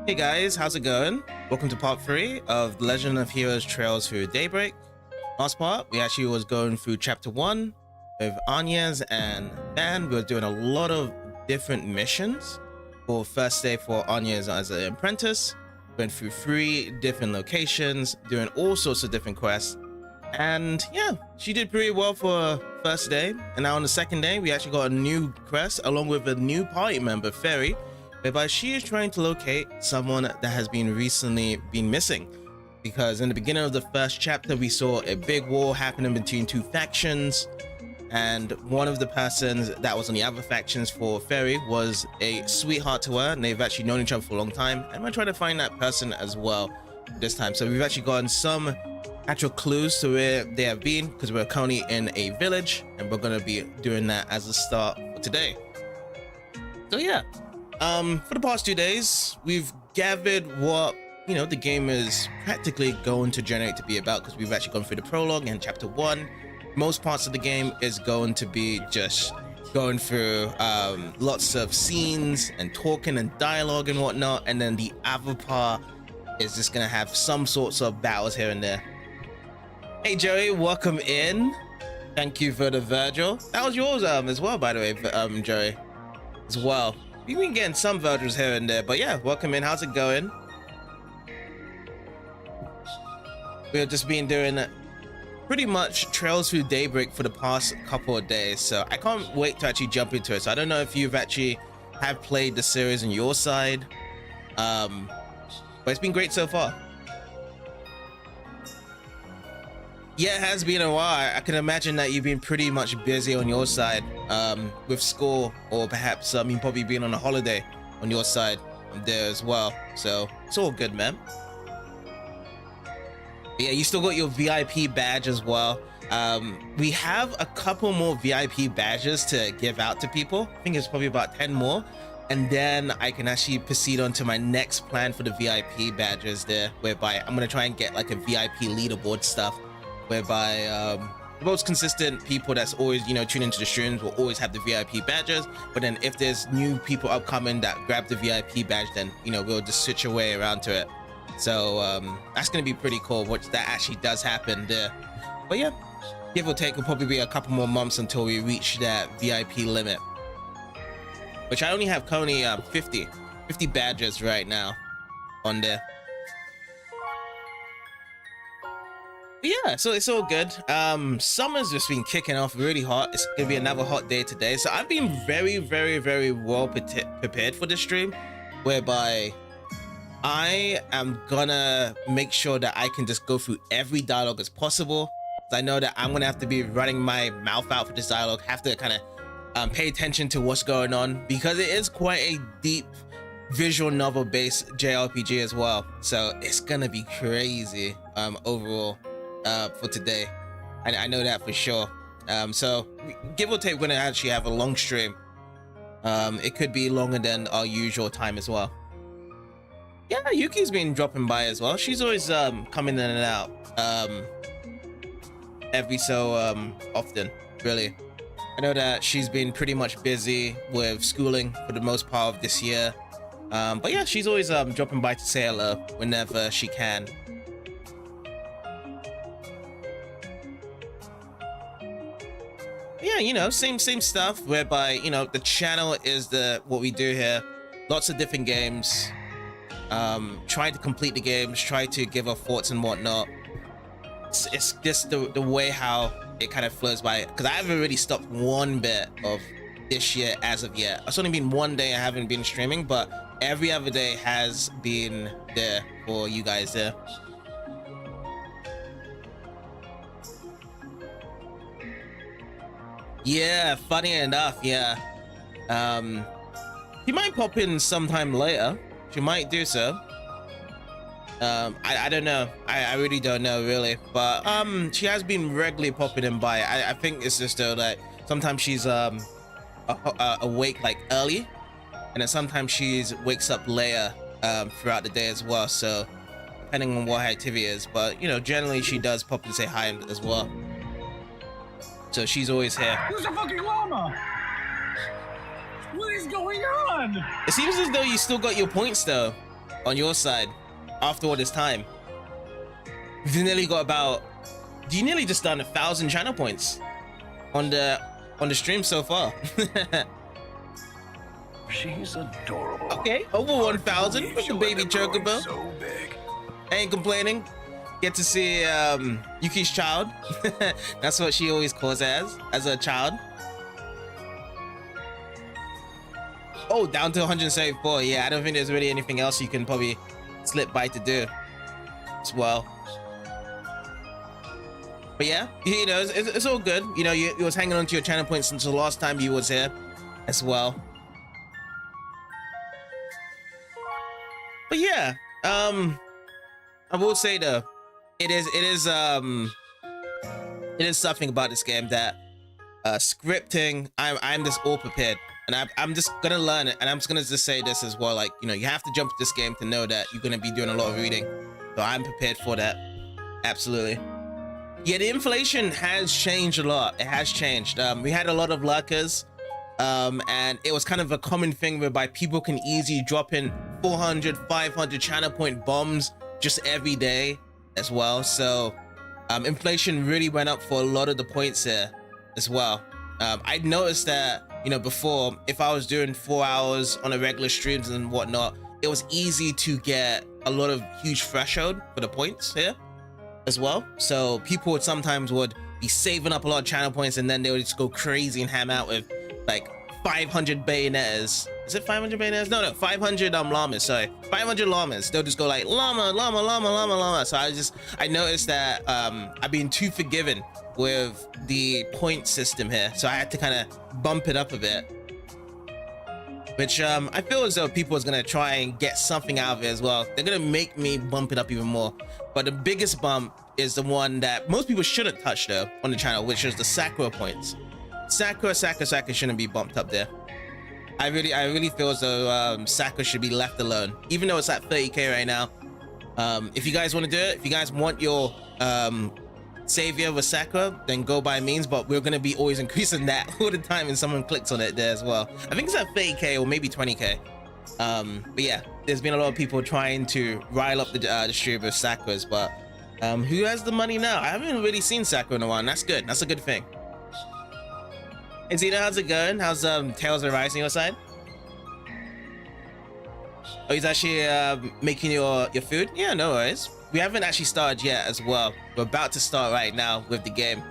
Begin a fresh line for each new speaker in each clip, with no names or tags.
Hey guys, how's it going? Welcome to part 3 of The Legend of Heroes Trails Through Daybreak. Last part, we actually was going through chapter 1 with Agnes and Van. We were doing a lot of different missions for first day for Agnes as an apprentice. Went through 3 different locations, doing all sorts of different quests. And yeah, she did pretty well for her first day. And now on the second day, we actually got a new quest along with a new party member, Feri, whereby she is trying to locate someone that has been recently missing. Because in the beginning of the first chapter, we saw a big war happening between 2 factions, and one of the persons that was on the other factions for Feri was a sweetheart to her, and they've actually known each other for a long time, and we're trying to find that person as well this time. So we've actually gotten some actual clues to where they have been, because we're currently in a village, and we're going to be doing that as a start for today. So yeah, for the past 2 days, we've gathered what, you know, the game is practically going to generate to be about, because we've actually gone through the prologue and chapter 1. Most parts of the game is going to be just going through lots of scenes and talking and dialogue and whatnot, and then the other part is just gonna have some sorts of battles here and there. Hey Joey, welcome in. Thank you for the Virgil. That was yours as well, by the way, Joey, as well. We've been getting some Virgils here and there, but yeah, welcome in. How's it going? We've just been doing pretty much Trails Through Daybreak for the past couple of days, so I can't wait to actually jump into it. So I don't know if you've actually have played the series on your side, but it's been great so far. Yeah, it has been a while. I can imagine that you've been pretty much busy on your side with school, or perhaps you've probably been on a holiday on your side there as well. So it's all good, man. Yeah, you still got your VIP badge as well. We have a couple more VIP badges to give out to people. I think it's probably about 10 more. And then I can actually proceed on to my next plan for the VIP badges there, whereby I'm going to try and get like a VIP leaderboard stuff, whereby the most consistent people that's always, you know, tune into the streams will always have the VIP badges. But then if there's new people upcoming that grab the VIP badge, then, you know, we'll just switch our way around to it. So that's going to be pretty cool, which that actually does happen there. But yeah, give or take, will probably be a couple more months until we reach that VIP limit, which I only have currently 50 badges right now on there. But yeah, so it's all good. Summer's just been kicking off really hot. It's gonna be another hot day today, so I've been very well prepared for this stream, whereby I am gonna make sure that I can just go through every dialogue as possible. I know that I'm gonna have to be running my mouth out for this dialogue, have to kind of pay attention to what's going on, because it is quite a deep visual novel based JRPG as well. So it's gonna be crazy overall for today. I know that for sure. So give or take, we're gonna actually have a long stream. It could be longer than our usual time as well. Yeah, Yuki's been dropping by as well. She's always coming in and out every so often, really. I know that she's been pretty much busy with schooling for the most part of this year, but yeah, she's always dropping by to say hello whenever she can. Yeah, you know, same stuff, whereby, you know, the channel is what we do here. Lots of different games. Try to complete the games, try to give our thoughts and whatnot. It's just the way how it kind of flows by, because I haven't really stopped one bit of this year as of yet. It's only been one day I haven't been streaming, but every other day has been there for you guys there. Yeah, funny enough, yeah. He might pop in sometime later. She might do so. I don't know. I really don't know, really. But she has been regularly popping in by. I think it's just that sometimes she's awake like early, and then sometimes she's wakes up later throughout the day as well. So depending on what her activity is, but you know, generally she does pop and say hi as well. So she's always here.
Who's a fucking llama? What is going on?
It seems as though you still got your points though. on your side after all this time? We've nearly got about, you nearly just done 1,000 channel points on the stream so far.
She's adorable.
Okay, over 1,000 with the baby chocobo.
So big.
Ain't complaining. Get to see Yuki's child. That's what she always calls as a child. Oh, down to 174. Yeah, I don't think there's really anything else you can probably slip by to do as well. But yeah, you know, it's all good. You know, you was hanging on to your channel points since the last time you was here as well. But yeah, I will say though, it is something about this game that scripting, I'm just all prepared, and I'm just gonna learn it, and I'm just gonna just say this as well, like, you know, you have to jump to this game to know that you're gonna be doing a lot of reading, so I'm prepared for that. Absolutely. Yeah, the inflation has changed a lot. It has changed. We had a lot of lurkers, and it was kind of a common thing whereby people can easily drop in 400, 500 channel point bombs just every day as well. So inflation really went up for a lot of the points here as well. I noticed that, you know, before, if I was doing 4 hours on a regular streams and whatnot, it was easy to get a lot of huge threshold for the points here as well. So people would sometimes be saving up a lot of channel points, and then they would just go crazy and ham out with like 500 bayonettas. Is it 500 bayonettas? No, 500 llamas. Sorry, 500 llamas. They'll just go like llama, llama, llama, llama, llama. So I noticed that I've been too forgiving with the point system here, so I had to kind of bump it up a bit, which I feel as though people is gonna try and get something out of it as well. They're gonna make me bump it up even more. But the biggest bump is the one that most people shouldn't touch though on the channel, which is the Sakura points. Sakura shouldn't be bumped up there. I really feel as though Sakura should be left alone, even though it's at 30k right now. If you guys want to do it, if you guys want your savior with Sakura, then go by means, but we're gonna be always increasing that all the time and someone clicks on it there as well. I think it's at 30k or maybe 20k. But yeah, there's been a lot of people trying to rile up the stream with Sakuras, but who has the money now? I haven't really seen Sakura in a while, and that's good. That's a good thing. Hey Zena, how's it going? How's Tales of Rise on your side? Oh, he's actually making your food? Yeah, no worries. We haven't actually started yet as well. We're about to start right now with the game.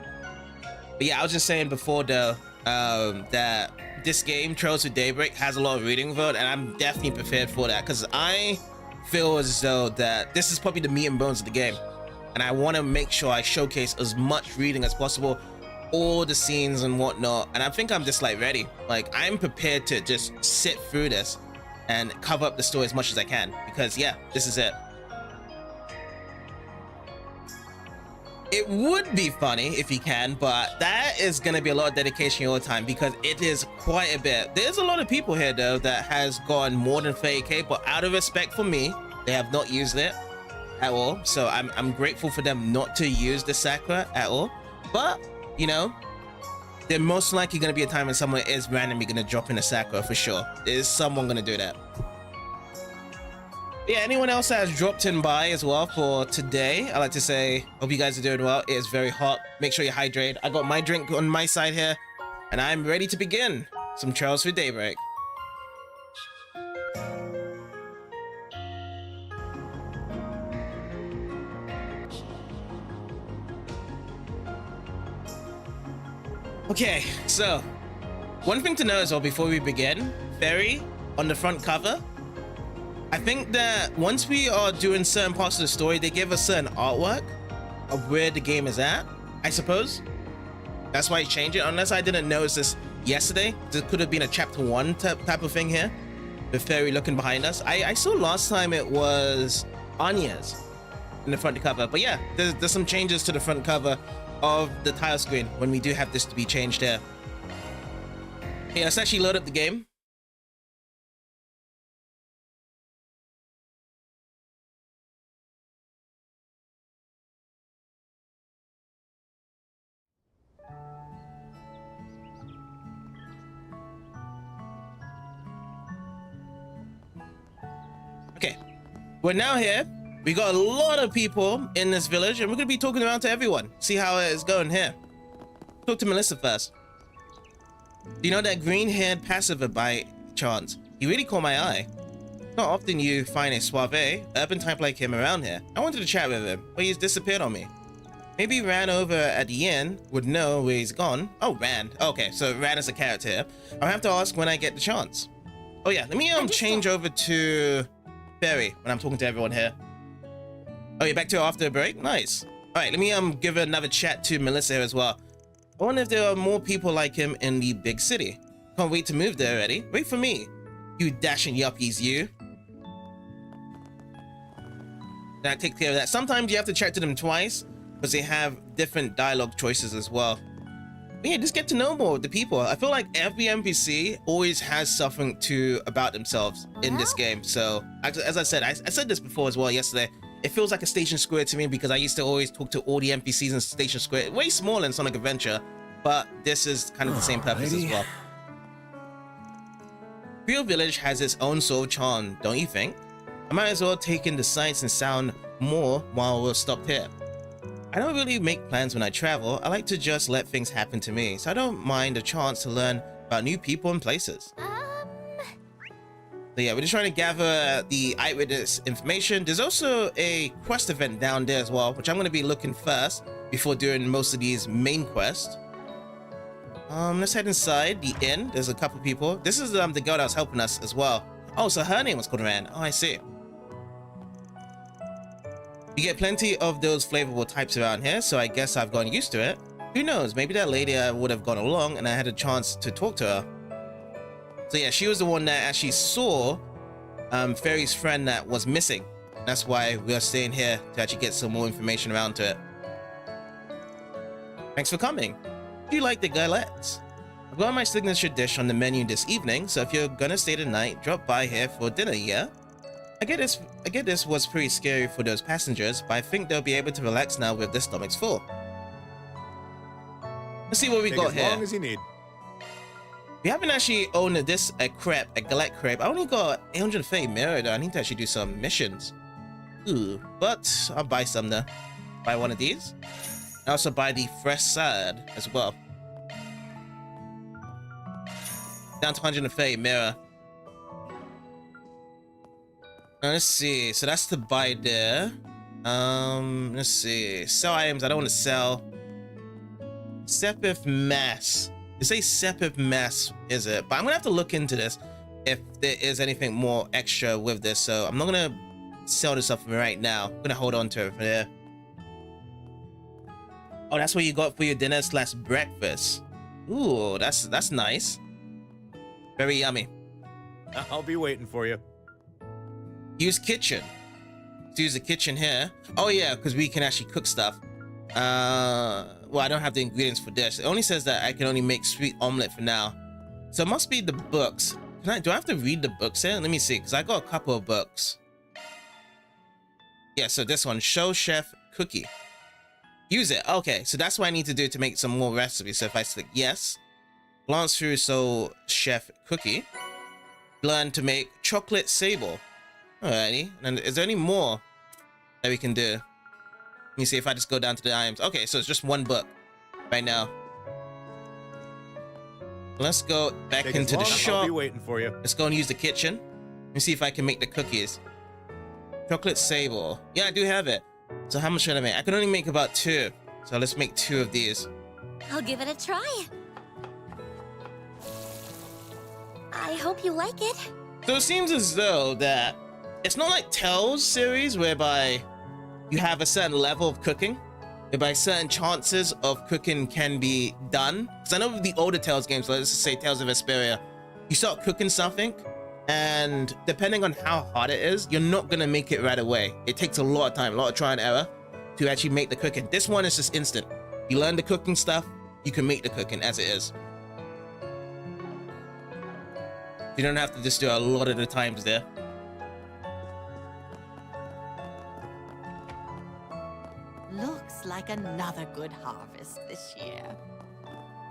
But yeah, I was just saying before though, that this game, Through Daybreak, has a lot of reading with it, and I'm definitely prepared for that, because I feel as though that this is probably the meat and bones of the game, and I want to make sure I showcase as much reading as possible, all the scenes and whatnot, and I think I'm just like ready. Like, I'm prepared to just sit through this and cover up the story as much as I can, because yeah, this is it. It would be funny if you can, but that is going to be a lot of dedication all the time, because it is quite a bit. There's a lot of people here though that has gone more than 30k, but out of respect for me, they have not used it at all. So I'm grateful for them not to use the Sakura at all. But you know, there's most likely going to be a time when someone is randomly going to drop in a Sakura for sure. There's someone going to do that. Yeah, anyone else that has dropped in by as well for today, I like to say, hope you guys are doing well. It is very hot. Make sure you hydrate. I got my drink on my side here, and I'm ready to begin some Through Daybreak. Okay, so one thing to know as well before we begin, Feri on the front cover, I think that once we are doing certain parts of the story, they give us certain artwork of where the game is at, I suppose. That's why I changed it, unless I didn't notice this yesterday. This could have been a chapter 1 type of thing here, with Feri looking behind us. I saw last time it was Agnes in the front cover, but yeah, there's some changes to the front cover of the tile screen when we do have this to be changed here. Yeah, let's actually load up the game. Okay, We're now here. We got a lot of people in this village, and we're gonna be talking around to everyone. See how it's going here. Talk to Melissa first. Do you know that green-haired passive by chance? He really caught my eye. Not often you find a suave, urban type like him around here. I wanted to chat with him, but he's disappeared on me. Maybe Ran over at the inn would know where he's gone. Oh, Ran. Okay, so Ran is a character here. I'll have to ask when I get the chance. Oh yeah, let me change over to Feri when I'm talking to everyone here. Oh, you're back to after a break? Nice. All right, let me give another chat to Melissa here as well. I wonder if there are more people like him in the big city. Can't wait to move there already. Wait for me, you dashing yuppies, you. Now take care of that. Sometimes you have to chat to them twice because they have different dialogue choices as well. But yeah, just get to know more of the people. I feel like every NPC always has something about themselves in this game. So as I said, I said this before as well yesterday. It feels like a Station Square to me because I used to always talk to all the NPCs in Station Square. Way smaller than Sonic Adventure, but this is kind of the same purpose as well. Real Village has its own sort of charm, don't you think? I might as well take in the sights and sound more while we're stopped here. I don't really make plans when I travel. I like to just let things happen to me, so I don't mind a chance to learn about new people and places. So yeah, we're just trying to gather the eyewitness information. There's also a quest event down there as well, which I'm going to be looking first before doing most of these main quests. Let's head inside the inn. There's a couple people. This is the girl that was helping us as well. Oh, so her name was called Ran. Oh, I see. You get plenty of those flavorful types around here, so I guess I've gotten used to it. Who knows, maybe that lady would have gone along and I had a chance to talk to her. So yeah, she was the one that actually saw Feri's friend that was missing. That's why we are staying here to actually get some more information around to it. Thanks for coming. Do you like the galettes? I've got my signature dish on the menu this evening, so if you're gonna stay the night, drop by here for dinner, yeah? I get this was pretty scary for those passengers, but I think they'll be able to relax now with their stomachs full. Let's see what we got here.
As long as you need.
We haven't actually owned a galette crepe. I only got 830 mirror though. I need to actually do some missions. Ooh, but I'll buy some though. Buy one of these. I also buy the fresh salad as well. Down to 130 mirror. Now let's see. So that's to buy there. Let's see. Sell items. I don't want to sell. Sepith mass. They say Sepith mass is it, but I'm gonna have to look into this if there is anything more extra with this. So I'm not gonna sell this stuff right now. I'm gonna hold on to it for there. Oh, that's what you got for your dinner / breakfast. Ooh, that's nice. Very yummy.
I'll be waiting for you.
Use kitchen. Let's use the kitchen here. Oh yeah, because we can actually cook stuff. Well, I don't have the ingredients for this. It only says that I can only make sweet omelet for now. So it must be the books. Do I have to read the books here? Let me see, because I got a couple of books. Yeah, so this one, Show Chef Cookie. Use it. Okay, so that's what I need to do to make some more recipes. So if I click yes, glance through Show Chef Cookie, learn to make chocolate sable. Alrighty, and is there any more that we can do? Let me see if I just go down to the items. Okay, so it's just one book right now. Let's go back into the shop.
I'll be waiting for you.
Let's go and use the kitchen. Let me see if I can make the cookies. Chocolate sable. Yeah, I do have it. So how much should I make? I can only make about 2. So let's make 2 of these.
I'll give it a try. I hope you like it.
So it seems as though that it's not like Tales series whereby you have a certain level of cooking, whereby certain chances of cooking can be done. Because I know with the older Tales games, let's just say Tales of Vesperia, you start cooking something, and depending on how hard it is, you're not gonna make it right away. It takes a lot of time, a lot of try and error to actually make the cooking. This one is just instant. You learn the cooking stuff, you can make the cooking as it is. You don't have to just do a lot of the times there.
Looks like another good harvest this year.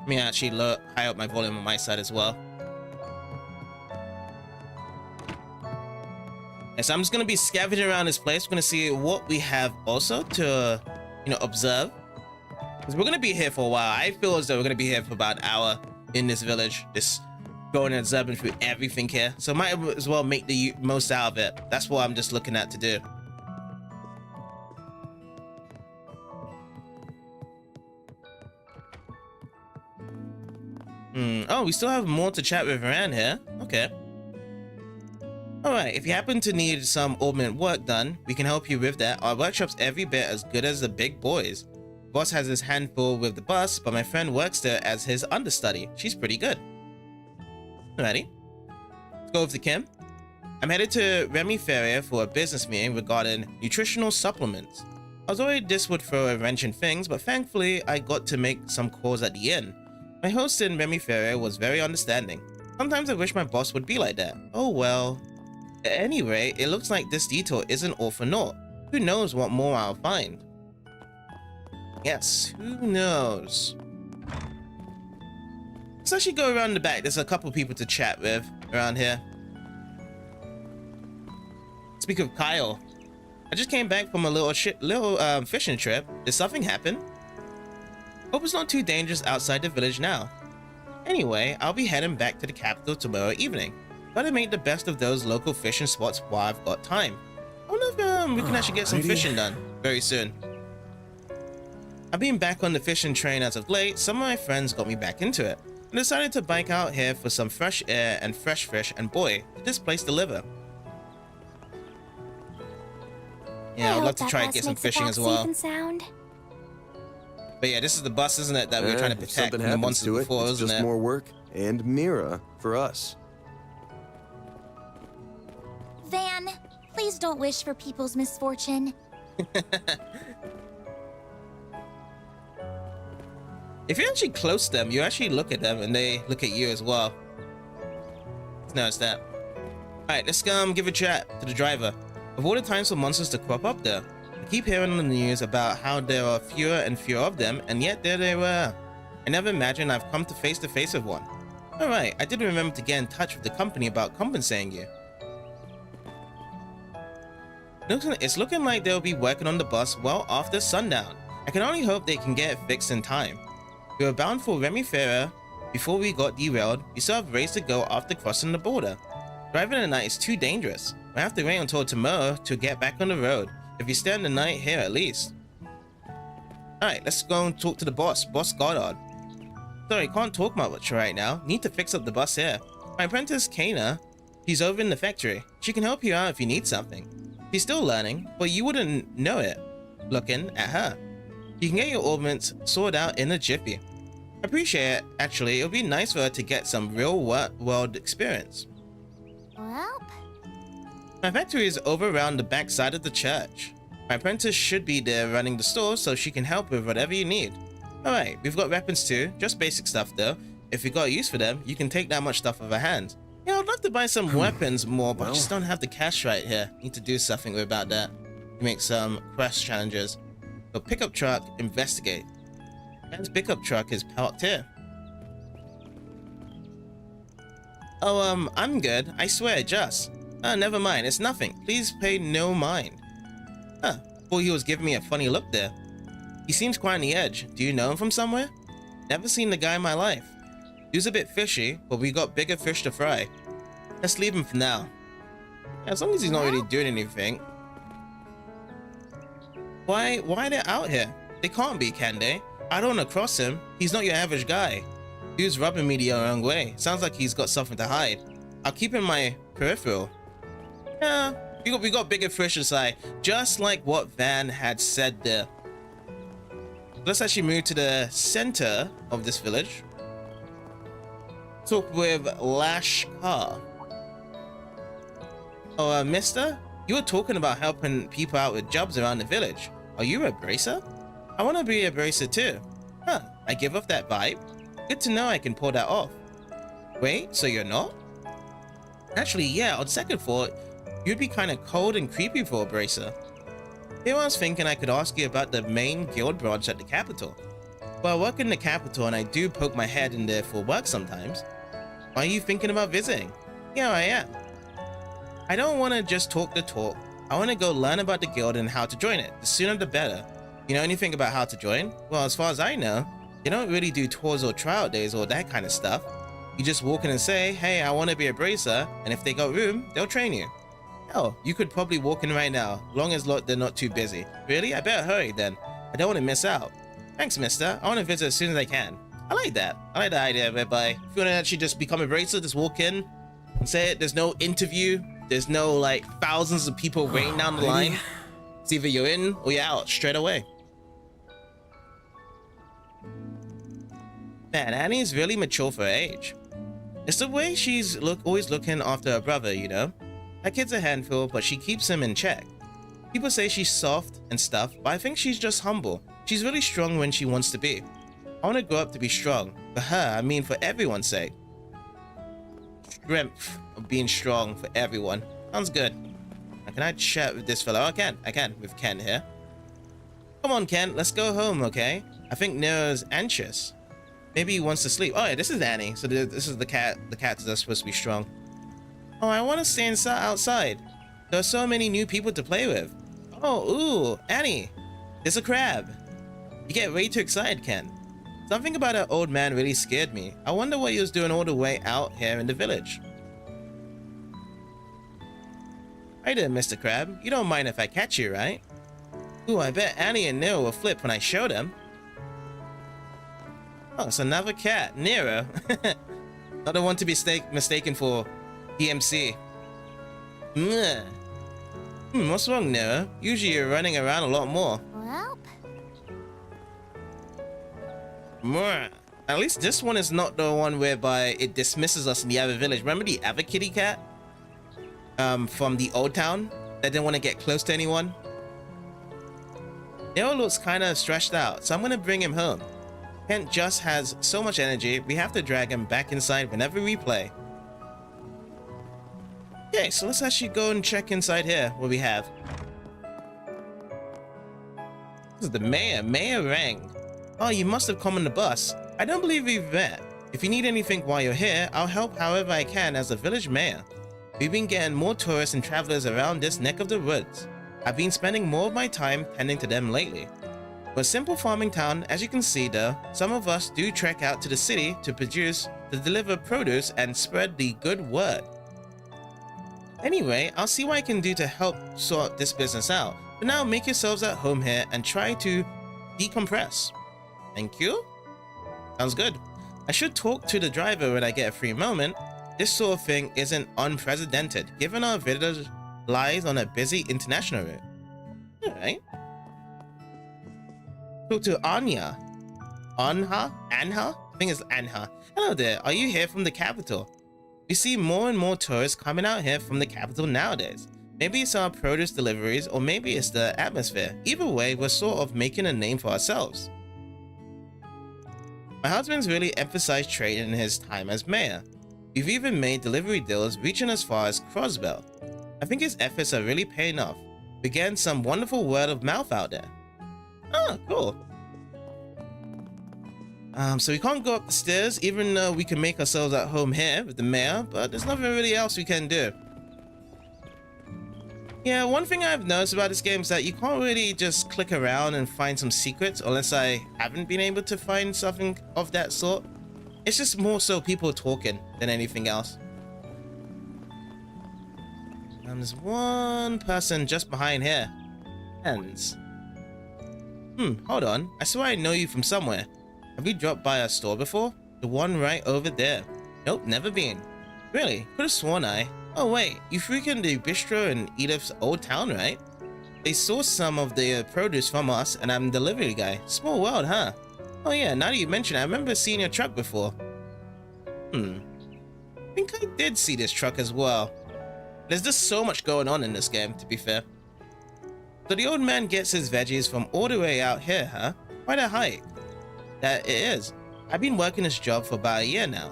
Let me actually high up my volume on my side as well. And so I'm just gonna be scavenging around this place. We're gonna see what we have also to, observe. Because we're gonna be here for a while. I feel as though we're gonna be here for about an hour in this village, just going and observing through everything here. So might as well make the most out of it. That's what I'm just looking at to do. Oh, we still have more to chat with around here. Okay. Alright, if you happen to need some augment work done, we can help you with that. Our workshop's every bit as good as the big boys. Boss has his handful with the bus, but my friend works there as his understudy. She's pretty good. Alrighty. Let's go with the Kim. I'm headed to Feri for a business meeting regarding nutritional supplements. I was worried this would throw a wrench in things, but thankfully I got to make some calls at the end. My host in Feri was very understanding. Sometimes I wish my boss would be like that. Oh well. At any rate, it looks like this detour isn't all for naught. Who knows what more I'll find? Yes, who knows? Let's actually go around the back. There's a couple people to chat with around here. Speak of Kyle. I just came back from a little fishing trip. Did something happen? Hope it's not too dangerous outside the village now. Anyway, I'll be heading back to the capital tomorrow evening. Gotta make the best of those local fishing spots while I've got time. I wonder if we can actually get some fishing done very soon. I've been back on the fishing train as of late. Some of my friends got me back into it. I decided to bike out here for some fresh air and fresh fish, and boy, did this place deliver. Yeah, I'd love to try and get some fishing as well. But yeah, this is the bus, isn't it, that we were trying to protect from the monsters before, isn't it?
It's just more work and Mira for us.
Van, please don't wish for people's misfortune.
If you're actually close to them, you actually look at them and they look at you as well. Let's notice that. Alright, let's give a chat to the driver. Of all the times for monsters to crop up there, I keep hearing on the news about how there are fewer and fewer of them, and yet there they were. I never imagined I've come to face with one. Alright, I did remember to get in touch with the company about compensating you. It's looking like they'll be working on the bus well after sundown. I can only hope they can get it fixed in time. We were bound for Feri before we got derailed. We still have a race to go after crossing the border. Driving at night is too dangerous. I have to wait until tomorrow to get back on the road. If you stay the night here at least. Alright, let's go and talk to the boss, Boss Goddard. Sorry, can't talk much right now. Need to fix up the bus here. My apprentice Kana, she's over in the factory. She can help you out if you need something. She's still learning, but you wouldn't know it looking at her. You can get your augments sorted out in a jiffy. I appreciate it. Actually, it would be nice for her to get some real world experience.
Well,
my factory is over around the back side of the church. My apprentice should be there running the store so she can help with whatever you need. Alright, we've got weapons too, just basic stuff though. If you got use for them, you can take that much stuff off her hand. Yeah, I'd love to buy some weapons more, but I just don't have the cash right here. Need to do something about that. Make some quest challenges. So pickup truck, investigate. Man's pickup truck is parked here. Oh, I'm good. I swear, just. Never mind. It's nothing. Please pay no mind. Huh. Thought he was giving me a funny look there. He seems quite on the edge. Do you know him from somewhere? Never seen the guy in my life. He was a bit fishy, but we got bigger fish to fry. Let's leave him for now. Yeah, as long as he's not really doing anything. Why they're out here? They can't be, can they? I don't want to cross him. He's not your average guy. He was rubbing me the wrong way. Sounds like he's got something to hide. I'll keep in my peripheral. Yeah, we got bigger fish aside, just like what Van had said there. Let's actually move to the center of this village. Talk with Lashkar. Oh, mister? You were talking about helping people out with jobs around the village. Are you a bracer? I want to be a bracer too. Huh, I give off that vibe. Good to know I can pull that off. Wait, so you're not? Actually, yeah, on second thought, you'd be kind of cold and creepy for a bracer. Here I was thinking I could ask you about the main guild branch at the capital. Well, I work in the capital and I do poke my head in there for work sometimes. Why are you thinking about visiting? Yeah, I am. I don't want to just talk the talk. I want to go learn about the guild and how to join it. The sooner the better. You know anything about how to join? Well, as far as I know, they don't really do tours or tryout days or that kind of stuff. You just walk in and say, hey, I want to be a bracer, and if they got room, they'll train you. Hell, you could probably walk in right now, long as they're not too busy. Really? I better hurry then. I don't want to miss out. Thanks, mister. I want to visit as soon as I can. I like that. I like the idea whereby if you want to actually just become a bracer, just walk in and say it. There's no interview. There's no like thousands of people waiting down the line. It's either you're in or you're out straight away. Man, Annie's really mature for her age. It's the way she's always looking after her brother, you know? That kid's a handful, but she keeps him in check. People say she's soft and stuff, but I think she's just humble. She's really strong when she wants to be. I want to grow up to be strong. For her, I mean for everyone's sake. Strength of being strong for everyone. Sounds good. Now, can I chat with this fellow? Oh, I can, with Ken here. Come on, Ken, let's go home, okay? I think Nero's anxious. Maybe he wants to sleep. Oh yeah, this is Annie. So this is the cat. The cats are supposed to be strong. Oh, I want to stay outside. There are so many new people to play with. Oh, ooh, Annie. There's a crab. You get way too excited, Ken. Something about that old man really scared me. I wonder what he was doing all the way out here in the village. Hi there, Mr. Crab. You don't mind if I catch you, right? Ooh, I bet Annie and Nero will flip when I show them. Oh, it's another cat, Nero. Not the one to be mistaken for PMC. What's wrong, Nero? Usually you're running around a lot more.
Well,
At least this one is not the one whereby it dismisses us in the other village. Remember the other kitty cat? From the old town that didn't want to get close to anyone? Nero looks kind of stressed out, so I'm gonna bring him home. Kent just has so much energy, we have to drag him back inside whenever we play. Okay, so let's actually go and check inside here, what we have. This is the mayor, Mayor Rang. Oh, you must have come on the bus. I don't believe we've met. If you need anything while you're here, I'll help however I can as the village mayor. We've been getting more tourists and travelers around this neck of the woods. I've been spending more of my time tending to them lately. We're a simple farming town, as you can see though. Some of us do trek out to the city to deliver produce and spread the good word. Anyway, I'll see what I can do to help sort this business out. For now, make yourselves at home here and try to decompress. Thank you. Sounds good. I should talk to the driver when I get a free moment. This sort of thing isn't unprecedented, given our village lies on a busy international route. Alright. Talk to Anya. Anha? I think it's Anha. Hello there, are you here from the capital? We see more and more tourists coming out here from the capital nowadays. Maybe it's our produce deliveries, or maybe it's the atmosphere. Either way, we're sort of making a name for ourselves. My husband's really emphasized trade in his time as mayor. We've even made delivery deals reaching as far as Crosbell. I think his efforts are really paying off. We're getting some wonderful word of mouth out there. Oh, cool. So we can't go up the stairs, even though we can make ourselves at home here with the mayor, but there's nothing really else we can do. Yeah, one thing I've noticed about this game is that you can't really just click around and find some secrets unless I haven't been able to find something of that sort. It's just more so people talking than anything else. And there's one person just behind here. Hands. Hold on. I swear I know you from somewhere. Have you dropped by our store before? The one right over there. Nope, never been. Really? Could've sworn I... Oh wait, you frequent the bistro in Edith's old town, right? They source some of the produce from us and I'm the delivery guy. Small world, huh? Oh yeah, now that you mention it, I remember seeing your truck before. I think I did see this truck as well. There's just so much going on in this game, to be fair. So the old man gets his veggies from all the way out here, huh? Quite a hike. That it is. I've been working this job for about a year now.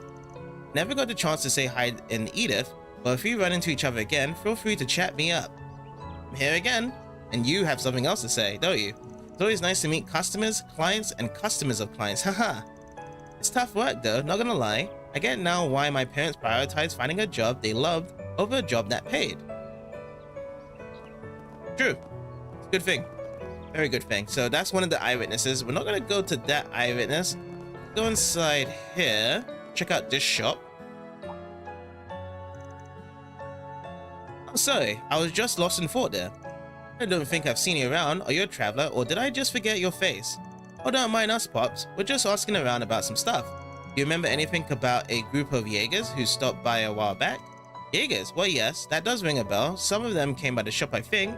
Never got the chance to say hi in Edith, but if we run into each other again, feel free to chat me up. I'm here again, and you have something else to say, don't you? It's always nice to meet customers, clients, and customers of clients, haha. It's tough work though, not gonna lie. I get now why my parents prioritized finding a job they loved over a job that paid. True. It's a good thing. Very good thing. So that's one of the eyewitnesses. We're not gonna go to that eyewitness. Go inside here. Check out this shop. Oh, sorry. I was just lost in thought there. I don't think I've seen you around. Are you a traveler, or did I just forget your face? Oh, don't mind us, Pops. We're just asking around about some stuff. Do you remember anything about a group of Jaegers who stopped by a while back? Jaegers? Well, yes, that does ring a bell. Some of them came by the shop, I think.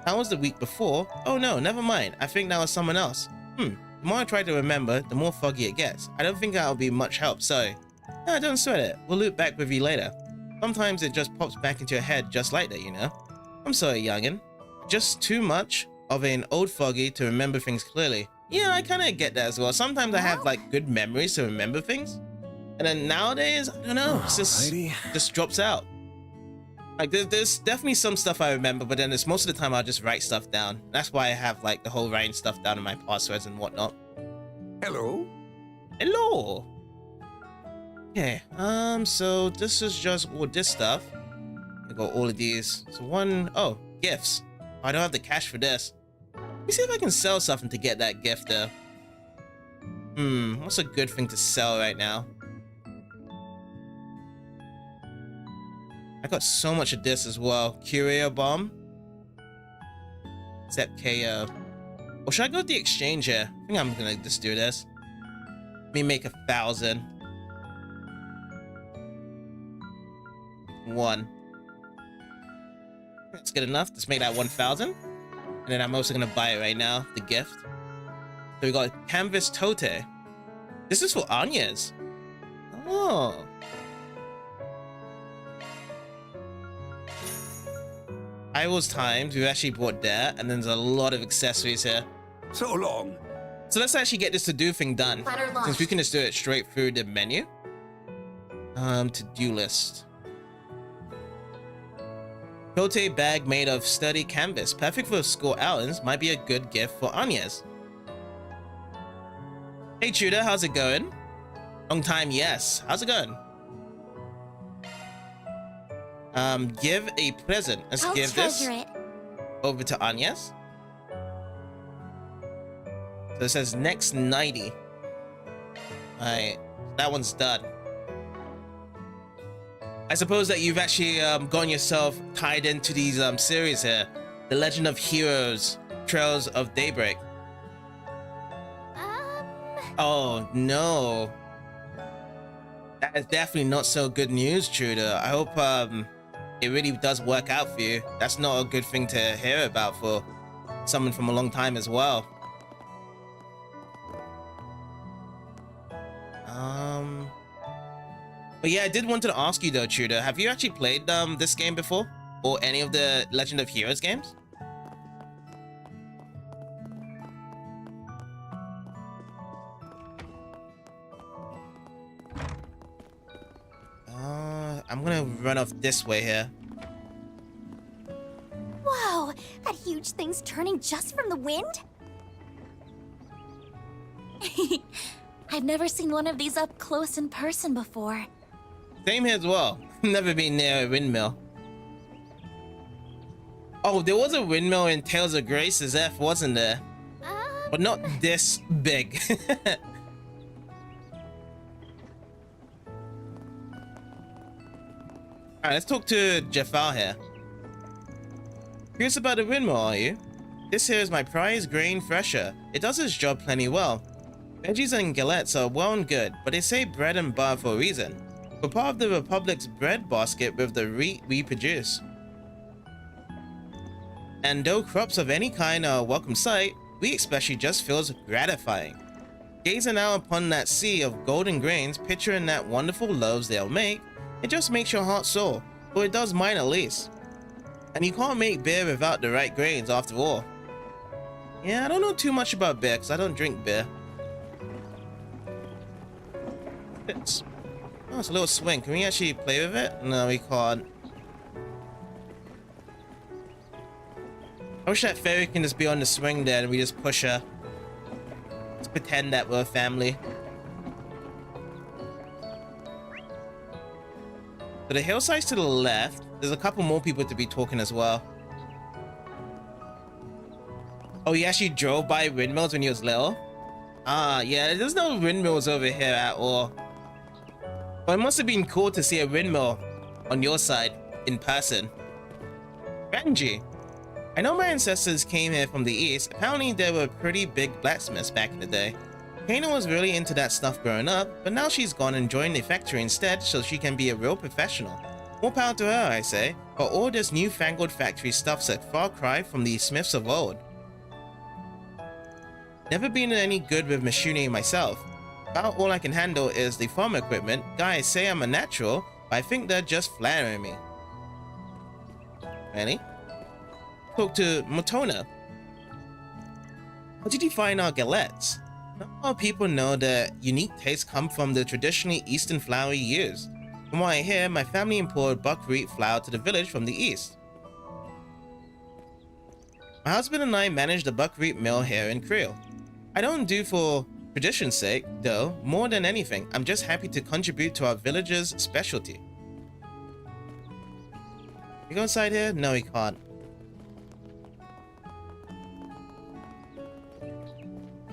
That was the week before. Oh no, never mind. I think that was someone else. The more I try to remember, the more foggy it gets. I don't think that'll be much help, sorry. No, don't sweat it. We'll loop back with you later. Sometimes it just pops back into your head just like that, you know? I'm sorry, youngin'. Just too much of an old foggy to remember things clearly. Yeah, I kind of get that as well. Sometimes I have like good memories to remember things. And then nowadays, I don't know, it's just drops out. Like there's definitely some stuff I remember, but then it's most of the time I'll just write stuff down. That's why I have like the whole writing stuff down in my passwords and whatnot.
Hello?
Hello. Okay, so this is just all this stuff. I got all of these. So oh, gifts. I don't have the cash for this. Let me see if I can sell something to get that gift though. What's a good thing to sell right now? I got so much of this as well. Curio bomb. Except KO. Or should I go to the exchange here? I think I'm gonna just do this. Let me make 1,000. 1. That's good enough. Let's make that 1,000. And then I'm also gonna buy it right now. The gift. So we got canvas tote. This is for Agnes. Oh. I was timed. We actually bought that, and then there's a lot of accessories here.
So long.
So let's actually get this to-do thing done. Since we can just do it straight through the menu. To-do list. Tote bag made of sturdy canvas, perfect for school outings, might be a good gift for Agnes. Hey Tudor, how's it going? Long time, yes. How's it going? Give a present. Let's give this over to Agnes. So it says next 90. Alright, that one's done. I suppose that you've actually gotten yourself tied into these series here. The Legend of Heroes, Trails of Daybreak. Oh no. That is definitely not so good news, Tudor. I hope it really does work out for you. That's not a good thing to hear about for someone from a long time as well. But yeah, I did want to ask you though, Tudor, have you actually played this game before? Or any of the Legend of Heroes games? I'm gonna run off this way here.
Whoa, that huge thing's turning just from the wind? I've never seen one of these up close in person before.
Same here as well. Never been near a windmill. Oh, there was a windmill in Tales of Grace's F, wasn't there? But not this big. Alright, let's talk to Jafar here. Curious about the windmill, are you? This here is my prized grain thresher. It does its job plenty well. Veggies and galettes are well and good, but they say bread and butter for a reason. We're part of the Republic's bread basket with the wheat we produce. And though crops of any kind are a welcome sight, wheat especially just feels gratifying. Gazing out upon that sea of golden grains, picturing that wonderful loaves they'll make, it just makes your heart soar, or it does mine at least. And you can't make beer without the right grains after all. Yeah, I don't know too much about beer because I don't drink beer. Oh, it's a little swing. Can we actually play with it? No, we can't. I wish that Feri can just be on the swing there and we just push her. Let's pretend that we're a family. So the hillside's to the left. There's a couple more people to be talking as well. Oh, he actually drove by windmills when he was little? Ah, yeah, there's no windmills over here at all. But it must have been cool to see a windmill on your side in person. Benji. I know my ancestors came here from the east. Apparently they were pretty big blacksmiths back in the day. Kana was really into that stuff growing up, but now she's gone and joined the factory instead so she can be a real professional. More power to her, I say, but all this newfangled factory stuff's a far cry from the smiths of old. Never been any good with machinery myself. About all I can handle is the farm equipment. Guys say I'm a natural, but I think they're just flattering me. Really? Talk to Motona. How did you find our galettes? Not a lot of people know that unique tastes come from the traditionally eastern flour we use. From what I hear, my family imported buckwheat flour to the village from the east. My husband and I manage the buckwheat mill here in Creel. I don't do for tradition's sake, though, more than anything. I'm just happy to contribute to our village's specialty. You go inside here? No, he can't.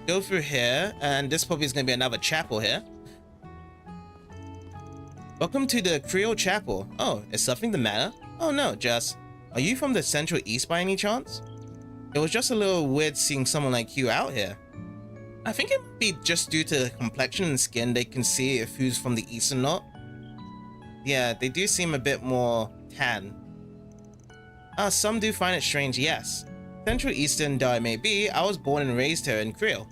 Go through here, and this probably is going to be another chapel here. Welcome to the Creole Chapel. Oh, is something the matter? Oh no, just... Are you from the Central East by any chance? It was just a little weird seeing someone like you out here. I think it might be just due to complexion and skin they can see if who's from the East or not. Yeah, they do seem a bit more tan. Some do find it strange, yes. Central Eastern though I may be, I was born and raised here in Creel.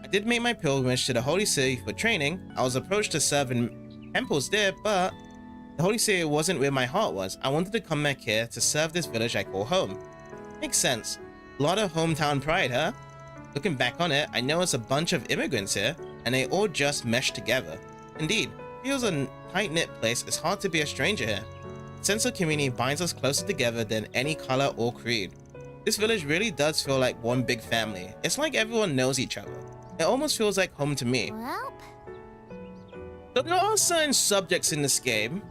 I did make my pilgrimage to the Holy City for training. I was approached to serve in temples there, but the Holy City wasn't where my heart was. I wanted to come back here to serve this village I call home. Makes sense. A lot of hometown pride, huh? Looking back on it, I know it's a bunch of immigrants here, and they all just mesh together. Indeed, it feels a tight-knit place. It's hard to be a stranger here. Sense of community binds us closer together than any color or creed. This village really does feel like one big family. It's like everyone knows each other. It almost feels like home to me.
Well,
So there are certain subjects in this game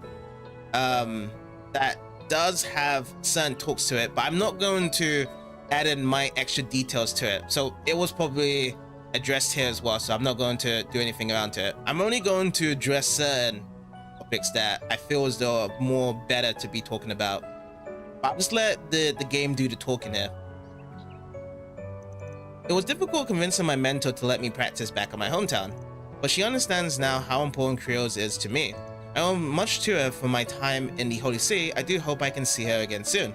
that does have certain talks to it, but I'm not going to add in my extra details to it. So it was probably addressed here as well, so I'm not going to do anything around to it. I'm only going to address certain topics that I feel as though are more better to be talking about. I'll just let the game do the talking here. It was difficult convincing my mentor to let me practice back in my hometown, but she understands now how important Creoles is to me. I owe much to her for my time in the Holy See. I do hope I can see her again soon.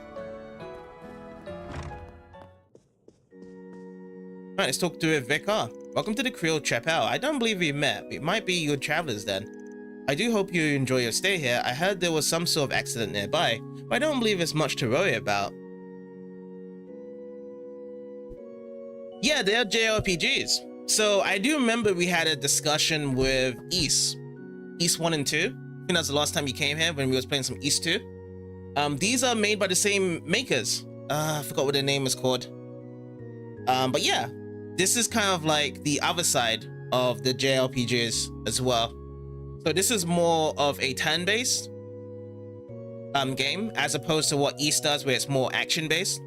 Alright, let's talk to Vicar. Welcome to the Creole Chapel. I don't believe we met. We might be good travelers then. I do hope you enjoy your stay here. I heard there was some sort of accident nearby, but I don't believe it's much to worry about. Yeah, they are JRPGs. So I do remember we had a discussion with East 1 and 2. I think that's the last time you came here when we was playing some East 2. These are made by the same makers. I forgot what their name is called. But yeah, this is kind of like the other side of the JRPGs as well. So this is more of a turn-based game as opposed to what East does, where it's more action-based.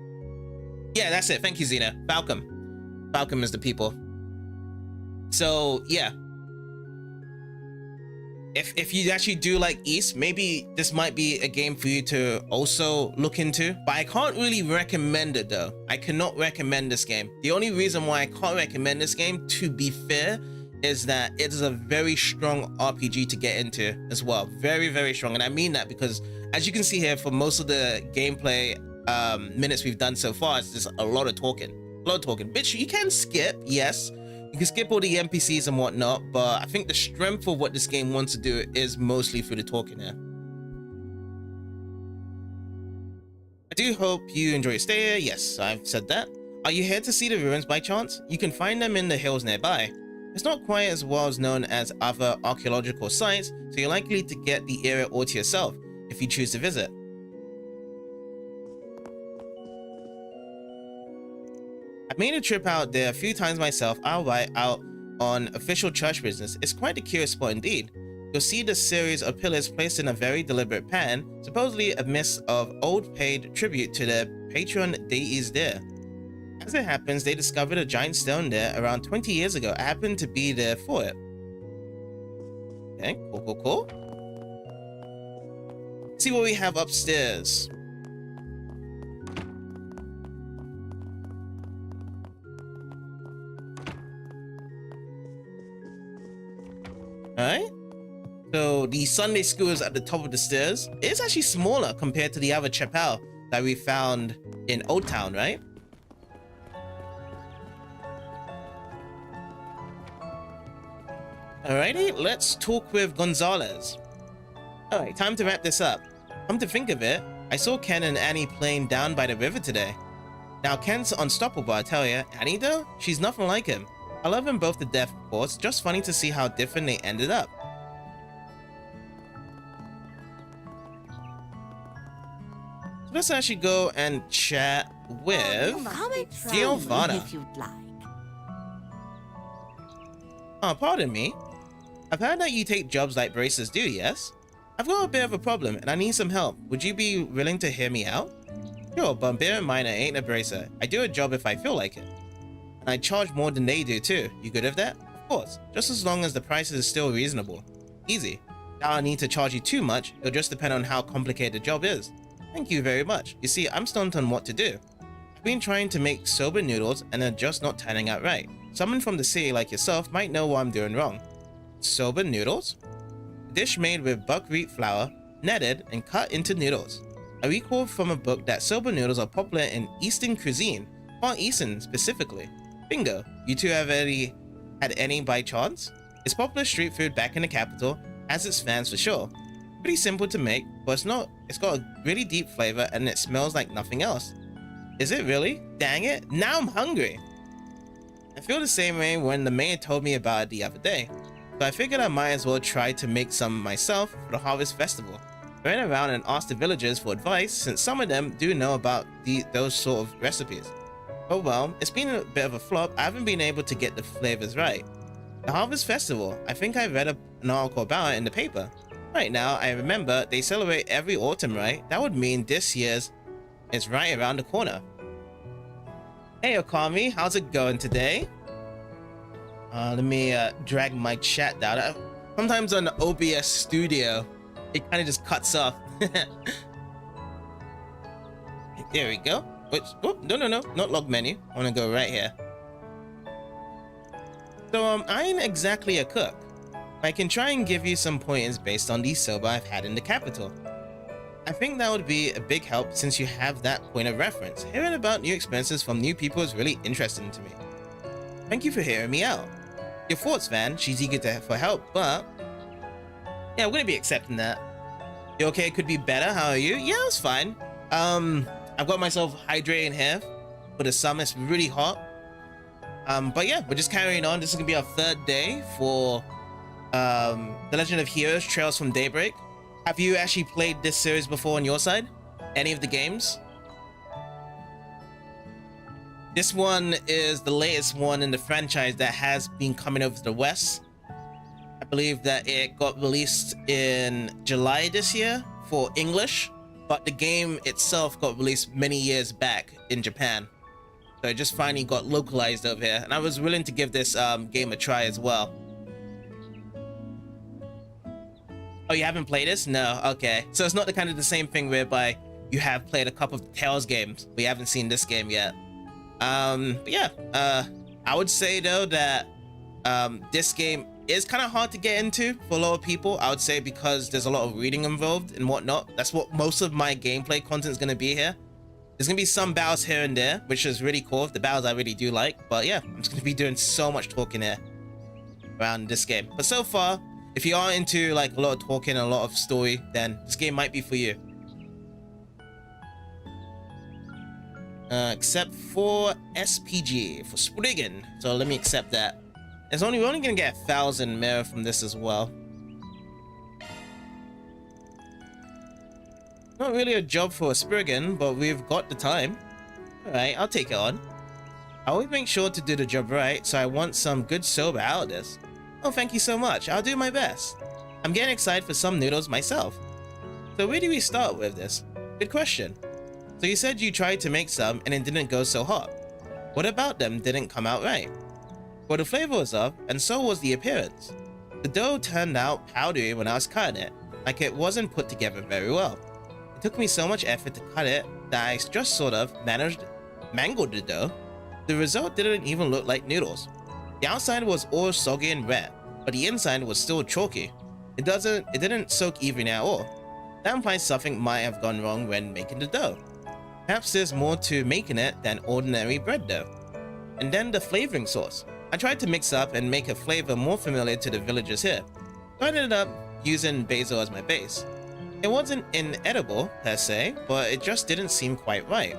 Yeah, that's it. Thank you, Xena. Falcom. Falcom is the people. So yeah, if you actually do like East, maybe this might be a game for you to also look into. But I can't really recommend it though. I cannot recommend this game. The only reason why I can't recommend this game, to be fair, is that it is a very strong RPG to get into as well. Very, very strong. And I mean that because as you can see here, for most of the gameplay minutes we've done so far, it's just a lot of talking. A lot of talking. Which you can skip, yes. You can skip all the NPCs and whatnot, but I think the strength of what this game wants to do is mostly through the talking here. I do hope you enjoy your stay here. Yes, I've said that. Are you here to see the ruins by chance? You can find them in the hills nearby. It's not quite as well as known as other archaeological sites, so you're likely to get the area all to yourself if you choose to visit. I've made a trip out there a few times myself, outright out on official church business. It's quite a curious spot indeed. You'll see the series of pillars placed in a very deliberate pattern, supposedly a mist of old paid tribute to the patron deities there. As it happens, they discovered a giant stone there around 20 years ago. I happened to be there for it. Okay, cool. Let's see what we have upstairs. Alright. So the Sunday school is at the top of the stairs. It's actually smaller compared to the other chapel that we found in Old Town, right? Alrighty, let's talk with Gonzalez. Alright, time to wrap this up. Come to think of it, I saw Ken and Annie playing down by the river today. Now Ken's unstoppable, I tell ya. Annie though? She's nothing like him. I love them both to death, of course. Just funny to see how different they ended up. So let's actually go and chat with
Come and try
Giovanna.
if you'd like.
Oh, pardon me. I've heard that you take jobs like bracers do, yes? I've got a bit of a problem and I need some help. Would you be willing to hear me out? Sure, but bear in mind I ain't a bracer. I do a job if I feel like it. And I charge more than they do too. You good with that? Of course, just as long as the price is still reasonable. Easy. Now I need to charge you too much, it'll just depend on how complicated the job is. Thank you very much. You see, I'm stumped on what to do. I've been trying to make soba noodles and they're just not turning out right. Someone from the city like yourself might know what I'm doing wrong. Soba noodles? A dish made with buckwheat flour, kneaded and cut into noodles. I recall from a book that soba noodles are popular in Eastern cuisine, Far Eastern specifically. Bingo, you two have had any by chance? It's popular street food back in the capital, has its fans for sure. Pretty simple to make, but it's got a really deep flavor and it smells like nothing else. Is it really? Dang it, now I'm hungry. I feel the same way when the mayor told me about it the other day, so I figured I might as well try to make some myself for the Harvest Festival. I ran around and asked the villagers for advice since some of them do know about those sort of recipes. Oh well, it's been a bit of a flop. I haven't been able to get the flavors right. The Harvest Festival, I think I read an article about it in the paper. Right now, I remember they celebrate every autumn, right? That would mean this year's is right around the corner. Hey Okami, how's it going today? Let me drag my chat down. Sometimes on OBS Studio, it kind of just cuts off. There we go. Which, oh, no, not log menu. I want to go right here. So I ain't exactly a cook. I can try and give you some pointers based on the soba I've had in the capital. I think that would be a big help since you have that point of reference. Hearing about new experiences from new people is really interesting to me. Thank you for hearing me out. Your thoughts, Van. She's eager for help, but yeah, I'm gonna be accepting that. You okay? Could be better. How are you? Yeah, it's fine. I've got myself hydrating here for the summer. It's really hot. But yeah, we're just carrying on. This is gonna be our third day for The Legend of Heroes Trails from Daybreak. Have you actually played this series before on your side? Any of the games? This one is the latest one in the franchise that has been coming over to the West. I believe that it got released in July this year for English, but the game itself got released many years back in Japan. So it just finally got localized over here, and I was willing to give this game a try as well. Oh, you haven't played this? No, okay. So it's not the kind of the same thing whereby you have played a couple of Tales games, but you haven't seen this game yet. But yeah, I would say though that this game is kind of hard to get into for a lot of people. I would say because there's a lot of reading involved and whatnot. That's what most of my gameplay content is going to be here. There's going to be some battles here and there, which is really cool. The battles I really do like. But yeah, I'm just going to be doing so much talking here around this game. But so far, if you are into like a lot of talking and a lot of story, then this game might be for you. Except for SPG, for Spriggan. So let me accept that. We're only gonna get 1,000 mirror from this as well. Not really a job for a Spriggan, but we've got the time. Alright, I'll take it on. I always make sure to do the job right, so I want some good soba out of this. Oh, thank you so much. I'll do my best. I'm getting excited for some noodles myself. So where do we start with this? Good question. So you said you tried to make some and it didn't go so hot. What about them didn't come out right? Well, the flavor was off, and so was the appearance. The dough turned out powdery when I was cutting it, like it wasn't put together very well. It took me so much effort to cut it that I just sort of mangled the dough. The result didn't even look like noodles. The outside was all soggy and wet, but the inside was still chalky. It didn't soak evenly at all. That implies something might have gone wrong when making the dough. Perhaps there's more to making it than ordinary bread dough. And then the flavoring sauce. I tried to mix up and make a flavor more familiar to the villagers here, so I ended up using basil as my base. It wasn't inedible per se, but it just didn't seem quite right.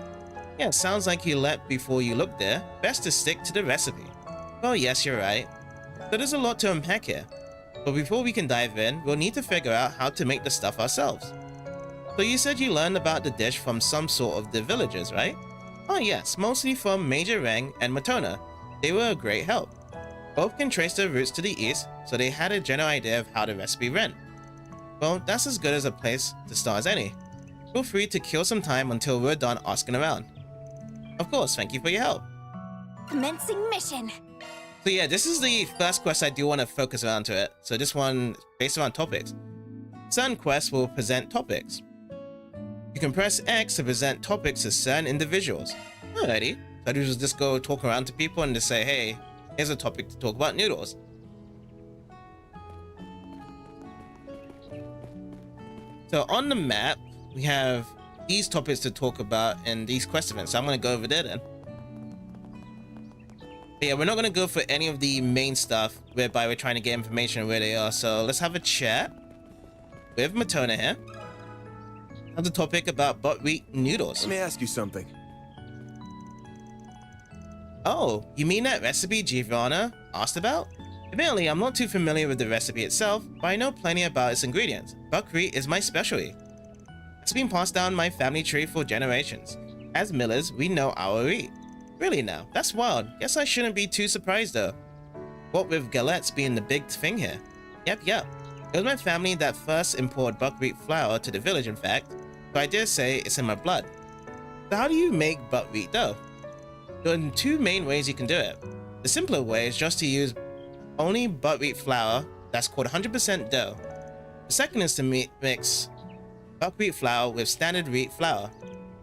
Yeah, sounds like you leapt before you looked there. Best to stick to the recipe. Well, yes, you're right. So there's a lot to unpack here. But before we can dive in, we'll need to figure out how to make the stuff ourselves. So you said you learned about the dish from some sort of the villagers, right? Oh yes, mostly from Major Rang and Matona. They were a great help. Both can trace their roots to the east, so they had a general idea of how the recipe ran. Well, that's as good as a place to start as any. Feel free to kill some time until we're done asking around. Of course, thank you for your help.
Commencing mission.
So yeah, this is the first quest I do want to focus around to it. So this one, based around topics. Certain quests will present topics. You can press X to present topics to certain individuals. Alrighty, so I just go talk around to people and just say, hey, here's a topic to talk about noodles. So on the map, we have these topics to talk about in these quest events. So I'm going to go over there then. But yeah, we're not going to go for any of the main stuff whereby we're trying to get information where they are. So let's have a chat with Matona here. Have the topic about buckwheat noodles.
Let me ask you something.
Oh, you mean that recipe Giovanna asked about? Admittedly, I'm not too familiar with the recipe itself, but I know plenty about its ingredients. Buckwheat is my specialty. It's been passed down my family tree for generations. As millers, we know our wheat. Really now, that's wild. Guess I shouldn't be too surprised though. What with galettes being the big thing here. Yep. It was my family that first imported buckwheat flour to the village, in fact, so I dare say it's in my blood. So how do you make buckwheat dough? There are two main ways you can do it. The simpler way is just to use only buckwheat flour that's called 100% dough. The second is to mix buckwheat flour with standard wheat flour.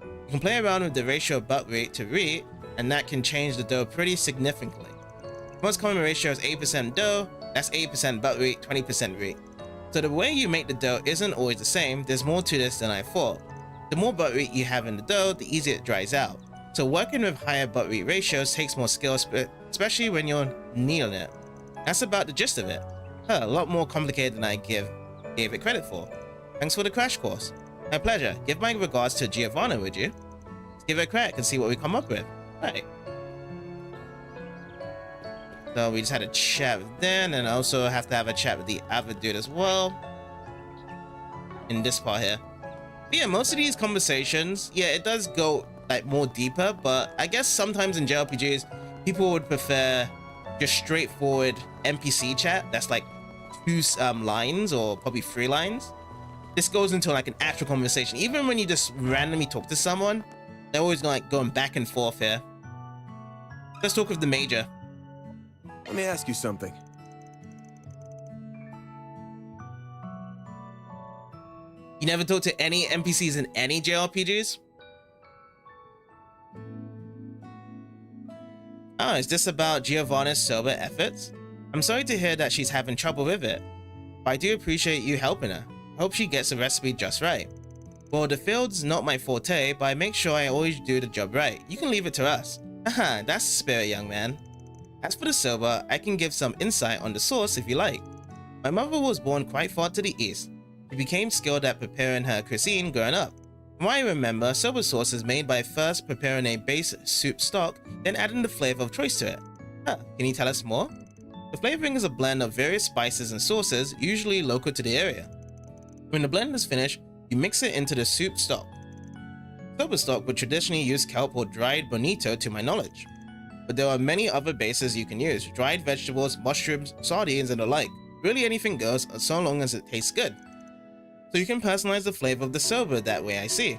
You can play around with the ratio of buckwheat to wheat, and that can change the dough pretty significantly. The most common ratio is 80% dough, that's 80% buckwheat, 20% wheat. So the way you make the dough isn't always the same, there's more to this than I thought. The more buckwheat you have in the dough, the easier it dries out. So working with higher buckwheat ratios takes more skill, especially when you're kneading it. That's about the gist of it. A lot more complicated than I gave it credit for. Thanks for the crash course. My pleasure. Give my regards to Giovanna, would you? Let's give it a crack and see what we come up with. Right. So we just had a chat with Dan, and I also have to have a chat with the other dude as well. In this part here. But yeah, most of these conversations, yeah, it does go like more deeper, but I guess sometimes in JRPGs, people would prefer just straightforward NPC chat. That's like 2 lines or probably 3 lines. This goes into like an actual conversation. Even when you just randomly talk to someone, they're always like going back and forth here. Let's talk with the major.
Let me ask you something.
You never talk to any NPCs in any JRPGs? Oh, is this about Giovanna's sober efforts? I'm sorry to hear that she's having trouble with it, but I do appreciate you helping her. Hope she gets the recipe just right. Well, the field's not my forte, but I make sure I always do the job right. You can leave it to us. Haha, that's the spirit, young man. As for the soba, I can give some insight on the source if you like. My mother was born quite far to the east. She became skilled at preparing her cuisine growing up. From what I remember, soba sauce is made by first preparing a base soup stock, then adding the flavor of choice to it. Can you tell us more? The flavoring is a blend of various spices and sauces, usually local to the area. When the blend is finished, you mix it into the soup stock. Soba stock would traditionally use kelp or dried bonito to my knowledge. But there are many other bases you can use: dried vegetables, mushrooms, sardines, and the like. Really anything goes, so long as it tastes good. So you can personalize the flavor of the soba that way, I see.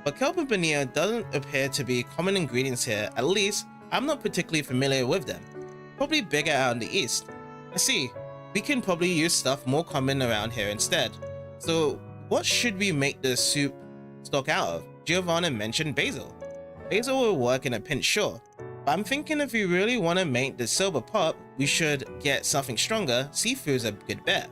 But kelp and bonito doesn't appear to be common ingredients here, at least I'm not particularly familiar with them. Probably bigger out in the east. I see. We can probably use stuff more common around here instead. So what should we make the soup stock out of? Giovanna mentioned basil. Basil will work in a pinch, sure. But I'm thinking if we really want to make the soba pop, we should get something stronger. Seafood's a good bet.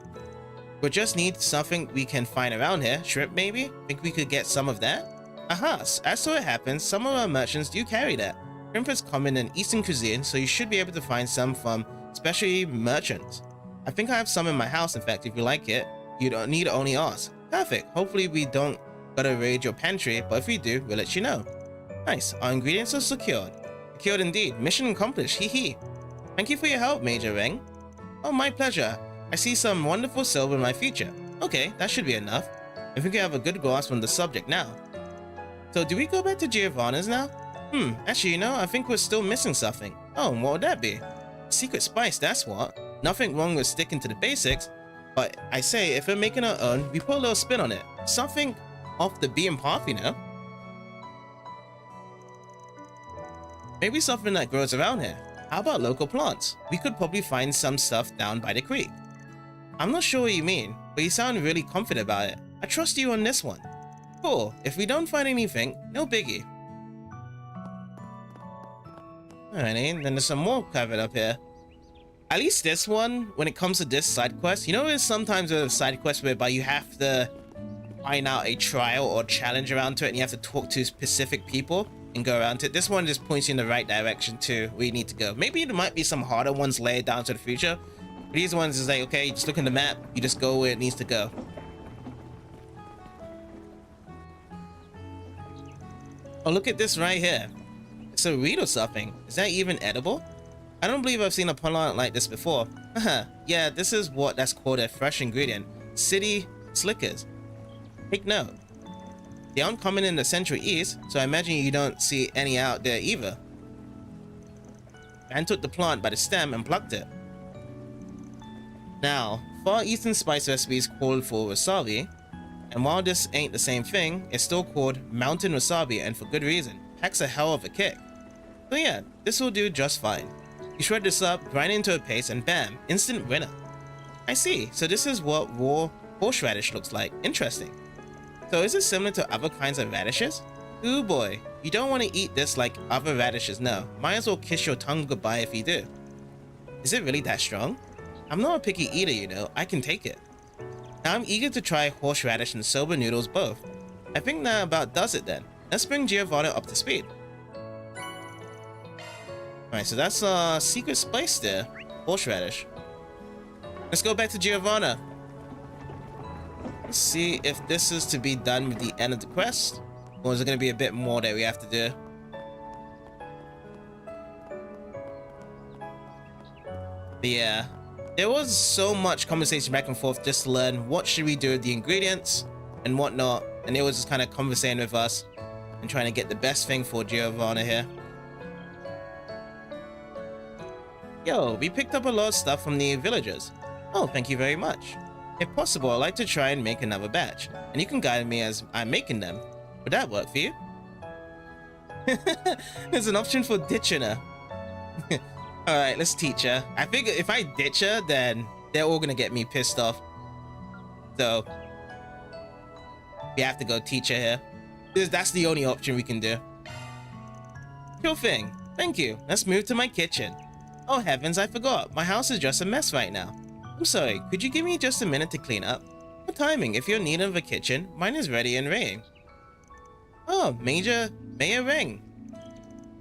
We'll just need something we can find around here. Shrimp maybe? Think we could get some of that? Aha, as so it happens, some of our merchants do carry that. Shrimp is common in Eastern cuisine, so you should be able to find some from specialty merchants. I think I have some in my house, in fact, if you like it. You don't need to only ask. Perfect. Hopefully we don't gotta raid your pantry, but if we do, we'll let you know. Nice. Our ingredients are secured. Secured indeed. Mission accomplished. Hee hee. Thank you for your help, Major Ring. Oh, my pleasure. I see some wonderful silver in my future. Okay, that should be enough. I think I have a good grasp on the subject now. So do we go back to Giovanna's now? Actually, you know, I think we're still missing something. Oh, and what would that be? Secret spice, that's what. Nothing wrong with sticking to the basics, but I say if we're making our own, we put a little spin on it. Something off the beaten path, you know? Maybe something that grows around here. How about local plants? We could probably find some stuff down by the creek. I'm not sure what you mean, but you sound really confident about it. I trust you on this one. Cool. If we don't find anything, no biggie. Alrighty, then there's some more covered up here. At least this one, when it comes to this side quest, you know there's sometimes a side quest whereby you have to find out a trial or challenge around to it and you have to talk to specific people and go around to it. This one just points you in the right direction to where you need to go. Maybe there might be some harder ones laid down to the future. But these ones is like, okay, you just look in the map, you just go where it needs to go. Oh, look at this right here. It's a reed or something. Is that even edible? I don't believe I've seen a plant like this before. Haha, yeah, this is what that's called a fresh ingredient. City slickers. Take note. They aren't common in the Central East, so I imagine you don't see any out there either. Man took the plant by the stem and plucked it. Now, Far Eastern spice recipes called for wasabi, and while this ain't the same thing, it's still called mountain wasabi, and for good reason. Packs a hell of a kick. So yeah, this will do just fine. You shred this up, grind it into a paste, and bam, instant winner. I see, so this is what raw horseradish looks like. Interesting. So is it similar to other kinds of radishes? Ooh boy, you don't want to eat this like other radishes, no. Might as well kiss your tongue goodbye if you do. Is it really that strong? I'm not a picky eater, you know, I can take it. Now I'm eager to try horseradish and soba noodles both. I think that about does it then. Let's bring Giovanna up to speed. Alright, so that's secret spice there. Horseradish. Let's go back to Giovanna. Let's see if this is to be done with the end of the quest. Or is it going to be a bit more that we have to do? But yeah. There was so much conversation back and forth just to learn what should we do with the ingredients and whatnot. And it was just kind of conversating with us and trying to get the best thing for Giovanna here. Yo, we picked up a lot of stuff from the villagers. Oh, thank you very much. If possible, I'd like to try and make another batch, and you can guide me as I'm making them. Would that work for you? There's an option for ditching her. Alright, let's teach her. I figure if I ditch her, then they're all gonna get me pissed off. So, we have to go teach her here. That's the only option we can do. Sure thing. Thank you. Let's move to my kitchen. Oh heavens, I forgot. My house is just a mess right now. I'm sorry, could you give me just a minute to clean up? What timing? If you're in need of a kitchen, mine is ready and ready. Oh, Mayor Ring.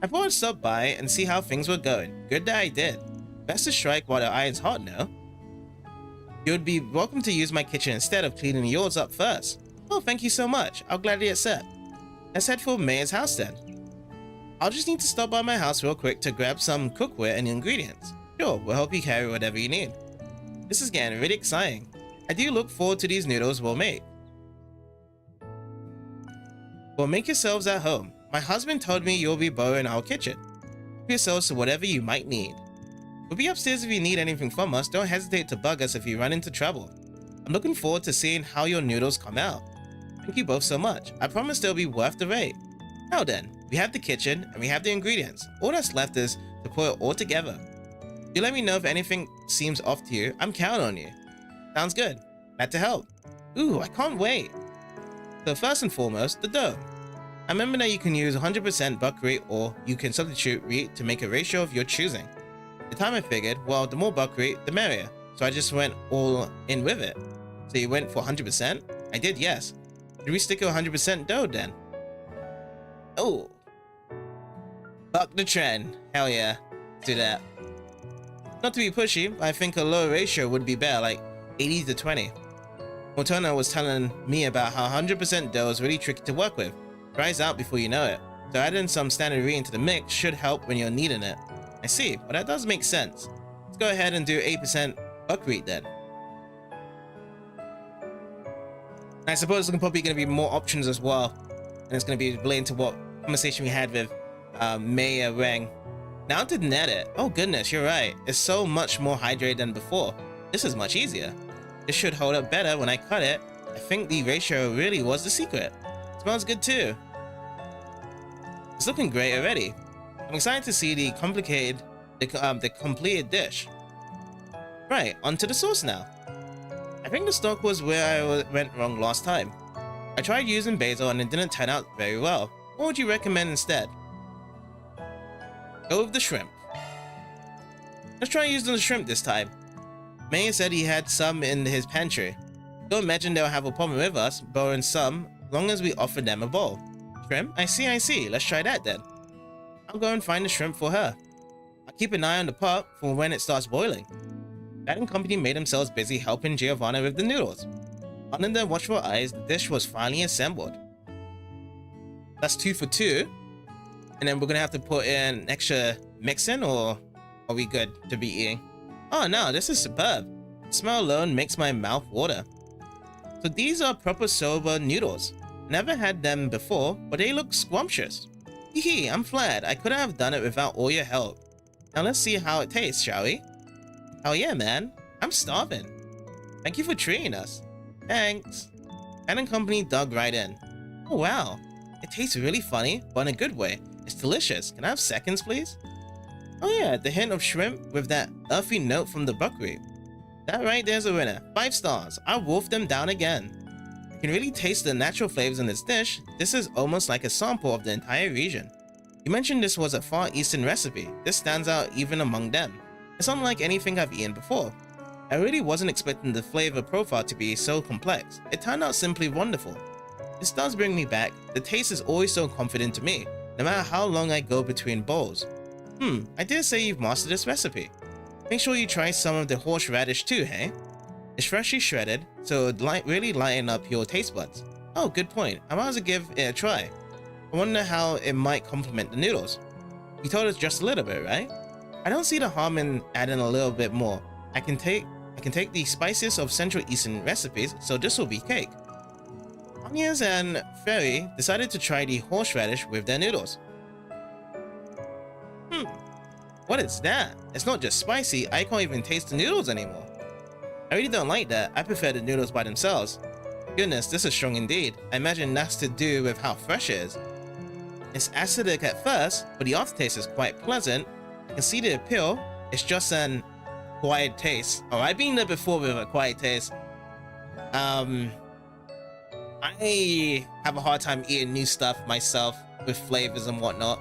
I thought I'd stop by and see how things were going. Good that I did. Best to strike while the iron's hot, no? You'd be welcome to use my kitchen instead of cleaning yours up first. Oh, thank you so much. I'll gladly accept. Let's head for Mayor's house then. I'll just need to stop by my house real quick to grab some cookware and ingredients. Sure, we'll help you carry whatever you need. This is getting really exciting. I do look forward to these noodles we'll make. Well, make yourselves at home. My husband told me you'll be borrowing our kitchen. Help yourselves to whatever you might need. We'll be upstairs if you need anything from us. Don't hesitate to bug us if you run into trouble. I'm looking forward to seeing how your noodles come out. Thank you both so much. I promise they'll be worth the wait. Now then, We have the kitchen and we have the ingredients. All that's left is to put it all together. You let me know if anything seems off to you. I'm counting on you. Sounds good. Glad to help. Ooh, I can't wait. So first and foremost, the dough. I remember that you can use 100% buckwheat or you can substitute wheat to make a ratio of your choosing. At the time I figured, well, the more buckwheat, the merrier. So I just went all in with it. So you went for 100%? I did, yes. Should we stick to 100% dough then? Oh. Buck the trend. Hell yeah. Let's do that. Not to be pushy, but I think a lower ratio would be better, like 80 to 20. Mortona was telling me about how 100% dough is really tricky to work with. Dries out before you know it. So adding some standard wheat into the mix should help when you're kneading it. I see, but that does make sense. Let's go ahead and do 8% buckwheat then. And I suppose there's probably going to be more options as well. And it's going to be related to what conversation we had with Maya Wang. Now to net it. Oh goodness, you're right. It's so much more hydrated than before. This is much easier. This should hold up better when I cut it. I think the ratio really was the secret. Smells good too. It's looking great already. I'm excited to see the completed dish. Right, onto the sauce now. I think the stock was where I went wrong last time. I tried using basil and it didn't turn out very well. What would you recommend instead? Go with the shrimp. Let's try using the shrimp this time. May said he had some in his pantry. Don't imagine they'll have a problem with us borrowing some, as long as we offer them a bowl. Shrimp? I see. Let's try that then. I'll go and find the shrimp for her. I'll keep an eye on the pot for when it starts boiling. Dad and company made themselves busy helping Giovanna with the noodles. Under their watchful eyes, the dish was finally assembled. That's 2 for 2. And then we're gonna have to put in extra mixing, or are we good to be eating? Oh no, this is superb. The smell alone makes my mouth water. So these are proper soba noodles. Never had them before, but they look scrumptious. Hee, I'm flattered. I couldn't have done it without all your help. Now let's see how it tastes, shall we? Hell yeah, man. I'm starving. Thank you for treating us. Thanks. Dad and company dug right in. Oh wow. It tastes really funny, but in a good way. It's delicious. Can I have seconds, please? Oh yeah, the hint of shrimp with that earthy note from the buckwheat. That right there's a winner. 5 stars. I'll wolf them down again. You can really taste the natural flavors in this dish. This is almost like a sample of the entire region. You mentioned this was a Far Eastern recipe. This stands out even among them. It's unlike anything I've eaten before. I really wasn't expecting the flavor profile to be so complex. It turned out simply wonderful. This does bring me back. The taste is always so confident to me, no matter how long I go between bowls. I dare say you've mastered this recipe. Make sure you try some of the horseradish too, hey? It's freshly shredded, so it really lighten up your taste buds. Oh, good point. I might as well give it a try. I wonder how it might complement the noodles. You told us just a little bit, right? I don't see the harm in adding a little bit more. I can take the spices of Central Eastern recipes, so this will be cake. Agnes and Feri decided to try the horseradish with their noodles. What is that? It's not just spicy, I can't even taste the noodles anymore. I really don't like that. I prefer the noodles by themselves. Goodness, this is strong indeed. I imagine that's to do with how fresh it is. It's acidic at first, but the aftertaste is quite pleasant. I can see the appeal. It's just an quiet taste. Oh, I've been there before with a quiet taste. I have a hard time eating new stuff myself with flavors and whatnot.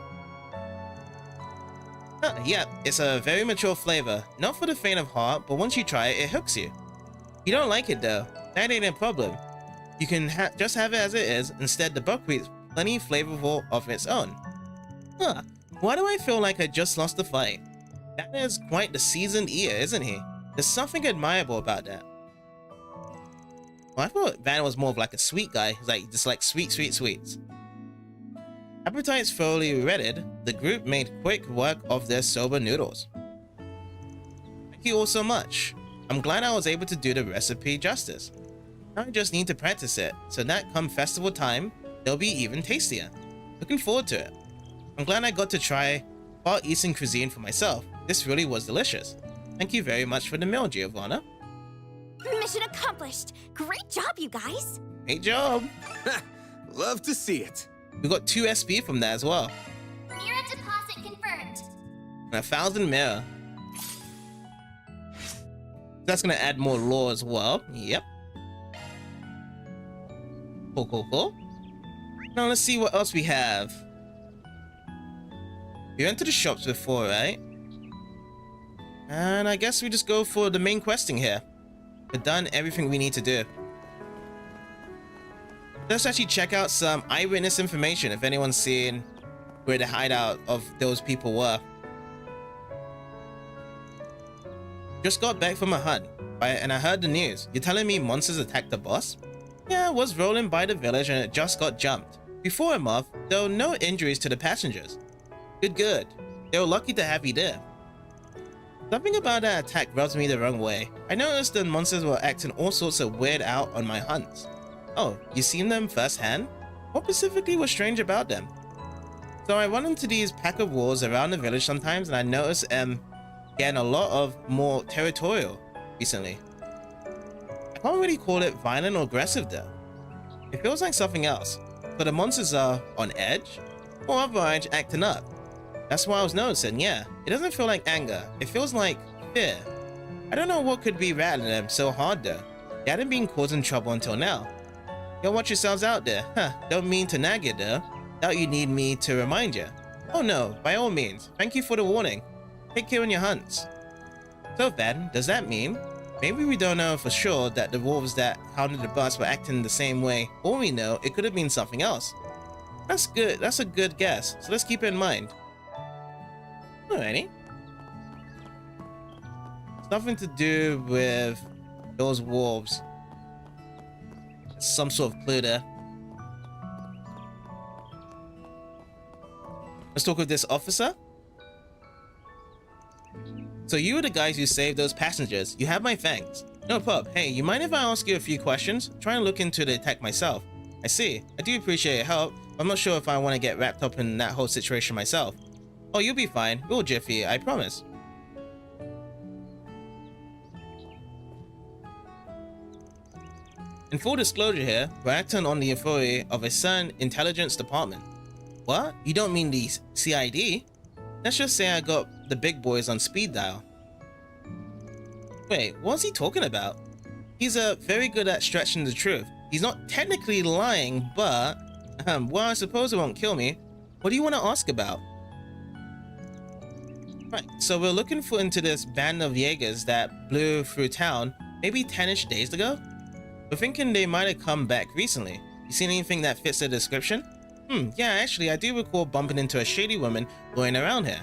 Yeah, it's a very mature flavor. Not for the faint of heart, but once you try it, it hooks you. You don't like it though. That ain't a problem. You can just have it as it is. Instead, the buckwheat's plenty flavorful of its own. Why do I feel like I just lost the fight? That is quite the seasoned eater, isn't he? There's something admirable about that. Well, I thought Van was more of like a sweet guy. He's like, just like sweets. Appetites thoroughly readied, the group made quick work of their soba noodles. Thank you all so much. I'm glad I was able to do the recipe justice. Now I just need to practice it, so that come festival time, they'll be even tastier. Looking forward to it. I'm glad I got to try Far Eastern cuisine for myself. This really was delicious. Thank you very much for the meal, Giovanna.
Mission accomplished. Great job, you guys.
Great job.
Love to see it.
We got 2 SP from that as well.
Mirror deposit confirmed.
And 1,000 mirror. That's gonna add more lore as well. Yep. Cool. Now let's see what else we have. We went to the shops before, right? And I guess we just go for the main questing here. We've done everything we need to do. Let's actually check out some eyewitness information if anyone's seen where the hideout of those people were. Just got back from a hunt, and I heard the news. You're telling me monsters attacked the boss? Yeah, I was rolling by the village and it just got jumped. Before I'm off, there were no injuries to the passengers. Good. They were lucky to have you there. Something about that attack rubs me the wrong way. I noticed the monsters were acting all sorts of weird out on my hunts. Oh, you seen them firsthand? What specifically was strange about them? So I run into these pack of wolves around the village sometimes, and I notice getting a lot of more territorial recently. I can't really call it violent or aggressive though. It feels like something else. So the monsters are on edge, or otherwise acting up. That's what I was noticing, yeah. It doesn't feel like anger, it feels like fear. I don't know what could be rattling them so hard though. They hadn't been causing trouble until now. Yo, watch yourselves out there. Don't mean to nag you though. Doubt you need me to remind you. Oh no, by all means. Thank you for the warning. Take care on your hunts. So then, does that mean? Maybe we don't know for sure that the wolves that hounded the bus were acting the same way. Or we know it could have been something else. That's good, that's a good guess. So let's keep it in mind. Alrighty. It's nothing to do with those wolves. Some sort of clue there. Let's talk with this officer. So you were the guys who saved those passengers. You have my thanks. No prob. Hey, you mind if I ask you a few questions? Try and look into the attack myself. I see. I do appreciate your help. I'm not sure if I want to get wrapped up in that whole situation myself. Oh, you'll be fine. We'll jiffy, I promise. In full disclosure here, we're acting on the authority of a certain intelligence department. What? You don't mean the CID? Let's just say I got the big boys on speed dial. Wait, what's he talking about? He's very good at stretching the truth. He's not technically lying, but... well, I suppose it won't kill me. What do you want to ask about? Right, so we're looking into this band of Jaegers that blew through town maybe 10-ish days ago? We're thinking they might have come back recently. You seen anything that fits the description? Yeah, actually, I do recall bumping into a shady woman going around here.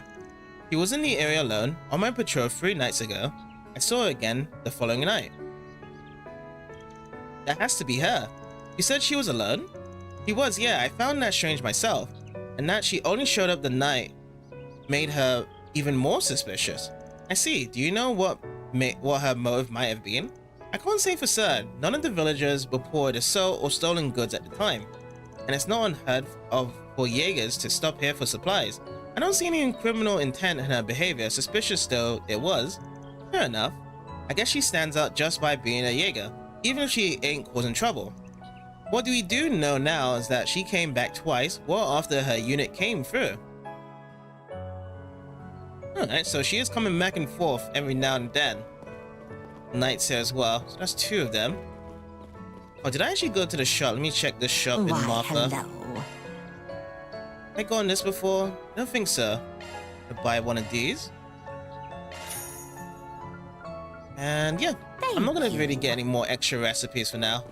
She was in the area alone, on my patrol 3 nights ago. I saw her again the following night. That has to be her. You said she was alone? She was, yeah, I found that strange myself. And that she only showed up the night made her even more suspicious. I see. Do you know what her motive might have been? I can't say for certain. None of the villagers reported assault or stolen goods at the time. And it's not unheard of for Jaegers to stop here for supplies. I don't see any criminal intent in her behavior, suspicious though it was. Fair enough. I guess she stands out just by being a Jaeger, even if she ain't causing trouble. What we do know now is that she came back twice well after her unit came through. Alright, so she is coming back and forth every now and then. Knights here as well, so that's 2 of them. Oh, did I actually go to the shop? Let me check the shop in Martha.
Hello.
I gone this before? I don't think so. To buy one of these. And yeah, I'm not gonna really get any more extra recipes for now.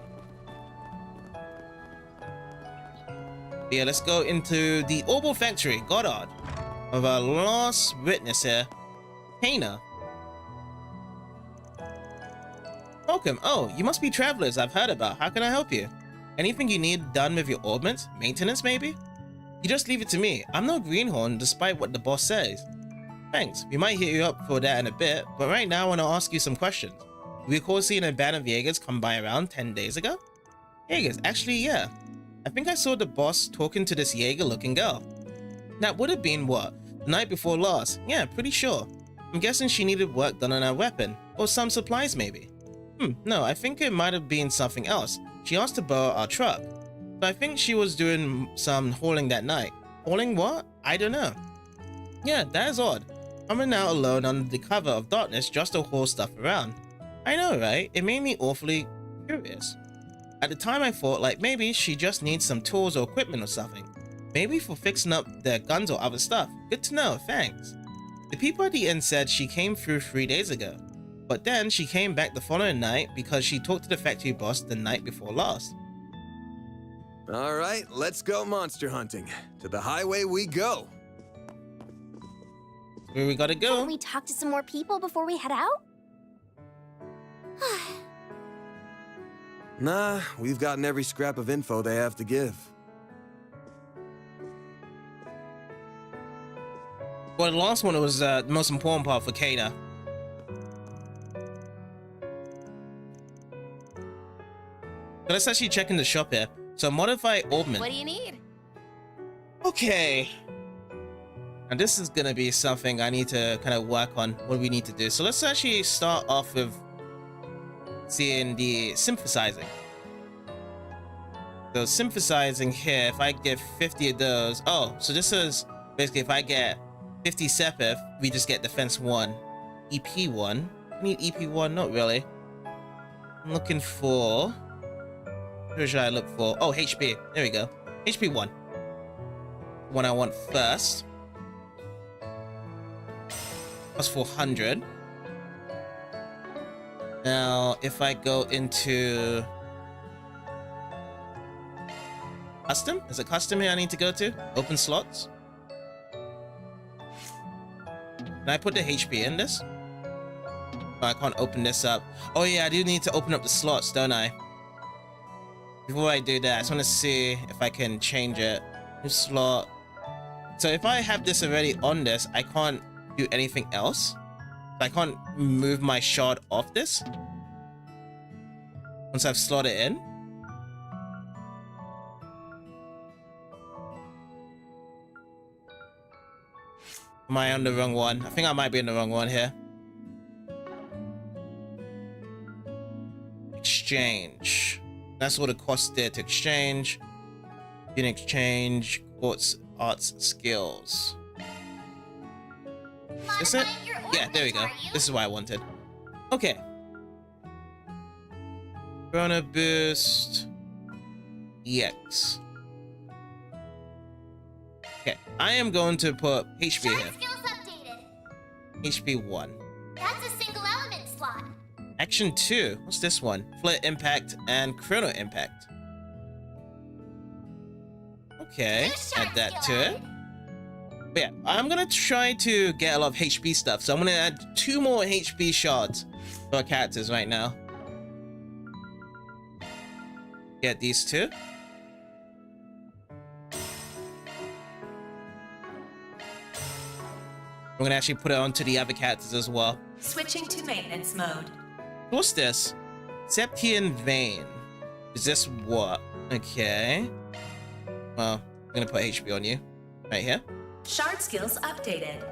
But yeah, let's go into the Orbital Factory, Goddard, of our last witness here, Kana. Welcome. Oh, you must be travelers I've heard about. How can I help you? Anything you need done with your orbments? Maintenance, maybe? You just leave it to me. I'm no greenhorn, despite what the boss says. Thanks. We might hit you up for that in a bit, but right now I want to ask you some questions. You recall seeing a band of Jaegers come by around 10 days ago? Jaegers? Actually, yeah. I think I saw the boss talking to this Jaeger-looking girl. That would have been what? The night before last? Yeah, pretty sure. I'm guessing she needed work done on her weapon, or some supplies maybe. No, I think it might have been something else. She asked to borrow our truck. So I think she was doing some hauling that night. Hauling what? I don't know. Yeah, that is odd. Coming out alone under the cover of darkness just to haul stuff around. I know, right? It made me awfully curious. At the time I thought like maybe she just needs some tools or equipment or something. Maybe for fixing up their guns or other stuff. Good to know, thanks. The people at the inn said she came through 3 days ago. But then she came back the following night because she talked to the factory boss the night before last.
All right, let's go monster hunting. To the highway we go.
Where we gotta go?
Can we talk to some more people before we head out?
Nah, we've gotten every scrap of info they have to give.
Well, the last one was the most important part for Kana. So let's actually check in the shop here. So modify orbment.
What do you need?
Okay. And this is gonna be something I need to kind of work on. What do we need to do? So let's actually start off with seeing the synthesizing. So synthesizing here, if I get 50 of those. Oh, so this is basically if I get 50 Sepith, we just get defense 1. EP 1. I need EP 1, not really. I'm looking for. Who should I look for? Oh, HP. There we go. HP 1. One I want first. Plus 400. Now, if I go into custom, is it custom here I need to go to? Open slots. Can I put the HP in this? Oh, I can't open this up. Oh yeah, I do need to open up the slots, don't I? Before I do that, I just want to see if I can change it. New slot. So if I have this already on this, I can't do anything else. I can't move my shard off this once I've slotted it in. Am I on the wrong one? I think I might be in the wrong one here. Exchange. That's what it costs there to exchange. In exchange, quartz arts skills. Is it? Yeah, there we go. This is what I wanted. Okay. Chrono boost. EX. Okay, I am going to put HP here.
Skills updated.
HP 1.
That's a single element slot.
Action 2. What's this one? Flare impact and chrono impact. Okay, add that to it. But yeah, I'm gonna try to get a lot of HP stuff, so I'm gonna add 2 more HP shards for our characters right now. Get these 2. We're gonna actually put it onto the other characters as well.
Switching to maintenance mode.
What's this? Septian Vein. Is this what? Okay. Well, I'm gonna put HP on you. Right here.
Shard skills updated.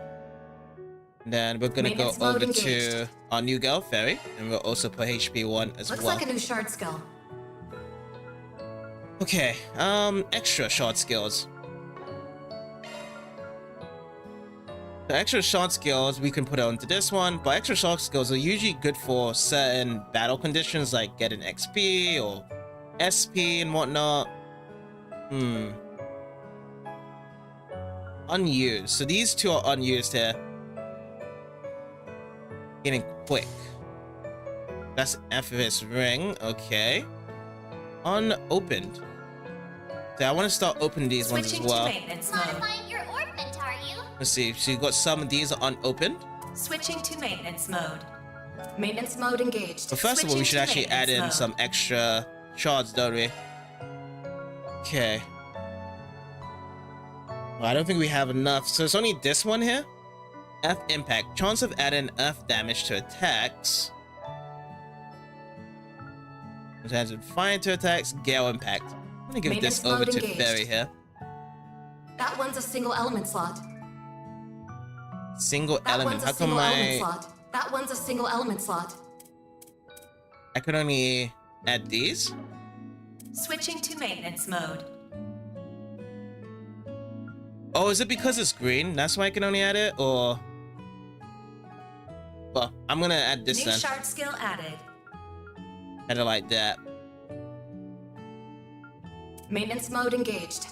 And then we're gonna go
Maintenance mode
over
engaged.
to our new girl, Feri. And we'll also put HP 1 as
Looks
well.
like a new shard skill.
Okay, extra shard skills. The extra shard skills we can put onto this one, but extra shard skills are usually good for certain battle conditions like getting XP or SP and whatnot. Unused. So these 2 are unused here. Getting quick. That's Amphibious Ring. Okay. Unopened. So I want to start opening these ones as
Switching
well.
to maintenance mode.
Modifying your orbment, are you?
Let's see. So you got some of these are unopened.
Switching to maintenance mode. Maintenance mode engaged.
But first of all, we should actually add in some extra shards, don't we? Okay. Well, I don't think we have enough. So it's only this one here. Earth impact. Chance of adding earth damage to attacks. Adds fire to attacks. Gale impact. I'm gonna give this
Maintenance
over
mode
to
engaged.
Feri here.
That one's a single element slot.
Single
That
element.
one's
How
a
come
single element
my
slot. That one's a single element slot.
I could only add these?
Switching to maintenance mode.
Oh, is it because it's green? That's why I can only add it, or? Well, I'm gonna add this
New
then.
shard skill added.
Add it like that.
Maintenance mode engaged.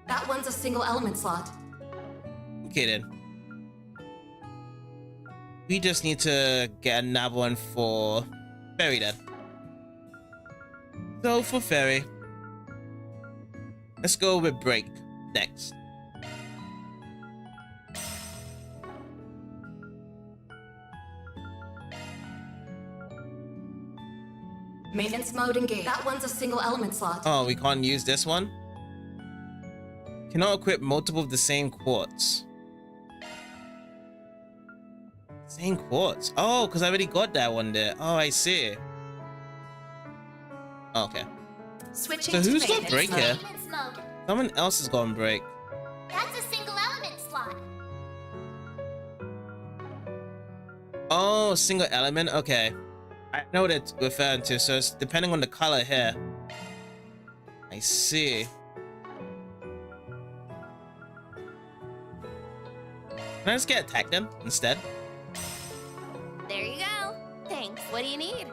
That one's a single element slot.
Okay then. We just need to get another one for Feri then. So for Feri, let's go with break next.
Maintenance mode engaged. That one's a single element slot.
Oh, we can't use this one? Cannot equip multiple of the same quartz. Same quartz. Oh, because I already got that one there. Oh, I see. Okay.
Switching
So
to
who's got
maintenance
break
mode.
here?
Maintenance mode.
Someone else has gone break.
That's a single element slot.
Oh, single element. Okay. I know what it's referring to. So it's depending on the color here. I see. Can I just get attacked then instead?
There you go. Thanks. What do you need?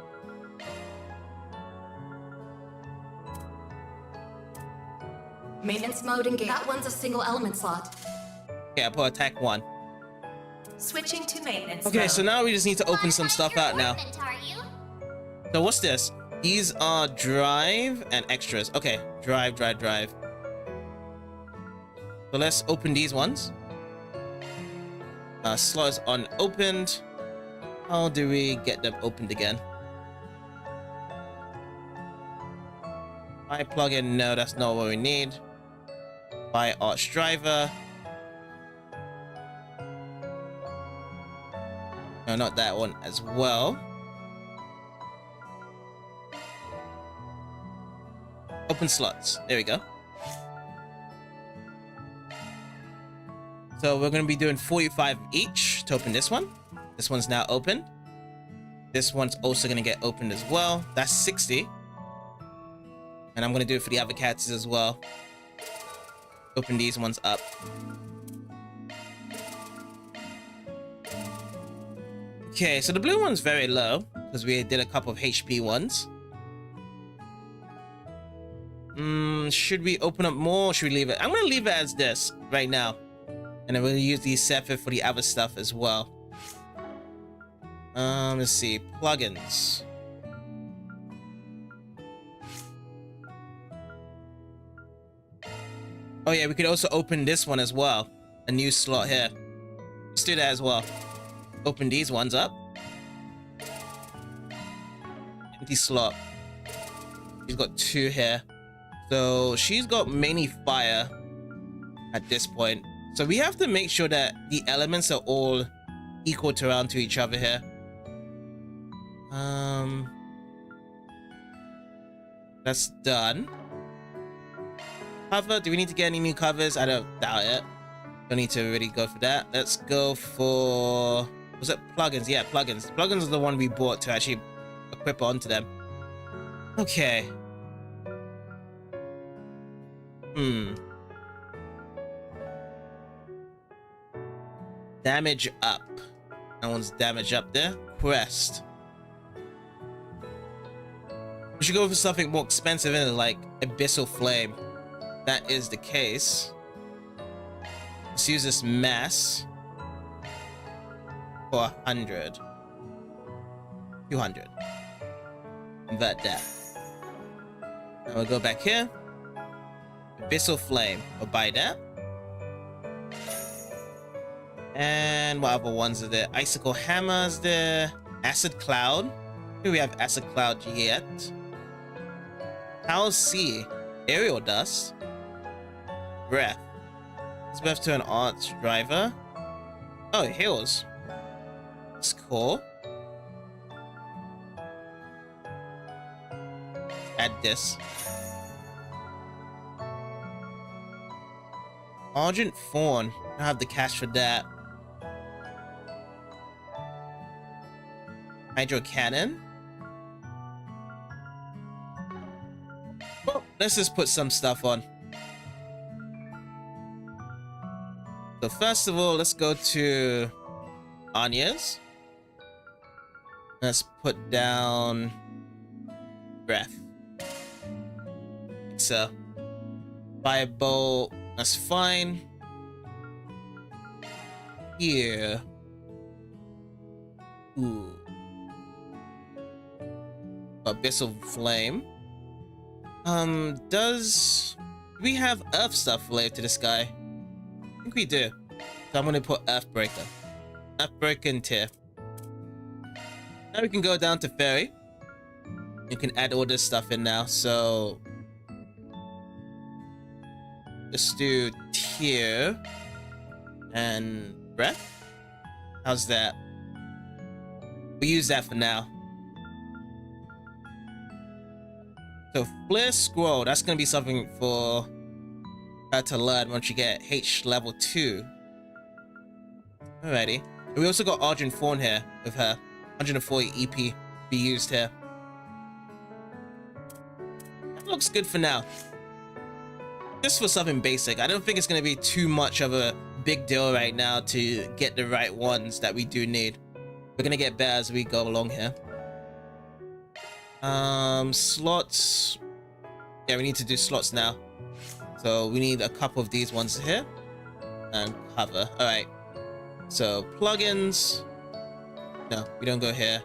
Maintenance mode engaged. That one's a single element slot.
Okay, I put attack 1.
Switching to maintenance
Okay,
mode.
so now we just need to open some stuff
Your
out now.
ornament, are you?
So what's this? These are drive and extras. Okay, drive. So let's open these ones. Slot is unopened. How do we get them opened again? Buy plugin. No, that's not what we need. Buy arch driver. No, not that one as well. Open slots. There we go. So we're going to be doing 45 each to open this one. This one's now open. This one's also going to get opened as well. That's 60. And I'm going to do it for the other cats as well. Open these ones up. Okay, so the blue one's very low because we did a couple of HP ones. Should we open up more or should we leave it? I'm going to leave it as this right now. And then we'll use these separate for the other stuff as well. Let's see. Plugins. Oh yeah, we could also open this one as well. A new slot here. Let's do that as well. Open these ones up. Empty slot. She's got 2 here. So she's got mainly fire at this point. So we have to make sure that the elements are all equal to around to each other here. That's done. Cover, do we need to get any new covers? I don't doubt it. Don't need to really go for that. Let's go for... Was it plugins? Yeah, plugins. Plugins are the one we bought to actually equip onto them. Okay. Damage up. That one's damage up there. Quest. We should go for something more expensive in it, like Abyssal Flame. That is the case. Let's use this mass for 100. 200. Convert that. Now we'll go back here. Abyssal Flame. We'll buy that. And what other ones are there? Icicle Hammers there. Acid Cloud. Here we have Acid Cloud yet. House Sea. Aerial Dust. Breath. Let's breath to an arch driver. Oh, it heals. That's cool. Add this. Argent Fawn. I don't have the cash for that. Hydro Cannon. let's just put some stuff on. So first of all, let's go to Agnes. Let's put down breath. So Firebolt, that's fine. Here. Ooh. Abyssal Flame. Do we have Earth stuff related to this guy? I think we do. So I'm gonna put Earthbreaker. Earthbreaker and Tear. Now we can go down to Feri. You can add all this stuff in now, so let's do Tear and Breath. How's that? We use that for now. So Flare Scroll, that's gonna be something for her to learn once you get H level 2. Alrighty. And we also got Argent Fawn here with her. 140 EP be used here. That looks good for now. Just for something basic. I don't think it's gonna be too much of a big deal right now to get the right ones that we do need. We're gonna get better as we go along here. Slots. Yeah, we need to do slots now. So we need a couple of these ones here. And cover. Alright. So plugins. No, we don't go here.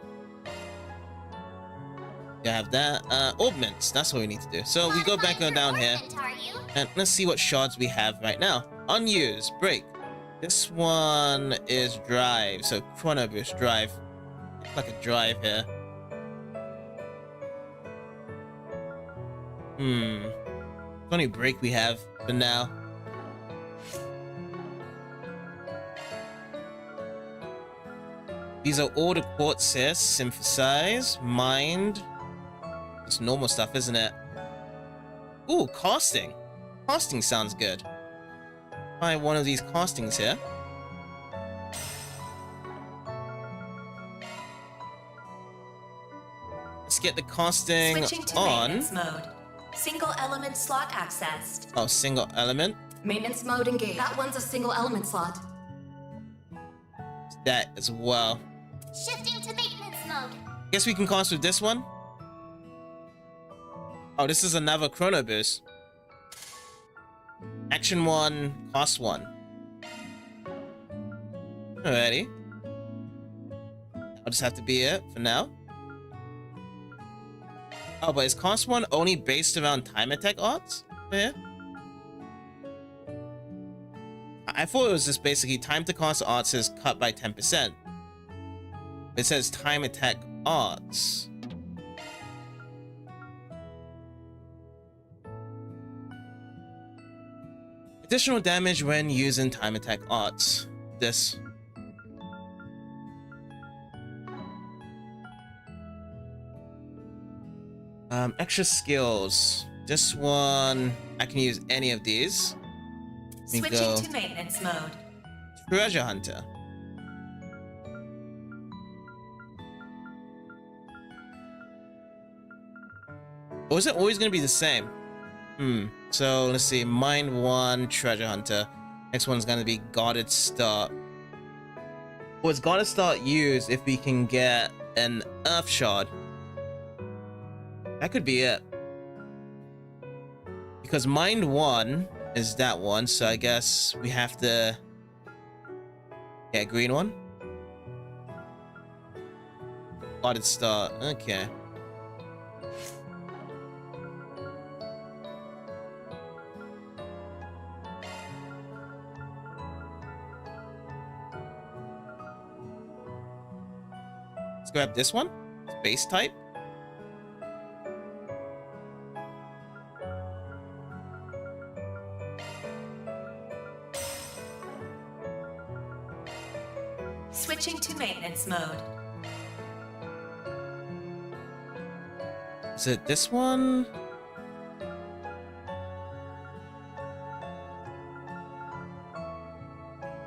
You have that. Augments. That's what we need to do. So we go back on down here. And let's see what shards we have right now. Unused. Break. This one is drive. So Chrono Boost drive. Like a drive here. It's only break we have for now. These are all the quartz here. Synthesize, mind. It's normal stuff, isn't it? Ooh, casting. Casting sounds good. Try one of these castings here. Let's get the casting
Switching to
on.
maintenance mode. Single element slot accessed.
Oh, single element.
Maintenance mode engaged. That one's a single element slot.
That as well.
Shifting to maintenance mode.
Guess we can cast with this one. Oh, this is another Chrono Boost. Action 1, cost 1. Alrighty. I'll just have to be it for now. Oh, but is cost 1 only based around time attack odds? Yeah. I thought it was just basically time to cast odds is cut by 10%. It says time attack odds. Additional damage when using time attack odds. This. Extra skills. This one, I can use any of these.
Switching to maintenance mode.
Treasure Hunter. Or is it always going to be the same? So let's see. Mind 1, Treasure Hunter. Next one's going to be Guarded Start. Or is Guarded Start used if we can get an Earth Shard? That could be it. Because Mind 1 is that one, so I guess we have to get a green one. Guarded Start. Okay. Let's grab this one. It's base type.
Switching to maintenance mode.
Is it this one?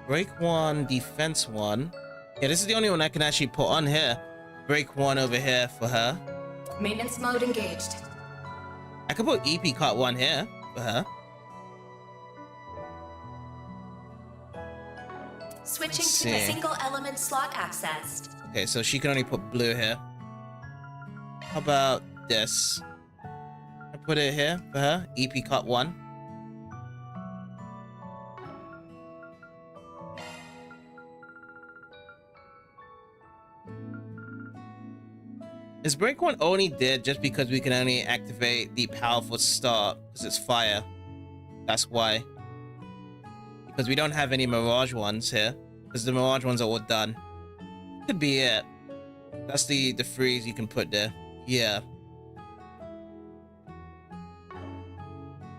Break 1, defense 1. Yeah, this is the only one I can actually put on here. Break 1 over here for her.
Maintenance mode engaged.
I could put EP cut 1 here for her.
Switching
Let's
to
see.
single element slot accessed.
Okay, so she can only put blue here. How about this? I put it here for her. EP cut 1. Is break 1 only did just because we can only activate the powerful start because it's fire? That's why. Because we don't have any mirage ones here. Because the mirage ones are all done. Could be it. That's the freeze you can put there. Yeah.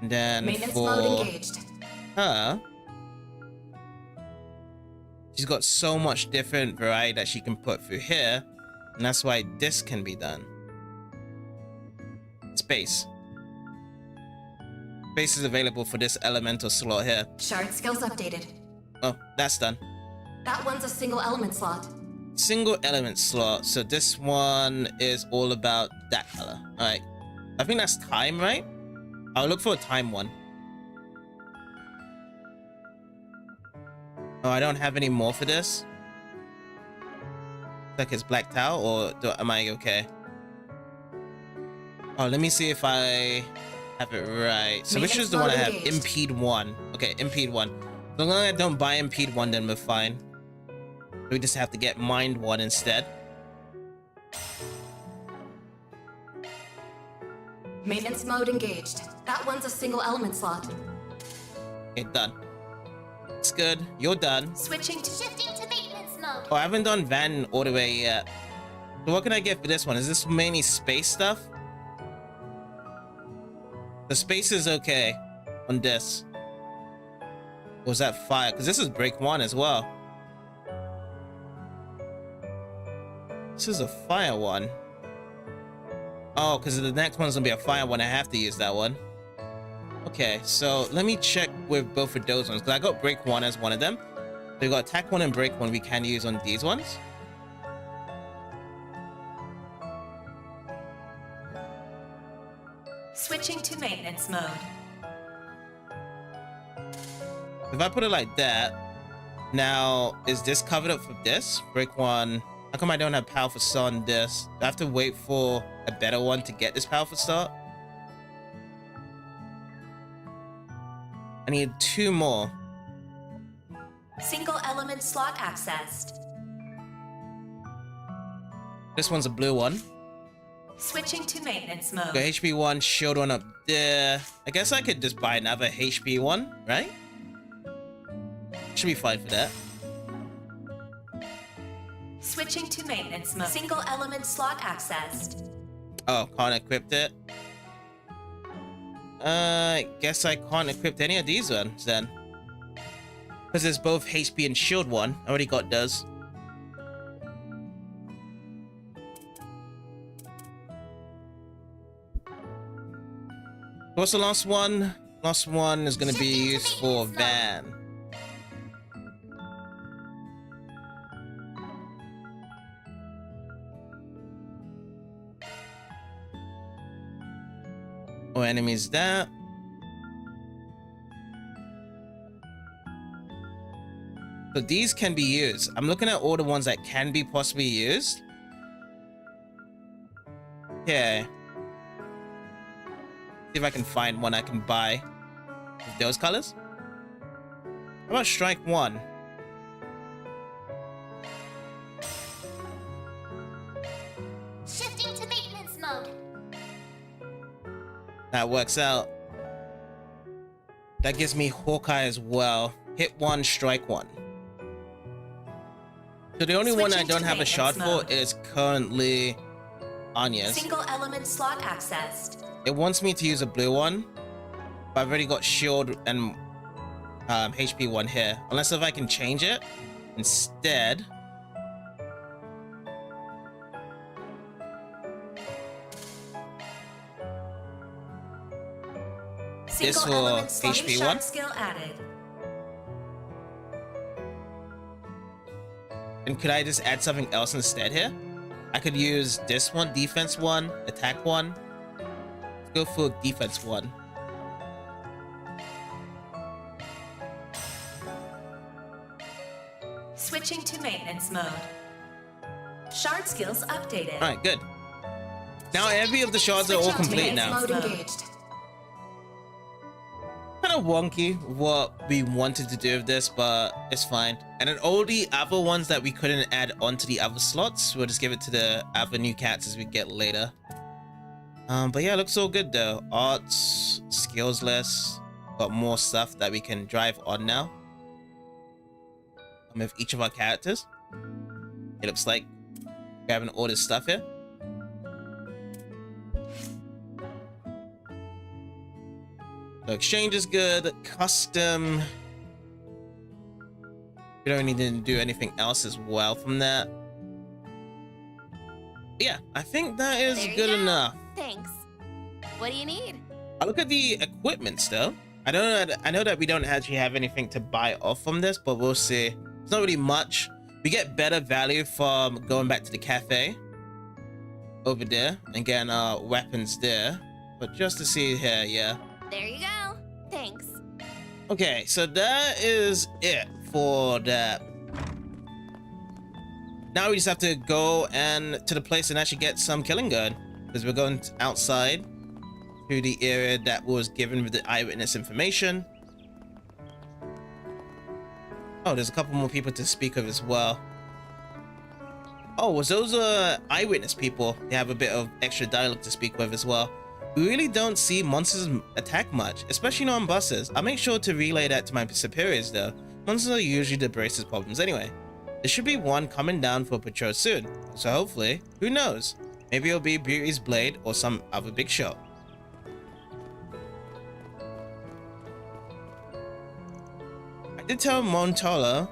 And then
Maintenance
for
mode engaged.
her, she's got so much different variety that she can put through here. And that's why this can be done. Space. Space is available for this elemental slot here.
Shard skills updated.
Oh, that's done.
That one's a single element slot.
Single element slot. So this one is all about that color. Alright. I think that's time, right? I'll look for a time one. Oh, I don't have any more for this. Like it's blacked out, or am I okay? Oh, let me see if I have it right. So which is the one I have? Impede 1. Okay, Impede 1. So long as I don't buy Impede 1, then we're fine. We just have to get Mind 1 instead.
Maintenance mode engaged. That one's a single element slot.
Okay, done. It's good. You're done.
Switching to
Shifting to maintenance mode.
Oh, I haven't done Van all the way yet. So what can I get for this one? Is this mainly space stuff? The space is okay on this. Or was that fire? Because this is break 1 as well. This is a fire one. Oh, because the next one's gonna be a fire one. I have to use that one. Okay, so let me check with both of those ones. Because I got break 1 as one of them. So we got attack 1 and break 1 we can use on these ones.
switching to maintenance mode.
If I put it like that, now is this covered up for this? Break 1. How come I don't have powerful start on this? Do I have to wait for a better one to get this powerful start? I need 2 more.
Single element slot accessed.
This one's a blue one.
Switching to maintenance mode.
Got HP 1, shield 1 up there. I guess I could just buy another HP 1, right? Should be fine for that.
Switching to maintenance mode. Single element slot accessed.
Oh, can't equip it. Guess I can't equip any of these ones then. Because there's both HP and shield 1. I already got those. What's the last one? Last one is going to be used for Van. Oh, enemies that. So these can be used. I'm looking at all the ones that can be possibly used. Okay. See if I can find one I can buy with those colors. How about strike 1?
Shifting to maintenance mode.
That works out. That gives me Hawkeye as well. Hit 1, strike 1. So the only one I
Switching
don't
to
have a shot
maintenance
for
mode.
is currently Agnes.
Single element slot accessed.
It wants me to use a blue one, but I've already got shield and HP 1 here. Unless if I can change it instead. This
Single
will
element slot
HP
shard
1.
skill added.
And could I just add something else instead here? I could use this one, defense 1, attack 1. Go for defense 1.
Switching to maintenance mode. Shard skills updated.
Alright, good. Now every of the shards are all complete now.
Mode engaged.
Kind of wonky what we wanted to do with this, but it's fine. And then all the other ones that we couldn't add onto the other slots, we'll just give it to the other new cats as we get later. But yeah, it looks all good though. Arts, skills list, got more stuff that we can drive on now. With each of our characters. It looks like grabbing all this stuff here. So exchange is good. Custom. We don't need to do anything else as well from that. Yeah, I think that is
There you
good
go.
enough.
Thanks. What do you need?
I look at the equipment still. I know that we don't actually have anything to buy off from this, but we'll see. It's not really much. We get better value from going back to the cafe over there and getting our weapons there. But just to see here, yeah.
There you go. Thanks.
Okay, so that is it for that. Now we just have to go and to the place and actually get some killing going, because we're going outside to the area that was given with the eyewitness information. Oh, there's a couple more people to speak of as well. Oh, was those eyewitness people? They have a bit of extra dialogue to speak with as well. We really don't see monsters attack much, especially not on buses. I'll make sure to relay that to my superiors though. Monsters are usually the bravest problems anyway. There should be one coming down for patrol soon, so hopefully, who knows? Maybe it'll be Beauty's Blade or some other big show. I did tell Montola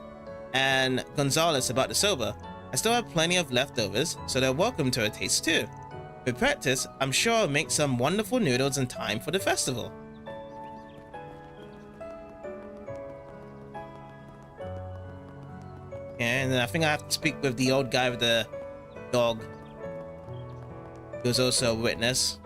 and Gonzalez about the soba. I still have plenty of leftovers, so they're welcome to a taste too. With practice, I'm sure I'll make some wonderful noodles in time for the festival. And I think I have to speak with the old guy with the dog, who's also a witness.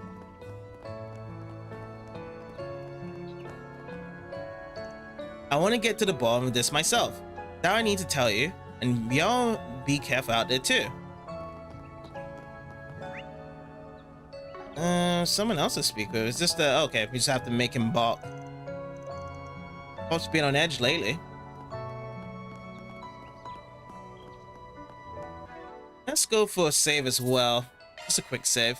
I want to get to the bottom of this myself. Now I need to tell you, and y'all be careful out there too. Someone else to speak with. It's just okay, we just have to make him bark. Pop's been on edge lately. Let's go for a save as well. Just a quick save.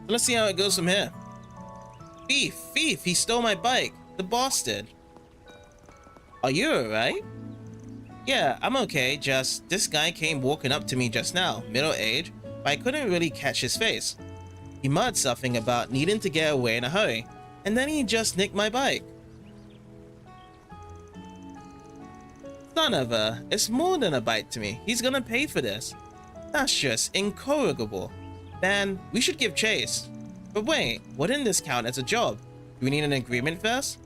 Let's see how it goes from here. Thief, he stole my bike. The boss did. Are you alright? Yeah, I'm okay, just this guy came walking up to me just now, middle age, but I couldn't really catch his face. He muttered something about needing to get away in a hurry, and then he just nicked my bike. Son of a, it's more than a bike to me. He's gonna pay for this. That's just incorrigible. Man, we should give chase. But wait, wouldn't this count as a job? Do we need an agreement first?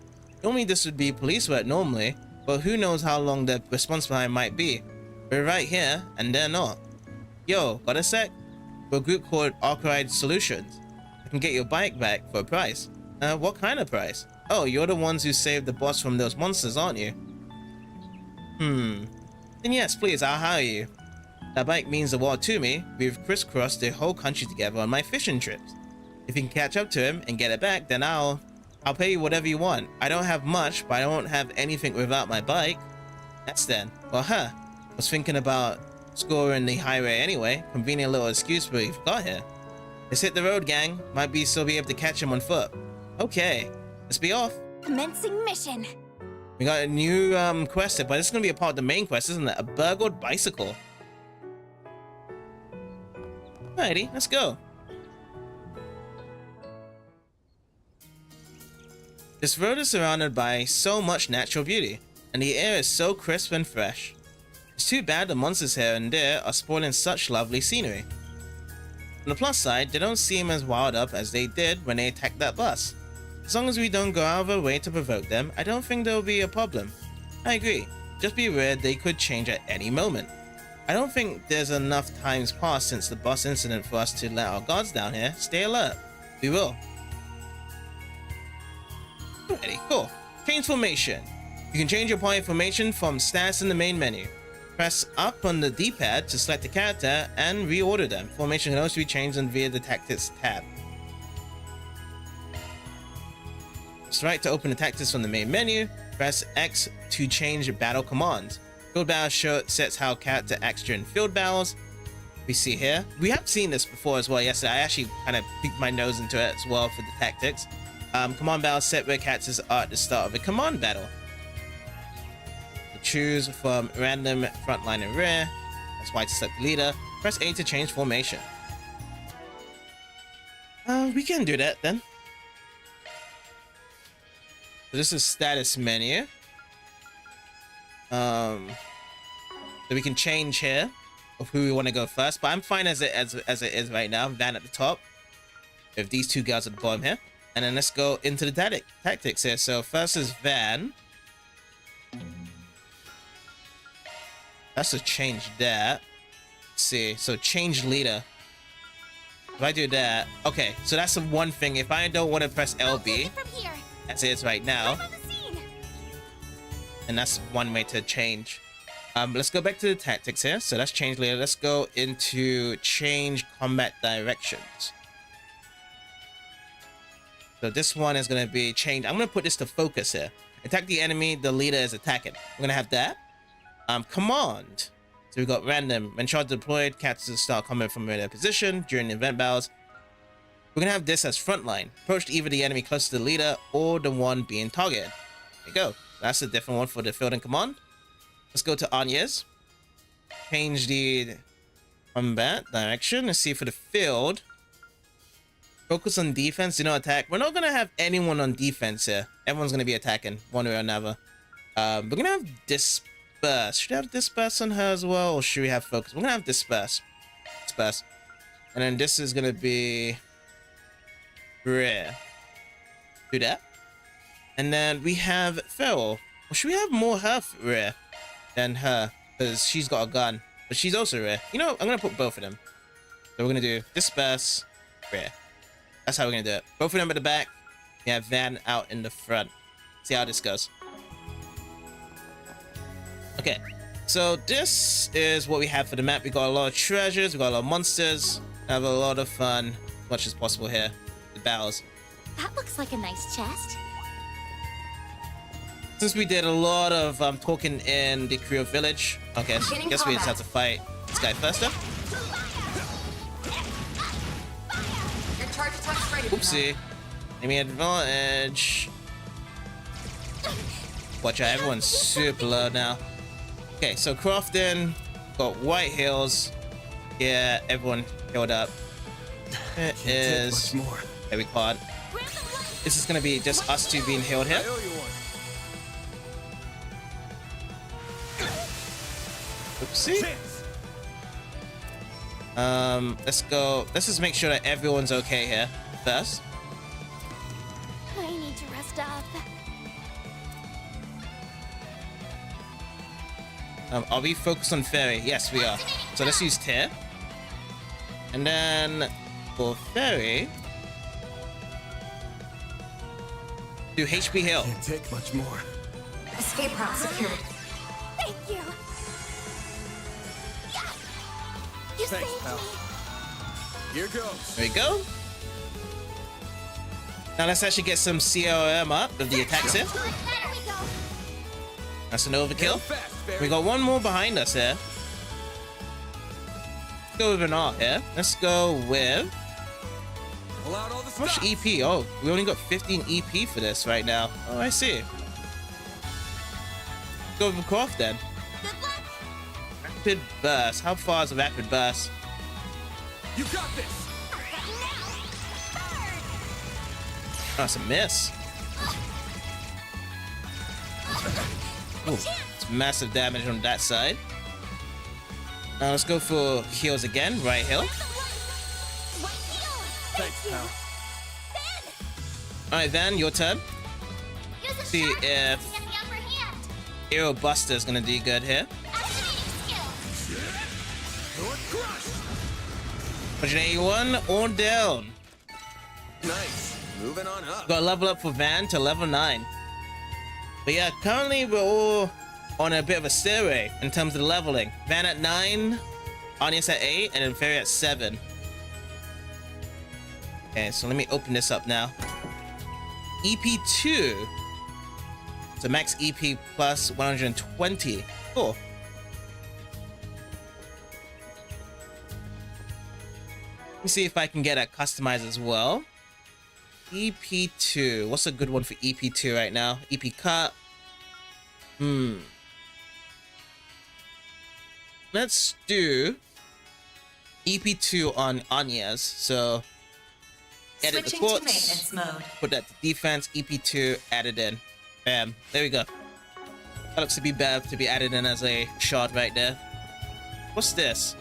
Normally this would be police work normally, but who knows how long the response time might be. We're right here, and they're not. Yo, got a sec? We're a group called Joyride Solutions. I can get your bike back for a price. What kind of price? Oh, you're the ones who saved the boss from those monsters, aren't you? Then yes, please, I'll hire you. That bike means the world to me. We've crisscrossed the whole country together on my fishing trips. If you can catch up to him and get it back, then I'll pay you whatever you want. I don't have much, but I don't have anything without my bike. That's then. Well, was thinking about scoring the highway anyway. Convenient little excuse for we've got here. Let's hit the road, gang. Might still be able to catch him on foot. Okay, let's be off.
Commencing mission.
We got a new quest, but this is gonna be a part of the main quest, isn't it? A burgled bicycle. Alrighty, let's go. This road is surrounded by so much natural beauty, and the air is so crisp and fresh. It's too bad the monsters here and there are spoiling such lovely scenery. On the plus side, they don't seem as wild up as they did when they attacked that bus. As long as we don't go out of our way to provoke them, I don't think there will be a problem. I agree. just be aware they could change at any moment. I don't think there's enough times passed since the boss incident for us to let our guards down here. Stay alert. We will. Alrighty, cool. Change formation. You can change your party formation from status in the main menu. Press up on the D-pad to select the character and reorder them. Formation can also be changed via the Tactics tab. Press right to open the Tactics from the main menu. Press X to change battle commands. Field battle sets how character acts during field battles. We see here. We have seen this before as well yesterday. I actually kind of peeked my nose into it as well for the tactics. Command battle set where characters are at the start of a command battle. Choose from random front line and rear. That's Y to select the leader. Press A to change formation. We can do that then. So this is status menu. So we can change here of who we want to go first, but I'm fine as it is right now. Van at the top. We have these two girls at the bottom here, and then let's go into the tactics here. So first is Van. That's to change that. Let's see, so change leader. If I do that, okay, so that's the one thing. If I don't want to press LB, as it is right now, and that's one way to change. Let's go back to the tactics here. So that's change leader. Let's go into change combat directions. So this one is going to be change. I'm going to put this to focus here. Attack the enemy the leader is attacking. We're going to have that. Command. So we've got random. When charge deployed, characters start coming from their position during event battles. We're going to have this as frontline. Approach either the enemy close to the leader or the one being targeted. There you go. That's a different one for the field and command. Let's go to Agnes. Change the combat direction. Let's see for the field. Focus on defense, do not attack. We're not going to have anyone on defense here. Everyone's going to be attacking one way or another. We're going to have disperse. Should we have disperse on her as well? Or should we have focus? We're going to have disperse. Disperse. And then this is going to be rare. Do that. And then we have Feral. Or should we have more her rare than her? Because she's got a gun. But she's also rare. You know, I'm going to put both of them. So we're going to do disperse, rare. That's how we're going to do it. Both of them at the back. We have Van out in the front. See how this goes. Okay. So this is what we have for the map. We got a lot of treasures. We got a lot of monsters. Have a lot of fun. As much as possible here. The battles.
That looks like a nice chest.
Since we did a lot of talking in the Creo village, okay, so I guess we just have to fight this guy first up. Oopsie. Enemy advantage. Watch out, everyone's super low now. Okay, so crafting, got white heals. Yeah, everyone healed up. It is heavy quad. This is gonna be just us two being healed here. Oopsie. Let's go. Let's just make sure that everyone's okay here first.
I need to rest up.
Are we focused on Feri? Yes, we are. So let's use Tear. And then for Feri, do HP heal.
Can't take much more.
Escape route secured.
Thank you. You
Thanks,
saved
pal.
me.
Here goes.
There we go. Now let's actually get some COM up of the attacks here.
There we go.
That's an overkill.
Fast, Feri.
We got one more behind us here. Let's go with an art here. Let's go with...
Pull out all the
How much
stops.
EP? Oh, we only got 15 EP for this right now. Oh, I see. Go with a craft then.
Good luck.
Rapid burst. How far is a rapid burst?
You got this.
Oh, it's a miss. Ooh, it's massive damage on that side. Now let's go for heals again. Right heal.
Thanks, pal.
Alright, Van, your turn.
Use a
See
sharp
if
to get the upper hand.
Aero Buster is gonna do good here.
Activating skill.
181 on down.
Nice. Moving on up.
Got a level up for Van to level 9. But yeah, currently we're all on a bit of a stairway in terms of the leveling. Van at 9, Agnes at 8, and then Feri at 7. Okay, so let me open this up now. EP2. So max EP plus 120. Cool. Let me see if I can get that customized as well. EP2. What's a good one for EP2 right now? EP cut. Let's do EP2 on Agnes. So edit the
Switching to
quotes.
maintenance mode.
Put that to defense. EP2 added in. Bam. There we go. That looks to be better to be added in as a shot right there. What's this?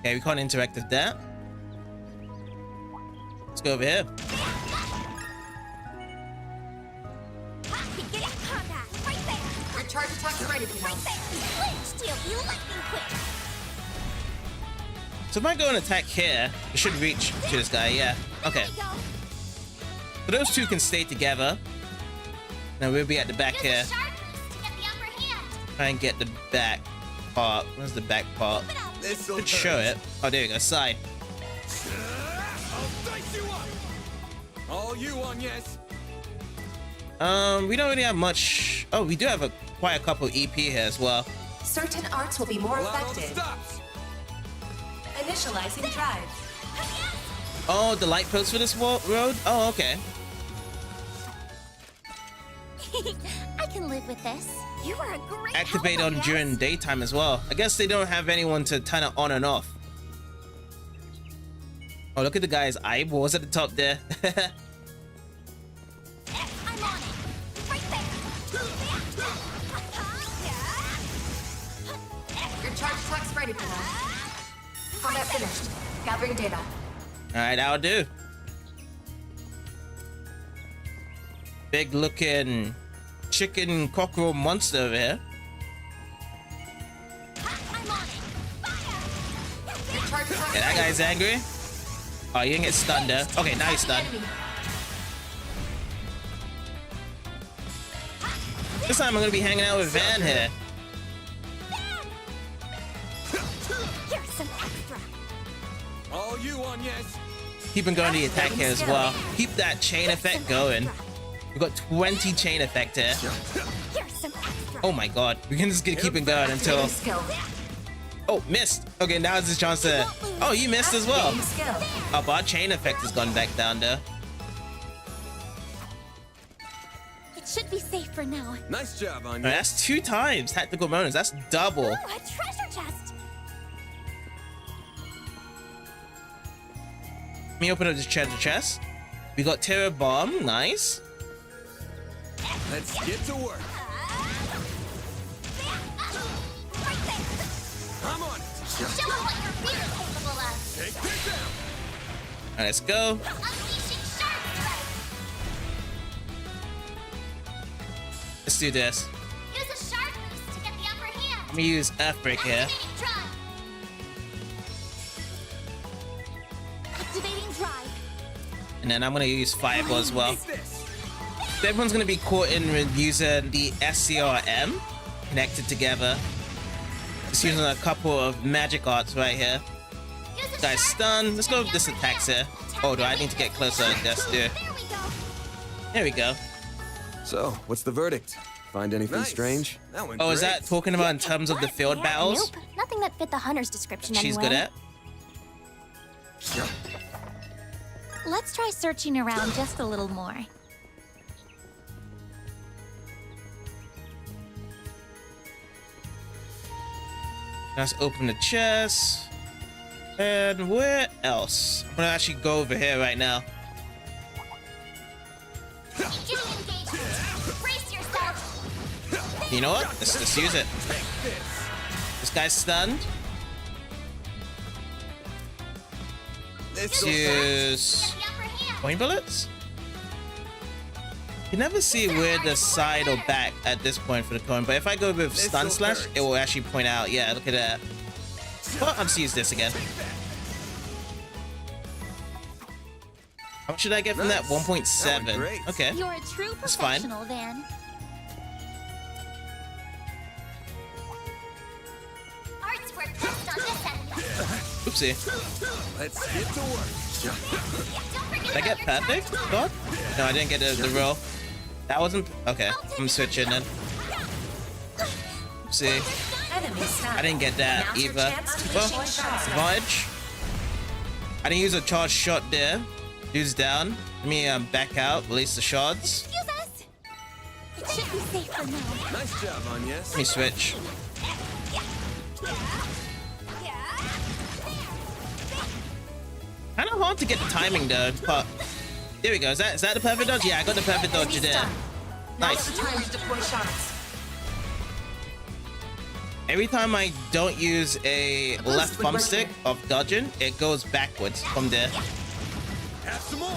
Okay, we can't interact with that. Let's go over here.
Your charge attack's ready for now.
So if I go and attack here, it should reach to this guy, yeah. Okay. So those two can stay together. Now we'll be at the back here. Try and get the back part. Where's the back part?
This'll
Should show it. Oh, there we go. Side.
I'll dice you up. All you on, yes.
We don't really have much. Oh, we do have quite a couple EP here as well.
Certain arts will be more effective.
Stops.
Initializing drive.
Oh, the light post for this road? Oh, okay.
I can live with this.
You are a great
Activate
helper,
on
yes.
during daytime as well. I guess they don't have anyone to turn it on and off. Oh, look at the guy's eyeballs at the top there.
I'm on it. Right there.
Your charge attack's ready for now. Combat finished. Gathering data.
Alright, that'll do. Big looking chicken cockerel monster over here.
I'm on it. Fire.
Your charge attack's
Yeah, that
ready.
guy's angry. Oh, you didn't get stunned there. Okay, now he's stunned.
Enemy.
This time I'm gonna be hanging out with Van here.
Here's some extra.
All you on, yes.
Keep on going to the attack here as well. Keep that chain effect going. We've got 20 chain effect here.
Here's some extra.
Oh my god. We can just keep it going until...
Activating skill.
Oh, missed. Okay, now it's his chance to... Oh, you missed as well.
Activating skill.
Oh, but our chain effect has gone back down there.
It should be safe for now.
Nice job,
Alright,
Anya.
that's 2 times tactical bonus. That's double.
Ooh, a treasure chest.
Let me open up this treasure chest. We got Terror Bomb. Nice.
Let's get to work.
Right there.
I'm on it.
Show them what you're really capable of.
Take this down.
Alright, let's go.
Unleashing shark strike.
Let's do this.
Use a shark boost to get the upper hand.
Let me use Earthbreak here.
Activating drive. Activating drive.
And then I'm gonna use Fireball as well.
Take this.
So everyone's gonna be caught in with using the SCRM connected together. Just using a couple of magic arts right here.
Use a
Guy's
shark
stunned.
boost
Let's
to
go
get
with
the
this
upper
attacks
hand.
here. Oh, do I need to get closer? Yes, do.
There we go.
There we go.
So, what's the verdict? Find anything
Nice.
strange?
That went
Oh, is
great.
that talking about in terms of the field battles
Nope. Nothing that fit the hunter's description
she's
anyway.
good at?
Let's try searching around just a little more.
Let's open the chest. And where else? I'm gonna actually go over here right now.
Beginning engagement. Brace yourself.
You know what? Let's use it. This guy's stunned. Let's use
Get the upper hand.
point bullets. You never see where the side or back at this point for the coin, but if I go with stun
This
slash,
hurts.
it will actually point out. Yeah, look at that. Well, I'm just use this again. How much should I get from that?
Nice. That went
1.7.
great.
Okay.
You're a true
That's fine.
professional, Van.
Arts work best on this end.
Oopsie.
Let's get to work.
Don't forget
Did I get perfect? God? No, I didn't get the roll. That wasn't. Okay, I'm switching then. Oopsie.
Enemy stunned.
I didn't get that
Now's your
either.
chance to
Well,
initiate shot.
Fudge. I didn't use a charge shot there. Dude's down. Let me back out, release the shards.
Excuse us. It should be safe for now.
Nice job, Agnes.
Let me switch. Kind of hard to get the timing though, but there we go. Is that the perfect dodge? Yeah, I got the perfect dodge
Enemy
there.
stunned. Now's
Nice.
the time to deploy shots.
Every time I don't use a left
would
thumb
work
stick
here.
of dodging, it goes backwards from there.
Have some more.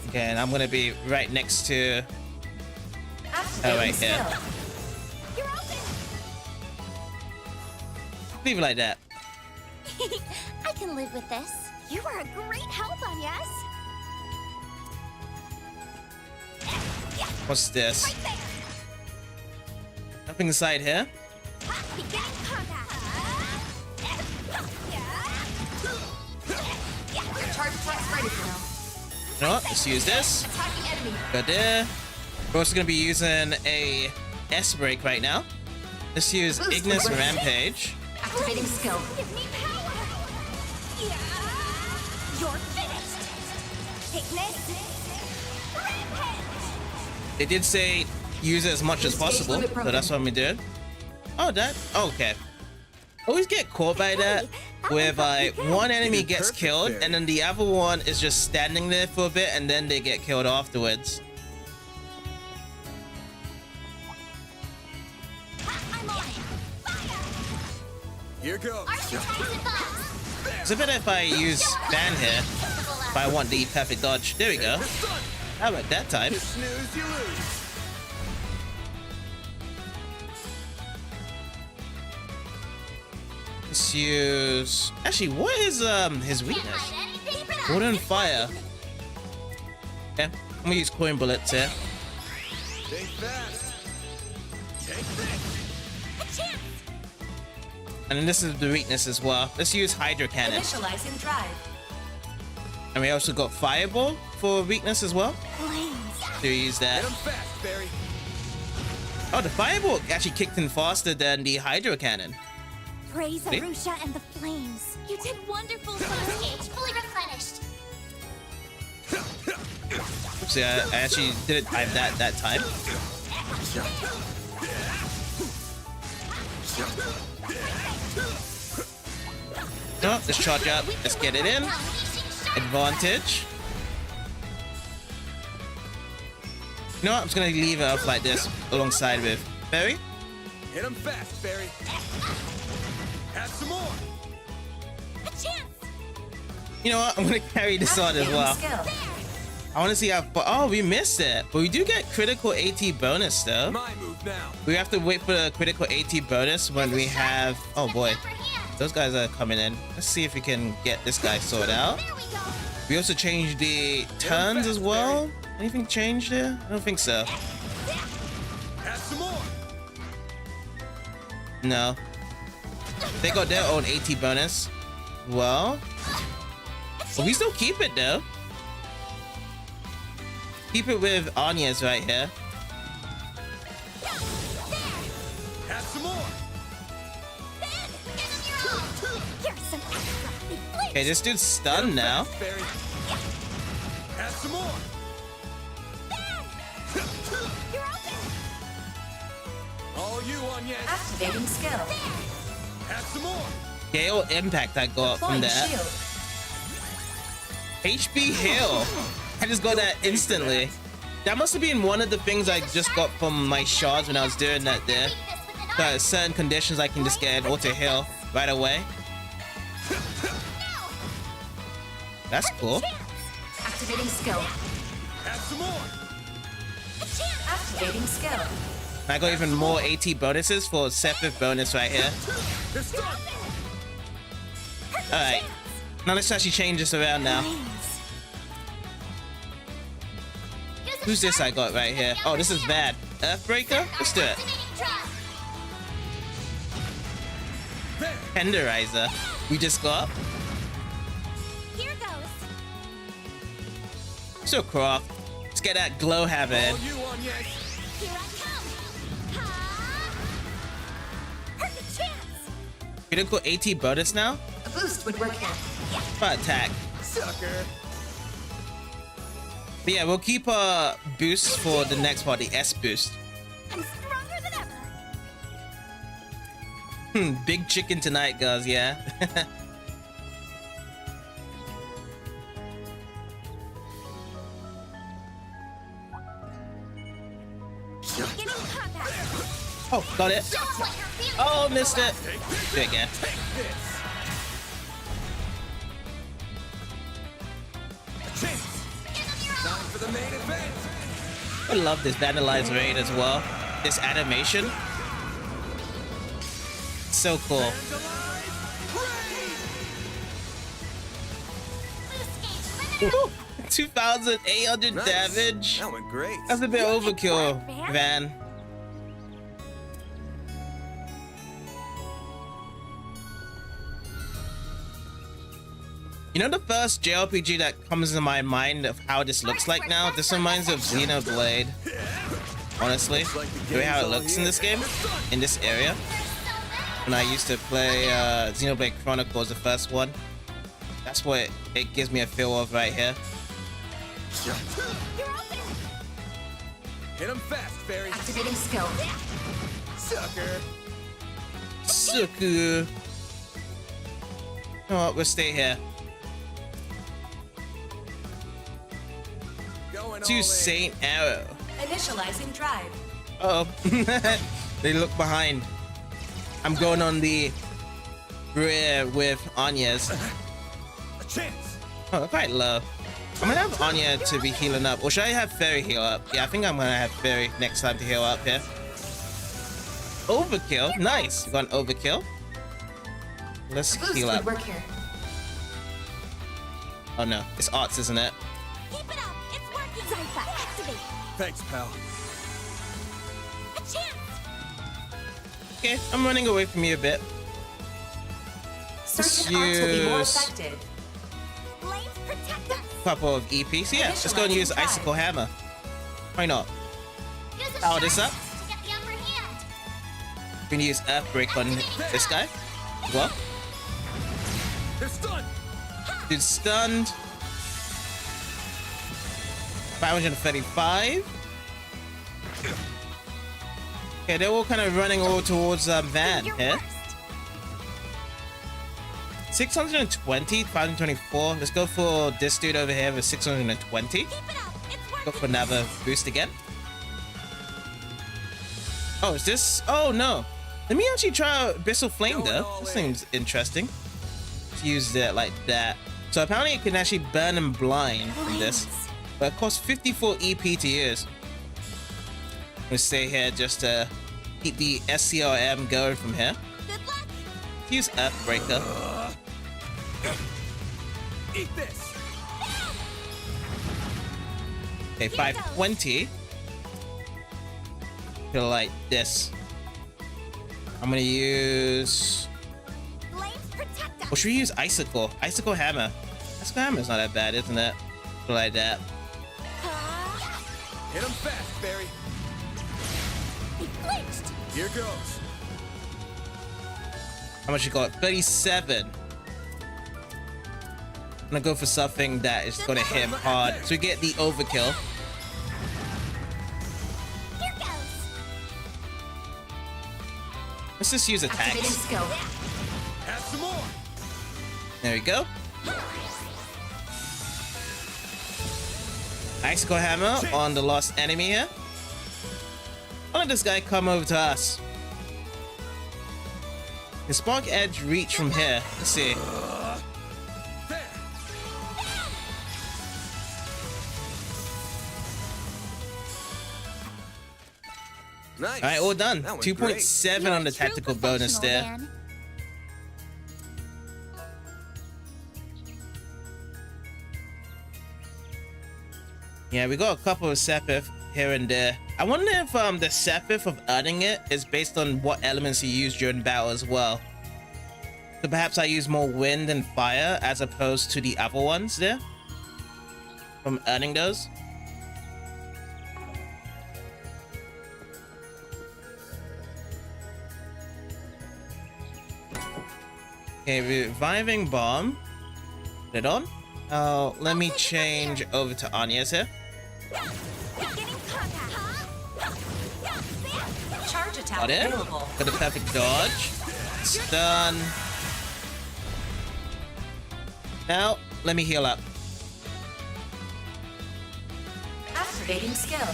Okay, and I'm gonna be right next to.
Activating
right here.
skill.
You're open.
Leave it like that.
I can live with this.
You are a great help, Agnes.
What's this?
Right there.
Nothing inside here.
Beginning combat.
Charge attack's ready for now.
You know what? Let's use this.
Attacking enemy.
Go there. We're also gonna be using a S break right now. Let's use
Boost
Ignis
would work.
Rampage.
Activating skill.
Give me power. You're finished. Ignis. Rampage.
They did say use it as much as
Escape
possible,
limit
so
broken.
that's what we did. Oh, that. Okay. Always get caught by that, whereby one enemy
did
gets
perfect
killed
there.
and then the other one is just standing there for a bit and then they get killed afterwards.
I'm on it. Fire.
Here goes.
Architects advance.
It's a bit if I use Van here, if I want the perfect dodge. There we go. How about that time?
You snooze, you lose.
Let's use. Actually, what is his
Can't
weakness?
hide anything from us.
Water and fire. Okay, I'm gonna use coin bullets here.
Stay fast. Take this.
A chance.
And then this is the weakness as well. Let's use Hydro Cannon.
Initializing drive.
And we also got Fireball for weakness as well.
Flames.
So we use that.
Hit 'em fast, Feri.
Oh, the Fireball actually kicked in faster than the Hydro Cannon.
Praise
See?
Arusha and the flames. You did wonderful, Flash Gauge. Fully replenished.
Oopsie, I actually didn't time that time. No, let's charge up. Let's get it in. Advantage. You know what? I'm just gonna leave it up like this alongside with Feri.
Hit 'em fast, Feri. Have some more.
A chance.
You know what? I'm gonna carry this on as
Activating
well.
skill.
I want to see how far. Oh, we missed it, but we do get critical AT bonus though.
My move now.
We have to wait for the critical AT bonus when we have. Oh boy,
Upper hand.
those guys are coming in. Let's see if we can get this guy sorted out.
There we go.
We also changed the turns as well. Anything changed there? I don't think so.
Have some more.
No. They got their own AT bonus. Well, but we still keep it though. Keep it with Agnes right here.
Have some more.
Ben, give him your all. Here's some extra. They flinch.
Okay, this dude's stunned now.
Fast, Feri. Have some more.
You're open.
All you, Agnes.
Activating skill.
Have some more.
Gale impact I got from
Deploying
that.
shield.
HB heal. I just got that instantly. That must have been one of the things I just got from my shards when I was doing that there.
Beat this with an
Got certain conditions I can just get an auto heal right away. That's cool.
Activating skill.
Have some more.
Activating skill.
I got even more AT bonuses for separate bonus right here.
It's done.
Alright. Now let's actually change this around now. Who's this I got right here? Oh, this is Bad. Earthbreaker? Let's do it. Tenderizer. We just got.
Here goes.
So Croft. Let's get that glow habit.
All you on, yes.
Here I come. Ha! Perfect chance.
Critical AT bonus now?
A boost would work here.
For attack.
Sucker.
But yeah, we'll keep our boosts for the next part, the S boost.
I'm stronger than ever.
Big chicken tonight, guys, yeah.
Beginning combat.
Oh, got it.
Show 'em what you're feeling.
Oh, missed it. Do it again.
Take this. A chance. Time for the main event.
I love this vandalized raid as well. This animation. So cool.
Hands alive. Raid.
Loose gauge limited.
2,800
Nice.
damage.
That went great.
That's a bit overkill, Van. You know the first JRPG that comes to my mind of how this looks like now? This reminds of Xenoblade. Honestly, the way how it looks in this game, in this area. When I used to play Xenoblade Chronicles, the first one. That's what it gives me a feel of right here.
You're open.
Hit him fast, Feri.
Activating skill.
Sucker.
Suku. You know what? We'll stay here.
Going all
To
in.
Saint Arrow.
Initializing drive.
Uh oh. They look behind. I'm going on the rear with Agnes.
A chance.
Oh, quite low. I'm gonna have Anya to be healing up. Or should I have Feri heal up? Yeah, I think I'm gonna have Feri next time to heal up here. Overkill. Nice. We got an overkill. Let's
Boost
heal
would
up.
work here.
Oh no. It's arts, isn't it?
Keep it up. It's working. Zypha, activate.
Thanks, pal.
A chance.
Okay, I'm running away from you a bit.
Certain arts will be more
use-
effective.
Flames protect us.
Couple of EPs. Yeah, let's go and use Icicle Hammer. Why not?
Use a
Power this
shot
up.
to get the upper hand.
We can use Earthbreak on this guy. Well,
They're stunned.
dude's stunned. 535. Okay, they're all kind of running all towards Van
Your
here.
worst.
620, 524. Let's go for this dude over here with 620.
Keep it up. It's
Go
working.
for another boost again. Oh, is this? Oh no. Let me actually try Abyssal Flame
Going
though.
all
This
in.
seems interesting. Let's use it like that. So apparently it can actually burn them blind from this. But it costs 54 EP to use. We'll stay here just to keep the SCRM going from here.
Good luck.
Use Earthbreaker.
Eat this.
Okay, 520. Feel like this. I'm gonna use.
Flames protect us.
Or should we use Icicle? Icicle Hammer. Icicle Hammer's not that bad, isn't it? Feel like that.
Hit him fast, Feri.
He flinched.
Here goes.
How much you got? 37. I'm gonna go for something that is gonna hit him hard. So we get the overkill.
Here goes.
Let's just use
Activating
attacks.
skill.
Have some more.
There we go. Icicle Hammer on the lost enemy here. Why don't this guy come over to us? Can Spark Edge reach from here? Let's see.
There.
Nice.
All right, all done.
That went
2.7
You're
on
a
the
true
tactical bonus
professional,
there.
Van.
Yeah, we got a couple of Sepith here and there. I wonder if the Sepith of earning it is based on what elements you use during battle as well. So perhaps I use more wind and fire as opposed to the other ones there from earning those. Okay, reviving bomb. Put it on. Let me change over to Agnes here.
Beginning contact.
Charge attack
Got it.
available.
For the perfect dodge. Stun. Now, let me heal up.
Activating skill.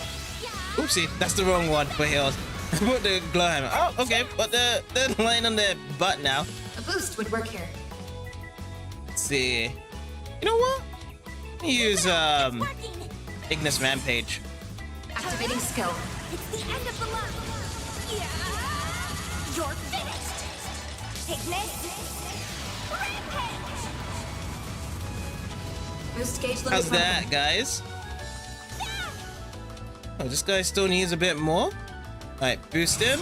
Oopsie, that's the wrong one for heals. Put the glow hammer. Oh, okay, but they're laying on their butt now.
A boost would work here.
Let's see. You know what? Let me use
Working.
Agnes Rampage.
Activating skill.
It's the end of the line. Yeah. You're finished. Ignis. Rampage.
Boost gauge limit.
How's that, guys? Oh, this guy still needs a bit more. Alright, boost him.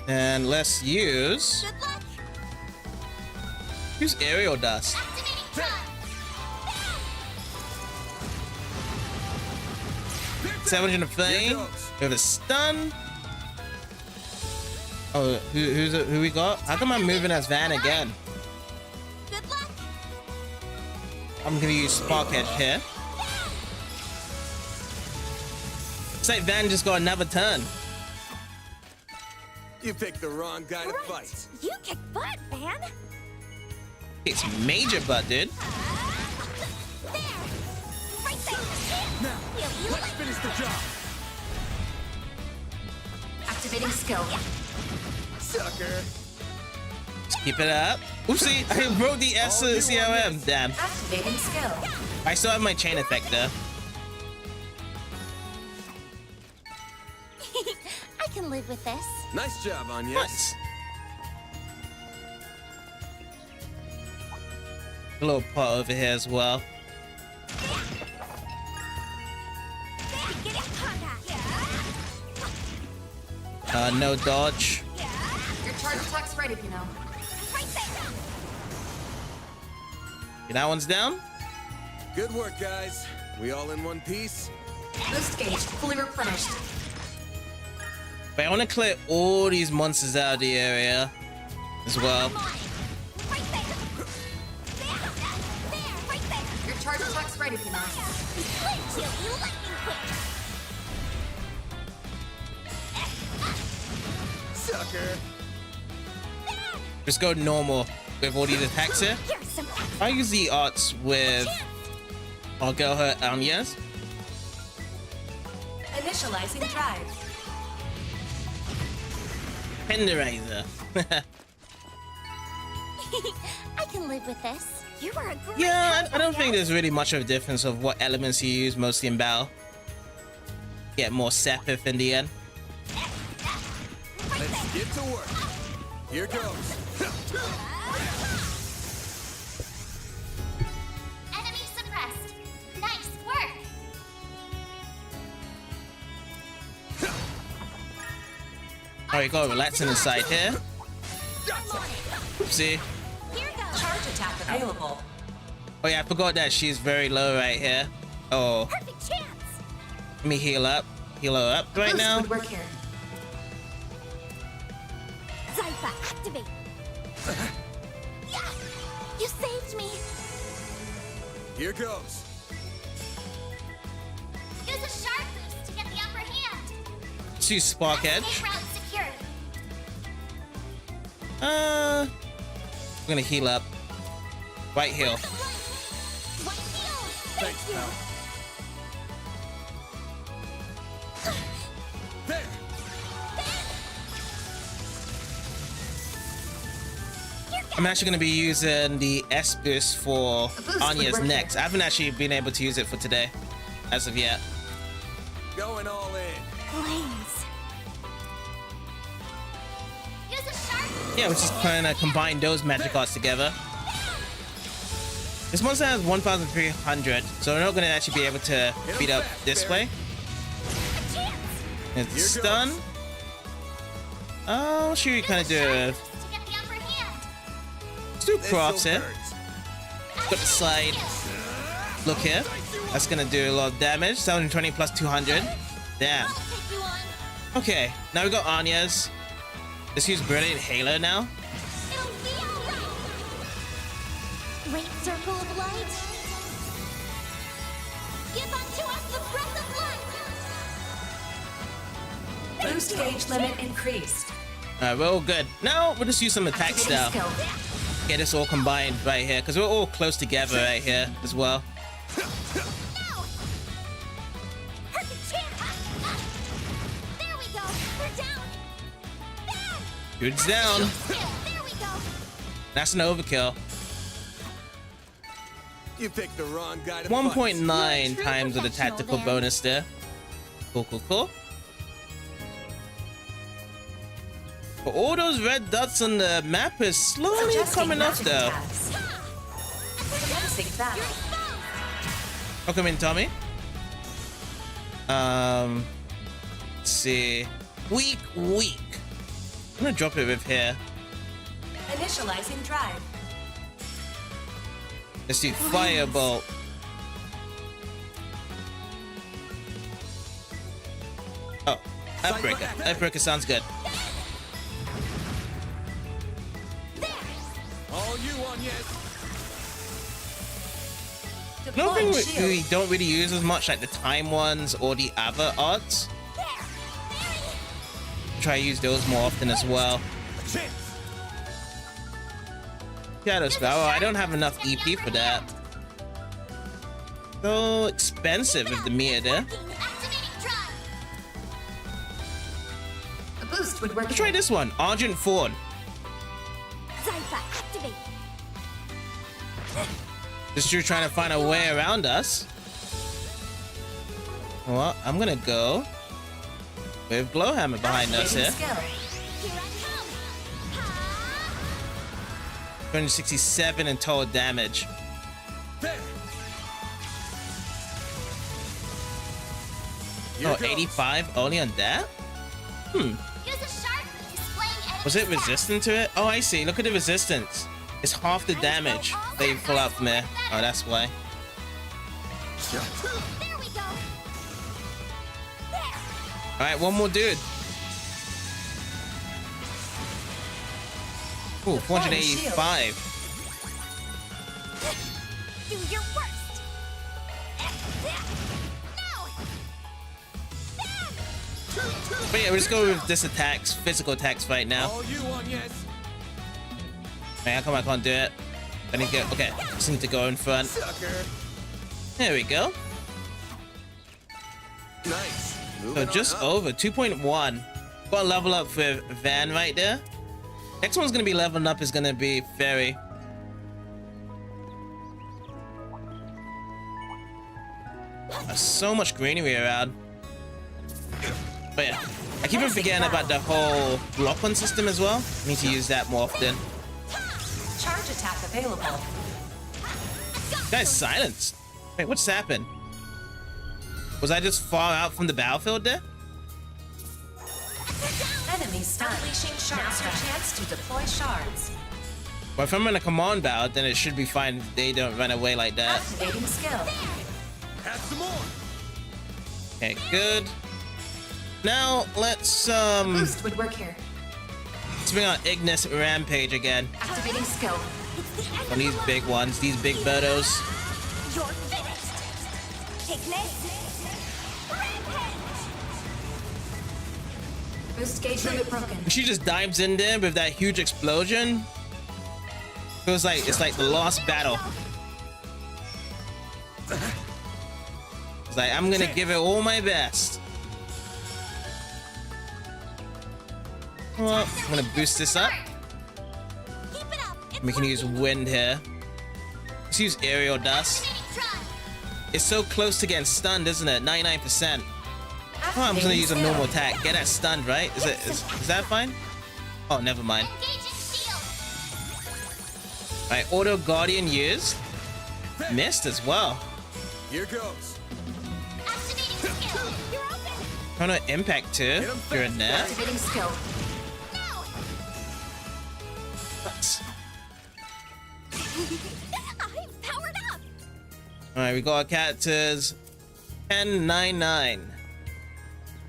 And let's use
Good luck.
aerial dust.
Activating charge.
700 of flame. We have a stun. Oh, who we got? How come I'm moving as Van again?
Good luck.
I'm gonna use Spark Edge here. It's like Van just got another turn.
You picked the wrong guy to fight.
You kick butt, Van.
It's major butt, dude.
There. Right there.
Now,
You
let's finish the job.
Activating skill.
Sucker.
Let's keep it up. Oopsie, I wrote the S to the CRM. Damn.
Activating skill.
I still have my chain effect there.
I can live with this.
Nice job, Agnes.
Nice. A little pot over here as well.
Beginning contact.
No dodge.
Your charge attack's ready, you know.
Right there.
Okay, that one's down.
Good work, guys. We all in one piece?
Boost gauge fully replenished.
But I want to clear all these monsters out of the area as well.
Right there. There. Right there.
Your charge attack's ready, you know.
Chilly lightning quick.
Sucker.
Just go normal with all these attacks here.
Here's some
I use the arts with. I'll go her Agnes.
Initializing drive.
Penderizer.
I can live with this.
You were a great
Yeah, I don't think there's really much of a difference of what elements you use mostly in battle. Get more Sepith in the end.
Let's get to work. Here goes.
Enemy suppressed. Nice work.
Alright, got relaxing inside here. Oopsie.
Here goes.
Charge attack available.
Oh yeah, I forgot that she's very low right here. Oh,
Perfect chance.
let me heal up. Heal her up right
Boost
now.
would work here.
Zypha, activate. Yeah. You saved me.
Here goes.
Use a sharp boost to get the upper hand.
Let's use Spark Edge.
Escape route secured.
I'm gonna heal up. Right heal.
White heal.
Thanks, pal. There.
I'm actually gonna be using the S boost for
boost would
Agnes
work
next. I haven't actually been able to use it for today, as of yet.
Going all in.
Blaze.
Use a sharp.
Yeah, we just kind of combine those magic arts together. This monster has 1,300, so we're not going to actually be able to beat up this way.
A chance.
It's stun. Oh, should we kind of do a...
To get the upper hand.
Let's do
This'll
crafts here.
hurt.
Got the slide. Look here. That's going to do a lot of damage. 720 plus 200. Damn.
I'll take you on.
Okay, now we got Agnes. Let's use Brilliant Halo now.
It'll be alright.
Great circle of light.
Give unto us the breath of life.
Boost gauge limit increased.
Alright, we're all good. Now we'll just use some attacks
Activating
now.
skill.
Get this all combined right here, because we're all close together right here as well.
No. Perfect chance. There we go. We're down. Bam.
Dude's down.
There we go.
That's an overkill.
You picked the wrong guy to fight.
1.9 times with a tactical bonus there. Cool, cool, cool. But all those red dots on the map is slowly
Adjusting
coming up
magic
though.
attacks. Commencing battle.
Welcome in, Tommy. Let's see. Weak. I'm gonna drop it with here.
Initializing drive.
Let's do Firebolt. Oh, Earthbreaker. Earthbreaker sounds good.
All you on, yes.
Another thing
Deploying shield.
we don't really use as much, like the time ones or the other arts. Try to use those more often as well.
Chance.
Shadow Spell. Oh, I don't have enough EP for that. So expensive with the meter there.
Activating drive.
A boost would work.
Let's try this one. Argent Fawn.
Zypha, activate.
Just you're trying to find a way around us. Well, I'm gonna go with Glowhammer behind us
Activating
here.
skill.
Here I come. Ha!
267 in total damage.
There.
Oh, 85 only on that?
Use a sharp. Displaying enemy
Was it
stats.
resistant to it? Oh, I see. Look at the resistance. It's half the damage they pull out from there. Oh, that's why.
There we go. There.
All right, one more dude. Ooh, 485.
Do your worst.
But yeah, we'll just go with this attacks, physical attacks right now.
All you on, yes.
Man, how come I can't do it? I need to go. Okay, just need to go in front.
Sucker.
There we go.
Nice.
So
Moving
just
on up.
over 2.1. Got a level up with Van right there. Next one's gonna be leveling up is gonna be Feri. There's so much greenery around. But yeah, I keep on forgetting about the whole lock-on system as well. Need to use that more often.
Charge attack available.
Guy's silenced. Wait, what's happened? Was I just far out from the battlefield there?
Enemy stunned. Unleashing shards. Now your chance to deploy shards.
Well, if I'm in a command battle, then it should be fine if they don't run away like that.
Activating skill.
Have some more.
Okay, good. Now let's
Boost would work here.
bring out Agnes Rampage again.
Activating skill.
On these big ones, these big birdos.
You're finished. Ignis. Rampage.
Boost gauge limit broken.
She just dives in there with that huge explosion. Feels like it's like the lost battle. It's like I'm gonna give it all my best. Well, I'm gonna boost this up.
Keep it up. It's
We can use wind here. Let's use aerial dust.
Activating drive.
It's so close to getting stunned, isn't it? 99%. Oh, I'm just gonna use a normal attack. Get that stunned, right? Is that fine? Oh, never mind. Alright, auto guardian used. Missed as well.
Here goes.
Chrono impact too. You're in there.
Activating skill.
I'm powered up.
Alright, we got our characters 10, 9, 9.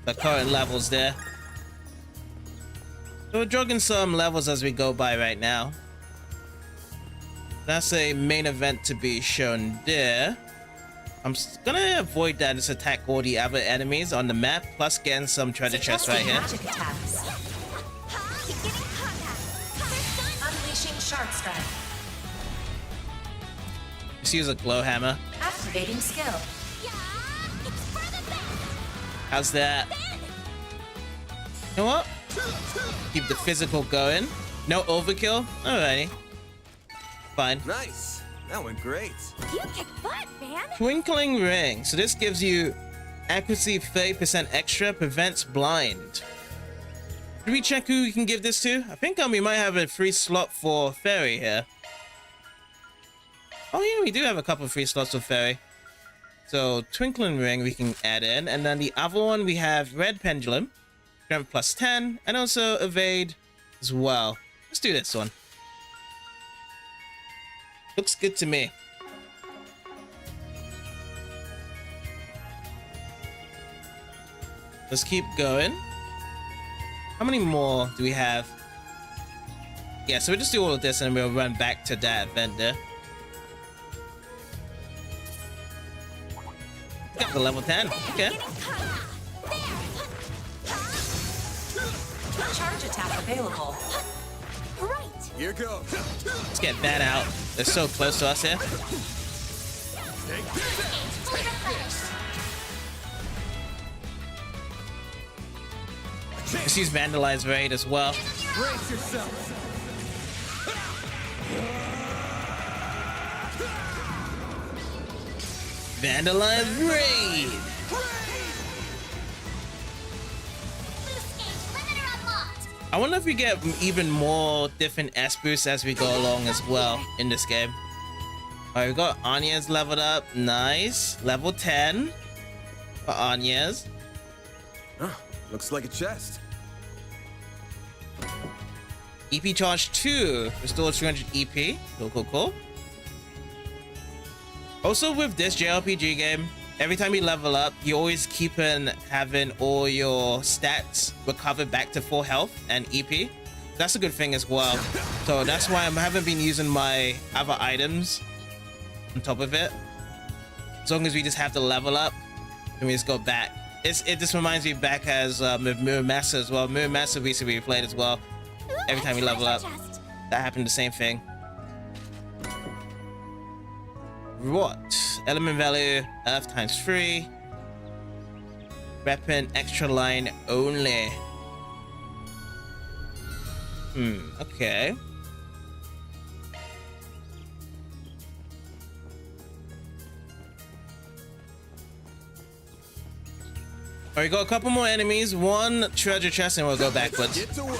The current levels there. So we're jogging some levels as we go by right now. That's a main event to be shown there. I'm gonna avoid that and just attack all the other enemies on the map, plus getting some treasure chests right here.
Magic attacks. Unleashing shark strike.
Just use a glow hammer.
Activating skill.
How's that? You know what? Keep the physical going. No overkill. Alrighty. Fine.
Nice. That went great.
You kick butt, man.
Twinkling ring. So this gives you accuracy 30% extra, prevents blind. Did we check who we can give this to? I think we might have a free slot for Feri here. Oh yeah, we do have a couple of free slots for Feri. So twinkling ring we can add in, and then the other one we have red pendulum, strength plus 10, and also evade as well. Let's do this one. Looks good to me. Let's keep going. How many more do we have? Yeah, so we'll just do all of this and we'll run back to that event there. Got the level 10. Okay.
Charge attack available.
Right.
Here goes.
Let's get that out. They're so close to us here. Let's use Vandalize Raid as well.
Brace yourself.
Vandalize Raid! I wonder if we get even more different S boosts as we go along as well in this game. Alright, we got Agnes leveled up. Nice. Level 10 for Agnes.
Oh, looks like a chest.
EP charge 2. Restores 300 EP. Cool. Also with this JRPG game, every time you level up, you always keep on having all your stats recovered back to full health and EP. That's a good thing as well. So that's why I haven't been using my other items on top of it. As long as we just have to level up, and we just go back. It just reminds me back as with Mirror Master as well. Mirror Master recently played as well. Every time you level up, that happened the same thing. What? Element value, Earth times 3. Weapon, extra line only. Okay. Alright, we got a couple more enemies, one treasure chest, and we'll go backwards.
Get to work.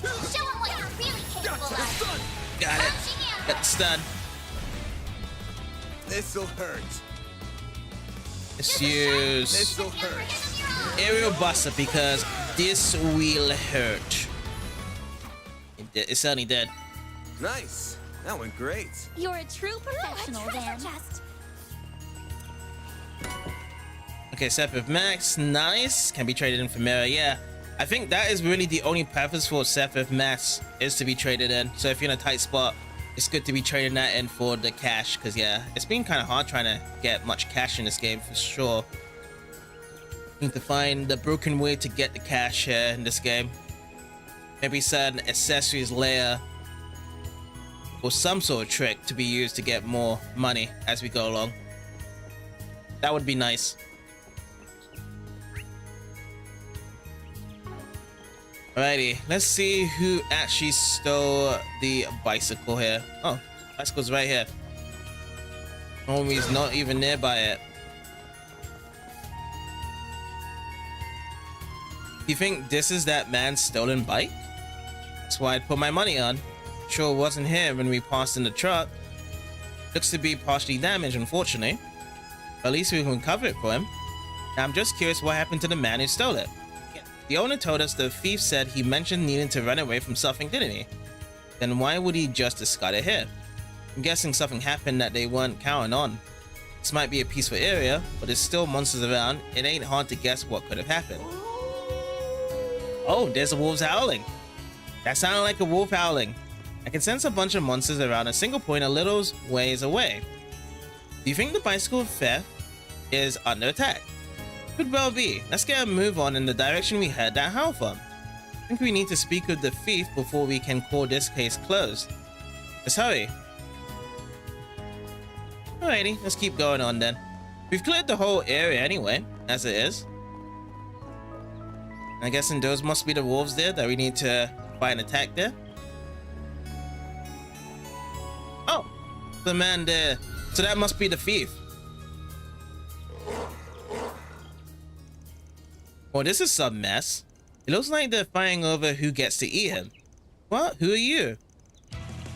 Show 'em what you're really capable of.
Got it. Got the stun.
This'll hurt.
Let's use
This'll hurt.
Aerial Buster because this will hurt. It certainly did.
Nice. That went great.
You're a true professional, then.
Okay, Sephiroth Max, nice. Can be traded in for Mirror, yeah. I think that is really the only purpose for Sephiroth Max is to be traded in. So if you're in a tight spot, it's good to be trading that in for the cash, because yeah, it's been kind of hard trying to get much cash in this game for sure. Need to find the broken way to get the cash here in this game. Maybe certain accessories layer or some sort of trick to be used to get more money as we go along. That would be nice. Alrighty, let's see who actually stole the bicycle here. Oh, bicycle's right here. Homie's not even nearby it. You think this is that man's stolen bike? That's why I'd put my money on. Sure it wasn't him when we passed in the truck. Looks to be partially damaged, unfortunately. At least we can cover it for him. Now I'm just curious what happened to the man who stole it. The owner told us the thief said he mentioned needing to run away from something, didn't he? Then why would he just discard it here? I'm guessing something happened that they weren't counting on. This might be a peaceful area, but there's still monsters around. It ain't hard to guess what could have happened. Oh, there's the wolves howling. That sounded like a wolf howling. I can sense a bunch of monsters around a single point a little ways away. Do you think the bicycle theft is under attack? Could well be. Let's get a move on in the direction we heard that howl from. I think we need to speak with the thief before we can call this case closed. Let's hurry. Alrighty, let's keep going on then. We've cleared the whole area anyway, as it is. I'm guessing those must be the wolves there that we need to fight and attack there. Oh, the man there. So that must be the thief. Well, this is some mess. It looks like they're fighting over who gets to eat him. What? Who are you?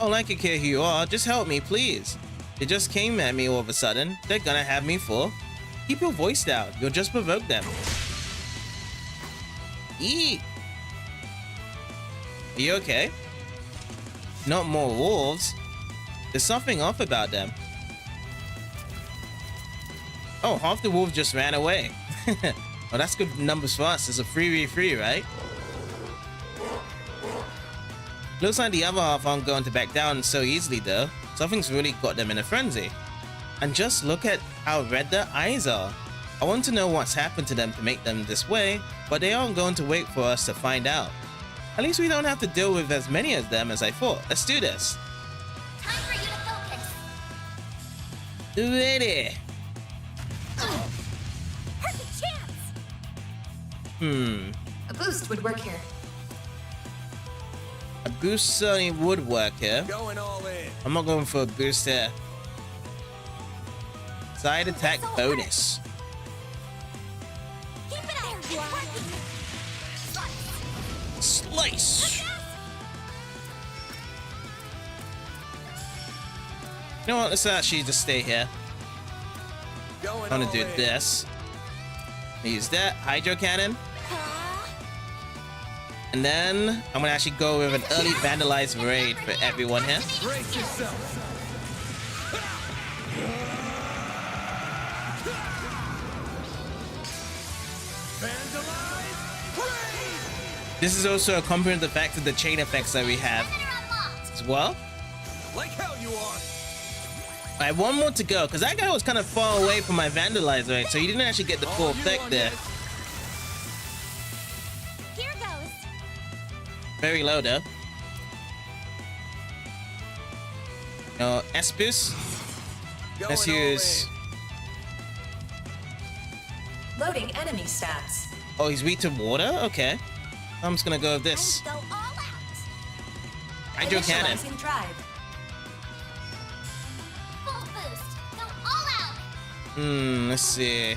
Oh, I can care who you are. Just help me, please. They just came at me all of a sudden. They're gonna have me for. Keep your voice down. You'll just provoke them. Eat. Are you okay? Not more wolves. There's something off about them. Oh, half the wolves just ran away. Well, that's good numbers for us. It's a 3v3, right? Looks like the other half aren't going to back down so easily though. Something's really got them in a frenzy. And just look at how red their eyes are. I want to know what's happened to them to make them this way, but they aren't going to wait for us to find out. At least we don't have to deal with as many of them as I thought. Let's do this.
Time for you to focus.
Ready.
Perfect chance.
A boost would work here.
A boost certainly would work here.
Going all in.
I'm not going for a boost here. Side attack bonus.
Keep it out.
Slice. You know what? Let's actually just stay here.
Going
I'm gonna
all
do
in.
this. Use that hydro cannon. And then I'm gonna actually go with an early vandalized raid for everyone here.
Brace yourself. Vandalize. Raid.
This is also accompanied the fact of the chain effects that we have as well.
Like hell you are.
I have one more to go because that guy was kind of far away from my vandalize raid, so he didn't actually get the full effect there.
Here goes.
Very low though. No, S-boost. Let's
Going all
use.
Loading enemy stats.
Oh, he's weak to water? Okay. I'm just gonna go with this.
Go all out.
Hydro cannon.
Initializing drive.
Full boost. Go all out.
Let's see.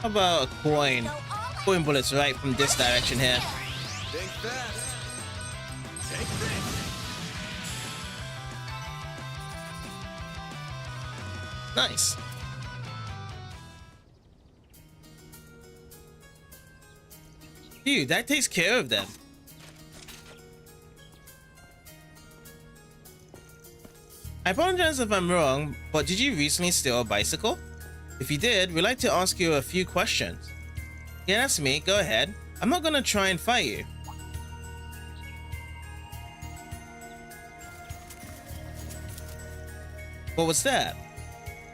How about a coin?
Go all out.
Coin bullets right from this direction here.
Think fast. Take this.
Nice. Dude, that takes care of them. I apologize if I'm wrong, but did you recently steal a bicycle? If you did, we'd like to ask you a few questions. Yeah, that's me. Go ahead. I'm not gonna try and fight you. What was that?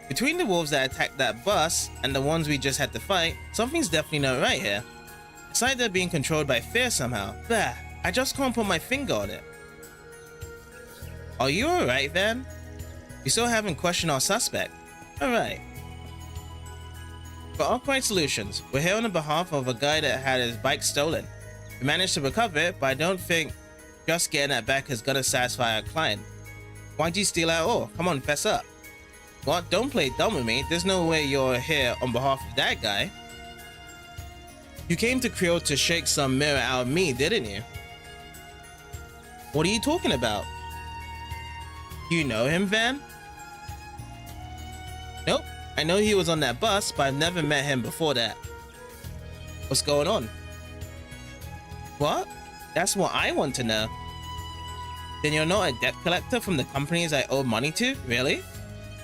Between the wolves that attacked that bus and the ones we just had to fight, something's definitely not right here. It's like they're being controlled by fear somehow. Bah, I just can't put my finger on it. Are you alright, Van? We still haven't questioned our suspect. Alright. For Upright Solutions, we're here on the behalf of a guy that had his bike stolen. We managed to recover it, but I don't think just getting that back is gonna satisfy our client. Why'd you steal it all? Come on, fess up. What? Don't play dumb with me. There's no way you're here on behalf of that guy. You came to Creel to shake some mirror out of me, didn't you? What are you talking about? Do you know him, Van? Nope. I know he was on that bus, but I've never met him before that. What's going on? What? That's what I want to know. Then you're not a debt collector from the companies I owe money to? Really?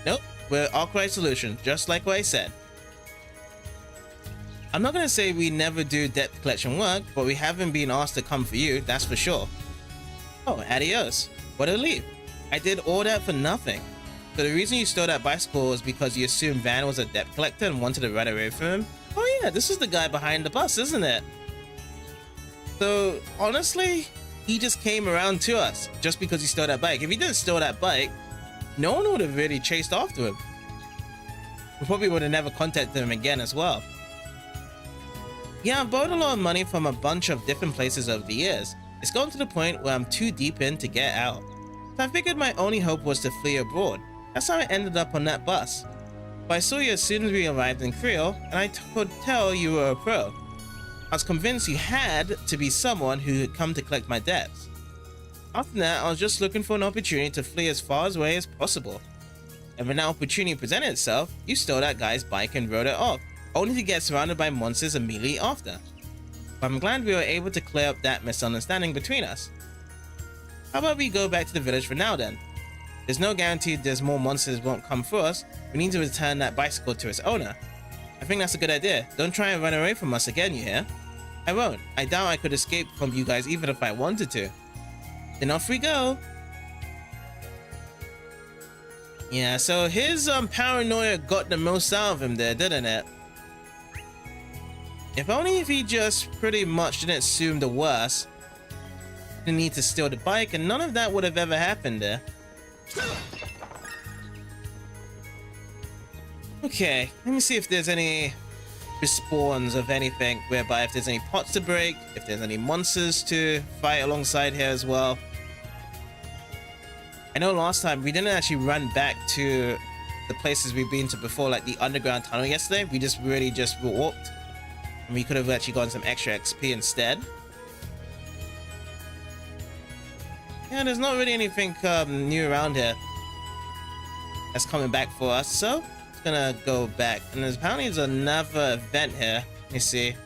Nope. We're Arkwright Solutions, just like what I said. I'm not gonna say we never do debt collection work, but we haven't been asked to come for you, that's for sure. Oh, adios. What a leap. I did all that for nothing. So the reason you stole that bicycle was because you assumed Van was a debt collector and wanted to run away from him? Oh yeah, this is the guy behind the bus, isn't it? So, honestly, he just came around to us just because he stole that bike. If he didn't steal that bike, no one would have really chased after him. We probably would have never contacted him again as well. Yeah, I've borrowed a lot of money from a bunch of different places over the years. It's gotten to the point where I'm too deep in to get out. So I figured my only hope was to flee abroad. That's how I ended up on that bus. But I saw you as soon as we arrived in Creel, and I could tell you were a pro. I was convinced you had to be someone who had come to collect my debts. After that, I was just looking for an opportunity to flee as far away as possible. And when that opportunity presented itself, you stole that guy's bike and rode it off, only to get surrounded by monsters immediately after. But I'm glad we were able to clear up that misunderstanding between us. How about we go back to the village for now then? There's no guarantee there's more monsters won't come for us. We need to return that bicycle to its owner. I think that's a good idea. Don't try and run away from us again, you hear? I won't. I doubt I could escape from you guys even if I wanted to. Then off we go. Yeah, so his paranoia got the most out of him there, didn't it? If only if he just pretty much didn't assume the worst. Didn't need to steal the bike and none of that would have ever happened there. Okay, let me see if there's any respawns of anything, whereby if there's any pots to break, if there's any monsters to fight alongside here as well. I know last time we didn't actually run back to the places we've been to before, like the underground tunnel yesterday. We just really just walked, and we could have actually gotten some extra XP instead. Yeah, there's not really anything new around here that's coming back for us, so it's gonna go back. And there's apparently another event here. Let me see.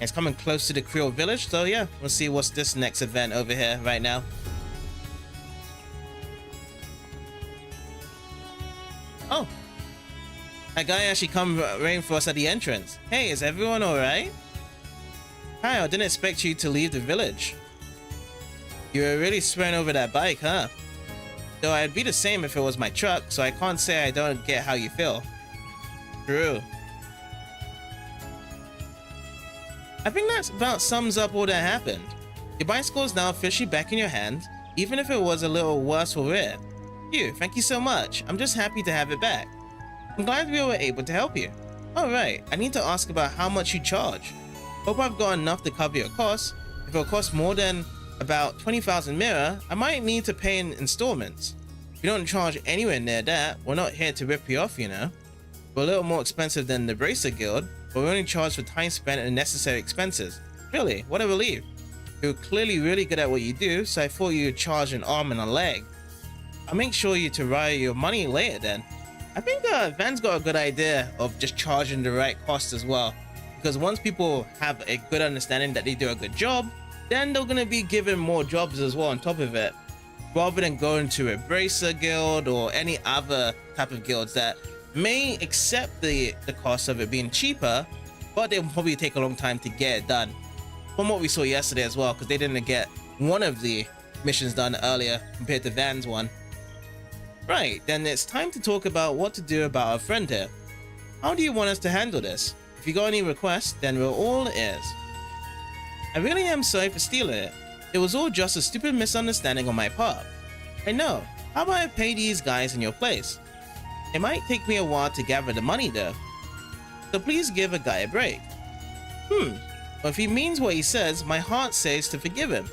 It's coming close to the Creel village, so yeah, we'll see what's this next event over here right now. Oh, that guy actually come waiting for us at the entrance. Hey, is everyone alright? Hi, I didn't expect you to leave the village. You were really swearing over that bike, huh? Though I'd be the same if it was my truck, so I can't say I don't get how you feel. True. I think that about sums up all that happened. Your bicycle is now officially back in your hand, even if it was a little worse for wear. Thank you so much. I'm just happy to have it back. I'm glad we were able to help you. Alright, I need to ask about how much you charge. Hope I've got enough to cover your costs. If it'll cost more than about 20,000 mirror, I might need to pay in installments. We don't charge anywhere near that. We're not here to rip you off, you know. We're a little more expensive than the Bracer Guild, but we only charge for time spent and necessary expenses. Really, what a relief. You're clearly really good at what you do, so I thought you'd charge an arm and a leg. I'll make sure you to wire your money later then. I think Van's got a good idea of just charging the right cost as well. Because once people have a good understanding that they do a good job, then they're going to be given more jobs as well on top of it. Rather than going to a Bracer Guild or any other type of guilds that may accept the cost of it being cheaper, but they'll probably take a long time to get it done. From what we saw yesterday as well, because they didn't get one of the missions done earlier compared to Van's one. Right, then it's time to talk about what to do about our friend here. How do you want us to handle this? If you got any requests, then we're all ears. I really am sorry for stealing it. It was all just a stupid misunderstanding on my part. I know. How about I pay these guys in your place? It might take me a while to gather the money though. So please give a guy a break. Well, if he means what he says, my heart says to forgive him.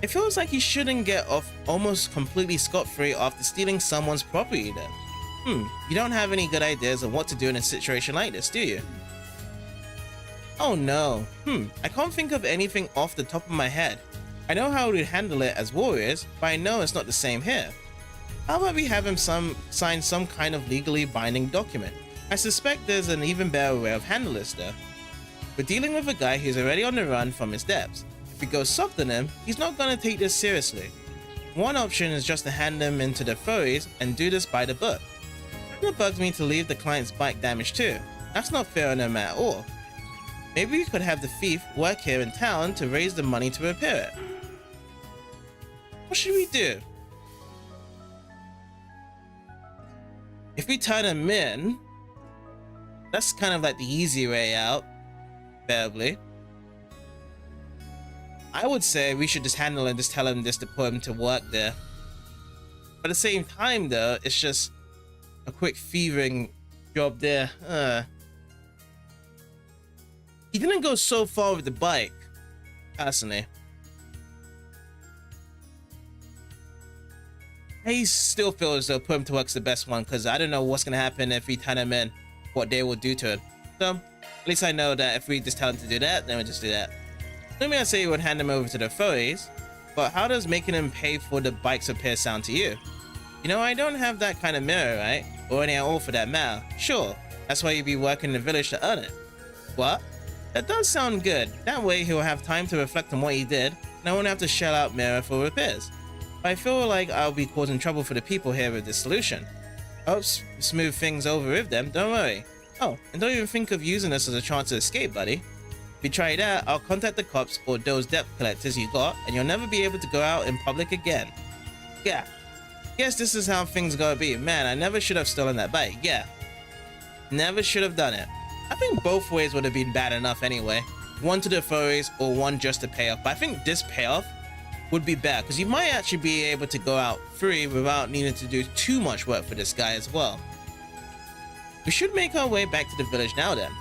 It feels like he shouldn't get off almost completely scot-free after stealing someone's property then. You don't have any good ideas on what to do in a situation like this, do you? Oh no. I can't think of anything off the top of my head. I know how we'd handle it as warriors, but I know it's not the same here. How about we have him sign some kind of legally binding document? I suspect there's an even better way of handling this though. We're dealing with a guy who's already on the run from his debts. If we go soft on him, he's not gonna take this seriously. One option is just to hand him into the Feris and do this by the book. It bugs me to leave the client's bike damaged too. That's not fair on him at all. Maybe we could have the thief work here in town to raise the money to repair it. What should we do? If we turn him in, that's kind of like the easy way out, verbally. I would say we should just handle it and just tell him just to put him to work there. But at the same time though, it's just a quick thieving job there. He didn't go so far with the bike, personally. I still feel as though put him to work's the best one, because I don't know what's going to happen if we turn him in, what they will do to him. So, at least I know that if we just tell him to do that, then we'll just do that. Let me say we would hand him over to the Feris, but how does making him pay for the bike's repair sound to you? You know, I don't have that kind of mirror, right? Or any at all for that matter. Sure, that's why you'd be working in the village to earn it. What? That does sound good. That way he'll have time to reflect on what he did, and I won't have to shell out mirror for repairs. But I feel like I'll be causing trouble for the people here with this solution. I hope smooth things over with them, don't worry. Oh, and don't even think of using this as a chance to escape, buddy. If you try that, I'll contact the cops or those debt collectors you got, and you'll never be able to go out in public again. Yeah. Guess this is how things gotta be. Man, I never should have stolen that bike. Yeah. Never should have done it. I think both ways would have been bad enough anyway. One to the Feris or one just to pay off. But I think this payoff would be better, because you might actually be able to go out free without needing to do too much work for this guy as well. We should make our way back to the village now then.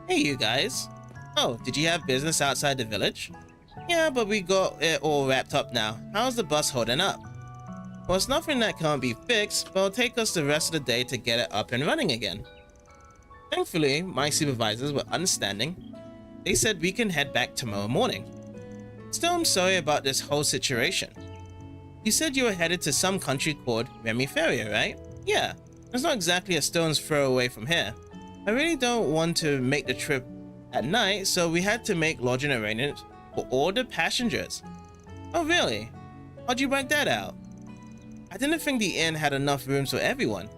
Hey you guys. Oh, did you have business outside the village? Yeah, but we got it all wrapped up now. How's the bus holding up? Well, it's nothing that can't be fixed, but it'll take us the rest of the day to get it up and running again. Thankfully, my supervisors were understanding. They said we can head back tomorrow morning. Still, I'm sorry about this whole situation. You said you were headed to some country called Feri, right? Yeah, it's not exactly a stone's throw away from here. I really don't want to make the trip at night, so we had to make lodging arrangements for all the passengers. Oh really? How'd you work that out? I didn't think the inn had enough rooms for everyone.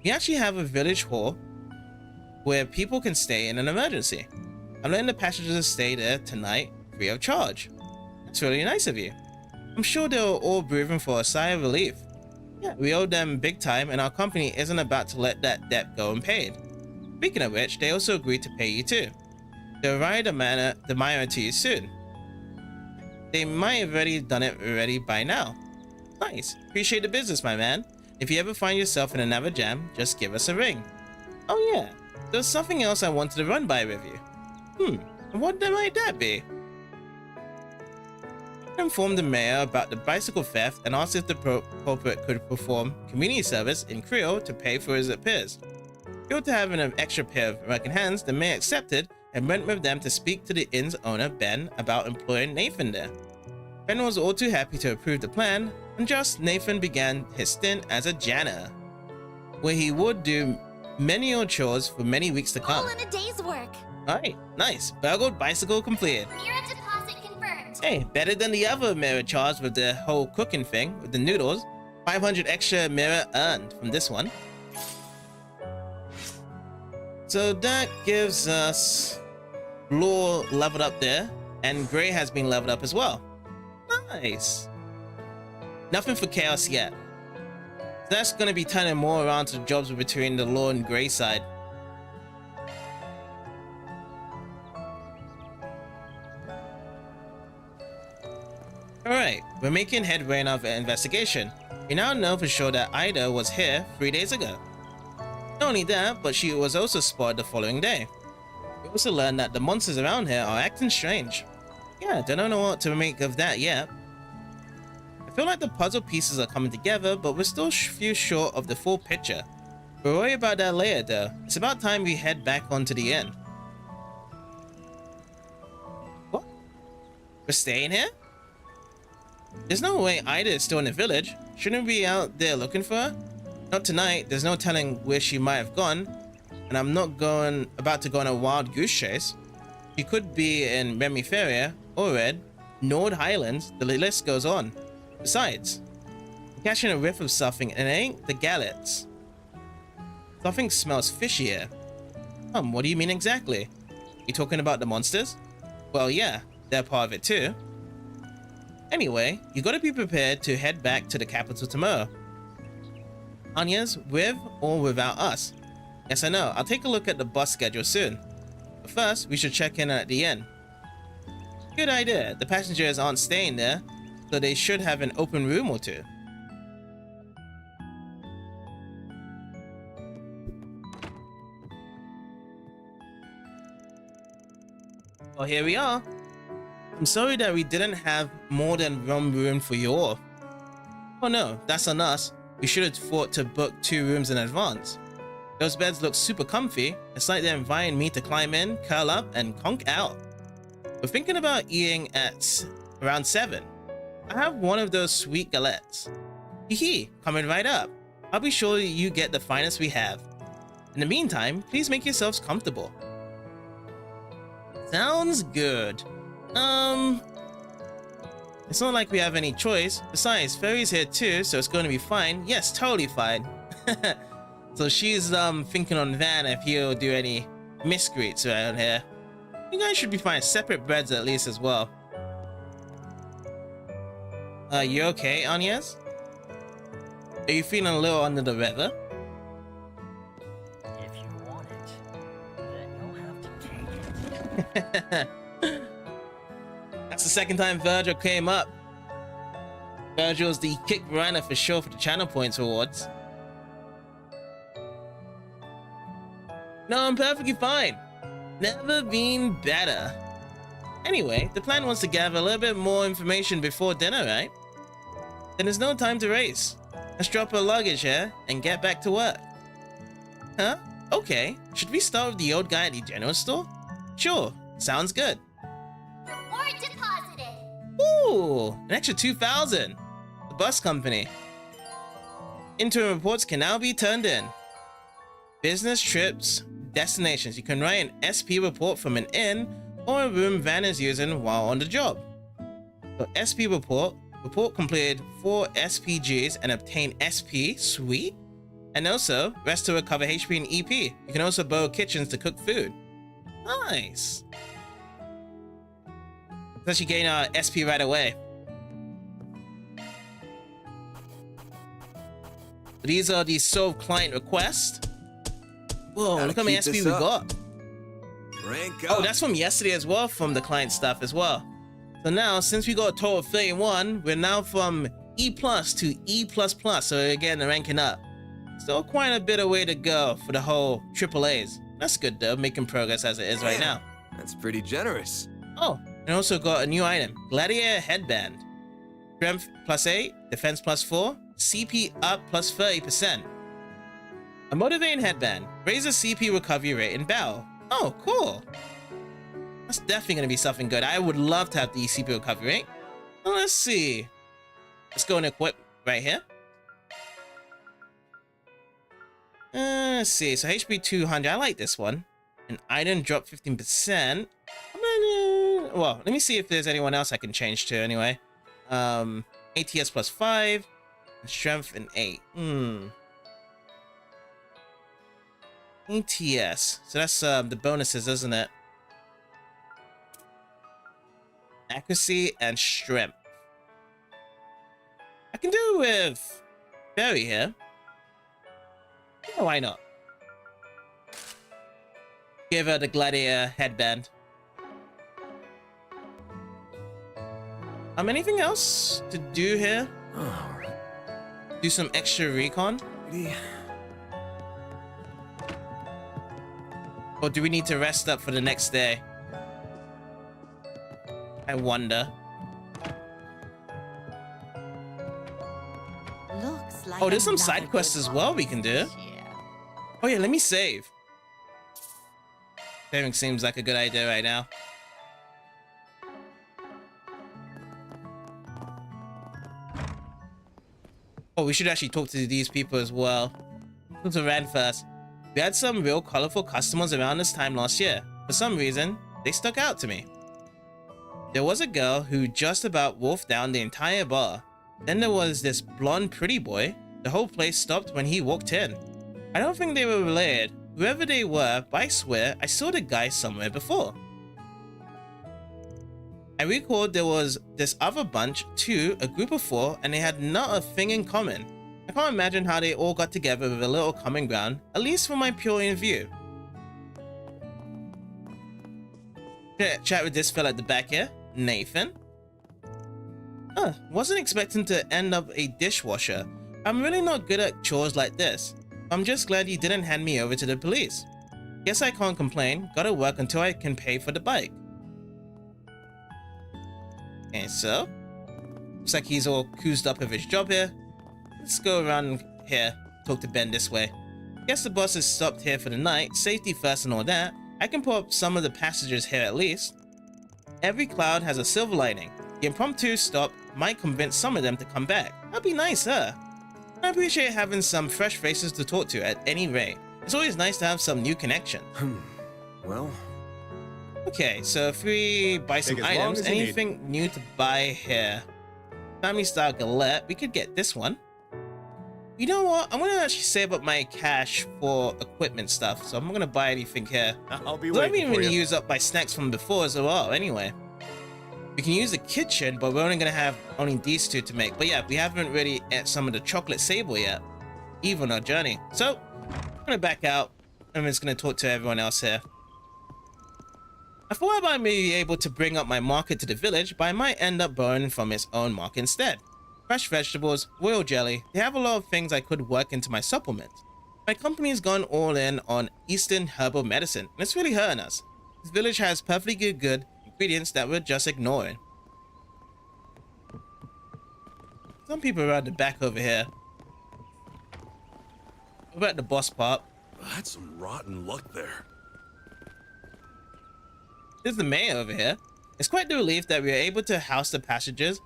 We actually have a village hall where people can stay in an emergency. I'm letting the passengers stay there tonight free of charge. That's really nice of you. I'm sure they're all breathing for a sigh of relief. Yeah, we owe them big time and our company isn't about to let that debt go unpaid. Speaking of which, they also agreed to pay you too. They'll write the minor to you soon. They might have already done it by now. Nice. Appreciate the business, my man. If you ever find yourself in another jam, just give us a ring. Oh yeah, there's something else I wanted to run by with you. What might that be? I informed the mayor about the bicycle theft and asked if the culprit could perform community service in Creole to pay for his repairs. Filled to having an extra pair of working hands, the mayor accepted and went with them to speak to the inn's owner, Ben, about employing Nathan there. Ben was all too happy to approve the plan, and just Nathan began his stint as a janitor, where he would do many old chores for many weeks to come.
All in a day's work.
Alright, nice. Burgled bicycle completed.
Mirror deposit confirmed.
Hey, better than the other mirror charge with the whole cooking thing, with the noodles. 500 extra mirror earned from this one. So that gives us Blue leveled up there, and Gray has been leveled up as well. Nice. Nothing for Chaos yet. So that's going to be turning more around to jobs between the Law and Gray side. Alright, we're making headway in our investigation. We now know for sure that Ida was here 3 days ago. Not only that, but she was also spotted the following day. We also learned that the monsters around here are acting strange. Yeah, don't know what to make of that yet. I I feel like the puzzle pieces are coming together, but we're still a few short of the full picture. We'll worry about that later though. It's about time we head back onto the inn. What? We're staying here? There's no way Ida is still in the village. Shouldn't we be out there looking for her? Not tonight. There's no telling where she might have gone. And I'm not about to go on a wild goose chase. She could be in Feri, Joyride, Nord Highlands. The list goes on. Besides, I'm catching a whiff of something and it ain't the gallets. Something smells fishy here. What do you mean exactly? You talking about the monsters? Well, yeah, they're part of it too. Anyway, you gotta be prepared to head back to the capital tomorrow. Agnes, with or without us? Yes, I know. I'll take a look at the bus schedule soon. But first, we should check in at the inn. Good idea. The passengers aren't staying there, so they should have an open room or two. Well, here we are. I'm sorry that we didn't have more than one room for you all. Oh no, that's on us. We should have thought to book 2 rooms in advance. Those beds look super comfy. It's like they're inviting me to climb in, curl up, and conk out. We're thinking about eating at around 7. I have one of those sweet galettes. Hee, coming right up. I'll be sure you get the finest we have. In the meantime, please make yourselves comfortable. Sounds good. It's not like we have any choice. Besides, Feri's here too, so it's going to be fine. Yes, totally fine. So she's thinking on Van if he'll do any miscreants around here. You guys should be fine. Separate beds at least as well. You okay, Agnes? Are you feeling a little under the weather?
If you want it, then you'll have to take it.
That's the second time Virgil came up. Virgil's the kick runner for sure for the channel points awards. No, I'm perfectly fine. Never been better. Anyway, the plan was to gather a little bit more information before dinner, right? Then there's no time to race. Let's drop our luggage here and get back to work. Huh? Okay. Should we start with the old guy at the general store? Sure. Sounds good.
Reward deposited.
Ooh, an extra 2,000. The bus company. Interim reports can now be turned in. Business trips, destinations. You can write an SP report from an inn or a room Van is using while on the job. So SP report completed 4 SPGs and obtained SP, sweet. And also, rest to recover HP and EP. You can also borrow kitchens to cook food. Nice. So she gained our SP right away. These are the solved client requests. Whoa,
Gotta
look how many
keep
SP we
this up.
got.
Rank
Oh,
up.
that's from yesterday as well, from the client stuff as well. So now, since we got a total of 31, we're now from E plus to E++, so again, ranking up. Still quite a bit of way to go for the whole AAAs. That's good though, making progress as it is right now.
That's pretty generous.
Oh, and also got a new item, Gladiator Headband. Strength +8, Defense +4, CP up +30%. A motivating headband, raises CP recovery rate in battle. Oh, cool. That's definitely going to be something good. I would love to have the CP recovery rate. Well, let's see. Let's go and equip right here. Let's see. So HP 200. I like this one. An item drop 15%. Well, let me see if there's anyone else I can change to anyway. ATS +5. And strength and 8. ATS. So that's the bonuses, isn't it? Accuracy and strength. I can do with Feri here. Yeah, why not? Give her the Gladiator Headband. Anything else to do here? Do some extra recon? Or do we need to rest up for the next day? I wonder.
Looks like
Oh, there's some
another
side quests
good
as well we can do.
harvest this year.
Oh yeah, let me save. Saving seems like a good idea right now. Oh, we should actually talk to these people as well. Talk to Rand first. We had some real colorful customers around this time last year. For some reason, they stuck out to me. There was a girl who just about wolfed down the entire bar. Then there was this blonde pretty boy. The whole place stopped when he walked in. I don't think they were related. Whoever they were, but I swear I saw the guy somewhere before. I recalled there was this other bunch too, a group of 4, and they had not a thing in common. I can't imagine how they all got together with a little common ground, at least from my pure view. Chat with this fella at the back here, Nathan. Wasn't expecting to end up a dishwasher. I'm really not good at chores like this. I'm just glad you didn't hand me over to the police. Guess I can't complain, gotta work until I can pay for the bike. Okay, so looks like he's all coozed up with his job here. Let's go around here, talk to Ben this way. Guess the boss has stopped here for the night, safety first and all that. I can pull up some of the passengers here at least. Every cloud has a silver lining. The impromptu stop might convince some of them to come back. That'd be nice, huh? I appreciate having some fresh faces to talk to at any rate. It's always nice to have some new connection.
Well...
Okay, so if we buy some
Take as long
items,
as you need.
anything new to buy here? Family style galette, we could get this one. You know what? I'm gonna actually save up my cash for equipment stuff, so I'm not gonna buy anything here.
I'll be
I haven't
waiting for
even
you.
used up my snacks from before as well, anyway. We can use the kitchen, but we're only gonna have only these 2 to make. But yeah, we haven't really ate some of the chocolate sable yet, even on our journey. So, I'm gonna back out. I'm just gonna talk to everyone else here. I thought I might be able to bring up my market to the village, but I might end up borrowing from its own market instead. Fresh vegetables, royal jelly, they have a lot of things I could work into my supplement. My company's gone all in on Eastern herbal medicine, and it's really hurting us. This village has perfectly good ingredients that we're just ignoring. Some people around the back over here. What about the boss part?
That's some rotten luck there.
There's the mayor over here. It's quite the relief that we are able to house the passengers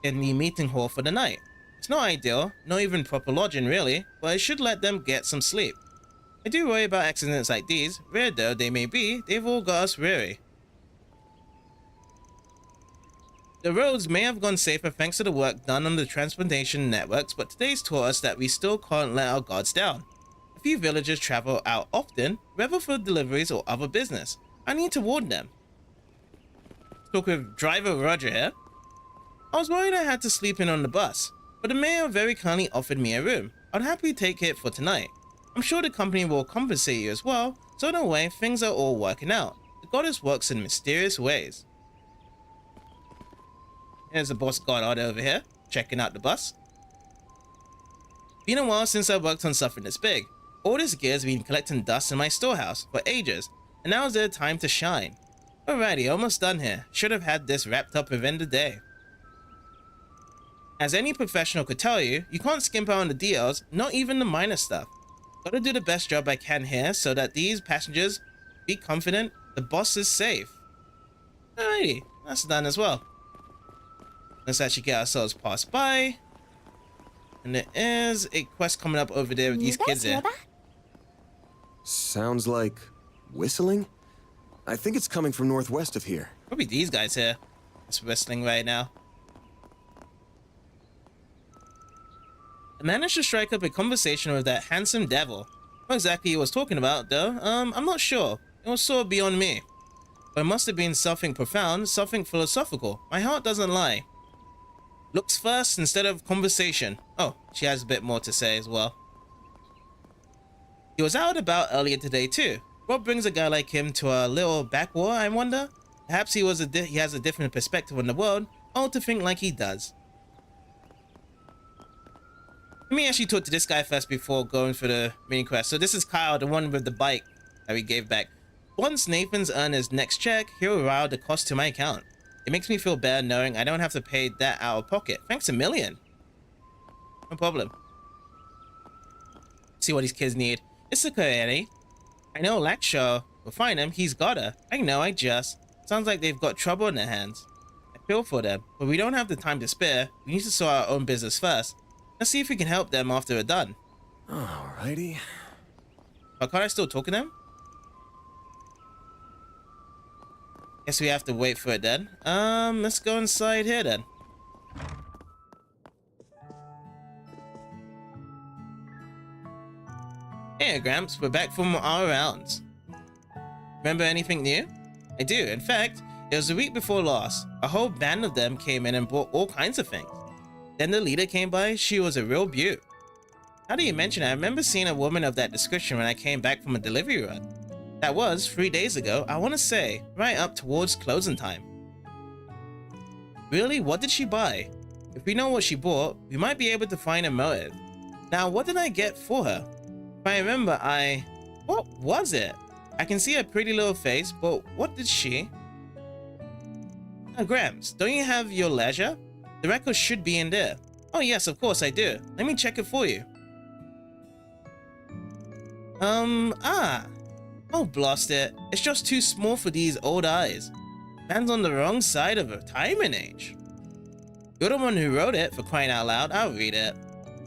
in the meeting hall for the night. It's not ideal, not even proper lodging really, but it should let them get some sleep. I do worry about accidents like these. Rare though they may be, they've all got us weary. The roads may have gone safer thanks to the work done on the transportation networks, but today's taught us that we still can't let our guards down. A few villagers travel out often, whether for deliveries or other business. I need to warn them. Talk with driver Roger here. I was worried I had to sleep in on the bus, but the mayor very kindly offered me a room. I'd happily take it for tonight. I'm sure the company will compensate you as well, so in a way, things are all working out. The goddess works in mysterious ways. Here's the boss guard over here, checking out the bus. Been a while since I worked on something this big. All this gear has been collecting dust in my storehouse for ages, and now is their time to shine. Alrighty, almost done here. Should have had this wrapped up within the day. As any professional could tell you, you can't skimp out on the details, not even the minor stuff. Gotta do the best job I can here so that these passengers be confident the boss is safe. Alrighty, that's done as well. Let's actually get ourselves passed by. And there is a quest coming up over there with these
You guys
kids
hear
here.
that?
Sounds like whistling? I think it's coming from northwest of here.
Probably these guys here. It's whistling right now. I managed to strike up a conversation with that handsome devil. What exactly he was talking about, though, I'm not sure. It was sort of beyond me. But it must have been something profound, something philosophical. My heart doesn't lie. Looks first instead of conversation. Oh, she has a bit more to say as well. He was out and about earlier today too. What brings a guy like him to a little backwater, I wonder? Perhaps he has a different perspective on the world, all to think like he does. Let me actually talk to this guy first before going for the mini quest. So this is Kyle, the one with the bike that we gave back. Once Nathan's earned his next check, he'll route the cost to my account. It makes me feel bad knowing I don't have to pay that out of pocket. Thanks a million. No problem. See what these kids need. It's okay, Eddie. I know Lakshaw will find him. He's got her. I know, I just... Sounds like they've got trouble in their hands. I feel for them, but we don't have the time to spare. We need to sort our own business first. Let's see if we can help them after we're done.
Alrighty.
Oh, can't I still talk to them? Guess we have to wait for it then. Let's go inside here then. Hey, Gramps, we're back from our rounds. Remember anything new? I do. In fact, it was the week before last. A whole band of them came in and brought all kinds of things. Then the leader came by. She was a real beaut. Now that you mention it, I remember seeing a woman of that description when I came back from a delivery run. That was 3 days ago, I want to say, right up towards closing time. Really? What did she buy? If we know what she bought, we might be able to find a motive. Now, what did I get for her? If I remember, what was it? I can see her pretty little face, but what did she... Gramps, don't you have your leisure? The record should be in there. Oh yes, of course I do. Let me check it for you. Oh, blast it. It's just too small for these old eyes. Man's on the wrong side of retirement age. You're the one who wrote it, for crying out loud. I'll read it.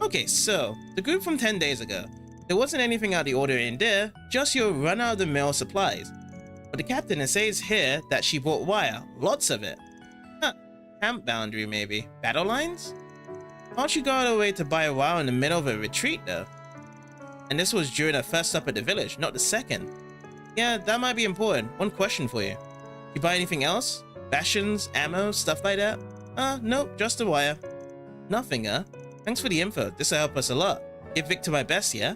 Okay, so, the group from 10 days ago. There wasn't anything out of the order in there, just your run-out-of-the-mill supplies. But the captain says here that she bought wire, lots of it. Huh, camp boundary maybe. Battle lines? Why don't you go out of the way to buy a wire in the middle of a retreat though? And this was during her first stop at the village, not the second. Yeah, that might be important. One question for you. You buy anything else? Rations, ammo, stuff like that? Nope, just a wire. Nothing, huh? Thanks for the info. This'll help us a lot. Give Victor my best, yeah?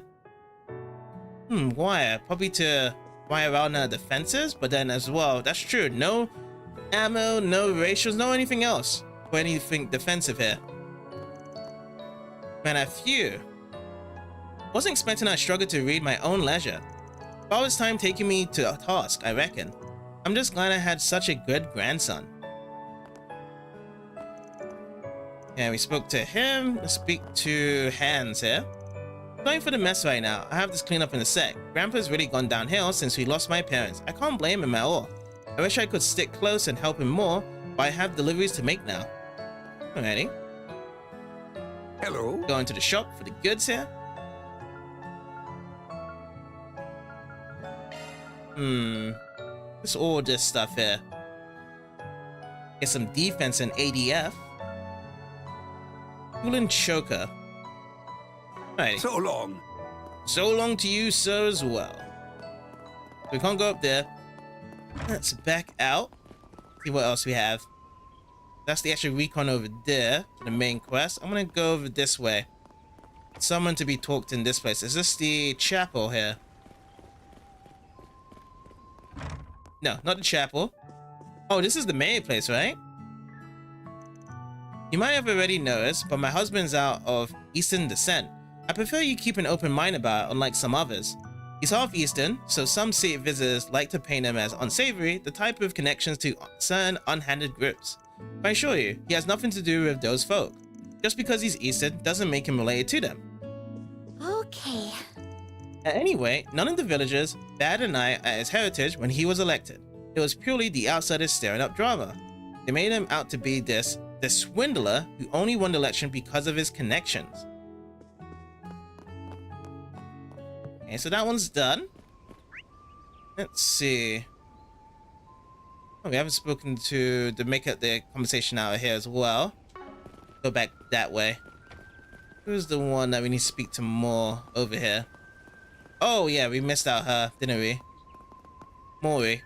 Wire. Probably to wire around her defenses, but then as well, that's true. No ammo, no ratios, no anything else for anything defensive here. Man, a few. Wasn't expecting I struggled to read my own leisure. All this time taking me to a task, I reckon. I'm just glad I had such a good grandson. Yeah, we spoke to him. Let's speak to Hans here. Going for the mess right now. I have this clean up in a sec. Grandpa's really gone downhill since we lost my parents. I can't blame him at all. I wish I could stick close and help him more, but I have deliveries to make now. Alrighty.
Hello.
Going to the shop for the goods here. What's all this stuff here? Get some defense and ADF. Cooling choker. Alrighty.
So long.
So long to you, sir, as well. We can't go up there. Let's back out. See what else we have. That's the actual recon over there, the main quest. I'm gonna go over this way. Someone to be talked in this place. Is this the chapel here? No, not the chapel. Oh, this is the main place, right? You might have already noticed, but my husband's out of Eastern descent. I prefer you keep an open mind about it, unlike some others. He's half Eastern, so some city visitors like to paint him as unsavory, the type of connections to certain unhanded groups. But I assure you, he has nothing to do with those folk. Just because he's Eastern doesn't make him related to them.
Okay.
Anyway, none of the villagers batted an eye at his heritage when he was elected. It was purely the outsiders stirring up drama. They made him out to be this swindler who only won the election because of his connections. Okay, so that one's done. Let's see. Oh, we haven't spoken to make up the conversation out here as well. Go back that way. Who's the one that we need to speak to more over here? Oh yeah, we missed out her, didn't we? Mori.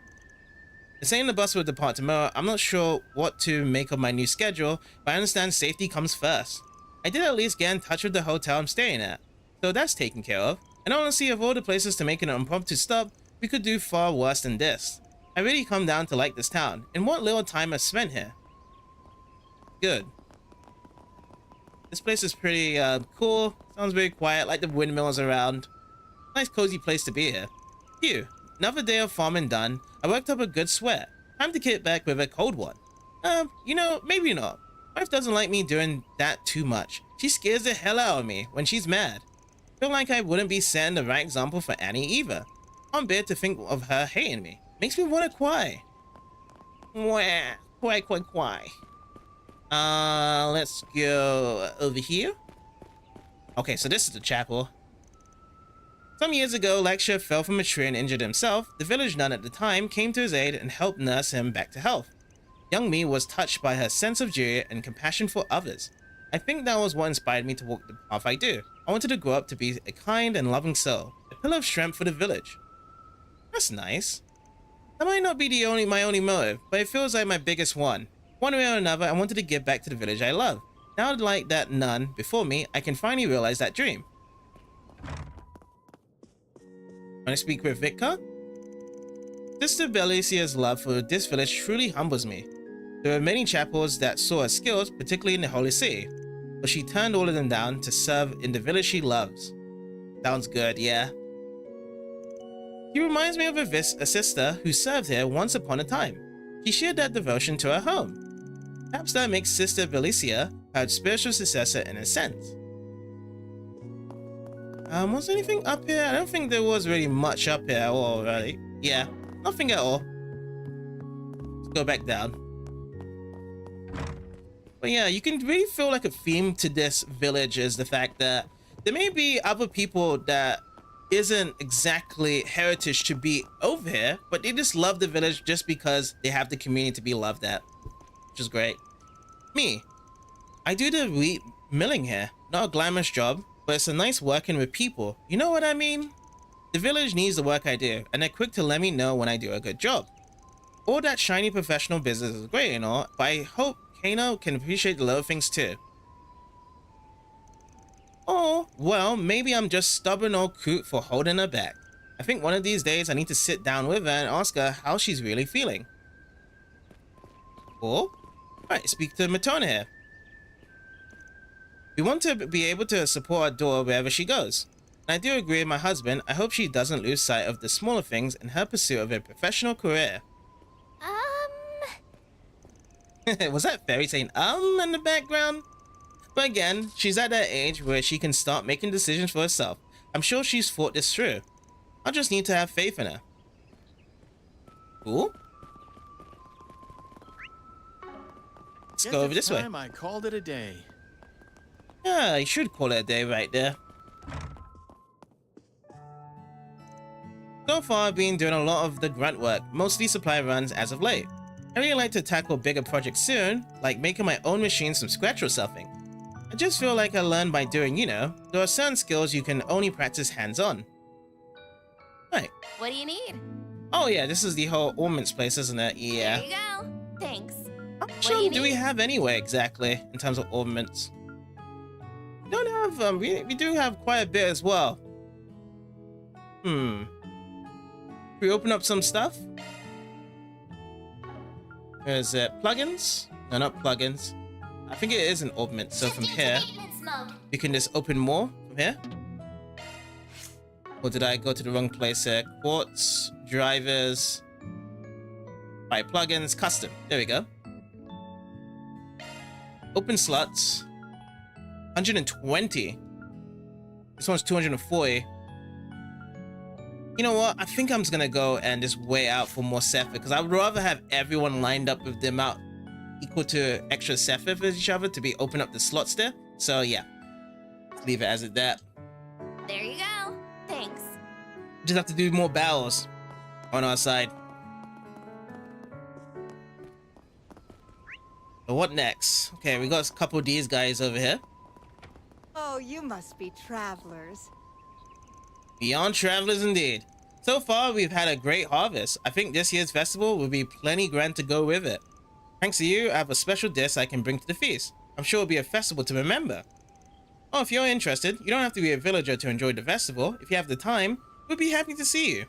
They're saying the bus will depart tomorrow. I'm not sure what to make of my new schedule, but I understand safety comes first. I did at least get in touch with the hotel I'm staying at, so that's taken care of. And I want to see of all the places to make an impromptu stop, we could do far worse than this. I really come down to like this town, and what little time I've spent here. Good. This place is pretty cool. Sounds very quiet, like the windmills around. Nice cozy place to be here. Phew, another day of farming done. I worked up a good sweat. Time to get back with a cold one. You know, maybe not. Wife doesn't like me doing that too much. She scares the hell out of me when she's mad. Feel like I wouldn't be setting the right example for Annie either. Can't bear to think of her hating me. Makes me want to cry. Wah, cry. Let's go over here. Okay, so this is the chapel. Some years ago, Lakshya fell from a tree and injured himself. The village nun at the time came to his aid and helped nurse him back to health. Young me was touched by her sense of joy and compassion for others. I think that was what inspired me to walk the path I do. I wanted to grow up to be a kind and loving soul, a pillar of strength for the village. That's nice. That might not be my only motive, but it feels like my biggest one. One way or another, I wanted to give back to the village I love. Now, like that nun before me, I can finally realize that dream. When I speak with Vitka, Sister Belicia's love for this village truly humbles me. There are many chapels that saw her skills, particularly in the Holy City, but she turned all of them down to serve in the village she loves. Sounds good, yeah. She reminds me of a sister who served here once upon a time. She shared that devotion to her home. Perhaps that makes Sister Belicia her spiritual successor in a sense. Was there anything up here? I don't think there was really much up here at all, really. Yeah, nothing at all. Let's go back down. But yeah, you can really feel like a theme to this village is the fact that there may be other people that isn't exactly heritage to be over here, but they just love the village just because they have the community to be loved at, which is great. Me, I do the wheat milling here. Not a glamorous job, but it's a nice working with people. You know what I mean? The village needs the work I do, and they're quick to let me know when I do a good job. All that shiny professional business is great and all, but I hope Kano can appreciate the little things too. Oh, well, maybe I'm just stubborn old coot for holding her back. I think one of these days I need to sit down with her and ask her how she's really feeling. Cool. Right, speak to Matona here. We want to be able to support our daughter wherever she goes. And I do agree with my husband. I hope she doesn't lose sight of the smaller things in her pursuit of a professional career. Was that Feri saying in the background? But again, she's at that age where she can start making decisions for herself. I'm sure she's thought this through. I just need to have faith in her. Cool. Let's go over this way.
I called it a day.
Yeah, you should call it a day right there. So far, I've been doing a lot of the grunt work, mostly supply runs as of late. I really like to tackle bigger projects soon, like making my own machines from scratch or something. I just feel like I learn by doing, you know. There are certain skills you can only practice hands-on. Right.
What do you need?
Oh yeah, this is the whole ornaments place, isn't it? Yeah.
There you go. Thanks.
How much do we have anyway, exactly, in terms of ornaments? We don't have, we do have quite a bit as well. We open up some stuff. Is it plugins? No, not plugins. I think it is an ornament. So from here, you can just open more from here. Or did I go to the wrong place here? Quartz, drivers, buy plugins, custom. There we go. Open slots. 120. This one's 240. You know what? I think I'm just gonna go and just wait out for more Sephiroth because I would rather have everyone lined up with the amount equal to extra Sephiroth with each other to be open up the slots there. So yeah, let's leave it as that.
There you go. Thanks.
Just have to do more battles on our side. So what next? Okay, we got a couple of these guys over here.
Oh, you must be travelers.
Beyond travelers indeed. So far, we've had a great harvest. I think this year's festival will be plenty grand to go with it. Thanks to you, I have a special dish I can bring to the feast. I'm sure it'll be a festival to remember. Oh, if you're interested, you don't have to be a villager to enjoy the festival. If you have the time, we'll be happy to see you.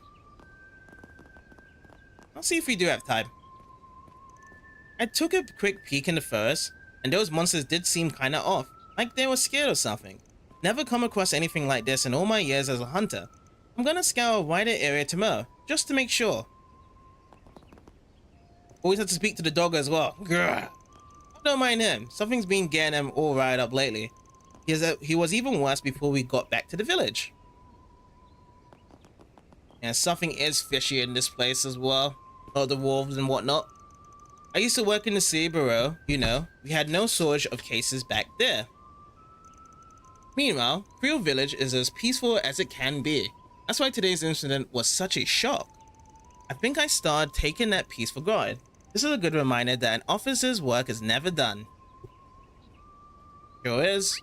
I'll see if we do have time. I took a quick peek in the forest, and those monsters did seem kinda off, like they were scared or something. Never come across anything like this in all my years as a hunter. I'm gonna scour a wider area tomorrow, just to make sure. Always have to speak to the dog as well. Grr. Don't mind him. Something's been getting him all riled up lately. He was even worse before we got back to the village. And something is fishy in this place as well. All the wolves and whatnot. I used to work in the city bureau, you know. We had no shortage of cases back there. Meanwhile, Creel Village is as peaceful as it can be. That's why today's incident was such a shock. I think I started taking that peace for granted. This is a good reminder that an officer's work is never done. Sure is.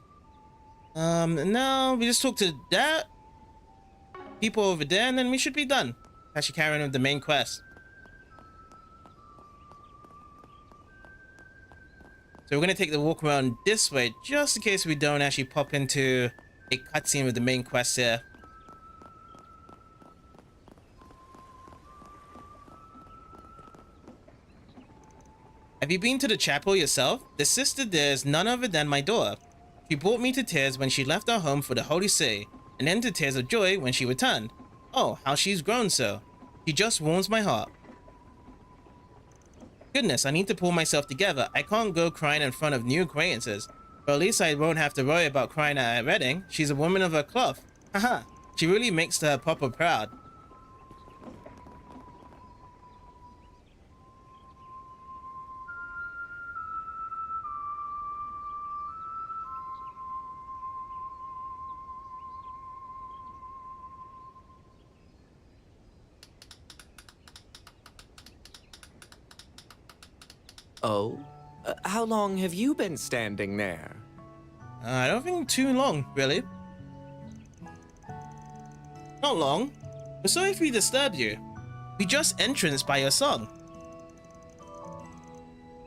No, we just talk to that people over there and then we should be done. Actually carrying on with the main quest. So we're gonna take the walk around this way just in case we don't actually pop into a cutscene with the main quest here. Have you been to the chapel yourself? The sister there is none other than my daughter. She brought me to tears when she left our home for the Holy City, and then to tears of joy when she returned. Oh, how she's grown so. She just warms my heart. Goodness, I need to pull myself together. I can't go crying in front of new acquaintances. But at least I won't have to worry about crying at a wedding. She's a woman of her cloth. Haha, she really makes her papa proud.
Oh? How long have you been standing there?
I don't think too long, really. Not long. We're sorry if we disturbed you. We just entranced by your song.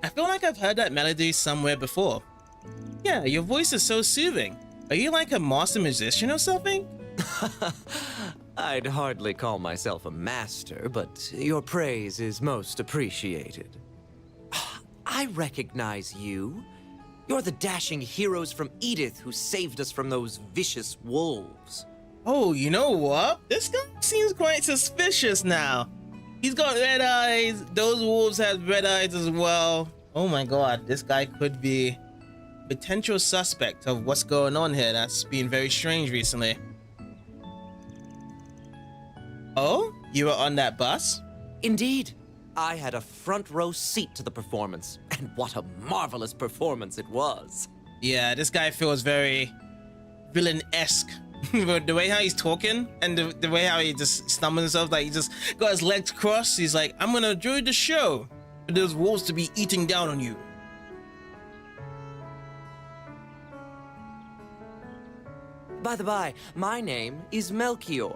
I feel like I've heard that melody somewhere before. Yeah, your voice is so soothing. Are you like a master musician or something?
I'd hardly call myself a master, but your praise is most appreciated. I recognize you. You're the dashing heroes from Edith who saved us from those vicious wolves.
Oh, you know what? This guy seems quite suspicious now. He's got red eyes. Those wolves have red eyes as well. Oh my god, this guy could be a potential suspect of what's going on here. That's been very strange recently. Oh, you were on that bus?
Indeed. I had a front row seat to the performance, and what a marvelous performance it was.
Yeah, this guy feels very villain-esque. The way how he's talking and the way how he just stumbles himself, like he just got his legs crossed. He's like, I'm gonna enjoy the show, but there's wolves to be eating down on you.
By the by, my name is Melchior.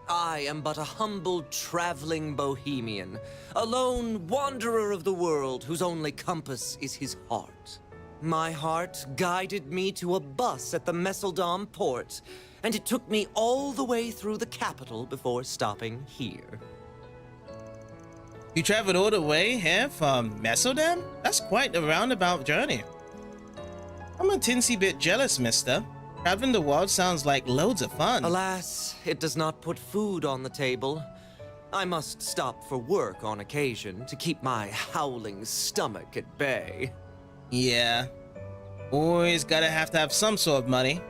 I am but a humble traveling bohemian, a lone wanderer of the world whose only compass is his heart. My heart guided me to a bus at the Messeldom port, and it took me all the way through the capital before stopping here.
You traveled all the way here from Messeldom? That's quite a roundabout journey. I'm a tinsy bit jealous, mister. Traveling the world sounds like loads of fun.
Alas, it does not put food on the table. I must stop for work on occasion to keep my howling stomach at bay.
Yeah. Always gotta have to have some sort of money.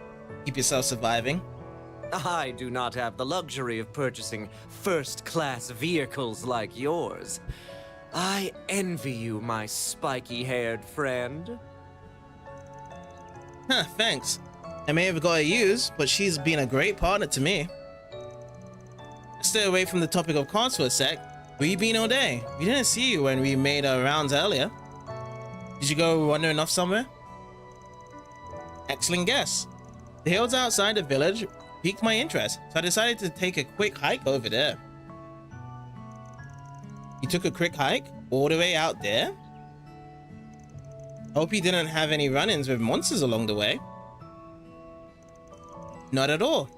Keep yourself surviving.
I do not have the luxury of purchasing first-class vehicles like yours. I envy you, my spiky-haired friend.
Huh, thanks. I may have got a use, but she's been a great partner to me. Let's stay away from the topic of cards for a sec. Where you been all day? We didn't see you when we made our rounds earlier. Did you go wandering off somewhere? Excellent guess. The hills outside the village piqued my interest, so I decided to take a quick hike over there. You took a quick hike all the way out there? Hope you didn't have any run-ins with monsters along the way. Not at all.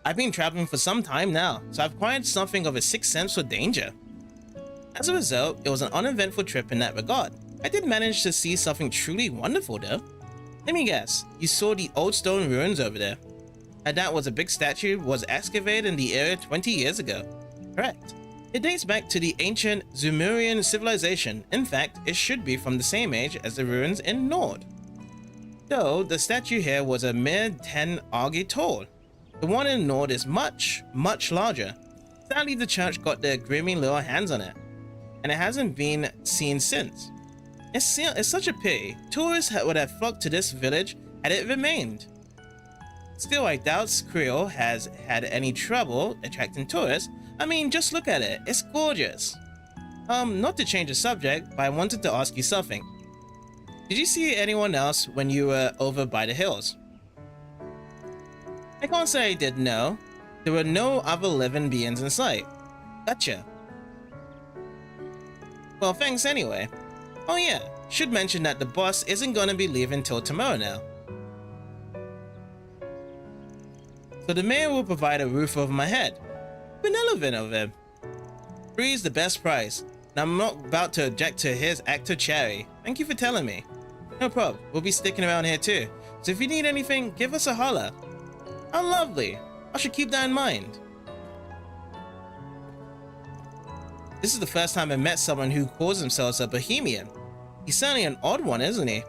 I've been traveling for some time now, so I've acquired something of a sixth sense for danger. As a result, it was an uneventful trip in that regard. I did manage to see something truly wonderful though. Let me guess, you saw the old stone ruins over there. And that was a big statue was excavated in the area 20 years ago. Correct. It dates back to the ancient Sumerian civilization. In fact, it should be from the same age as the ruins in Nord. Though the statue here was a mere 10 argi tall. The one in Nord is much, much larger. Sadly, the church got their grimy little hands on it, and it hasn't been seen since. It's such a pity. Tourists would have flocked to this village had it remained. Still, I doubt Skrill has had any trouble attracting tourists. I mean, just look at it. It's gorgeous. Not to change the subject, but I wanted to ask you something. Did you see anyone else when you were over by the hills? I can't say I did, no. There were no other living beings in sight. Gotcha. Well, thanks anyway. Oh yeah, should mention that the boss isn't gonna be leaving till tomorrow now. So the mayor will provide a roof over my head. Benevolent of him. Free is the best price, and I'm not about to object to his act of charity. Thank you for telling me. No problem, we'll be sticking around here too. So if you need anything, give us a holler. How lovely. I should keep that in mind. This is the first time I met someone who calls himself a bohemian. He's certainly an odd one, isn't he?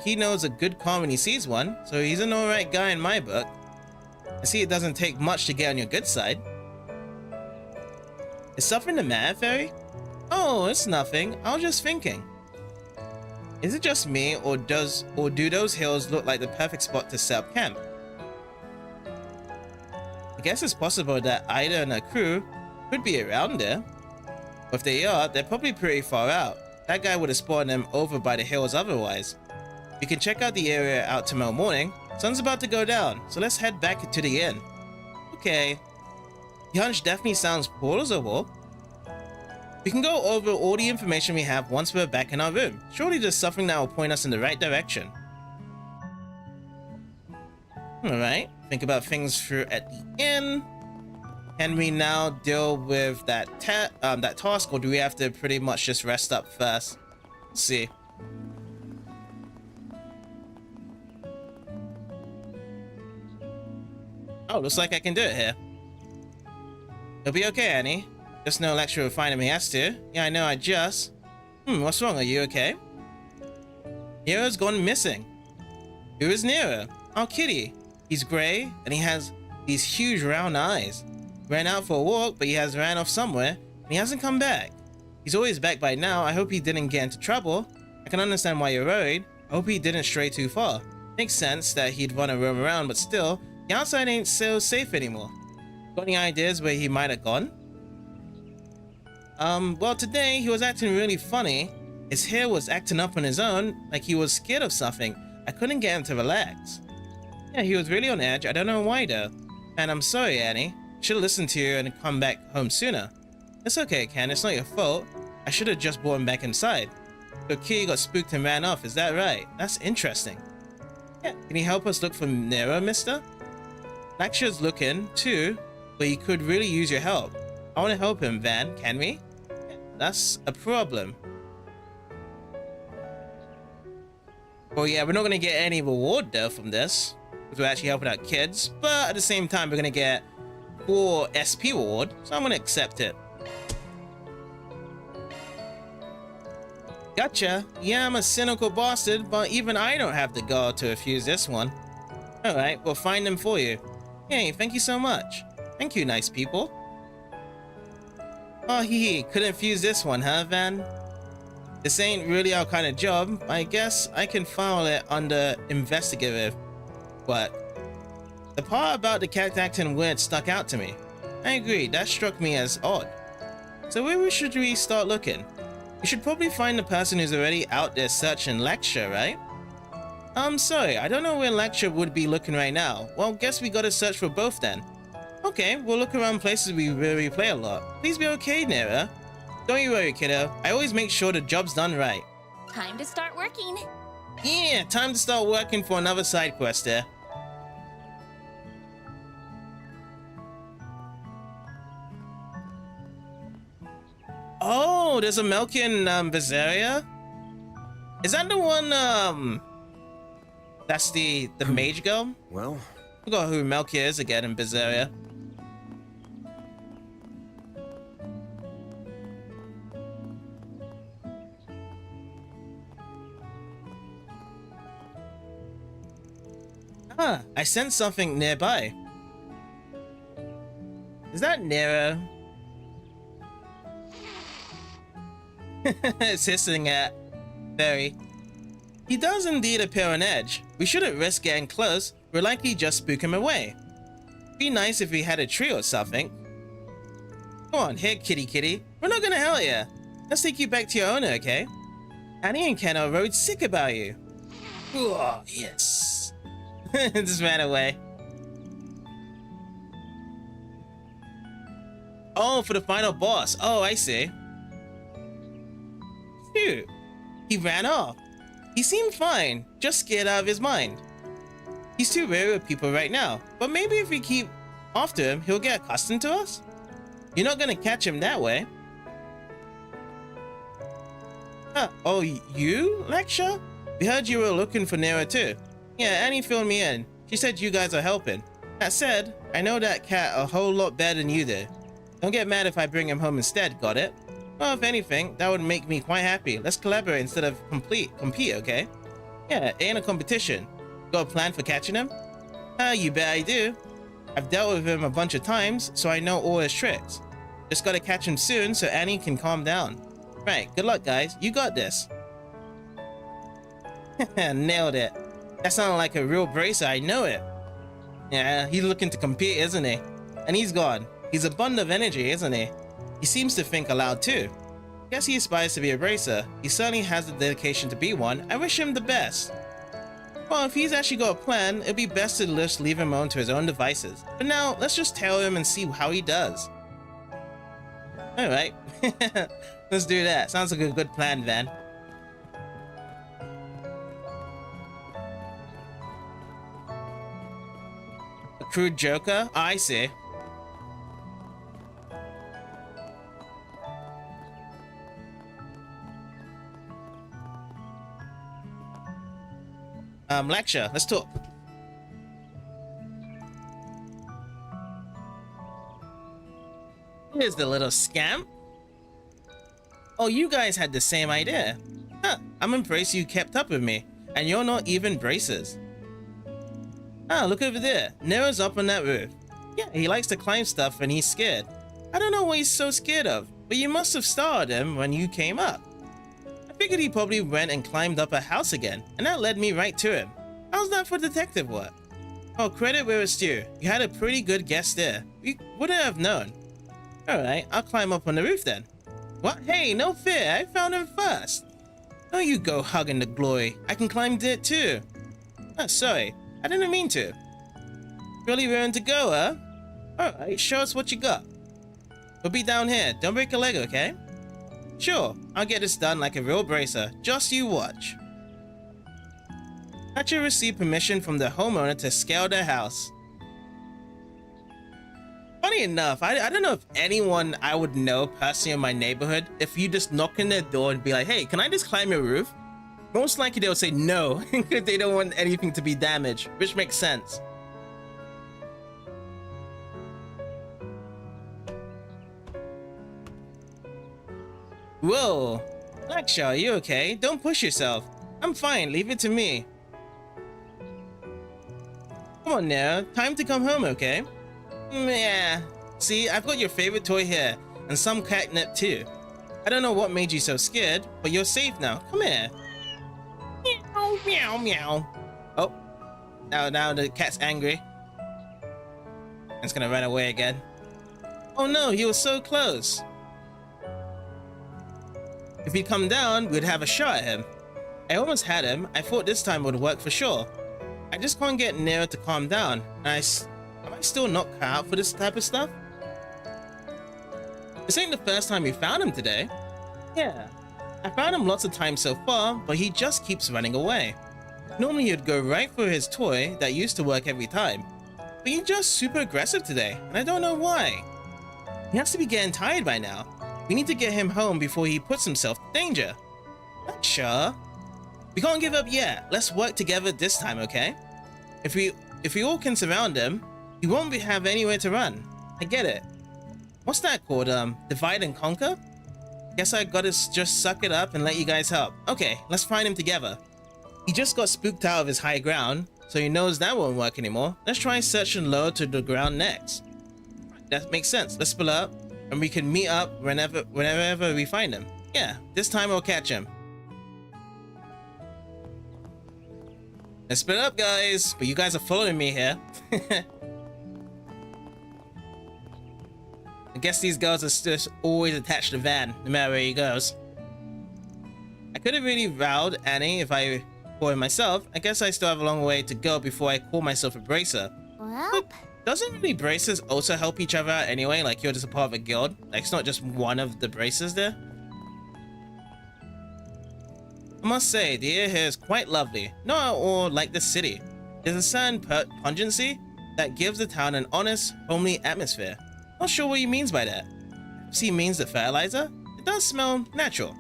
He knows a good calm when he sees one, so he's an alright guy in my book. I see it doesn't take much to get on your good side. Is something the matter, Feri? Oh, it's nothing. I was just thinking. Is it just me, or do those hills look like the perfect spot to set up camp? I guess it's possible that Ida and her crew could be around there. But if they are, they're probably pretty far out. That guy would have spawned them over by the hills otherwise. We can check out the area out tomorrow morning. Sun's about to go down, so let's head back to the inn. Okay. The hunch definitely sounds plausible. We can go over all the information we have once we're back in our room. Surely there's something that will point us in the right direction. Alright, think about things through at the inn. Can we now deal with that task, or do we have to pretty much just rest up first? Let's see. Oh, looks like I can do it here. It'll be okay, Annie. Just no lecturer will find him he has to. Yeah, I know, I just... what's wrong? Are you okay? Nero's gone missing. Who is Nero? Oh, Kitty. He's grey, and he has these huge round eyes. Ran out for a walk, but he has ran off somewhere, and he hasn't come back. He's always back by now. I hope he didn't get into trouble. I can understand why you're worried. I hope he didn't stray too far. Makes sense that he'd want to roam around, but still, the outside ain't so safe anymore. Got any ideas where he might have gone? Well, today he was acting really funny. His hair was acting up on his own, like he was scared of something. I couldn't get him to relax. Yeah, he was really on edge. I don't know why though. And I'm sorry, Annie. Should've listened to you and come back home sooner. It's okay, Ken. It's not your fault. I should have just brought him back inside. The kid got spooked and ran off. Is that right? That's interesting. Yeah, can you help us look for Nero, mister? Lecture's looking, too, but he could really use your help. I want to help him, Van. Can we? Yeah, that's a problem. Well, yeah, we're not going to get any reward, though, from this. Because we're actually helping out kids. But at the same time, we're going to get 4 SP reward. So I'm going to accept it. Gotcha. Yeah, I'm a cynical bastard, but even I don't have the gall to refuse this one. Alright, we'll find them for you. Hey, thank you so much. Thank you, nice people. Oh, hee, couldn't fuse this one, huh, Van? This ain't really our kind of job. I guess I can file it under investigative. But the part about the cat acting weird stuck out to me. I agree, that struck me as odd. So where should we start looking? We should probably find the person who's already out there searching Lecture, right? I'm sorry, I don't know where Lecture would be looking right now. Well, guess we gotta search for both then. Okay, we'll look around places where we play a lot. Please be okay, Nera. Don't you worry, kiddo. I always make sure the job's done right.
Time to start working.
Yeah, time to start working for another side quest there. Oh, there's a Melky in Visaria? Is that the one, that's the mage girl?
Well,
I forgot who Melky is again in Visaria. Huh, I sense something nearby. Is that Nero? It's hissing at Feri. He does indeed appear on edge. We shouldn't risk getting close. We're likely just spook him away. Be nice if we had a tree or something. Come on, here, kitty. We're not gonna hurt you. Let's take you back to your owner, okay? Annie and Ken are road sick about you. Oh, yes. Just ran away. Oh, for the final boss. Oh, I see. Phew. He ran off. He seemed fine, just scared out of his mind. He's too wary of people right now, but maybe if we keep after him, he'll get accustomed to us? You're not gonna catch him that way. Huh, oh, you, Lexia? We heard you were looking for Nero too. Yeah, Annie filled me in. She said you guys are helping. That said, I know that cat a whole lot better than you do. Don't get mad if I bring him home instead, got it? Well, if anything, that would make me quite happy. Let's collaborate instead of compete, okay? Yeah, it ain't a competition. Got a plan for catching him? You bet I do. I've dealt with him a bunch of times, so I know all his tricks. Just gotta catch him soon so Annie can calm down. Right, good luck guys, you got this. Nailed it. That sounded like a real bracer, I know it. Yeah, he's looking to compete, isn't he? And he's gone. He's a bund of energy, isn't he? He seems to think aloud too. Guess he aspires to be a bracer. He certainly has the dedication to be one. I wish him the best. Well, if he's actually got a plan, it'd be best to just leave him alone to his own devices. But now, let's just tail him and see how he does. Alright. Let's do that. Sounds like a good plan, Van. A crude joker? Oh, I see. Lecture, let's talk. Here's the little scamp. Oh, you guys had the same idea. Huh, I'm impressed you kept up with me, and you're not even bracers. Ah, look over there. Nero's up on that roof. Yeah, he likes to climb stuff and he's scared. I don't know what he's so scared of, but you must have started him when you came up. I figured he probably went and climbed up a house again, and that led me right to him. How's that for detective work? Oh, credit where it's due. You had a pretty good guess there. We wouldn't have known. Alright, I'll climb up on the roof then. What? Hey, no fear. I found him first. Oh, you go hugging the glory. I can climb it too. Oh, sorry. I didn't mean to. Really raring to go, huh? Alright, show us what you got. We'll be down here. Don't break a leg, okay? Sure, I'll get this done like a real bracer. Just you watch. Hatcher received permission from the homeowner to scale their house. Funny enough, I don't know if anyone I would know personally in my neighborhood, if you just knock on their door and be like, hey, can I just climb your roof? Most likely they would say no, because they don't want anything to be damaged, which makes sense. Whoa, Blackshaw, are you okay? Don't push yourself. I'm fine, leave it to me. Come on now, time to come home, okay? Yeah, see, I've got your favorite toy here, and some catnip too. I don't know what made you so scared, but you're safe now. Come here. Meow, meow, meow. Oh, now the cat's angry. It's gonna run away again. Oh no, he was so close. If he'd come down, we'd have a shot at him. I almost had him. I thought this time would work for sure. I just can't get Nero to calm down, and am I still not cut out for this type of stuff? This ain't the first time we found him today. Yeah, I found him lots of times so far, but he just keeps running away. Normally he'd go right for his toy that used to work every time, but he's just super aggressive today, and I don't know why. He has to be getting tired by now. We need to get him home before he puts himself in danger. Not sure. We can't give up yet. Let's work together this time, okay? If we all can surround him, he won't have anywhere to run. I get it. What's that called? Divide and conquer? Guess I gotta just suck it up and let you guys help. Okay, let's find him together. He just got spooked out of his high ground. so he knows that won't work anymore. Let's try searching low to the ground next. That makes sense. Let's split up, and we can meet up whenever we find him. Yeah, this time we'll catch him. Let's split up, guys. But you guys are following me here. I guess these girls are just always attached to Van, no matter where he goes. I could have really vowed Annie if I were myself. I guess I still have a long way to go before I call myself a bracer.
Well,
But doesn't really bracers also help each other out anyway? Like you're just a part of a guild? Like it's not just one of the bracers there? I must say, the air here is quite lovely. Not at all like the city. There's a certain pungency that gives the town an honest, homely atmosphere. Not sure what he means by that. Perhaps he means the fertilizer? It does smell natural.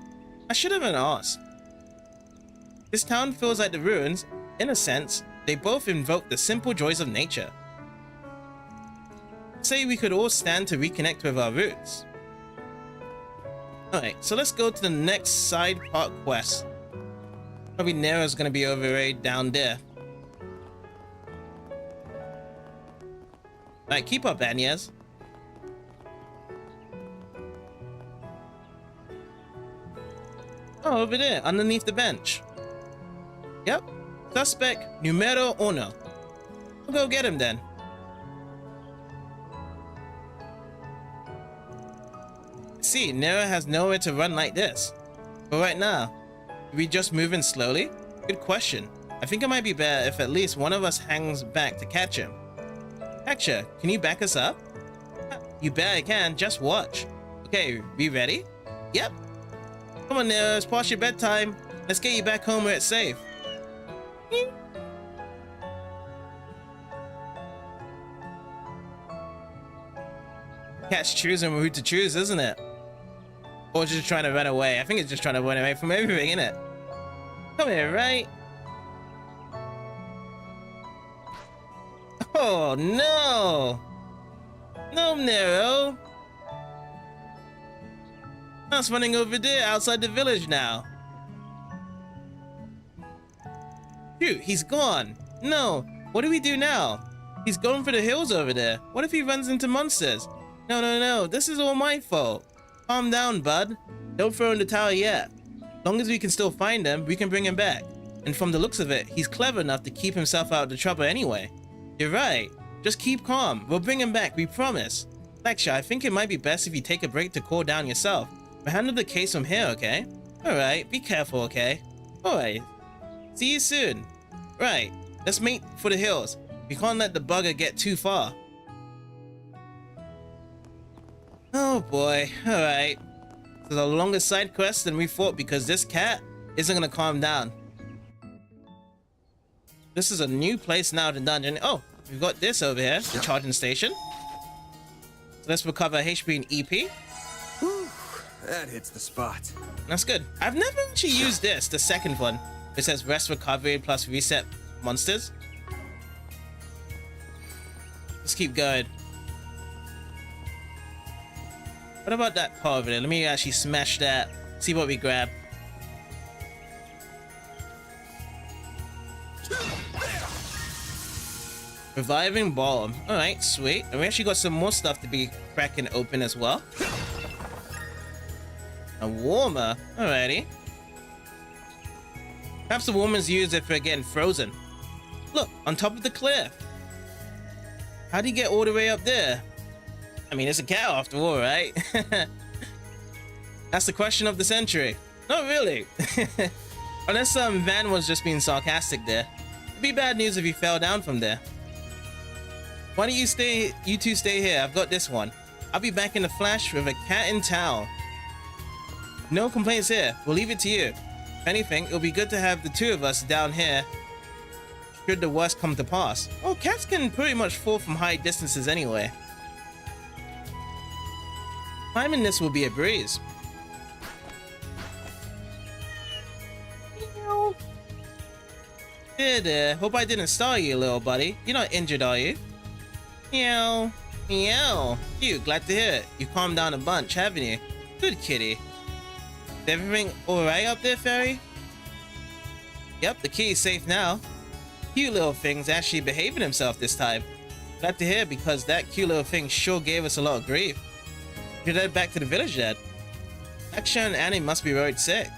I should have asked. This town feels like the ruins. In a sense, they both invoke the simple joys of nature. Say we could all stand to reconnect with our roots. Alright, so let's go to the next side part quest. Probably Nero's gonna be over right down there. Alright, keep up, Agnes. Oh, over there, underneath the bench. Yep. Suspect numero uno. I'll go get him then. See, Nero has nowhere to run like this. But right now, are we just moving slowly? Good question. I think it might be better if at least one of us hangs back to catch him. Hector, can you back us up? You bet I can, just watch. Okay, we ready? Yep. Come on, Nero, it's past your bedtime. Let's get you back home where it's safe. Cat's choosing who to choose, isn't it? Or just trying to run away. I think it's just trying to run away from everything, isn't it? Come here, right? Oh, no! No, Nero! That's running over there outside the village now. Shoot, he's gone. No, what do we do now? He's going for the hills over there. What if he runs into monsters? No, no, no, this is all my fault. Calm down, bud. Don't throw in the towel yet. Long as we can still find him, we can bring him back. And from the looks of it, he's clever enough to keep himself out of the trouble anyway. You're right. Just keep calm. We'll bring him back, we promise. Lecture, I think it might be best if you take a break to cool down yourself. We'll handle the case from here, okay? Alright, be careful, okay? Alright. See you soon. Right, let's meet for the hills. We can't let the bugger get too far. Oh boy, alright. This is a longer side quest than we thought because this cat isn't gonna calm down. This is a new place now, the dungeon. Oh, we've got this over here, the charging station. So let's recover HP and EP.
Whew, that hits the spot.
That's good. I've never actually used this, the second one. It says rest recovery plus reset monsters. Let's keep going. What about that part over there? Let me actually smash that. See what we grab. Reviving Balm. Alright, sweet. And we actually got some more stuff to be cracking open as well. A warmer. Alrighty. Perhaps the warmer's used if we're getting frozen. Look, on top of the cliff. How do you get all the way up there? I mean, it's a cat after all, right? That's the question of the century. Not really. Unless Van was just being sarcastic there. It'd be bad news if he fell down from there. Why don't you two stay here? I've got this one. I'll be back in a flash with a cat in town. No complaints here. We'll leave it to you. If anything, it'll be good to have the two of us down here should the worst come to pass. Well, cats can pretty much fall from high distances anyway. Climbing this will be a breeze. There. Hope I didn't startle you, little buddy. You're not injured, are you? Meow. Meow. Phew, glad to hear it. You calmed down a bunch, haven't you? Good kitty. Is everything alright up there, Feri? Yep, the key is safe now. cute little thing's actually behaving himself this time. Glad to hear, because that cute little thing sure gave us a lot of grief. We should head back to the village then. Aksha and Annie must be worried sick.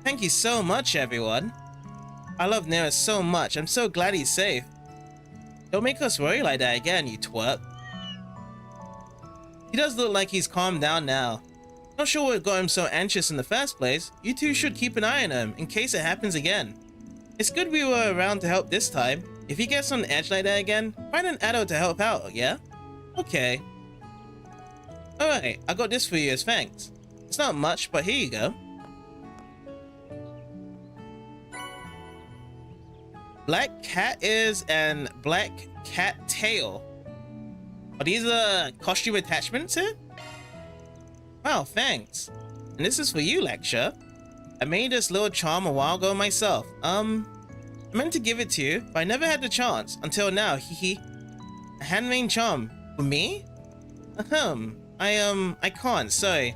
Thank you so much, everyone. I love Nera so much. I'm so glad he's safe. Don't make us worry like that again, you twerp. He does look like he's calmed down now. Not sure what got him so anxious in the first place. You two should keep an eye on him in case it happens again. It's good we were around to help this time. If he gets on the edge like that again, find an adult to help out, yeah? Okay. Alright, I got this for you as thanks. It's not much, but here you go. Black cat ears and black cat tail. Are these costume attachments here? Wow, thanks. And this is for you, Lecture. I made this little charm a while ago myself. I meant to give it to you, but I never had the chance until now. Hehe. A handmade charm for me? I can't. Sorry.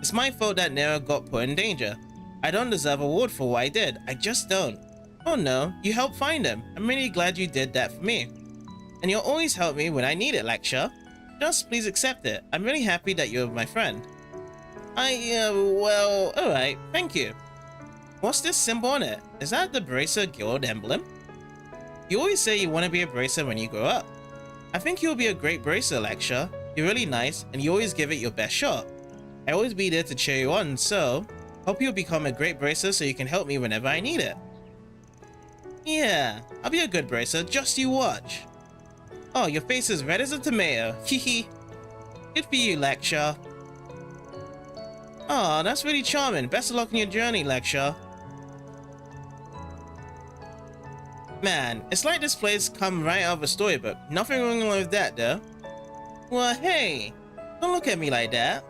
It's my fault that Nera got put in danger. I don't deserve a reward for what I did. I just don't. Oh no, you helped find him. I'm really glad you did that for me. And you'll always help me when I need it, Lecture. Just please accept it. I'm really happy that you're my friend. Well, alright, thank you. What's this symbol on it? Is that the Bracer Guild emblem? You always say you want to be a bracer when you grow up. I think you'll be a great bracer, Lecture. You're really nice, and you always give it your best shot. I always be there to cheer you on, so hope you'll become a great bracer so you can help me whenever I need it. Yeah, I'll be a good bracer, just you watch. Oh, your face is red as a tomato. Hehe. Good for you, Lecture. Oh, that's really charming. Best of luck on your journey, Lecture. Man, it's like this place come right out of a storybook. Nothing wrong with that, though. Well, hey, don't look at me like that.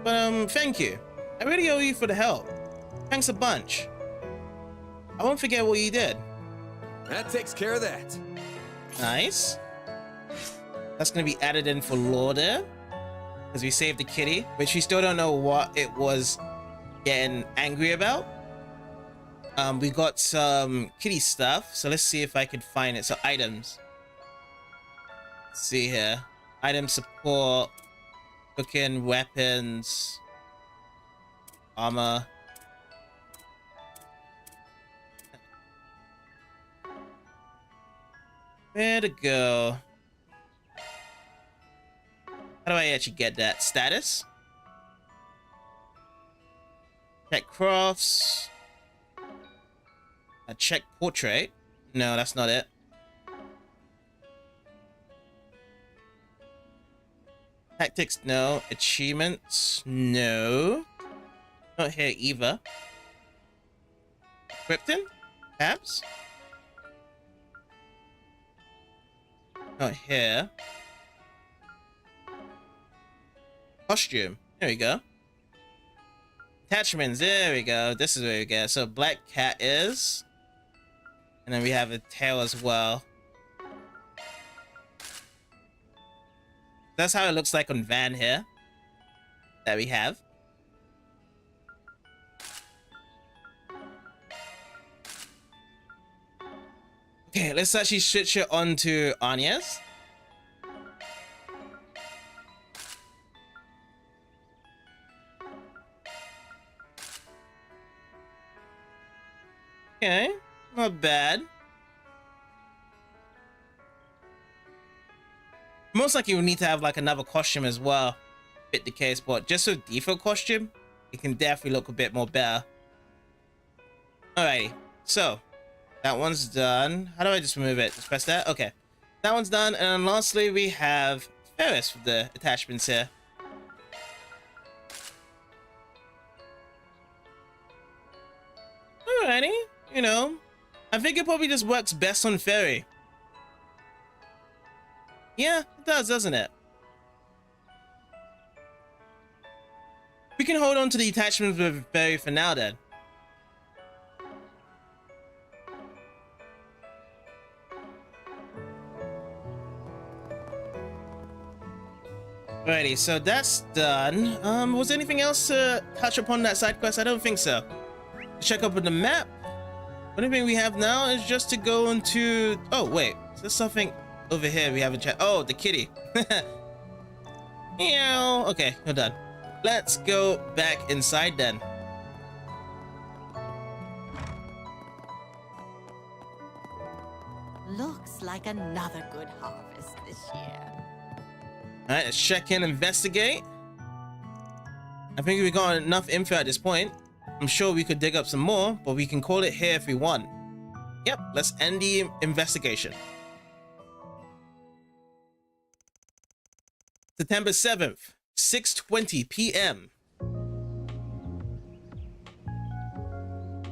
But, thank you. I really owe you for the help. Thanks a bunch. I won't forget what you did.
That takes care of that.
Nice. That's gonna be added in for lore there. Because we saved the kitty, which we still don't know what it was getting angry about. We got some kitty stuff, so let's see if I can find it. So items. Let's see here. Item support, cooking, weapons, armor. Where to go? How do I actually get that? Status? Check crafts. Check portrait. No, that's not it. Tactics, no. Achievements, no. Not here either. Krypton? Tabs? Not here. Costume. There we go. Attachments. There we go. This is where we get. So black cat is. And then we have a tail as well. That's how it looks like on Van here. That we have. Okay, let's actually switch it on to Agnes. Okay, not bad. Most likely we need to have like another costume as well. Fit the case, but just a default costume, it can definitely look a bit more better. Alrighty, so that one's done. How do I just remove it? Just press that? Okay. That one's done. And then lastly, we have Ferris for the attachments here. Alrighty. You know, I think it probably just works best on Feri. Yeah, it does, doesn't it? We can hold on to the attachments with Feri for now then. Alrighty, so that's done. Was there anything else to touch upon that side quest? I don't think so. Check up on the map. Only thing we have now is just to go into... Oh, wait. Is there something over here we haven't checked? Oh, the kitty. Meow. Okay, we're done. Let's go back inside then.
Looks like another good harvest this year.
Alright, let's check in, investigate. I think we got enough info at this point. I'm sure we could dig up some more, but we can call it here if we want. Yep, let's end the investigation. September 7th, 6:20 p.m.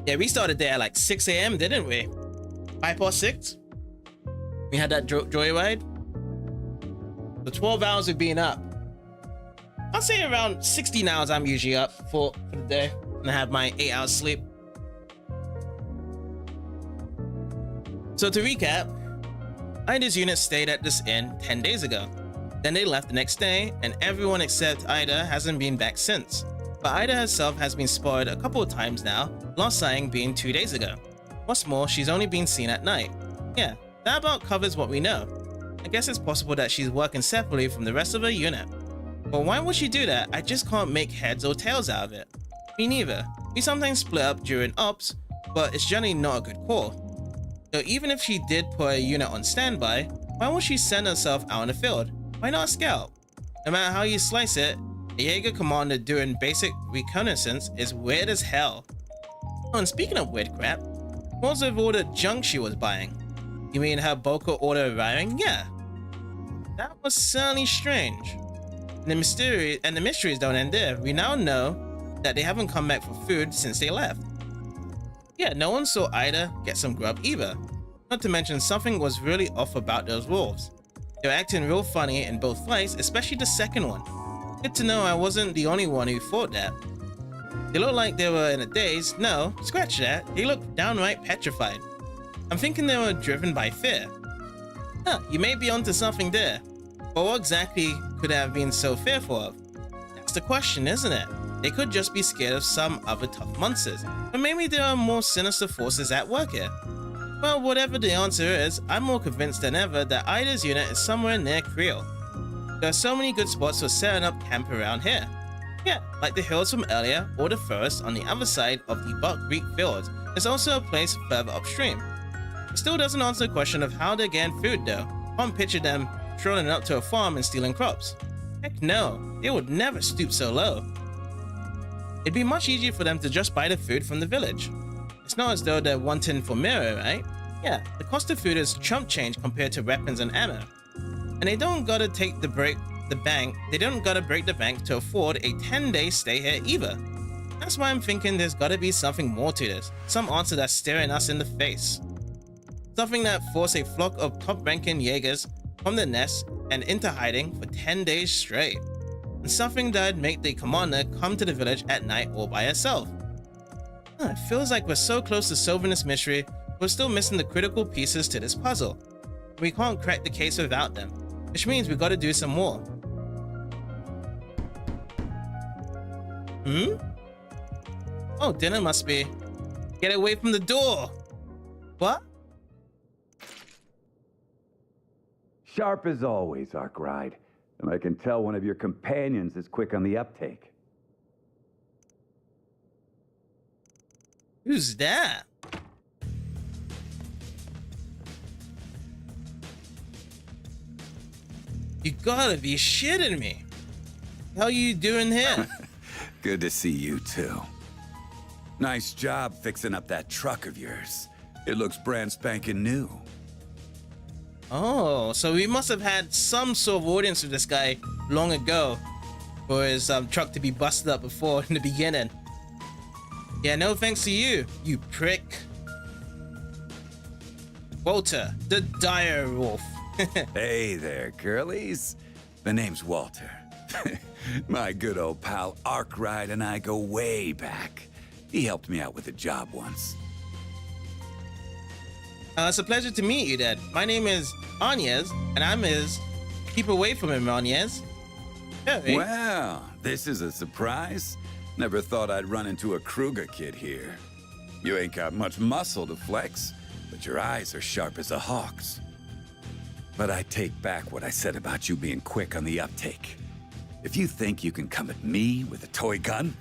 Yeah, we started there at like 6 a.m., didn't we? 6:05? We had that joyride. The 12 hours of being up. I'll say around 16 hours I'm usually up for the day. And I have my 8 hours sleep. So to recap, Ida's unit stayed at this inn 10 days ago. Then they left the next day, and everyone except Ida hasn't been back since. But Ida herself has been spotted a couple of times now, last sighting being 2 days ago. What's more, she's only been seen at night. Yeah, that about covers what we know. I guess it's possible that she's working separately from the rest of her unit. But why would she do that? I just can't make heads or tails out of it. Me neither. We sometimes split up during ops, but it's generally not a good call. So even if she did put a unit on standby, why would she send herself out in the field? Why not a scout? No matter how you slice it, a Jaeger commander doing basic reconnaissance is weird as hell. Oh, and speaking of weird crap, what was with all the junk she was buying? You mean her Boca order arriving? Yeah. That was certainly strange. And the mysteries don't end there. We now know that they haven't come back for food since they left. Yeah, no one saw Ida get some grub either. Not to mention something was really off about those wolves. They were acting real funny in both fights, especially the second one. Good to know I wasn't the only one who thought that. They looked like they were in a daze. No, scratch that. They looked downright petrified. I'm thinking they were driven by fear. Huh, you may be onto something there. But what exactly could they have been so fearful of? That's the question, isn't it? They could just be scared of some other tough monsters. But maybe there are more sinister forces at work here. Well, whatever the answer is, I'm more convinced than ever that Ida's unit is somewhere near Creel. There are so many good spots for setting up camp around here. Yeah, like the hills from earlier, or the forest on the other side of the Buck Creek Fields. There's also a place further upstream. It still doesn't answer the question of how they're getting food though. Can't picture them strolling up to a farm and stealing crops. Heck no, they would never stoop so low. It'd be much easier for them to just buy the food from the village. It's not as though they're wanting for mirror, right? Yeah, the cost of food is chump change compared to weapons and ammo. And they don't gotta break the bank to afford a 10-day stay here either. That's why I'm thinking there's gotta be something more to this. Some answer that's staring us in the face. Something that forced a flock of top-ranking Jaegers from the nest and into hiding for 10 days straight. And something that'd make the commander come to the village at night all by herself. It feels like we're so close to solving this mystery, but we're still missing the critical pieces to this puzzle. We can't crack the case without them, which means we gotta do some more. Oh, dinner must be. Get away from the door! What?
Sharp as always, Joyride. And I can tell one of your companions is quick on the uptake.
Who's that? You gotta be shitting me. How you doing here?
Good to see you too. Nice job fixing up that truck of yours. It looks brand spanking new.
Oh, so we must have had some sort of audience with this guy long ago for his truck to be busted up before in the beginning. Yeah, no thanks to you, you prick. Walter, the dire wolf.
Hey there, girlies. The name's Walter. My good old pal Joyride and I go way back. He helped me out with a job once.
It's a pleasure to meet you, Dad. My name is Agnes, and I'm his... Keep away from him, Agnes. Feri.
Well, this is a surprise. Never thought I'd run into a Kruger kid here. You ain't got much muscle to flex, but your eyes are sharp as a hawk's. But I take back what I said about you being quick on the uptake. If you think you can come at me with a toy gun,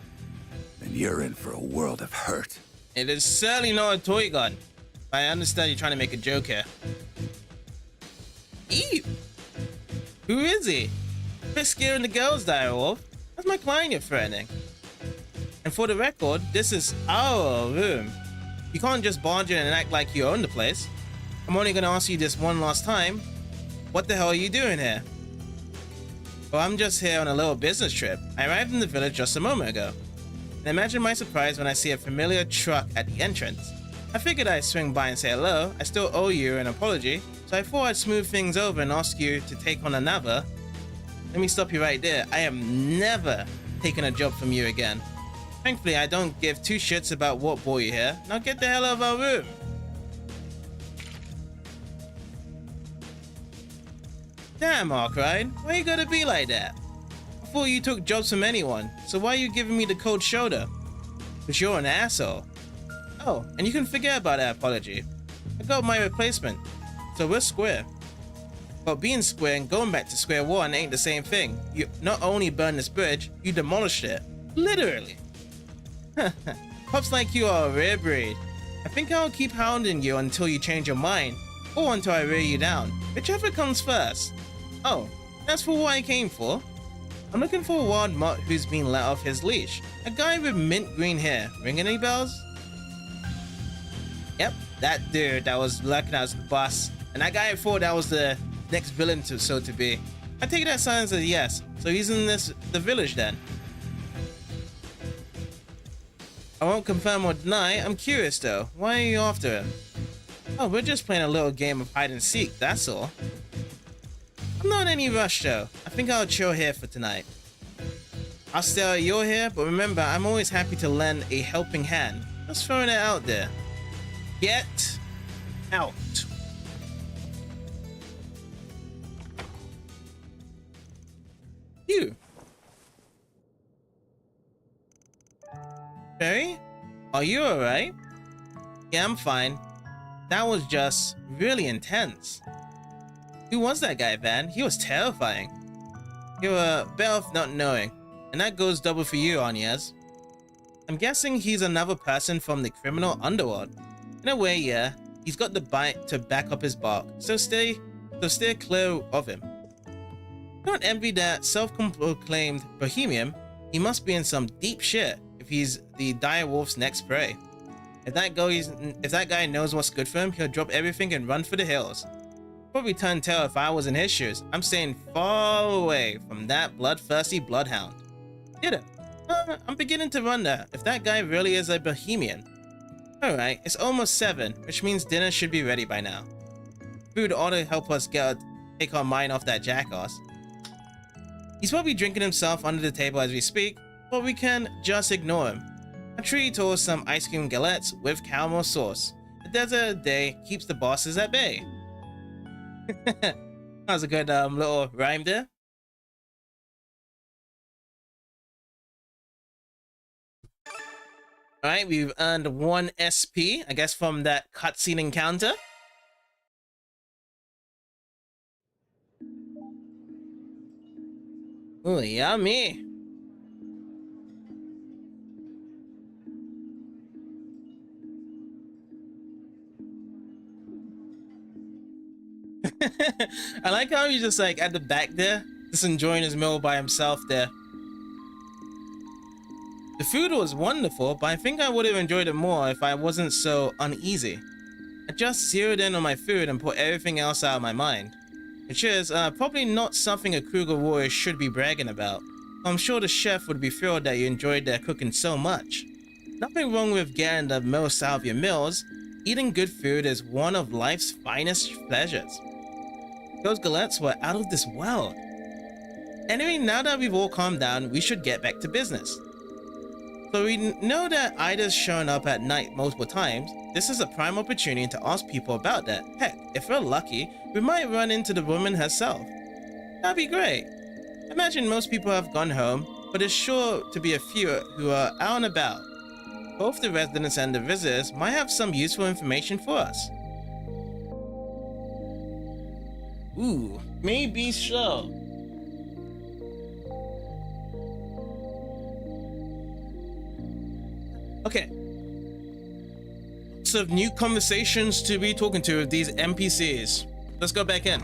then you're in for a world of hurt.
It is certainly not a toy gun. I understand you're trying to make a joke here. Eve! Who is he? Quit scaring the girls, Direwolf. That's my client you're threatening. And for the record, this is our room. You can't just barge in and act like you own the place. I'm only gonna ask you this one last time. What the hell are you doing here? Well, I'm just here on a little business trip. I arrived in the village just a moment ago. And imagine my surprise when I see a familiar truck at the entrance. I figured I'd swing by and say hello. I still owe you an apology, so I thought I'd smooth things over and ask you to take on another. Let me stop you right there. I am never taking a job from you again. Thankfully, I don't give two shits about what brought you here. Now get the hell out of our room. Damn, Arkwright, why you gotta be like that? I thought you took jobs from anyone, so why are you giving me the cold shoulder? Cause you're an asshole. Oh, and you can forget about that apology. I got my replacement, so we're square. But being square and going back to square one ain't the same thing. You not only burned this bridge, you demolished it. Literally. Pups like you are a rare breed. I think I'll keep hounding you until you change your mind, or until I rear you down, whichever comes first. Oh, that's for what I came for. I'm looking for a wild mutt who's been let off his leash. A guy with mint green hair. Ring any bells? Yep, that dude that was lurking as the boss. And that guy thought that was the next villain, so to be. I take that sign as a yes. So he's in the village then. I won't confirm or deny. I'm curious though. Why are you after him? Oh, we're just playing a little game of hide and seek, that's all. I'm not in any rush though. I think I'll chill here for tonight. I'll stay at your here, but remember, I'm always happy to lend a helping hand. Just throwing it out there. Get out. You. Feri? Are you alright? Yeah, I'm fine. That was just really intense. Who was that guy, Van? He was terrifying. You were better off not knowing. And that goes double for you, Agnes. I'm guessing he's another person from the criminal underworld. In a way, yeah. He's got the bite to back up his bark, so steer clear of him. Don't envy that self-proclaimed bohemian. He must be in some deep shit if he's the dire wolf's next prey. If that guy knows what's good for him, he'll drop everything and run for the hills. Probably turn tail if I was in his shoes. I'm staying far away from that bloodthirsty bloodhound. Did it? I'm beginning to wonder if that guy really is a bohemian. Alright, it's almost 7, which means dinner should be ready by now. Food ought to help us take our mind off that jackass. He's probably drinking himself under the table as we speak, but we can just ignore him. I treat toast some ice cream galettes with caramel sauce. A desert a day keeps the bosses at bay. That was a good little rhyme there. Alright, we've earned 1 SP, I guess from that cutscene encounter. Ooh, yummy. I like how he's just like at the back there, just enjoying his meal by himself there. The food was wonderful, but I think I would have enjoyed it more if I wasn't so uneasy. I just zeroed in on my food and put everything else out of my mind. Which is probably not something a Kruger warrior should be bragging about. I'm sure the chef would be thrilled that you enjoyed their cooking so much. Nothing wrong with getting the most out of your meals. Eating good food is one of life's finest pleasures. Those galettes were out of this world. Anyway, now that we've all calmed down, we should get back to business. So we know that Ida's shown up at night multiple times. This is a prime opportunity to ask people about that. Heck, if we're lucky, we might run into the woman herself. That'd be great. I imagine most people have gone home, but there's sure to be a few who are out and about. Both the residents and the visitors might have some useful information for us. Ooh, maybe so. Okay. Lots of new conversations to be talking to with these NPCs. Let's go back in.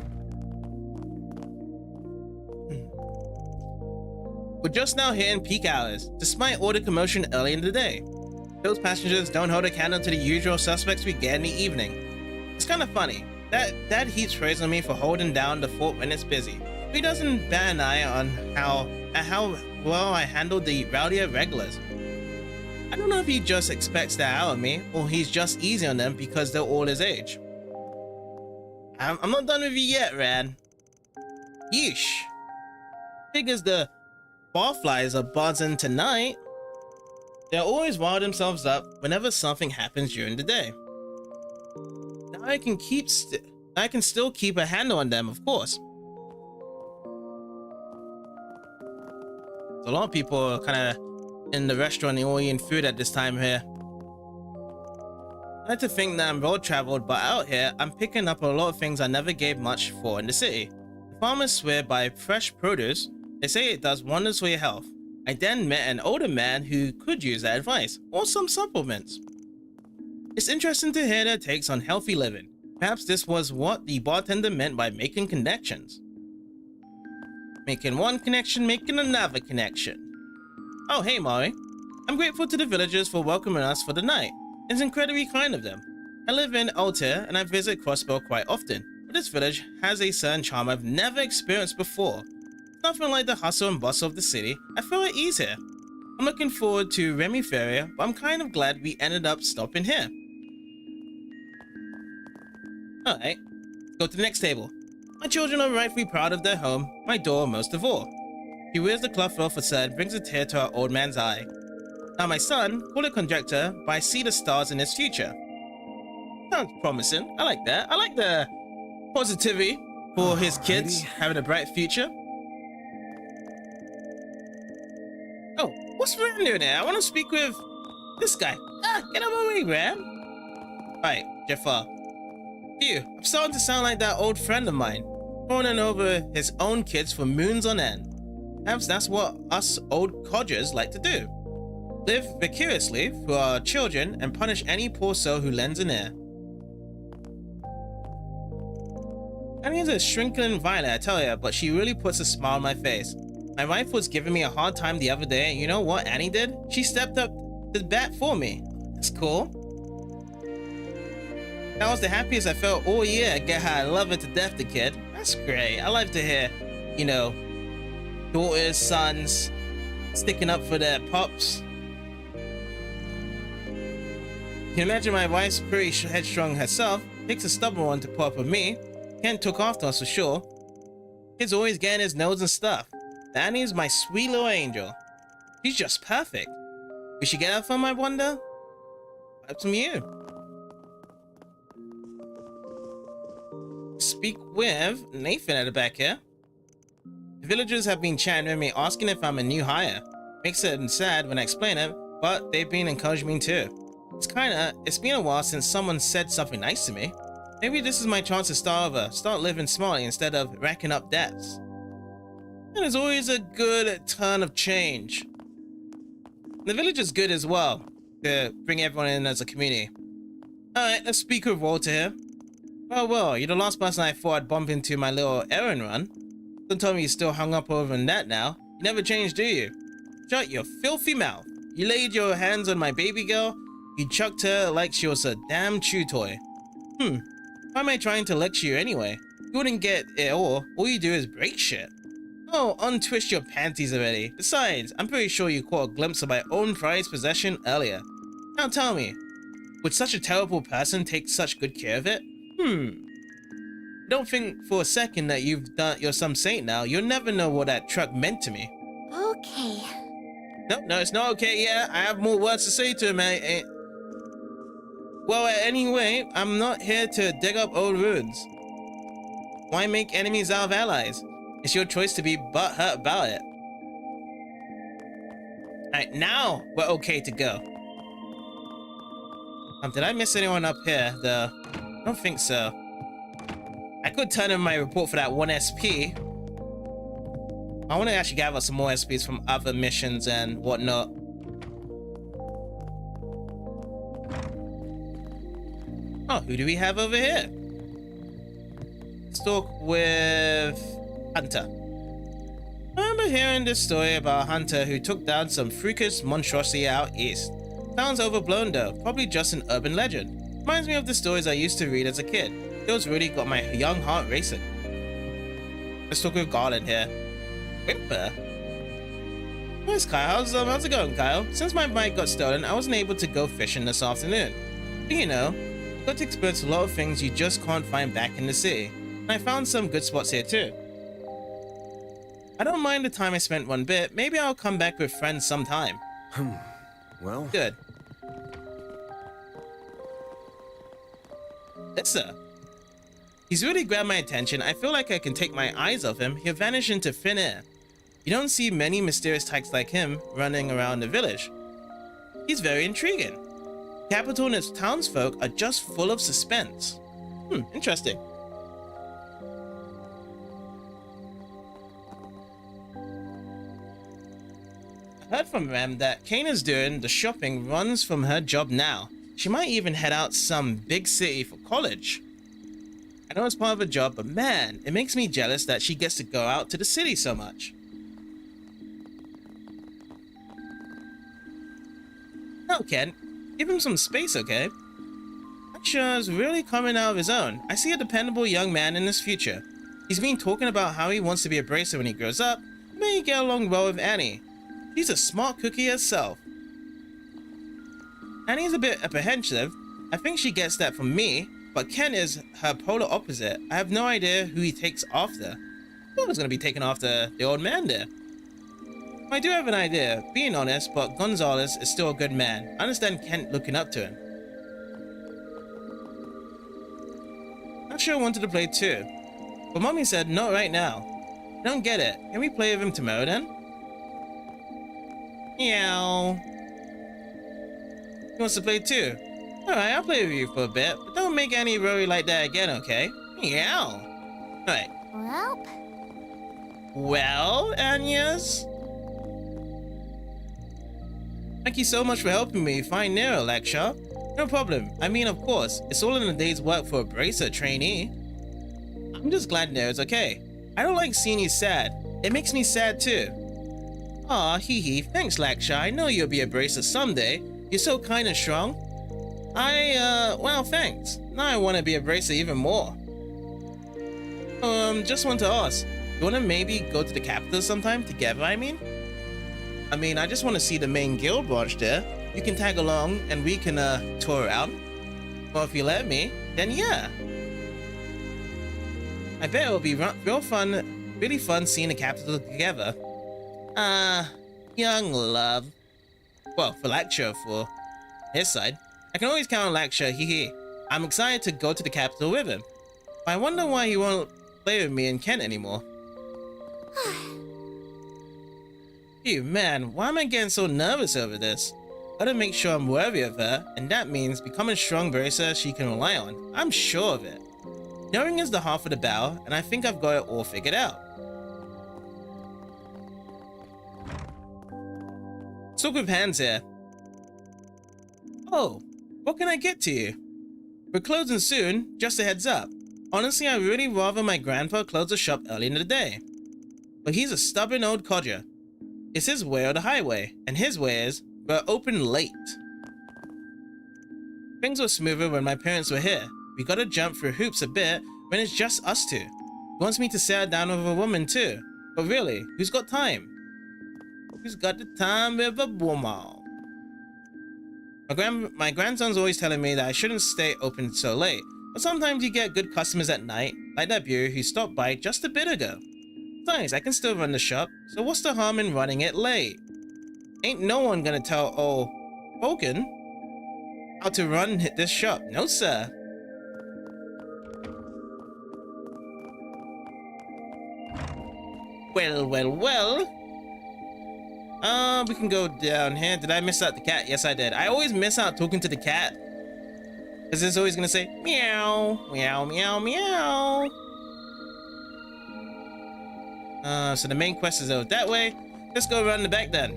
We're just now here in peak hours, despite all the commotion early in the day. Those passengers don't hold a candle to the usual suspects we get in the evening. It's kind of funny. Dad heaps praise on me for holding down the fort when it's busy. But he doesn't bat an eye on how well I handled the rowdier regulars. I don't know if he just expects that out of me, or he's just easy on them because they're all his age. I'm not done with you yet, Rad. Yeesh. Figures the barflies are buzzing tonight. They'll always rile themselves up whenever something happens during the day. Now I can still keep a handle on them, of course. A lot of people are kind of in the restaurant all eating food at this time here. I like to think that I'm road traveled, but out here I'm picking up a lot of things I never gave much for in the city. The farmers swear by fresh produce. They say it does wonders for your health. I then met an older man who could use that advice, or some supplements. It's interesting to hear their takes on healthy living. Perhaps this was what the bartender meant by making connections. Making one connection, making another connection. Oh, hey, Mari. I'm grateful to the villagers for welcoming us for the night. It's incredibly kind of them. I live in Altair and I visit Crossbow quite often, but this village has a certain charm I've never experienced before. Nothing like the hustle and bustle of the city. I feel at ease here. I'm looking forward to Remy Feri, but I'm kind of glad we ended up stopping here. Alright, let's go to the next table. My children are rightfully proud of their home, my door most of all. He wears the cloth off facade, brings a tear to our old man's eye. Now my son, call it conjecture, but I see the stars in his future. Sounds promising. I like that. I like the positivity for his kids having a bright future. Oh, what's Ram doing there? I want to speak with this guy. Get out of my way, Ram. Alright, Jafar. Phew, I'm starting to sound like that old friend of mine, mourning over his own kids for moons on end. Perhaps that's what us old codgers like to do. Live vicariously for our children and punish any poor soul who lends an ear. Annie's a shrinking violet, I tell ya, but she really puts a smile on my face. My wife was giving me a hard time the other day, and you know what Annie did? She stepped up to the bat for me. That's cool. That was the happiest I felt all year. Get how I love it to death, the kid. That's great. I like to hear, you know, daughters, sons, sticking up for their pops. You can imagine my wife's pretty headstrong herself. Takes a stubborn one to put up with me. Kent took after us for sure. Kid's always getting his nose and stuff. Annie's my sweet little angel. She's just perfect. We should get her from, I wonder? Up to you. Speak with Nathan at the back here. The villagers have been chatting with me, asking if I'm a new hire. Makes it sad when I explain it, but they've been encouraging me too. It's been a while since someone said something nice to me. Maybe this is my chance to start over, start living smartly instead of racking up debts. And it's always a good turn of change. The village is good as well, to bring everyone in as a community. Alright, let's speak with Walter here. Oh well, you're the last person I thought I'd bump into my little errand run. Don't tell me you're still hung up over that now. You never changed, do you? Shut your filthy mouth. You laid your hands on my baby girl. You chucked her like she was a damn chew toy. Why am I trying to lecture you anyway? You wouldn't get it all you do is break shit. Oh, untwist your panties already. Besides, I'm pretty sure you caught a glimpse of my own prized possession earlier. Now tell me, would such a terrible person take such good care of it? Don't think for a second that you're some saint now. You'll never know what that truck meant to me.
Okay.
No, it's not okay yet. I have more words to say to him. Well, anyway, I'm not here to dig up old wounds. Why make enemies out of allies? It's your choice to be butthurt about it. Alright, now we're okay to go. Did I miss anyone up here, though? I don't think so. I could turn in my report for that 1 SP. I want to actually gather some more SPs from other missions and whatnot. Oh, who do we have over here? Let's talk with Hunter. I remember hearing this story about a hunter who took down some freakish monstrosity out east. Sounds overblown though, probably just an urban legend. Reminds me of the stories I used to read as a kid. Those really got my young heart racing. Let's talk with Garland here. Whimper? Where's Kyle? How's it going, Kyle? Since my bike got stolen, I wasn't able to go fishing this afternoon. But you know, got to experience a lot of things you just can't find back in the city. And I found some good spots here too. I don't mind the time I spent one bit. Maybe I'll come back with friends sometime.
Well...
Good. Yes, sir. He's really grabbed my attention. I feel like I can take my eyes off him. He'll vanish into thin air. You don't see many mysterious types like him running around the village. He's very intriguing. The capital and its townsfolk are just full of suspense. Interesting. I heard from Ram that Kana's doing the shopping runs from her job now. She might even head out some big city for college. I know it's part of her job, but man, it makes me jealous that she gets to go out to the city so much. No, Ken. Give him some space, okay? Aksha's really coming out of his own. I see a dependable young man in his future. He's been talking about how he wants to be a bracer when he grows up. May get along well with Annie. She's a smart cookie herself. Annie's a bit apprehensive. I think she gets that from me, but Ken is her polar opposite. I have no idea who he takes after. I thought I was going to be taken after the old man there. I do have an idea, being honest, but Gonzalez is still a good man. I understand Kent looking up to him. Not sure I wanted to play too, but Mommy said not right now. I don't get it. Can we play with him tomorrow then? Meow. He wants to play too. Alright, I'll play with you for a bit, but don't make any worry like that again, okay? Meow. Alright. Well, Agnes? Thank you so much for helping me find Nero, Lecture. No problem. I mean, of course, it's all in a day's work for a bracer trainee. I'm just glad Nero's okay. I don't like seeing you sad. It makes me sad too. Aw, hee hee. Thanks, Lecture. I know you'll be a bracer someday. You're so kind and strong. Well, thanks. Now I want to be a bracer even more. Just want to ask. You want to maybe go to the capital sometime together, I mean? I just want to see the main guild branch there. You can tag along and we can, tour around. Well, if you let me, then yeah. I bet it'll be really fun seeing the capital together. Young love. Well, for Lecture, for his side. I can always count on Lecture, hee hee. I'm excited to go to the capital with him. But I wonder why he won't play with me and Kent anymore. Phew, man, why am I getting so nervous over this? Gotta make sure I'm worthy of her, and that means becoming a strong bracer she can rely on. I'm sure of it. Knowing is the half of the battle, and I think I've got it all figured out. Talk with Hands here. Oh, what can I get to you? We're closing soon, just a heads up. Honestly, I'd really rather my grandpa close the shop early in the day. But he's a stubborn old codger. It's his way or the highway, and his way is, we're open late. Things were smoother when my parents were here. We gotta jump through hoops a bit when it's just us two. He wants me to settle down with a woman too. But really, who's got time? Who's got the time with a woman? My grandson's always telling me that I shouldn't stay open so late, but sometimes you get good customers at night, like that bureau who stopped by just a bit ago. Besides, I can still run the shop, so what's the harm in running it late? Ain't no one gonna tell old Hogan how to run this shop, no sir. Well. We can go down here. Did I miss out the cat? Yes, I did. I always miss out talking to the cat. Because it's always gonna say, meow, meow, meow, meow. So the main quest is over that way. Let's go around the back then.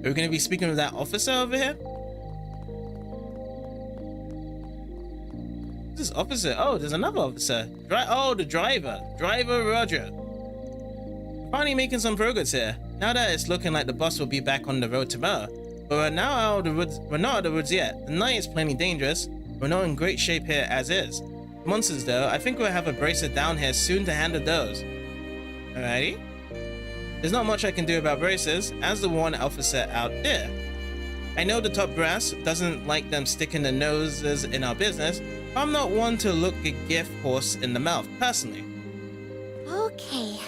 Are we gonna be speaking with that officer over here? Who's this officer? Oh, there's another officer. The driver. Driver Roger. Finally making some progress here. Now that it's looking like the bus will be back on the road tomorrow. But we're not out of the woods yet. The night is plenty dangerous. We're not in great shape here as is. Monsters though, I think we'll have a bracer down here soon to handle those. Alrighty. There's not much I can do about braces, as the one officer out there. I know the top brass doesn't like them sticking their noses in our business, but I'm not one to look a gift horse in the mouth, personally.
Okay.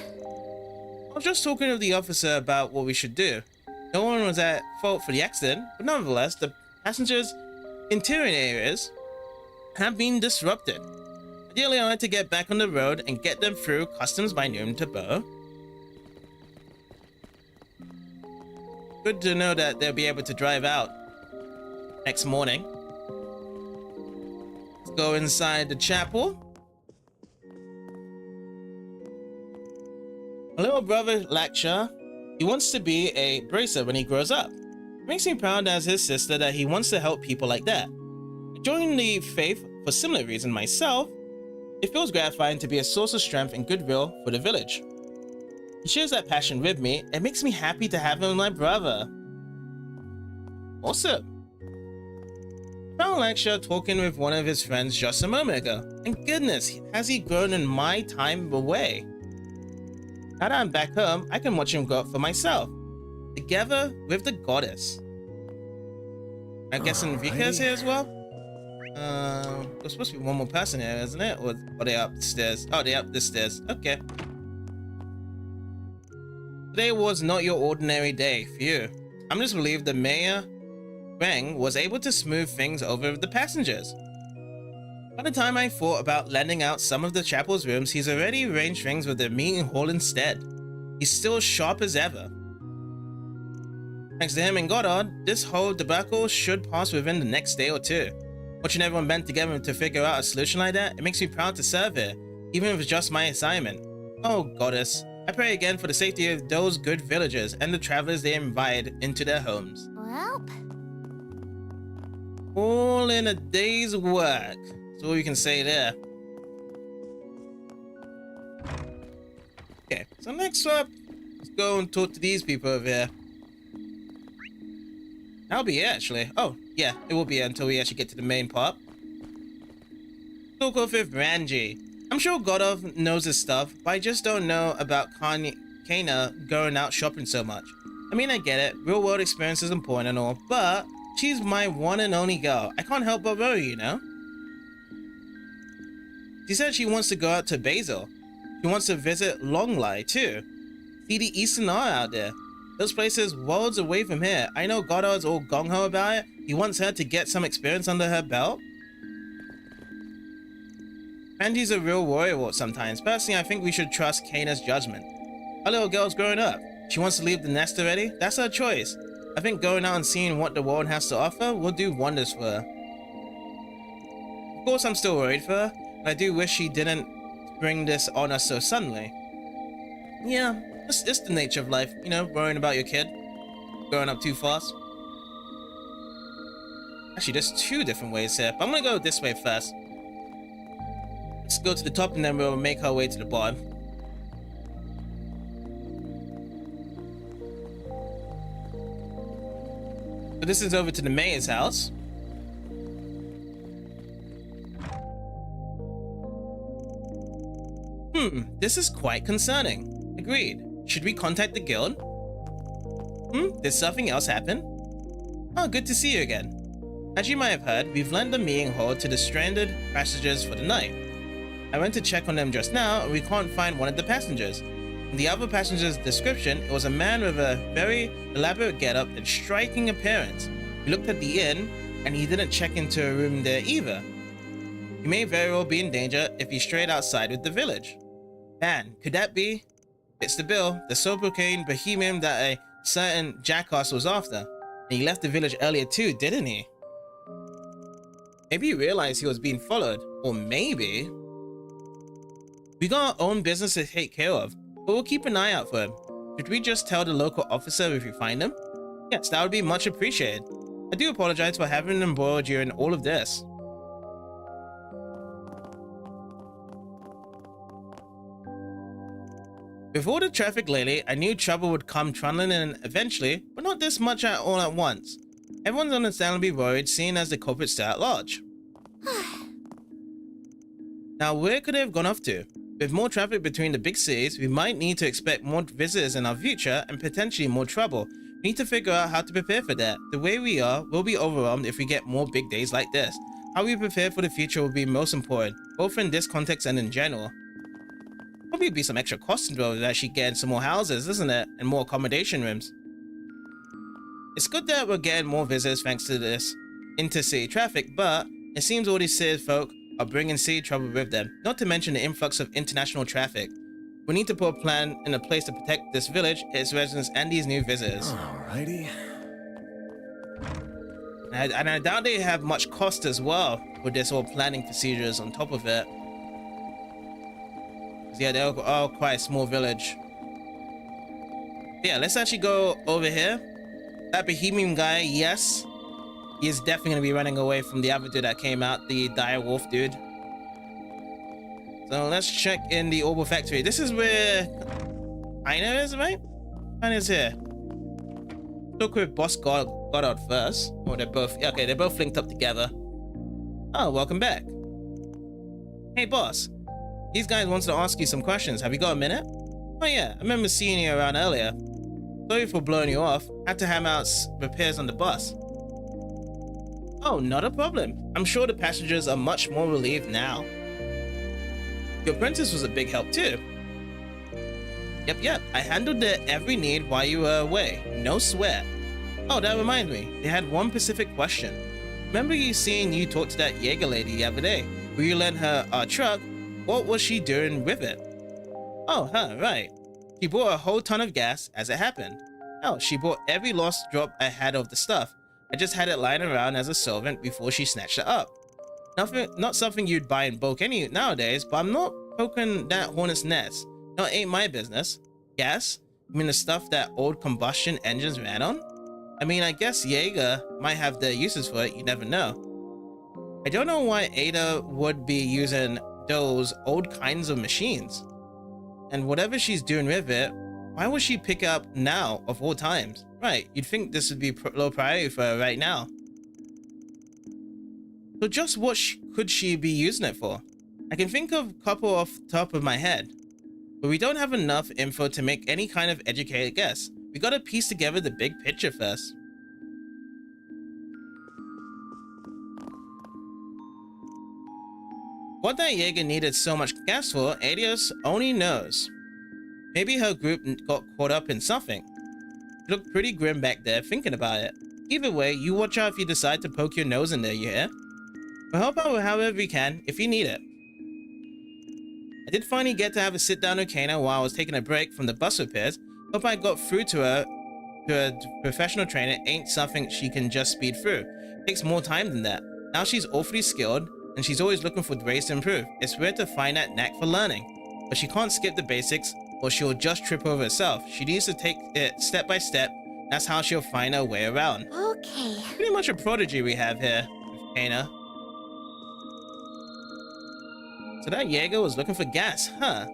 I was just talking to the officer about what we should do. No one was at fault for the accident, but nonetheless, the passengers' interior areas have been disrupted. Ideally, I like to get back on the road and get them through customs by noon to Bo. Good to know that they'll be able to drive out next morning. Let's go inside the chapel. My little brother Laksha, he wants to be a bracer when he grows up. It makes me proud as his sister that he wants to help people like that. I joined the faith for similar reason myself. It feels gratifying to be a source of strength and goodwill for the village. He shares that passion with me. It makes me happy to have him as my brother. Awesome. I found Laksha talking with one of his friends just a moment ago. And goodness, has he grown in my time away. Now that I'm back home, I can watch him grow up for myself. Together with the goddess. I'm guessing Vika's here as well? There's supposed to be one more person here, isn't it? Or are they upstairs? Oh, they're up the stairs. Okay. Today was not your ordinary day for you. I'm just relieved the mayor, Wang, was able to smooth things over with the passengers. By the time I thought about lending out some of the chapel's rooms, he's already arranged things with the meeting hall instead. He's still sharp as ever. Thanks to him and Goddard, this whole debacle should pass within the next day or two. Watching everyone band together to figure out a solution like that, it makes me proud to serve here, even if it's just my assignment. Oh, goddess. I pray again for the safety of those good villagers and the travelers they invite into their homes.
Well,
all in a day's work. That's all you can say there. Okay, so next up, let's go and talk to these people over here. That'll be it, actually. Oh, yeah, it will be it until we actually get to the main part. Talk off with Ranji. I'm sure Godov knows his stuff, but I just don't know about Kana going out shopping so much. I mean, I get it, real world experience is important and all, but she's my one and only girl. I can't help but worry, you know? She said she wants to go out to Basil. She wants to visit Longlai too. See the Eastern Isle out there. Those places worlds away from here. I know Goddard's all gung-ho about it. He wants her to get some experience under her belt. Andy's a real warrior sometimes. Personally, I think we should trust Kana's judgment. Our little girl's growing up. She wants to leave the nest already. That's her choice. I think going out and seeing what the world has to offer will do wonders for her. Of course, I'm still worried for her, and I do wish she didn't bring this on us so suddenly. Yeah, it's the nature of life, you know, worrying about your kid. Growing up too fast. Actually, there's two different ways here, but I'm gonna go this way first. Let's go to the top and then we'll make our way to the bottom. So this is over to the mayor's house. This is quite concerning. Agreed. Should we contact the guild? Did something else happen? Oh, good to see you again. As you might have heard, we've lent the meeting hall to the stranded passengers for the night. I went to check on them just now, and we can't find one of the passengers. In the other passenger's description, it was a man with a very elaborate getup and striking appearance. We looked at the inn, and he didn't check into a room there either. You may very well be in danger if you strayed outside with the village. Man, could that be? It's the bill, the sober-cocaine bohemian that a certain jackass was after. And he left the village earlier too, didn't he? Maybe he realized he was being followed. Or maybe... We got our own business to take care of, but we'll keep an eye out for him. Should we just tell the local officer if we find him? Yes, that would be much appreciated. I do apologize for having him embroiled during all of this. With all the traffic lately, I knew trouble would come trundling in eventually, but not this much at all at once. Everyone's understandably worried, seeing as the culprit's still at large. Now, where could they have gone off to? With more traffic between the big cities, we might need to expect more visitors in our future and potentially more trouble. We need to figure out how to prepare for that. The way we are, we'll be overwhelmed if we get more big days like this. How we prepare for the future will be most important, both in this context and in general. Probably be some extra cost involved with actually getting some more houses, isn't it? And more accommodation rooms. It's good that we're getting more visitors thanks to this intercity traffic, but it seems all these city folk are bringing city trouble with them, not to mention the influx of international traffic. We need to put a plan in a place to protect this village, its residents, and these new visitors.
Alrighty.
And I doubt they have much cost as well with this whole planning procedures on top of it. Yeah, they're all quite a small village. Yeah, let's actually go over here. That bohemian guy, yes. He is definitely going to be running away from the other dude that came out, the dire wolf dude. So let's check in the Orbital Factory. This is where Aina is, right? Aina's here. Look with Boss Goddard first. Oh, they're both... Okay, they're both linked up together. Oh, welcome back. Hey, boss. These guys wanted to ask you some questions. Have you got a minute? Oh yeah, I remember seeing you around earlier. Sorry for blowing you off. Had to hammer out repairs on the bus. Oh, not a problem. I'm sure the passengers are much more relieved now. Your apprentice was a big help too. Yep. I handled their every need while you were away. No sweat. Oh, that reminds me. They had one specific question. Remember seeing you talk to that Jaeger lady the other day? Will you lend her our truck? What was she doing with it? Oh, right. She bought a whole ton of gas as it happened. Oh, she bought every lost drop I had of the stuff. I just had it lying around as a solvent before she snatched it up. Not something you'd buy in bulk nowadays, but I'm not poking that hornet's nest. No, it ain't my business. Gas? You mean the stuff that old combustion engines ran on? I mean, I guess Jaeger might have their uses for it, you never know. I don't know why Ada would be using those old kinds of machines. And whatever she's doing with it, why would she pick it up now of all times? Right, you'd think this would be low priority for her right now. So just what could she be using it for? I can think of a couple off the top of my head, but we don't have enough info to make any kind of educated guess. We gotta piece together the big picture first. What that Jaeger needed so much gas for, Adios only knows. Maybe her group got caught up in something. She looked pretty grim back there thinking about it. Either way, you watch out if you decide to poke your nose in there, you hear? We'll help out however we can if you need it. I did finally get to have a sit down with Kana while I was taking a break from the bus repairs. Hope I got through to her. To a professional trainer ain't something she can just speed through. It takes more time than that. Now she's awfully skilled, and she's always looking for ways to improve. It's rare to find that knack for learning. But she can't skip the basics, or she'll just trip over herself. She needs to take it step by step. That's how she'll find her way around.
Okay.
Pretty much a prodigy we have here with Kana. So that Jaeger was looking for gas, huh?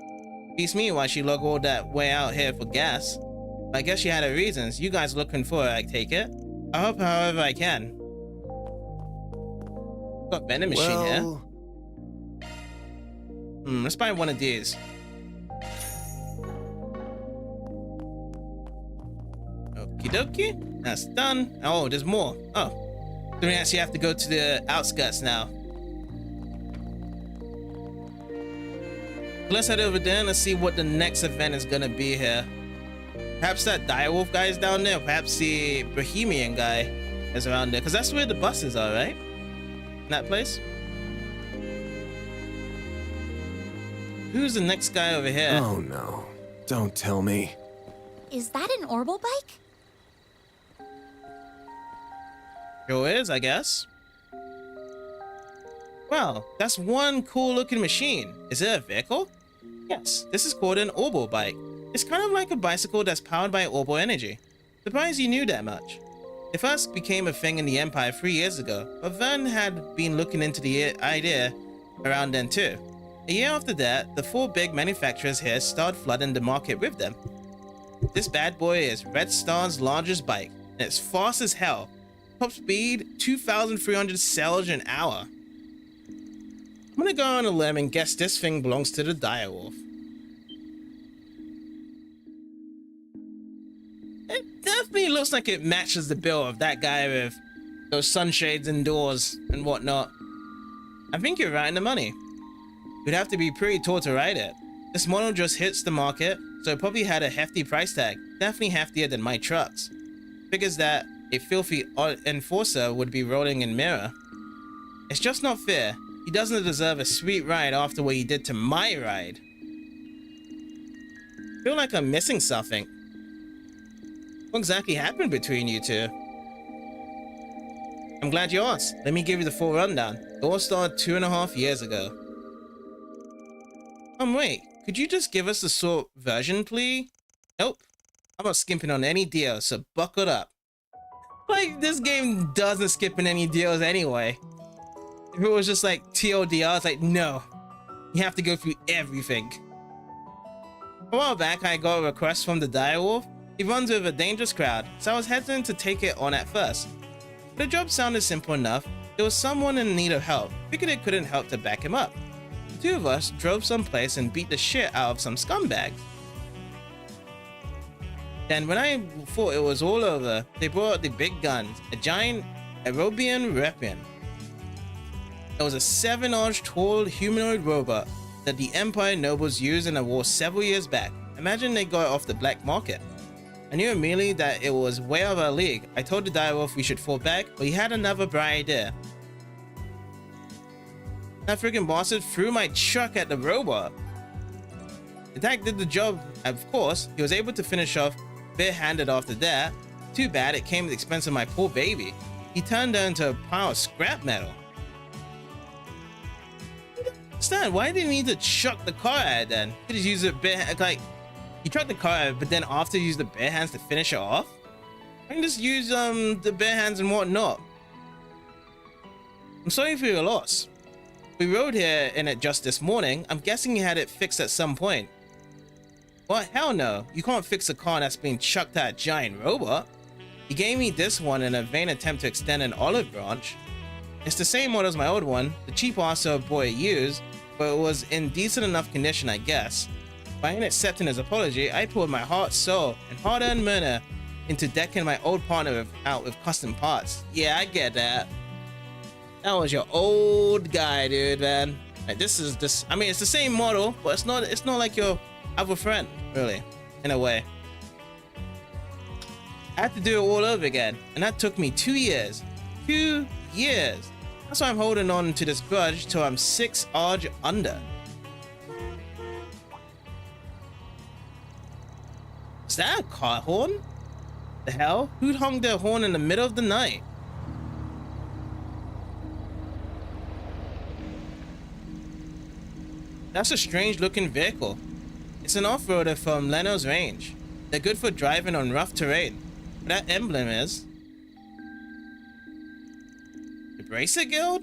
Beats me why she looked all that way out here for gas. I guess she had her reasons. You guys looking for her, I take it. I hope however I can. Got vending machine here. Let's buy one of these. Okie dokie. That's done. Oh, there's more. Oh. So we actually have to go to the outskirts now. Let's head over there and let's see what the next event is gonna be here. Perhaps that direwolf guy is down there. Perhaps the bohemian guy is around there. Because that's where the buses are, right? In that place? Who's the next guy over here?
Oh no. Don't tell me.
Is that an Orbital bike?
Sure is, I guess. Well, that's one cool looking machine. Is it a vehicle? Yes, this is called an Orbital bike. It's kind of like a bicycle that's powered by orbital energy. Surprised you knew that much. It first became a thing in the Empire 3 years ago, but Vern had been looking into the idea around then too. A year after that, the 4 big manufacturers here started flooding the market with them. This bad boy is Red Star's largest bike, and it's fast as hell. Top speed, 2,300 sails an hour. I'm gonna go on a limb and guess this thing belongs to the direwolf. It definitely looks like it matches the bill of that guy with those sunshades indoors and whatnot. I think you're right in the money. You'd have to be pretty tall to ride it. This model just hits the market, so it probably had a hefty price tag, definitely heftier than my trucks. Figures that a filthy enforcer would be rolling in mirror. It's just not fair. He doesn't deserve a sweet ride after what he did to my ride. Feel like I'm missing something. What exactly happened between you two? I'm glad you asked. Let me give you the full rundown. It all started 2.5 years ago. Wait, could you just give us the short version, please? Nope. I'm not skimping on any deals, so buckle up. Like, this game doesn't skip in any deals anyway. If it was just like TLDR, it's like, no. You have to go through everything. A while back, I got a request from the direwolf. He runs with a dangerous crowd, so I was hesitant to take it on at first. The job sounded simple enough. There was someone in need of help. Figured it couldn't help to back him up. The 2 of us drove someplace and beat the shit out of some scumbags. Then when I thought it was all over, they brought out the big guns, a giant Aerobian Repian. It was a 7-inch tall humanoid robot that the Empire nobles used in a war several years back. Imagine they got it off the black market. I knew immediately that it was way out of our league. I told the direwolf we should fall back, but he had another bright idea. That freaking bastard threw my truck at the robot. The tank did the job, of course. He was able to finish off bare-handed after that. Too bad it came at the expense of my poor baby. He turned her into a pile of scrap metal. Stan, why did he need to chuck the car at it then? He just use it bare, like, he trucked the car at it, but then after he used the bare hands to finish it off? I can just use the bare hands and whatnot. I'm sorry for your loss. We rode here in it just this morning. I'm guessing you had it fixed at some point. What? Hell no. You can't fix a car that's being chucked at a giant robot. He gave me this one in a vain attempt to extend an olive branch. It's the same model as my old one, the cheap ass of boy used, but it was in decent enough condition, I guess. By accepting his apology, I poured my heart, soul, and hard-earned money into decking my old partner out with custom parts. Yeah, I get that. That was your old guy, dude, man. Like, I mean, it's the same model, but it's not like your other friend, really, in a way. I had to do it all over again, and that took me 2 years. 2 years. That's why I'm holding on to this grudge till I'm 6 odds under. Is that a car horn? The hell? Who'd hung their horn in the middle of the night? That's a strange looking vehicle. It's an off-roader from Leno's range. They're good for driving on rough terrain. But that emblem is... the Bracer Guild?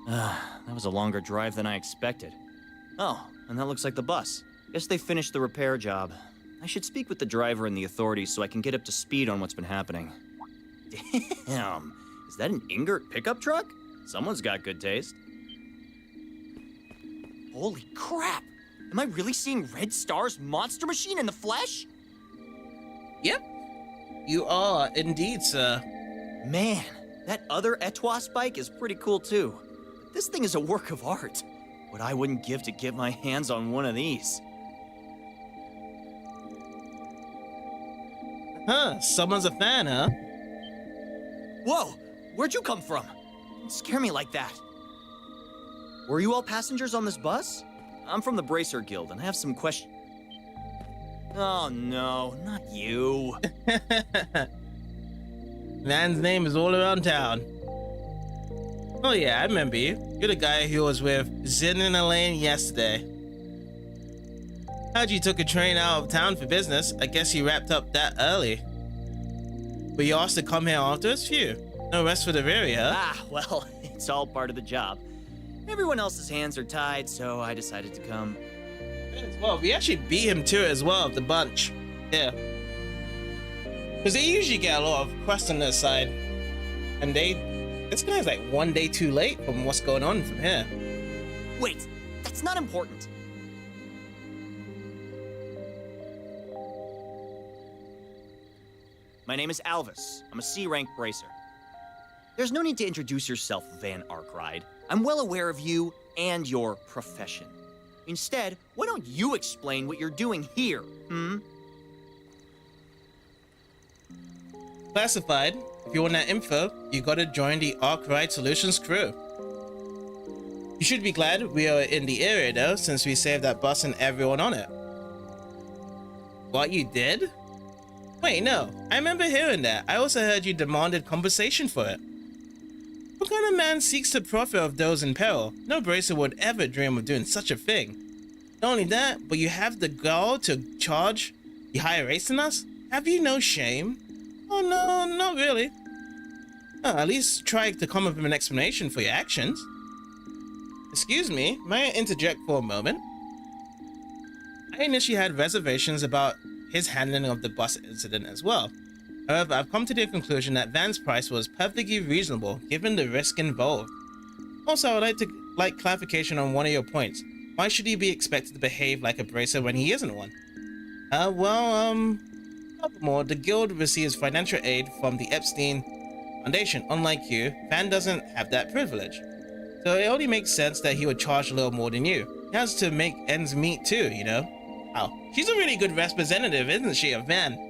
That was a longer drive than I expected. Oh, and that looks like the bus. Guess they finished the repair job. I should speak with the driver and the authorities so I can get up to speed on what's been happening. Damn, is that an Ingert pickup truck? Someone's got good taste. Holy crap! Am I really seeing Red Star's monster machine in the flesh?
Yep. You are indeed, sir.
Man, that other Etwas bike is pretty cool too. This thing is a work of art. What I wouldn't give to get my hands on one of these.
Huh, someone's a fan, huh?
Whoa, where'd you come from? Don't scare me like that. Were you all passengers on this bus? I'm from the Bracer Guild, and I have some questions. Oh no, not you.
Man's name is all around town. Oh yeah, I remember you. You're the guy who was with Zin and Elaine yesterday. Heard you took a train out of town for business. I guess you wrapped up that early. But you asked to come here after us? Phew. No rest for the weary, huh?
Ah, well, it's all part of the job. Everyone else's hands are tied, so I decided to come.
Well, we actually beat him to it as well, the bunch. Yeah. Because they usually get a lot of crust on their side. And this guy's like one day too late from what's going on from here.
Wait, that's not important. My name is Alvis. I'm a C-rank bracer. There's no need to introduce yourself, Van Arkride. I'm well aware of you and your profession. Instead, why don't you explain what you're doing here,
Classified. If you want that info, you gotta join the Arkride Solutions crew. You should be glad we are in the area though, since we saved that bus and everyone on it. What, you did? Wait, no. I remember hearing that. I also heard you demanded compensation for it. What kind of man seeks to profit of those in peril? No bracer would ever dream of doing such a thing. Not only that, but you have the gall to charge the higher rates than us? Have you no shame? Oh no, not really. Oh, at least try to come up with an explanation for your actions. Excuse me, may I interject for a moment? I initially had reservations about his handling of the bus incident as well. However, I've come to the conclusion that Van's price was perfectly reasonable given the risk involved. Also, I would like clarification on one of your points. Why should he be expected to behave like a bracer when he isn't one? Furthermore, the guild receives financial aid from the Epstein Foundation. Unlike you, Van doesn't have that privilege. So it only makes sense that he would charge a little more than you. He has to make ends meet too, you know? Oh, she's a really good representative, isn't she, of Van?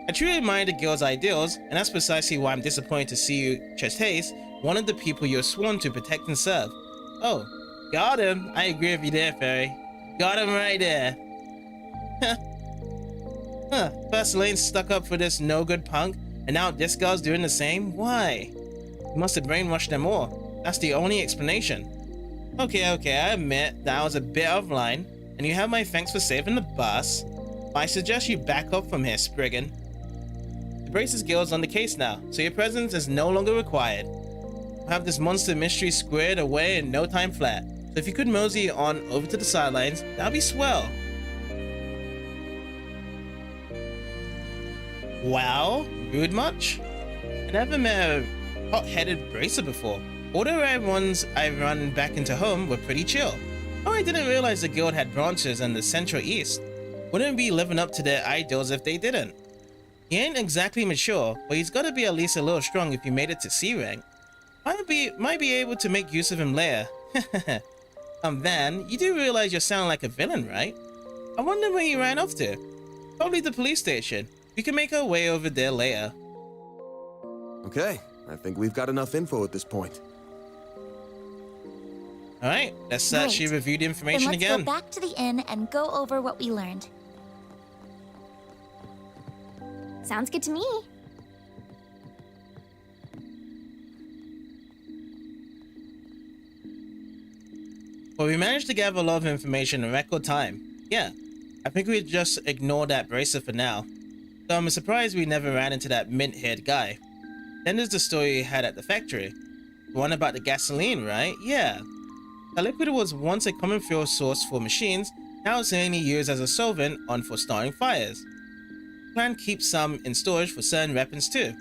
I truly admire the guild's ideals, and that's precisely why I'm disappointed to see you chastise one of the people you're sworn to protect and serve. Oh, got him. I agree with you there, Feri. Got him right there. First Elaine stuck up for this no-good punk, and now this girl's doing the same? Why? You must have brainwashed them all. That's the only explanation. Okay, I admit that I was a bit offline, and you have my thanks for saving the bus. But I suggest you back up from here, Spriggan. The Bracers Guild's on the case now, so your presence is no longer required. We'll have this monster mystery squared away in no time flat. So if you could mosey on over to the sidelines, that'd be swell. Wow, rude much? I never met a hot-headed bracer before. All the rare ones I run back into home were pretty chill. Oh, I didn't realize the guild had branches in the Central East. Wouldn't be living up to their ideals if they didn't. He ain't exactly mature, but he's gotta be at least a little strong if he made it to C rank. Might be able to make use of him later. Van, you do realize you're sounding like a villain, right? I wonder where he ran off to. Probably the police station. We can make our way over there later.
Okay, I think we've got enough info at this point.
Alright, let's actually review the information
then let's
again.
go back to the inn and go over what we learned.
Sounds good to me.
Well, we managed to gather a lot of information in record time. Yeah, I think we'd just ignore that bracer for now. So I'm surprised we never ran into that mint-haired guy. Then there's the story we had at the factory. The one about the gasoline, right? Yeah. The liquid was once a common fuel source for machines, now it's only used as a solvent for starting fires. The plant keeps some in storage for certain weapons too.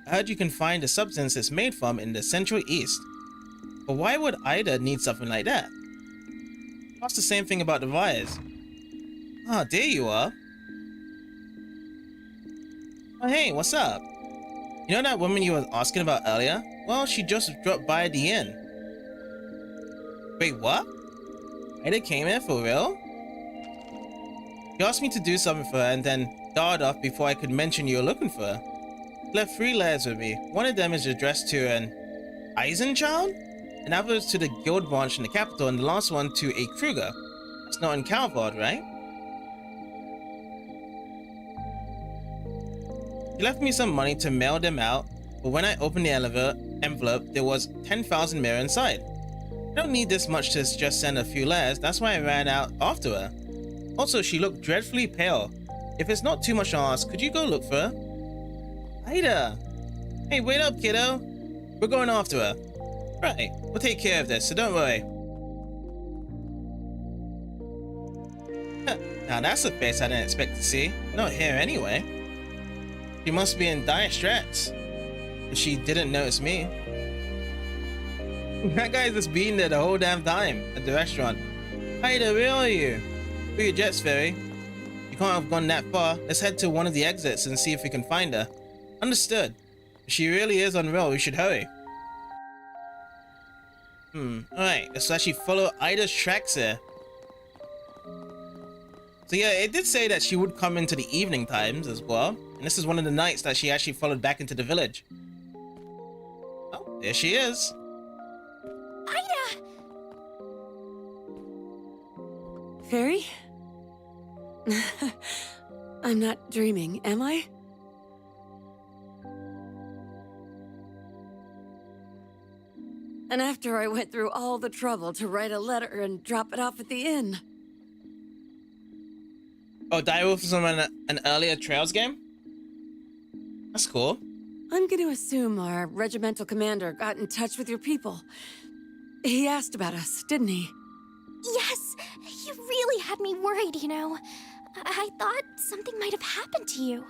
I heard you can find the substance it's made from in the Central East. But why would Ida need something like that? Ask the same thing about the wires. Ah, there you are. Oh hey, what's up? You know that woman you were asking about earlier? Well, she just dropped by the inn. Wait, what? Ida came here for real? She asked me to do something for her and then dialed off before I could mention you were looking for her. She left 3 letters with me. One of them is addressed to an Eisenchild? Another was to the guild branch in the capital, and the last one to a Kruger. It's not in Calvard, right? He left me some money to mail them out, but when I opened the envelope, there was 10,000 mirror inside. I don't need this much to just send a few letters, that's why I ran out after her. Also, she looked dreadfully pale. If it's not too much to ask, could you go look for her? Ida! Hey, wait up, kiddo! We're going after her. Right, we'll take care of this, so don't worry. Now that's a face I didn't expect to see. Not here anyway. She must be in dire straits. If she didn't notice me. That guy's just been there the whole damn time at the restaurant. Ida, where are you? Who are your jets, Feri? You can't have gone that far. Let's head to one of the exits and see if we can find her. Understood. If she really is unwell, we should hurry. Alright, let's actually follow Ida's tracks here. So yeah, it did say that she would come into the evening times as well. And this is one of the nights that she actually followed back into the village. Oh, there she is.
Ida!
Feri? I'm not dreaming, am I? And after I went through all the trouble to write a letter and drop it off at the inn.
Oh, Direwolf was on an earlier Trails game? That's cool.
I'm going to assume our regimental commander got in touch with your people. He asked about us, didn't he?
Yes, you really had me worried, you know. I thought something might have happened to you.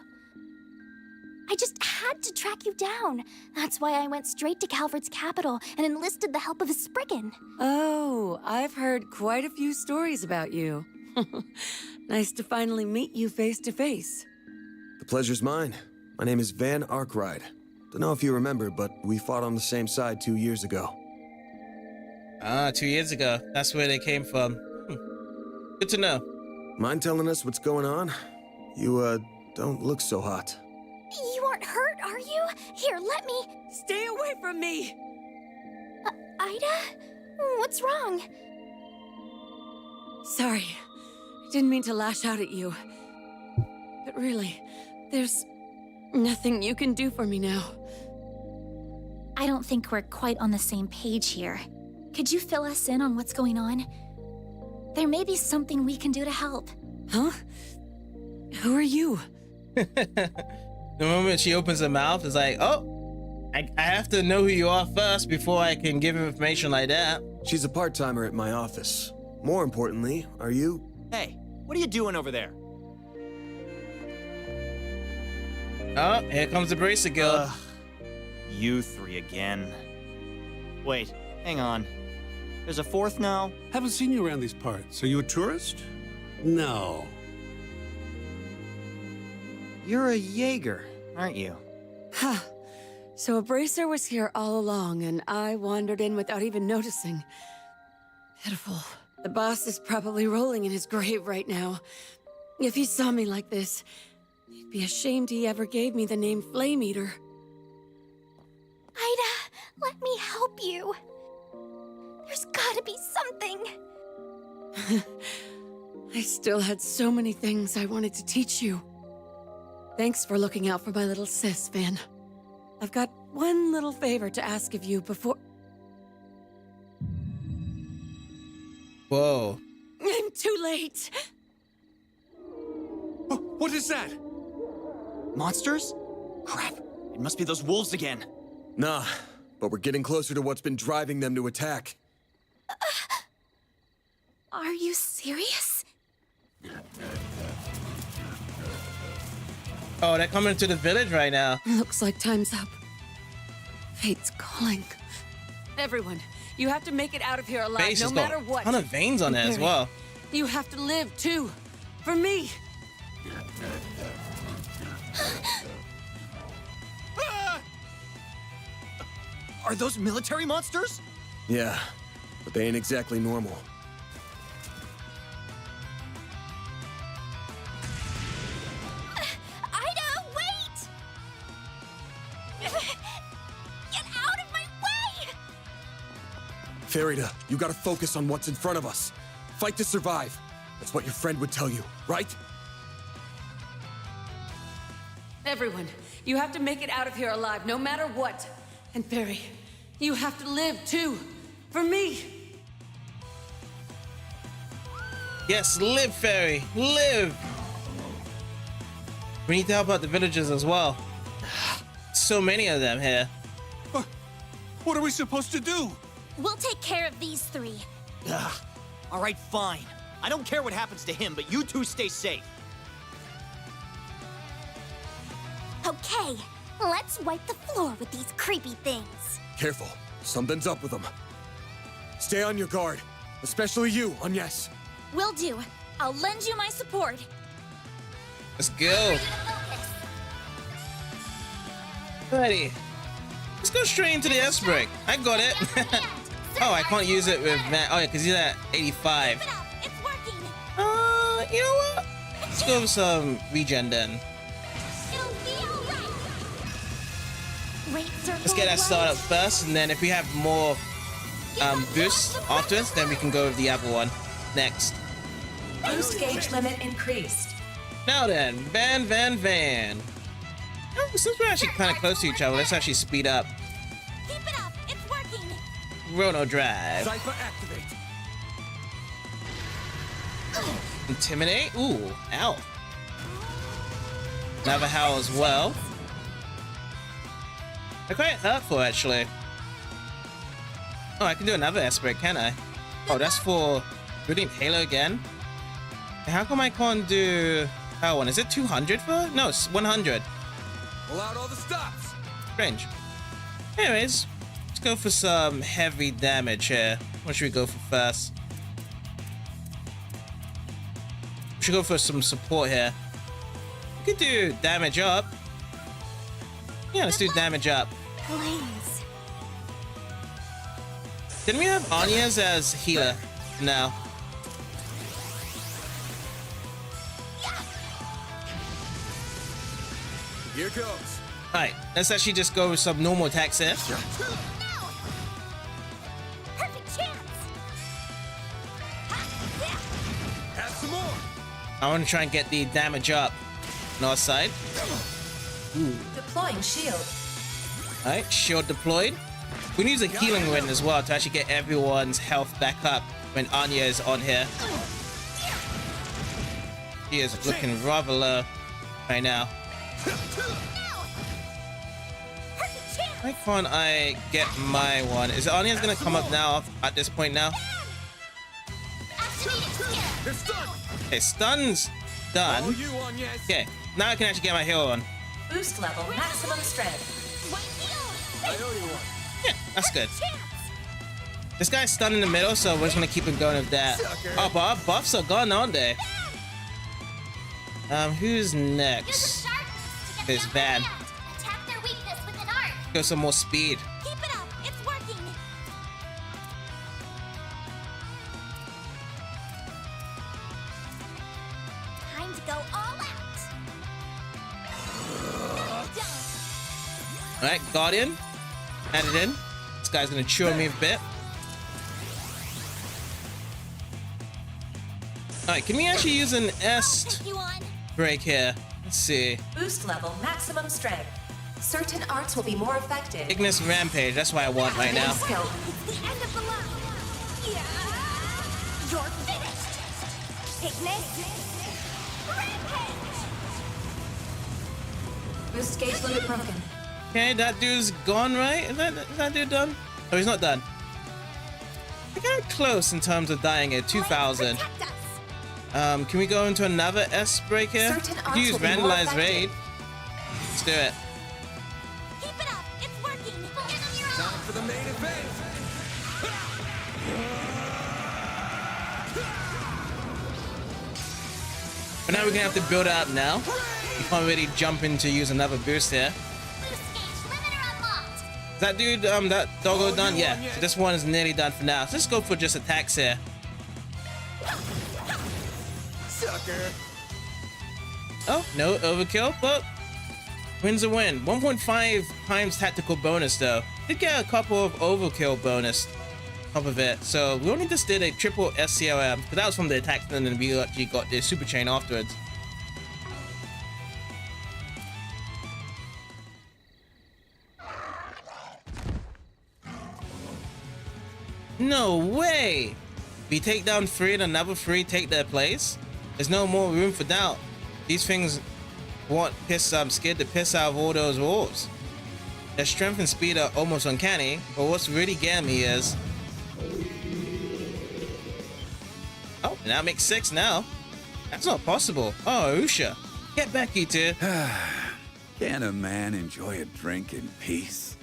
I just had to track you down. That's why I went straight to Calvard's capital and enlisted the help of a Spriggan.
Oh, I've heard quite a few stories about you. Nice to finally meet you face to face.
The pleasure's mine. My name is Van Arkwright. Don't know if you remember, but we fought on the same side 2 years ago.
Ah, 2 years ago. That's where they came from. Good to know.
Mind telling us what's going on? You, don't look so hot.
You aren't hurt, are you? Here, let me...
Stay away from me!
Ida? What's wrong?
Sorry. I didn't mean to lash out at you. But really, there's nothing you can do for me now.
I don't think we're quite on the same page here. Could you fill us in on what's going on? There may be something we can do to help.
Huh? Who are you?
The moment she opens her mouth, it's like, oh, I have to know who you are first before I can give information like that.
She's a part-timer at my office. More importantly, are you...
Hey, what are you doing over there?
Oh, here comes the Bracer Guild.
You three again. Wait, hang on. There's a fourth now?
Haven't seen you around these parts. Are you a tourist? No.
You're a Jaeger, aren't you?
Ha! So a bracer was here all along, and I wandered in without even noticing. Pitiful. The boss is probably rolling in his grave right now. If he saw me like this, he'd be ashamed he ever gave me the name Flame Eater.
Ida, let me help you. There's gotta be something.
I still had so many things I wanted to teach you. Thanks for looking out for my little sis, Van. I've got one little favor to ask of you before...
Whoa.
I'm too late!
Oh, what is that?
Monsters? Crap, it must be those wolves again.
Nah, but we're getting closer to what's been driving them to attack.
Are you serious?
Oh, they're coming to the village right now.
Looks like time's up. Fate's calling. Everyone, you have to make it out of here alive,
Face
no
has got
matter what.
a ton of veins on it as well.
You have to live, too. For me.
Are those military monsters?
Yeah, but they ain't exactly normal.
Ida, wait! Get out of my way!
Ferida, you gotta focus on what's in front of us. Fight to survive. That's what your friend would tell you, right?
Everyone, you have to make it out of here alive, no matter what. And Feri, you have to live too. For me.
Yes, live, Feri, live. We need to help out the villagers as well. So many of them here.
What are we supposed to do?
We'll take care of these three.
Ugh. All right, fine. I don't care what happens to him, but you two stay safe.
Okay, let's wipe the floor with these creepy things.
Careful. Something's up with them. Stay on your guard. Especially you, Agnes.
Will do. I'll lend you my support.
Let's go. Alrighty. Let's go straight into the S break. I got it. Oh, I can't use it with Van. Oh, yeah, because he's at 85.
It's working.
You know what? Let's go with some regen then.
It'll be alright. Right circle.
Let's get that started up first, and then if we have more boosts afterwards, then we can go with the other one next.
Boost gauge limit increased.
Now then, Van. Oh, since we're actually kind of close to each other, let's actually speed up.
Keep it up. It's working.
Chrono Drive.
Cypher activate.
Intimidate. Ooh, ow. Another howl as well. They're quite hurtful, actually. Oh, I can do another S-break, can I? Oh, that's for building Halo again. How come I can't do that one? Is it 200 for? No, it's 100.
Pull out all the stops.
Strange. Anyways, let's go for some heavy damage here. What should we go for first? We should go for some support here. We could do damage up. Yeah, let's do damage up.
Please.
Didn't we have Agnes as healer? No.
Here goes.
Alright, let's actually just go with some normal attacks here.
Perfect chance.
Have some more.
I want to try and get the damage up on our side.
Deploying shield.
Alright, shield deployed. We need a healing wind as well to actually get everyone's health back up when Anya is on here. She is looking rather low right now. Why can't I get my one? Is Anya's gonna come up now at this point now? Okay, stun's done. Okay, now I can actually get my heal on.
Boost level maximum strength.
Yeah, that's good. This guy's stunned in the middle, so we're just gonna keep him going with that. Oh, but our buffs are gone, aren't they? Who's next? There's Van. Go some more speed.
Keep it up. It's working. Time to go all out.
Alright, Guardian. Add it in. This guy's gonna chew on me a bit. Alright, can we actually use an S break here? Let's see.
Boost level maximum strength. Certain arts will be more effective.
Ignis Rampage, that's what I want right now.
It's the end of the line. Yeah. You're finished. Ignis. Rampage.
Boost gauge limit broken.
Okay, that dude's gone, right? Is that dude done? Oh, he's not done. I got close in terms of dying at 2,000. Can we go into another S break here? Use Vandalize Raid. Let's do it.
Keep it up. It's working.
Time for the main event.
But now we're gonna have to build it up now. You can't really jump in to use another boost here. Is that dude, that doggo done? Yeah, so this one is nearly done for now. So let's go for just attacks here.
Sucker.
Oh, no overkill, but win's a win. 1.5 times tactical bonus though. Did get a couple of overkill bonus. top of it. So we only just did a triple SCRM, because that was from the attack, and then we actually got the super chain afterwards. No way! We take down 3 and another 3 take their place? There's no more room for doubt. These things want piss. I'm scared to piss out of all those wolves. Their strength and speed are almost uncanny, but what's really getting me is... Oh, and that makes 6 now. That's not possible. Oh, Usha. Get back, you two.
Can a man enjoy a drink in peace?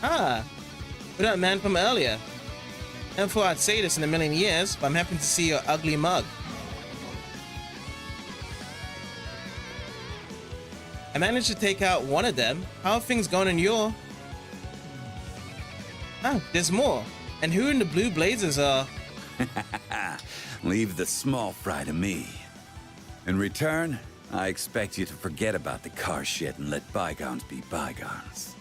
Ah, with that man from earlier. Never thought I'd say this in a million years, but I'm happy to see your ugly mug. I managed to take out one of them. How are things going in your... Oh, there's more. And who in the blue blazers are...
Leave the small fry to me. In return, I expect you to forget about the car shit and let bygones be bygones.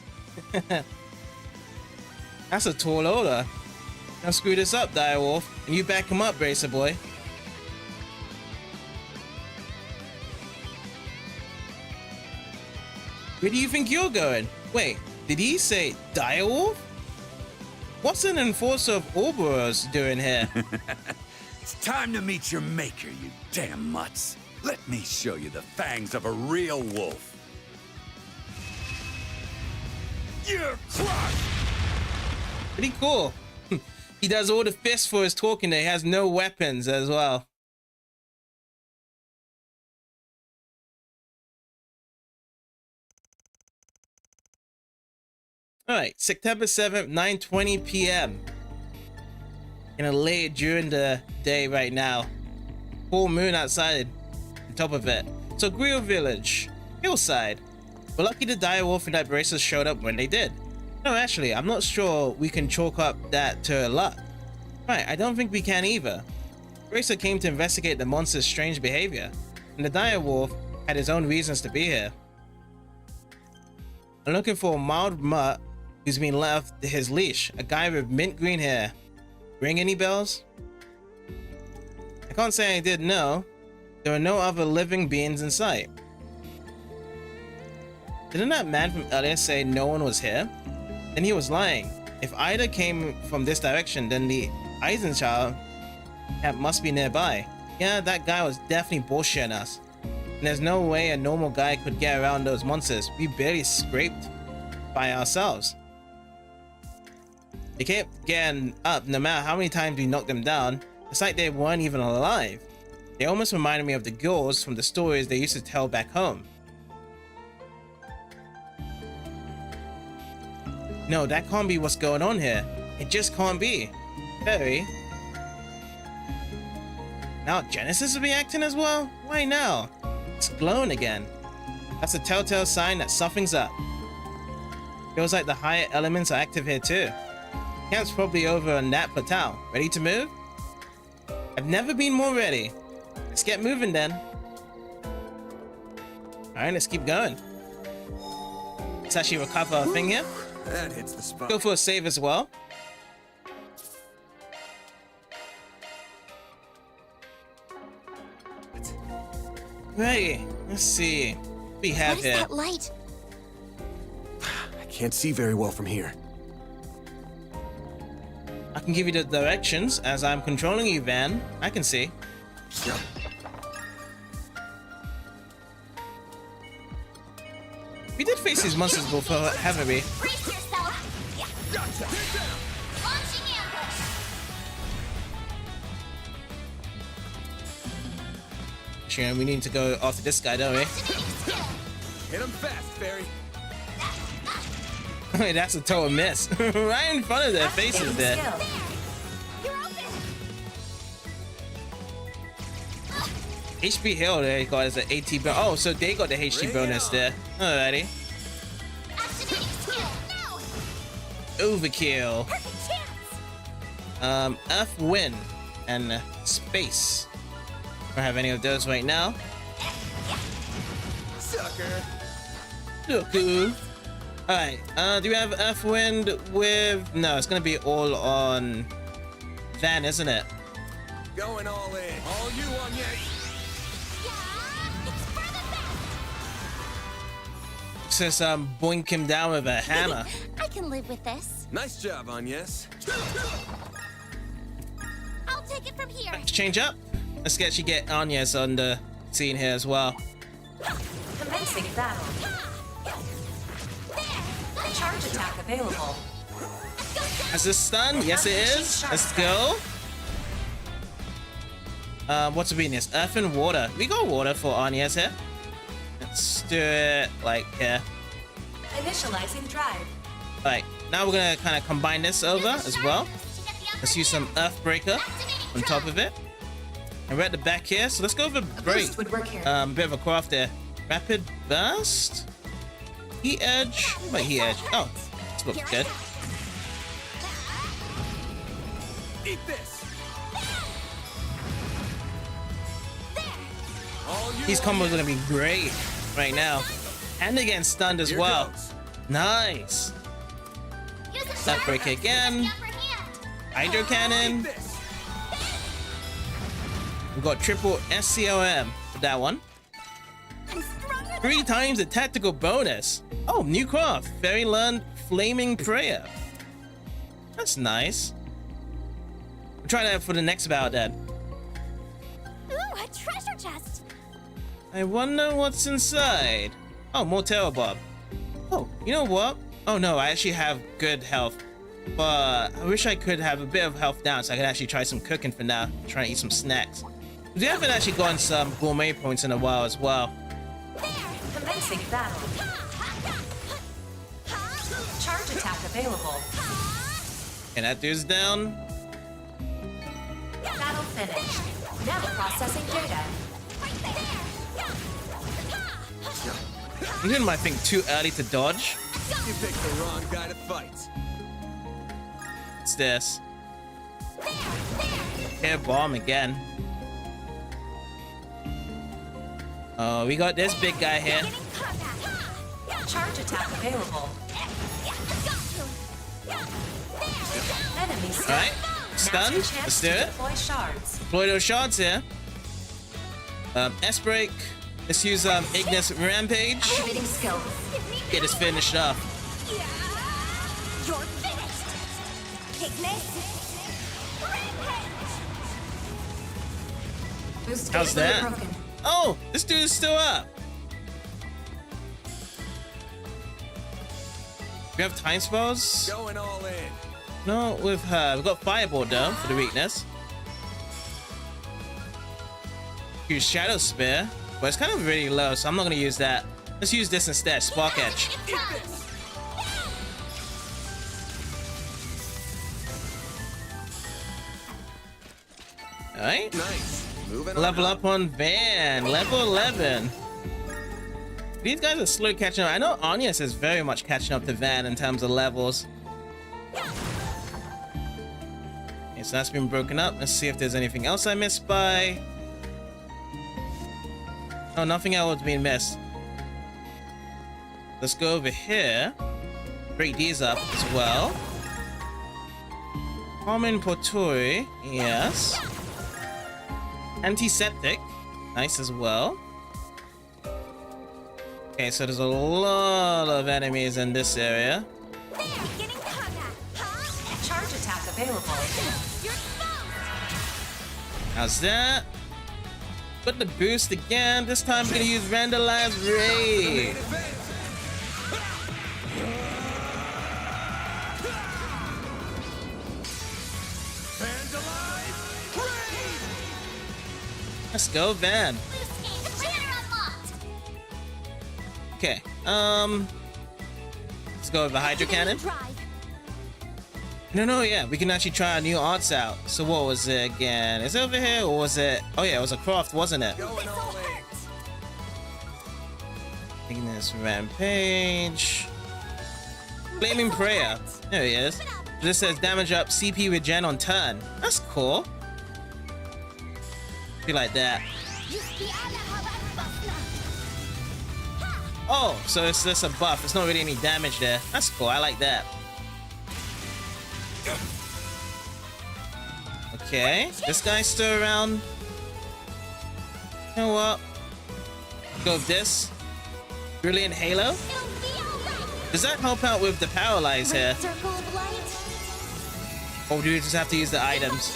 That's a tall order. Now screw this up, Direwolf, and you back him up, Bracer Boy. Where do you think you're going? Wait, did he say Direwolf? What's an enforcer of Ouroboros doing here?
It's time to meet your maker, you damn mutts. Let me show you the fangs of a real wolf. You're crushed!
Pretty cool. He does all the fists for his talking. He has no weapons as well. Alright, September 7th, 9:20 p.m. Gonna lay it during the day right now. Full moon outside, on top of it. So Grill Village, hillside. We're lucky the direwolf and that bracers showed up when they did. No, actually, I'm not sure we can chalk up that to luck. Right, I don't think we can either. Bracer came to investigate the monster's strange behavior, and the direwolf had his own reasons to be here. I'm looking for a mild mutt who's been left his leash, a guy with mint green hair. Ring any bells? I can't say I did know. There were no other living beings in sight. Didn't that man from earlier say no one was here? Then he was lying. If Ida came from this direction, then the Eisenschau camp must be nearby. Yeah, that guy was definitely bullshitting us. And there's no way a normal guy could get around those monsters. We barely scraped by ourselves. They kept getting up no matter how many times we knocked them down. It's like they weren't even alive. They almost reminded me of the girls from the stories they used to tell back home. No, that can't be what's going on here. It just can't be. Feri. Now Genesis is reacting as well? Why now? It's glowing again. That's a telltale sign that something's up. Feels like the higher elements are active here too. Camp's probably over on that plateau. Ready to move? I've never been more ready. Let's get moving then. Alright, let's keep going. Let's actually recover our thing here.
That hits the spot.
Go for a save as well. Right, let's see. What we have
What is
here.
that light?
I can't see very well from here.
I can give you the directions as I'm controlling you, Van. I can see. We did face these monsters before, haven't we?
Brace yourself! Yeah. Gotcha. Launching ambush!
Actually, we need to go after this guy, don't we?
Hit him fast, Feri.
Wait, that's a total miss. Right in front of their faces there. HP Hill there got as an AT bonus. Oh, so they got the HP bonus there. Alrighty. Overkill. Earth Wind and Space. Don't have any of those right now.
Sucker.
Look, Alright, do we have Earthwind with... No, it's gonna be all on Van, isn't it?
Going all in. All you on
Just boink him down with a hammer.
I can live with this.
Nice job, Agnes.
I'll take it from here.
Let's change up. Let's actually get Agnes on the scene here as well.
Commencing battle. Charge attack available.
Is this stun? Yes, it is. Let's go. What's the weakness? Earth and water. We got water for Agnes here. Let's do it like here.
Initializing drive.
Alright, now we're gonna kind of combine this over as well. Let's use some Earthbreaker on top of it. And we're at the back here, so let's go over break.
Would work here.
Bit of a craft there. Rapid burst. Heat edge. What about heat edge? Oh, this looks good.
Eat this.
These combos are gonna be great right now. And they're getting stunned as well. Nice. Earthbreaker again. Hydro Cannon. We've got triple SCOM for that one. 3 times the tactical bonus. Oh, new craft. Feri learned Flaming Prayer. That's nice. We'll try that for the next battle then.
Ooh, a treasure chest.
I wonder what's inside. Oh, more Terror Bob. Oh, you know what? Oh no, I actually have good health. But I wish I could have a bit of health down so I could actually try some cooking for now. Trying to eat some snacks. We haven't actually gotten some gourmet points in a while as well.
Commencing battle. Charge attack available.
And that dude's down.
Battle finished. Now processing data.
I'm doing my thing too early to dodge.
You picked the wrong guy to fight.
What's this? Air bomb again. Oh, we got this big guy here.
Charge attack available. Enemy stun.
Alright, stun. Let's do it.
Deploy shards.
Deploy those shards here. S-break. Let's use Agnes Rampage.
Activating skill.
Get us finished up.
You're finished. Ignis.
Boost
How's
gate
that?
broken.
Oh, this dude is still up. We have time spells?
Going all in.
No, with her. We've got Fireball though for the weakness. Use Shadow Spear, but it's kind of really low, so I'm not gonna use that. Let's use this instead, Spark Edge. Alright.
Nice. Moving
Level up on Van. Level 11. These guys are slow catching up. I know Agnes is very much catching up to Van in terms of levels. Okay, so that's been broken up. Let's see if there's anything else I missed by. Oh, nothing else has been missed. Let's go over here. Break these up as well. Common Potoi, yes. Antiseptic, nice as well. Okay, so there's a lot of enemies in this area.
Charge attack available.
How's that? Put the boost again. This time I'm gonna use Vandalized Raid. Let's go, Van. Okay, let's go with the Hydro Cannon. No, yeah, we can actually try our new arts out. So what was it again? Is it over here or was it? Oh yeah, it was a craft, wasn't it? Ignis Rampage. Flaming Prayer. There he is. This says damage up CP regen on turn. That's cool. Be like that. Oh, so it's just a buff. It's not really any damage there. That's cool. I like that. Okay, this guy's still around. You know what? Go with this. Brilliant Halo. Does that help out with the paralyze here? Or do we just have to use the items?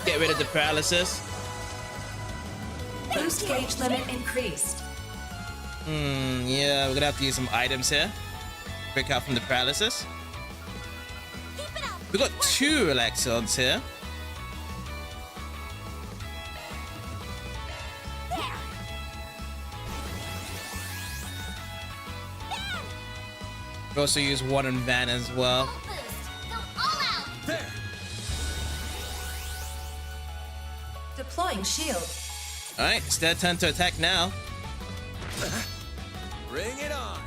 Get rid of the paralysis?
Boost gauge limit increased.
Yeah, we're gonna have to use some items here. Break out from the paralysis. We got 2 Relaxons here. We also use one on Van as well.
Deploying shield.
Alright, it's their turn to attack now.
Bring it on.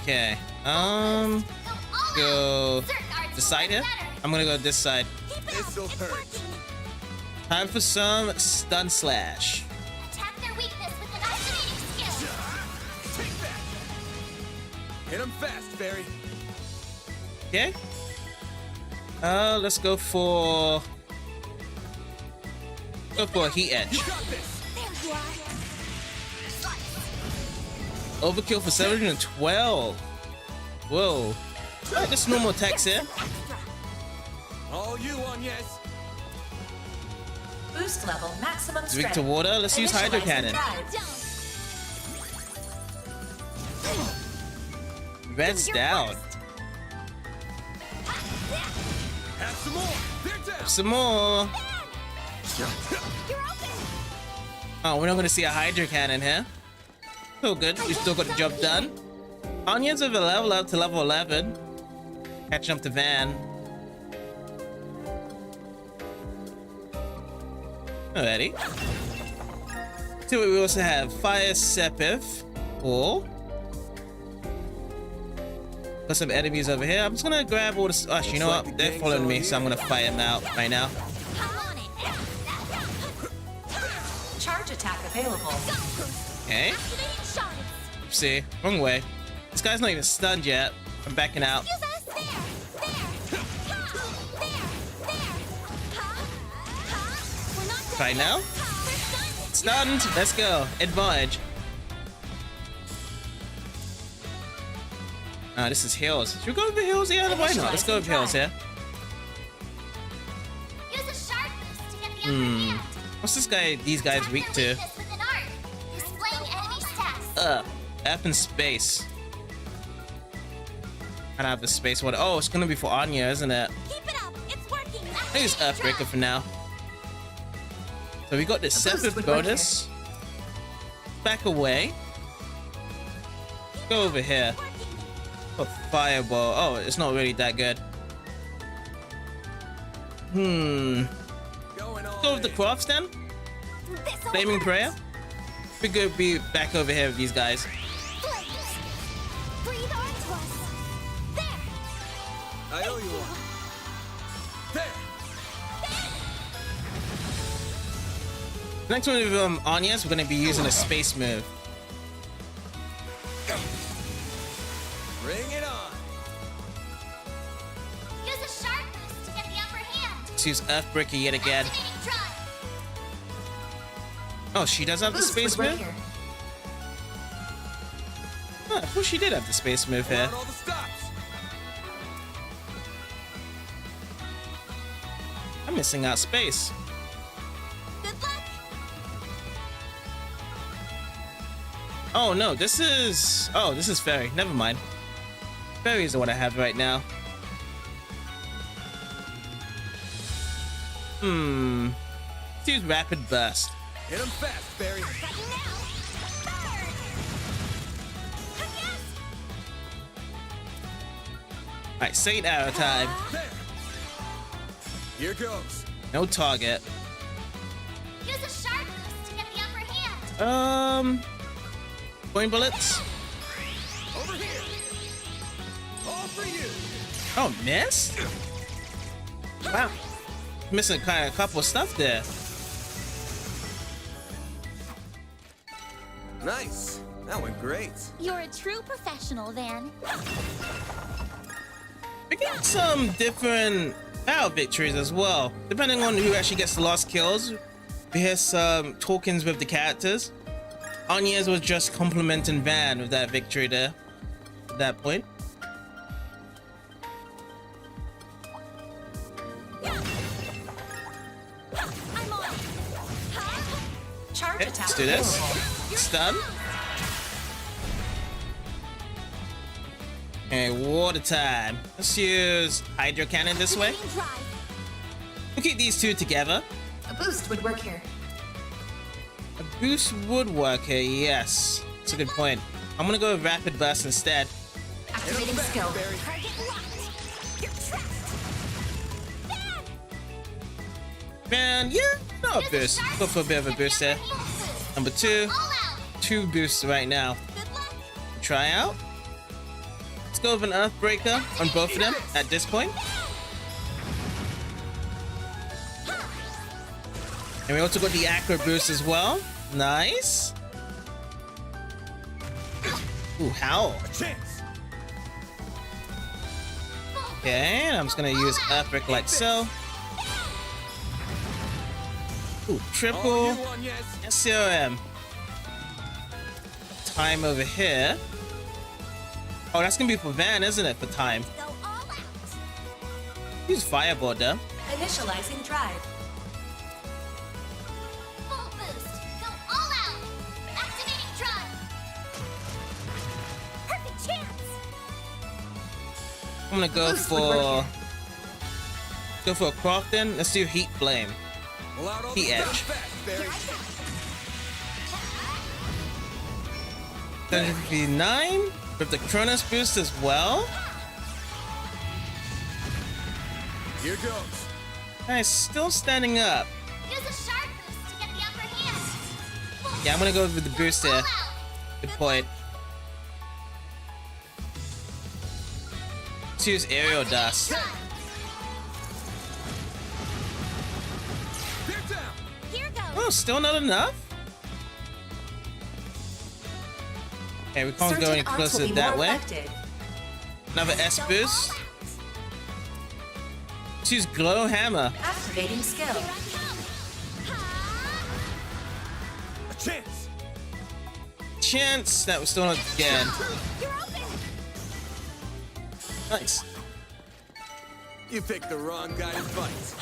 Okay. Go this side here. I'm gonna go this side.
This'll hurt.
Time for some stun slash.
Attack their weakness with an isolating skill.
Take that. Hit him fast, Feri.
Okay. Let's go for a heat edge. Overkill for 712. Whoa. Alright, just normal attacks here.
All you on, yes.
Boost level maximum
It's weak
strength.
to water. Let's use Hydro
Initializing
Cannon.
drive.
Red's down.
Have some more. They're down.
Some more. Oh, we're not gonna see a Hydro Cannon here. Still good. We still got the job done. Anya's over level up to level 11. Catching up to Van. Alrighty. So we also have Fire Sepith. Or got some enemies over here. I'm just gonna grab all this. Actually, you know what? They're following me, so I'm gonna fight them out right now.
Charge attack available.
Okay. See, wrong way. This guy's not even stunned yet. I'm backing out. Right now. Stunned. Let's go. Advantage. This is hills. Should we go over hills? Yeah, why not? Let's go over hills here.
Use a sharp boost to get the upper hand.
What's this guy? These guys weak to?
Weakness with an arc. Displaying enemy stats.
F in space. I don't have the space one. Oh, it's gonna be for Anya, isn't it?
Keep it up. It's working.
I use Earthbreaker for now. So we got this separate bonus. Back away. Go over here. Oh, fireball. Oh, it's not really that good. Go with the crafts then. Flaming prayer. We could be back over here with these guys.
Breathe onto us. There.
I owe you one. There.
Next one with Anya's, we're gonna be using a space move.
Bring it on.
Use a sharp boost to get the upper hand.
Let's use Earthbreaker yet again.
Activating drive.
Oh, she does have the
Boost
space
would work
move?
here.
Huh, I thought she did have the space move here.
All the stops.
I'm missing out space.
Good luck.
Oh no, this is... Oh, this is Feri. Never mind. Feri is the one I have right now. Let's use Rapid Burst.
Hit him fast, Feri.
Alright, Saint Arrow time.
There. Here goes.
No target.
Use a sharp boost to get the upper hand.
Point bullets.
Over here. All for you.
Oh, missed? Wow. Missing kind of a couple of stuff there.
Nice. That went great.
You're a true professional, Van.
We get some different battle victories as well, depending on who actually gets the last kills. We hear some talkings with the characters. Agnes was just complimenting Van with that victory there at that point.
Charge
Okay,
attack.
let's do this. Stun. Okay, water time. Let's use Hydro Cannon this way. We'll keep these two together.
A boost would work here.
A boost would work here, yes. That's a good point. I'm gonna go with Rapid Burst instead.
Activating skill.
Man, yeah, not a boost. Go for a bit of a boost there. Number 2. 2 boosts right now. Try out. Let's go with an Earthbreaker on both of them at this point. And we also got the Acro boost as well. Nice. Ooh, Howl. Okay, I'm just gonna use Earthbreak like so. Ooh, triple SCOM. Time over here. Oh, that's gonna be for Van, isn't it? For time. Use Firebolt though.
Initializing drive.
Full boost. Go all out. Activating drive. Perfect chance.
I'm gonna go for a Crofton. Let's do Heat Flame. Heat Edge. 79 with the Cronus boost as well.
Here goes.
Nice, still standing up.
Use a sharp boost to get the upper hand.
Yeah, I'm gonna go with the boost there. Good point. Let's use Aerial Dust. Oh, still not enough? Okay, we can't go any closer that way. Another S boost. Let's use Glow Hammer.
Activating skill.
A chance.
Chance that was still not again. Nice.
You picked the wrong guy to fight.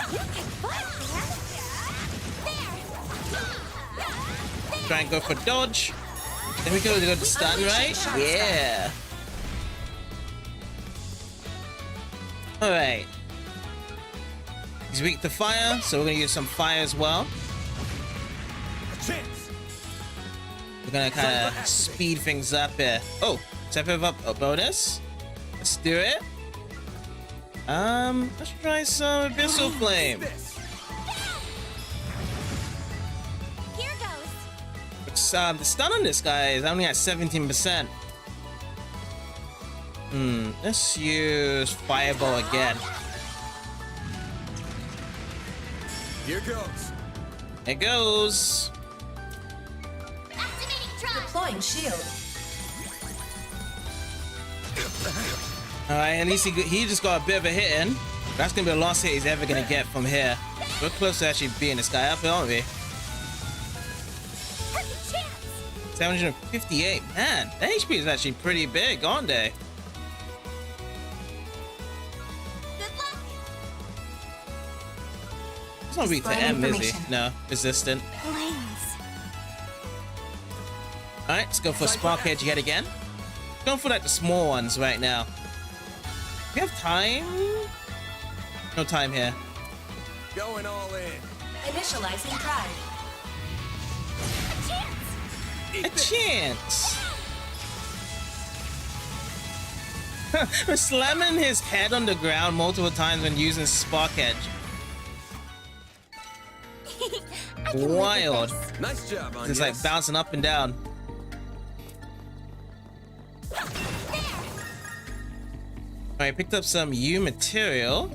Try and go for dodge. Then we go to stun, right? Yeah. Alright. He's weak to fire, so we're gonna use some fire as well. We're gonna kind of speed things up here. Oh, step up a bonus. Let's do it. Let's try some Abyssal Flame. The stun on this guy is only at 17%. Let's use Fireball again.
Here goes.
It goes.
Deploying shield.
Alright, at least he just got a bit of a hit in. That's gonna be the last hit he's ever gonna get from here. We're close to actually beating this guy up, aren't we? 758. Man, the HP is actually pretty big, aren't they? It's not weak to M, is he? No, resistant. Alright, let's go for Spark Edge yet again. Going for like the small ones right now. We have time? No time here.
Going all in.
Initializing drive.
A chance! We're slamming his head on the ground multiple times when using Spark Edge. Wild.
Nice job, Agnes.
It's like bouncing up and down. Alright, picked up some U material.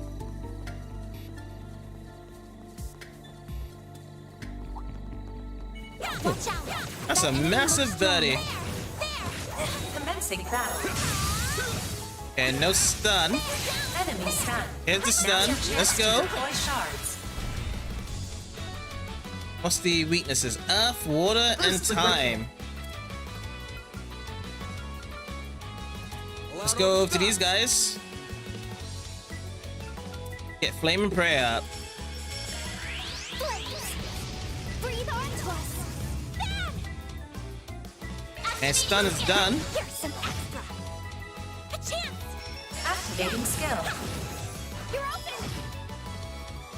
That's a massive birdie.
Commencing battle.
And no stun.
Enemy stun.
Here's the stun. Let's go.
Deploy shards.
What's the weaknesses? Earth, water, and time. Let's go over to these guys. Get Flame and Prayer up.
Breathe onto us.
And stun is done.
Here's some extra. A chance.
Activating skill.
You're open.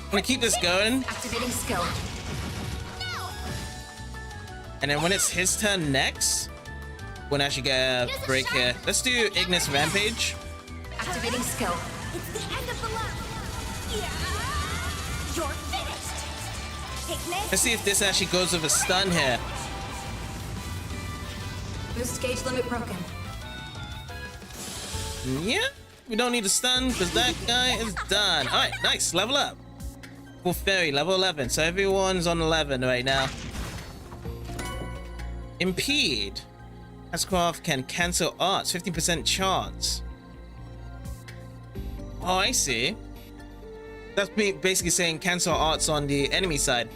I'm gonna keep this going.
Activating skill.
And then when it's his turn next, we'll actually get a break here. Let's do Agnes Rampage.
Activating skill.
It's the end of the line. Yeah. You're finished. Ignis.
Let's see if this actually goes with a stun here.
Boost gauge limit broken.
Yeah, we don't need a stun because that guy is done. All right, nice. Level up. For Feri, level 11. So everyone's on 11 right now. Impede. Ascroft can cancel arts. 50% chance. Oh, I see. That's basically saying cancel arts on the enemy side.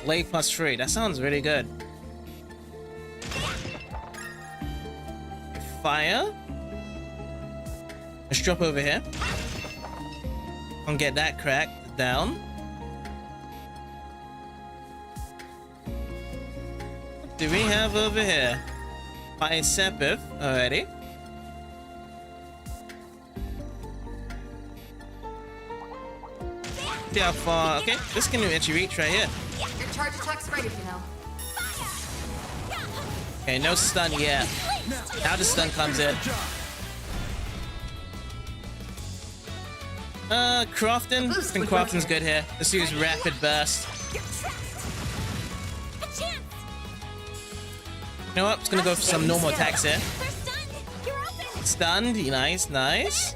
Lay +3. That sounds really good. Fire. Let's drop over here. And get that cracked down. What do we have over here? Fire Sepith already. See how far. Okay, this can actually reach right here.
Your charge attack's ready, you know.
Okay, no stun yet. Now the stun comes in. Crofton. I think Crofton's good here. Let's use Rapid Burst. You know what? I'm just gonna go for some normal attacks here. Stunned. Nice, nice.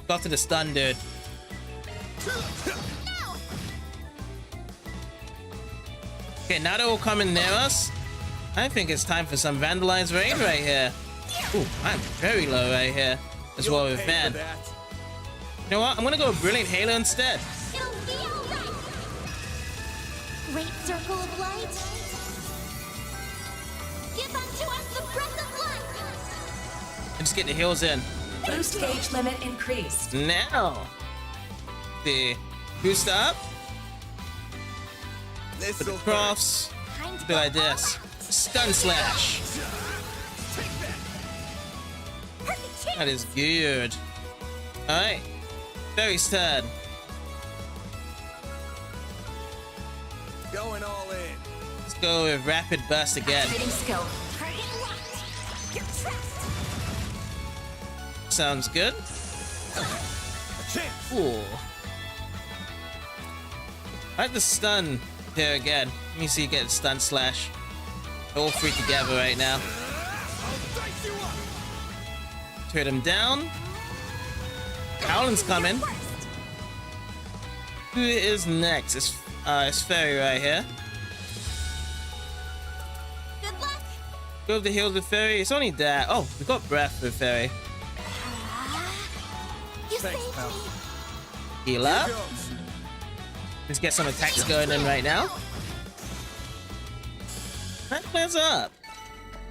Got to the stun, dude. Okay, now they're all coming near us. I think it's time for some Vandalized Rain right here. Ooh, I'm very low right here. As well with Van. You know what? I'm gonna go with Brilliant Halo instead.
Great circle of light. Give unto us the breath of life.
And just get the heals in.
Boost gauge limit increased.
Now. The boost up. Put the crafts. Do like this. Stun slash. That is good. Alright. Feri's turn.
Going all in.
Let's go with Rapid Burst again.
Skill.
Sounds good. Cool. I like the stun here again. Let me see you get stun slash. All three together right now. Turn him down. Howland's coming. Who is next? It's Feri right here.
Good luck.
Go with the heals with Feri. It's only that. Oh, we got breath with Feri.
You saved me.
Heal up. Let's get some attacks going in right now. That clears up.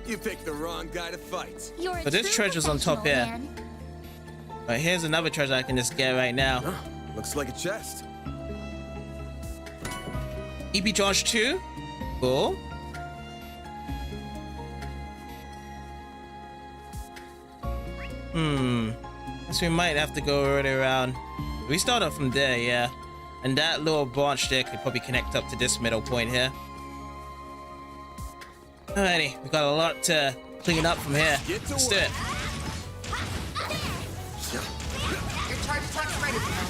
You picked the wrong guy to fight.
But this treasure's on top here.
Man.
Alright, here's another treasure I can just get right now.
Huh, looks like a chest.
EP charge 2. Cool. Guess we might have to go right around. We start off from there, yeah. And that little branch there could probably connect up to this middle point here. Alrighty, we got a lot to clean up from here. Let's do it.
Your charge attack's ready, you know.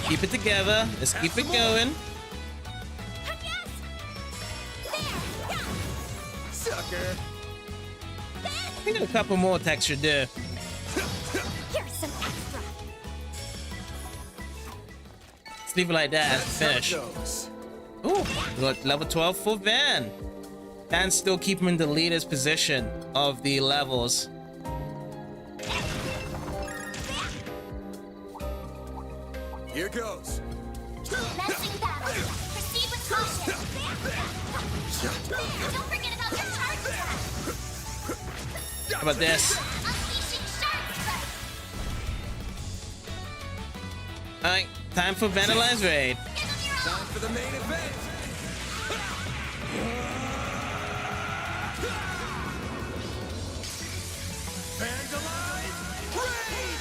Keep it together. Let's keep it going.
Sucker.
I think a couple more attacks should do.
Here's some extra.
Let's leave it like that. Finish. Ooh, we got level 12 for Van. Van's still keeping in the leader's position of the levels.
Here goes.
Commencing battle. Proceed with caution. Don't forget about your charge attack.
How about this?
Unleashing shark strike.
Alright, time for Vandalize Raid.
Time for the main event. Vandalize Raid!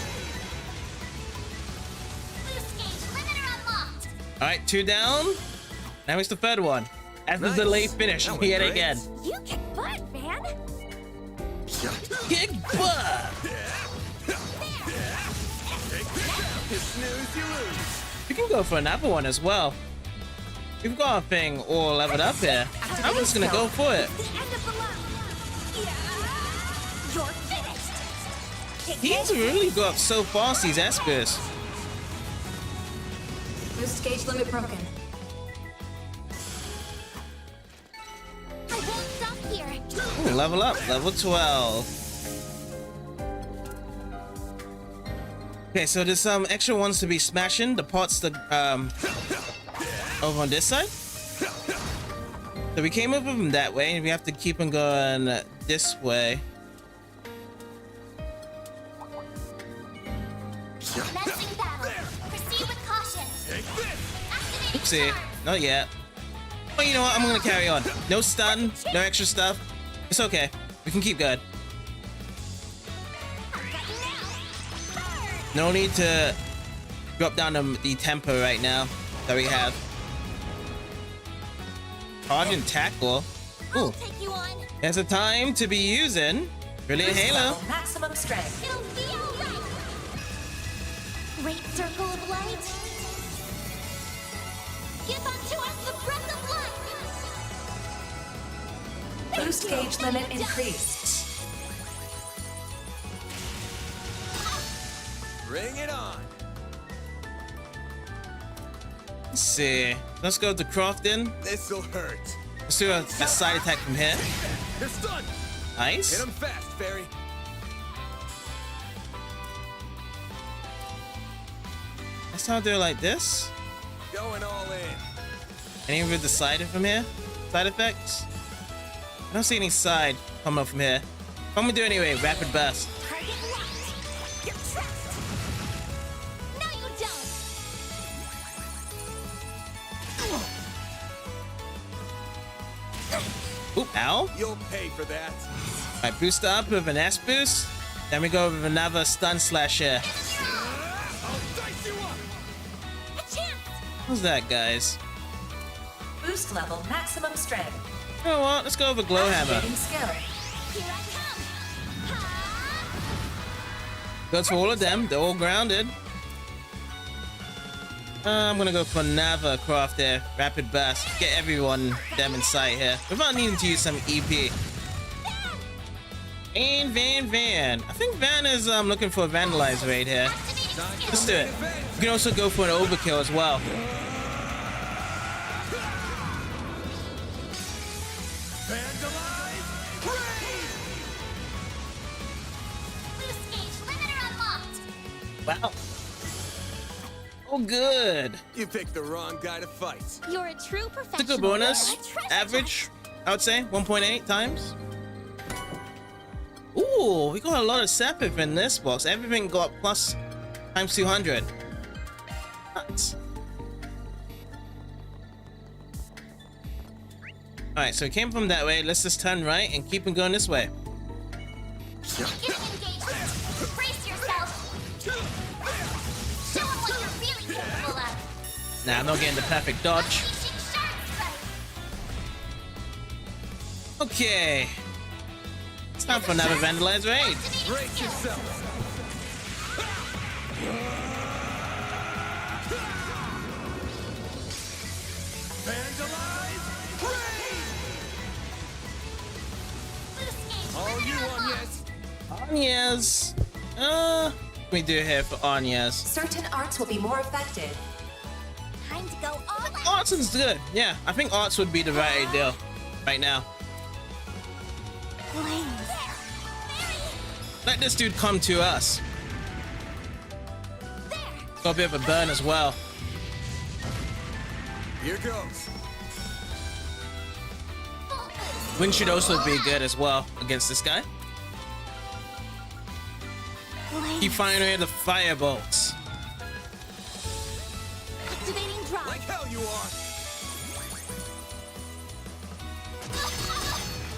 Boost gauge limiter unlocked.
Alright, 2 down. Now it's the third one. After the
Nice.
late finish,
That went
yet
great.
again.
You kick butt, Van.
Kick butt!
You snooze, you lose.
You can go for another one as well. We've got a thing all leveled up here. I'm just gonna go for it.
The end of the line. You're finished.
He's really got up so fast, these Espers.
Boost gauge limit broken.
I won't stop here.
Ooh, level up, level 12. Okay, so there's some extra ones to be smashing. The parts that over on this side. So we came over from that way, and we have to keep on going this way.
Commencing battle. Proceed with caution. Activating
Oopsie,
charge.
not yet. But you know what? I'm gonna carry on. No stun, no extra stuff. It's okay. We can keep going. No need to drop down the tempo right now that we have. Charge and tackle. Ooh,
Take you on.
there's a time to be using Brilliant
Boost
Halo.
level maximum strength.
It'll be all right. Great circle of light. Give unto us the breath of life.
Boost gauge limit increased.
Bring it on.
Let's see. Let's go to crafting.
This'll hurt.
Let's do a side attack from here.
It's done.
Nice.
Hit him fast, Feri.
Let's not do it like this.
Going all in.
Any with the side from here? Side effects? I don't see any side coming up from here. I'm gonna do anyway. Rapid burst.
Target locked. You're trapped. No, you don't.
Oop, ow.
You'll pay for that.
Alright, boost up with an S boost. Then we go with another stun slash here.
I'll dice you up.
A chance.
What's that, guys?
Boost level maximum strength.
You know what? Let's go with a glow hammer.
Activating skill.
Here I come.
Goes for all of them. They're all grounded. I'm gonna go for another craft there. Rapid burst. Get everyone them in sight here. Without needing to use some EP. And Van. I think Van is looking for a vandalize raid here. Let's do it. You can also go for an overkill as well.
Vandalize Raid!
Boost gauge limiter unlocked.
Wow. Oh, good.
You picked the wrong guy to fight.
You're a true professional.
It's a good bonus.
A treasure
Average, I would say, 1.8 times. Ooh, we got a lot of Sepith in this box. Everything got plus times 200. Nuts. Alright, so we came from that way. Let's just turn right and keep on going this way.
Giving engagement. Brace yourself. Show 'em what you're really capable of.
Nah, I'm not getting the perfect dodge.
Unleashing shark strike.
Okay. It's time for another vandalize raid.
Brace yourself. Vandalize Raid!
Boost gauge
All you
limiter
on
unlocked.
Anyas. What do we do here for Anyas?
Certain arts will be more effective.
Time Time to go all out.
Arts is good. Yeah, I think arts would be the right idea right now. Let this dude come to us. Got a bit of a burn as well.
Here goes.
Wind should also be good as well against this guy. Keep firing away the fire bolts.
Activating drop.
Like hell you are.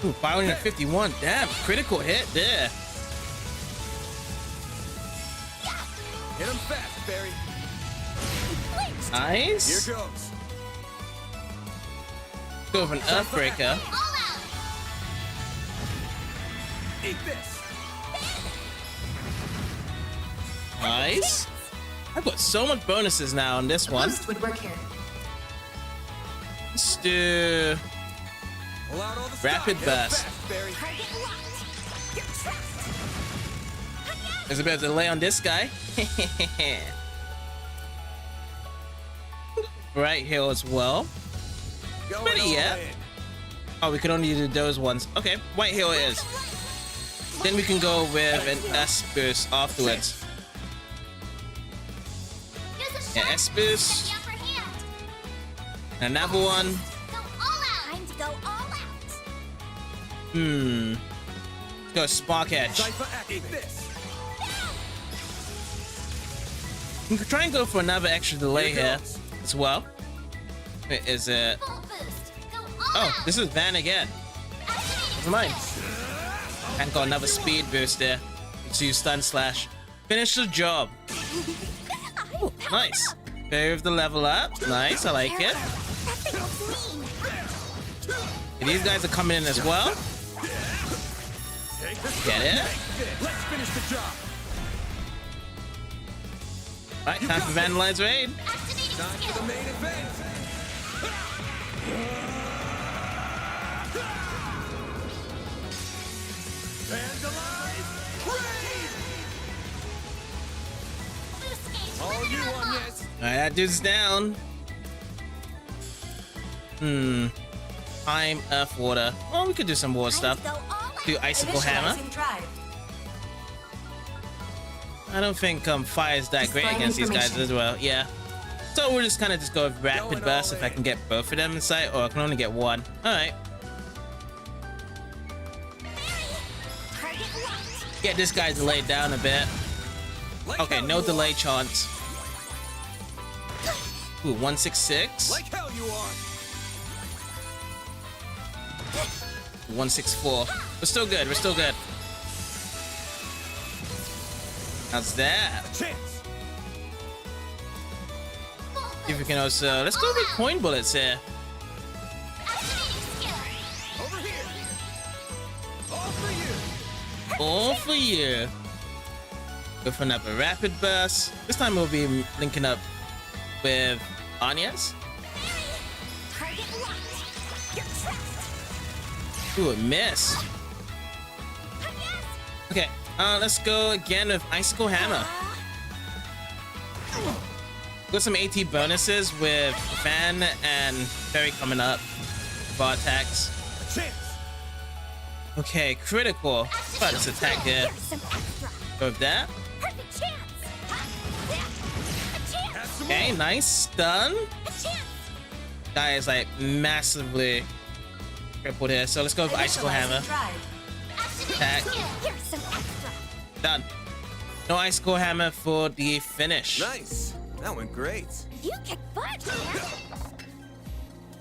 Ooh, 551. Damn, critical hit there.
Hit him fast, Feri.
Nice.
Here goes.
Go with an Earthbreaker.
Eat this.
Nice. I've got so much bonuses now on this one.
Boost would work here.
Let's do
Pull out all the
Rapid
stock.
Burst.
Hit 'em fast, Feri.
Target locked. You're trapped.
There's a bit of delay on this guy. Right here as well.
Going
Ready
all
yet?
in.
Oh, we can only do those ones. Okay, White Hill it is. Then we can go with an S boost afterwards. Yeah, S boost. Another one.
Go all out. Time to go all out.
Let's go Spark Edge.
Cypher, eat this.
We could try and go for another extra delay
Here
here
goes.
as well. Is it?
Full boost. Go all
Oh,
out.
this is Van again. Never mind. And got another speed boost there. Let's use Stun Slash. Finish the job. Ooh, nice. Move the level up. Nice, I like it.
That thing looks mean.
And these guys are coming in as well.
Take this.
Get it?
Let's finish the job.
Right, time for Vandalize Raid.
Activating
Time for
skill.
the main event. Vandalize raid.
Boost gauge.
All you, Agnes.
Alright, that dude's down. Time, Earth, Water. Well, we could do some more stuff.
Go all out.
Do Icicle Hammer.
Initializing drive.
I don't think Fire is that great
Displaying
against these guys
information.
as well. Yeah. So we'll just kind of just go with Rapid
Going
Burst
all
if I
in.
can get both of them in sight, or I can only get one. Alright.
Target locked.
Get this guy delayed down a bit.
Like
Okay,
hell
no
you
delay
are.
chance. Ooh, 166.
Like hell you are.
164. We're still good, we're still good. How's that?
Chance.
See if we can also... Let's go with coin bullets here.
Activating skill.
Over here. All for you.
All for you. Go for another Rapid Burst. This time we'll be linking up with Agnes.
Target locked. You're trapped.
Ooh, a miss. Okay, let's go again with Icicle Hammer. Got some AT bonuses with Van and Feri coming up for attacks.
Chance.
Okay, critical. About this attack here.
Here's some extra.
Go with that.
Perfect chance. A chance.
Have some
Okay,
more.
nice stun.
A chance.
Guy is like massively crippled here. So let's go with Icicle Hammer.
Initializing drive.
Attack.
Here's some extra.
Done. No Icicle Hammer for the finish.
Nice. That went great.
You kick butt, man.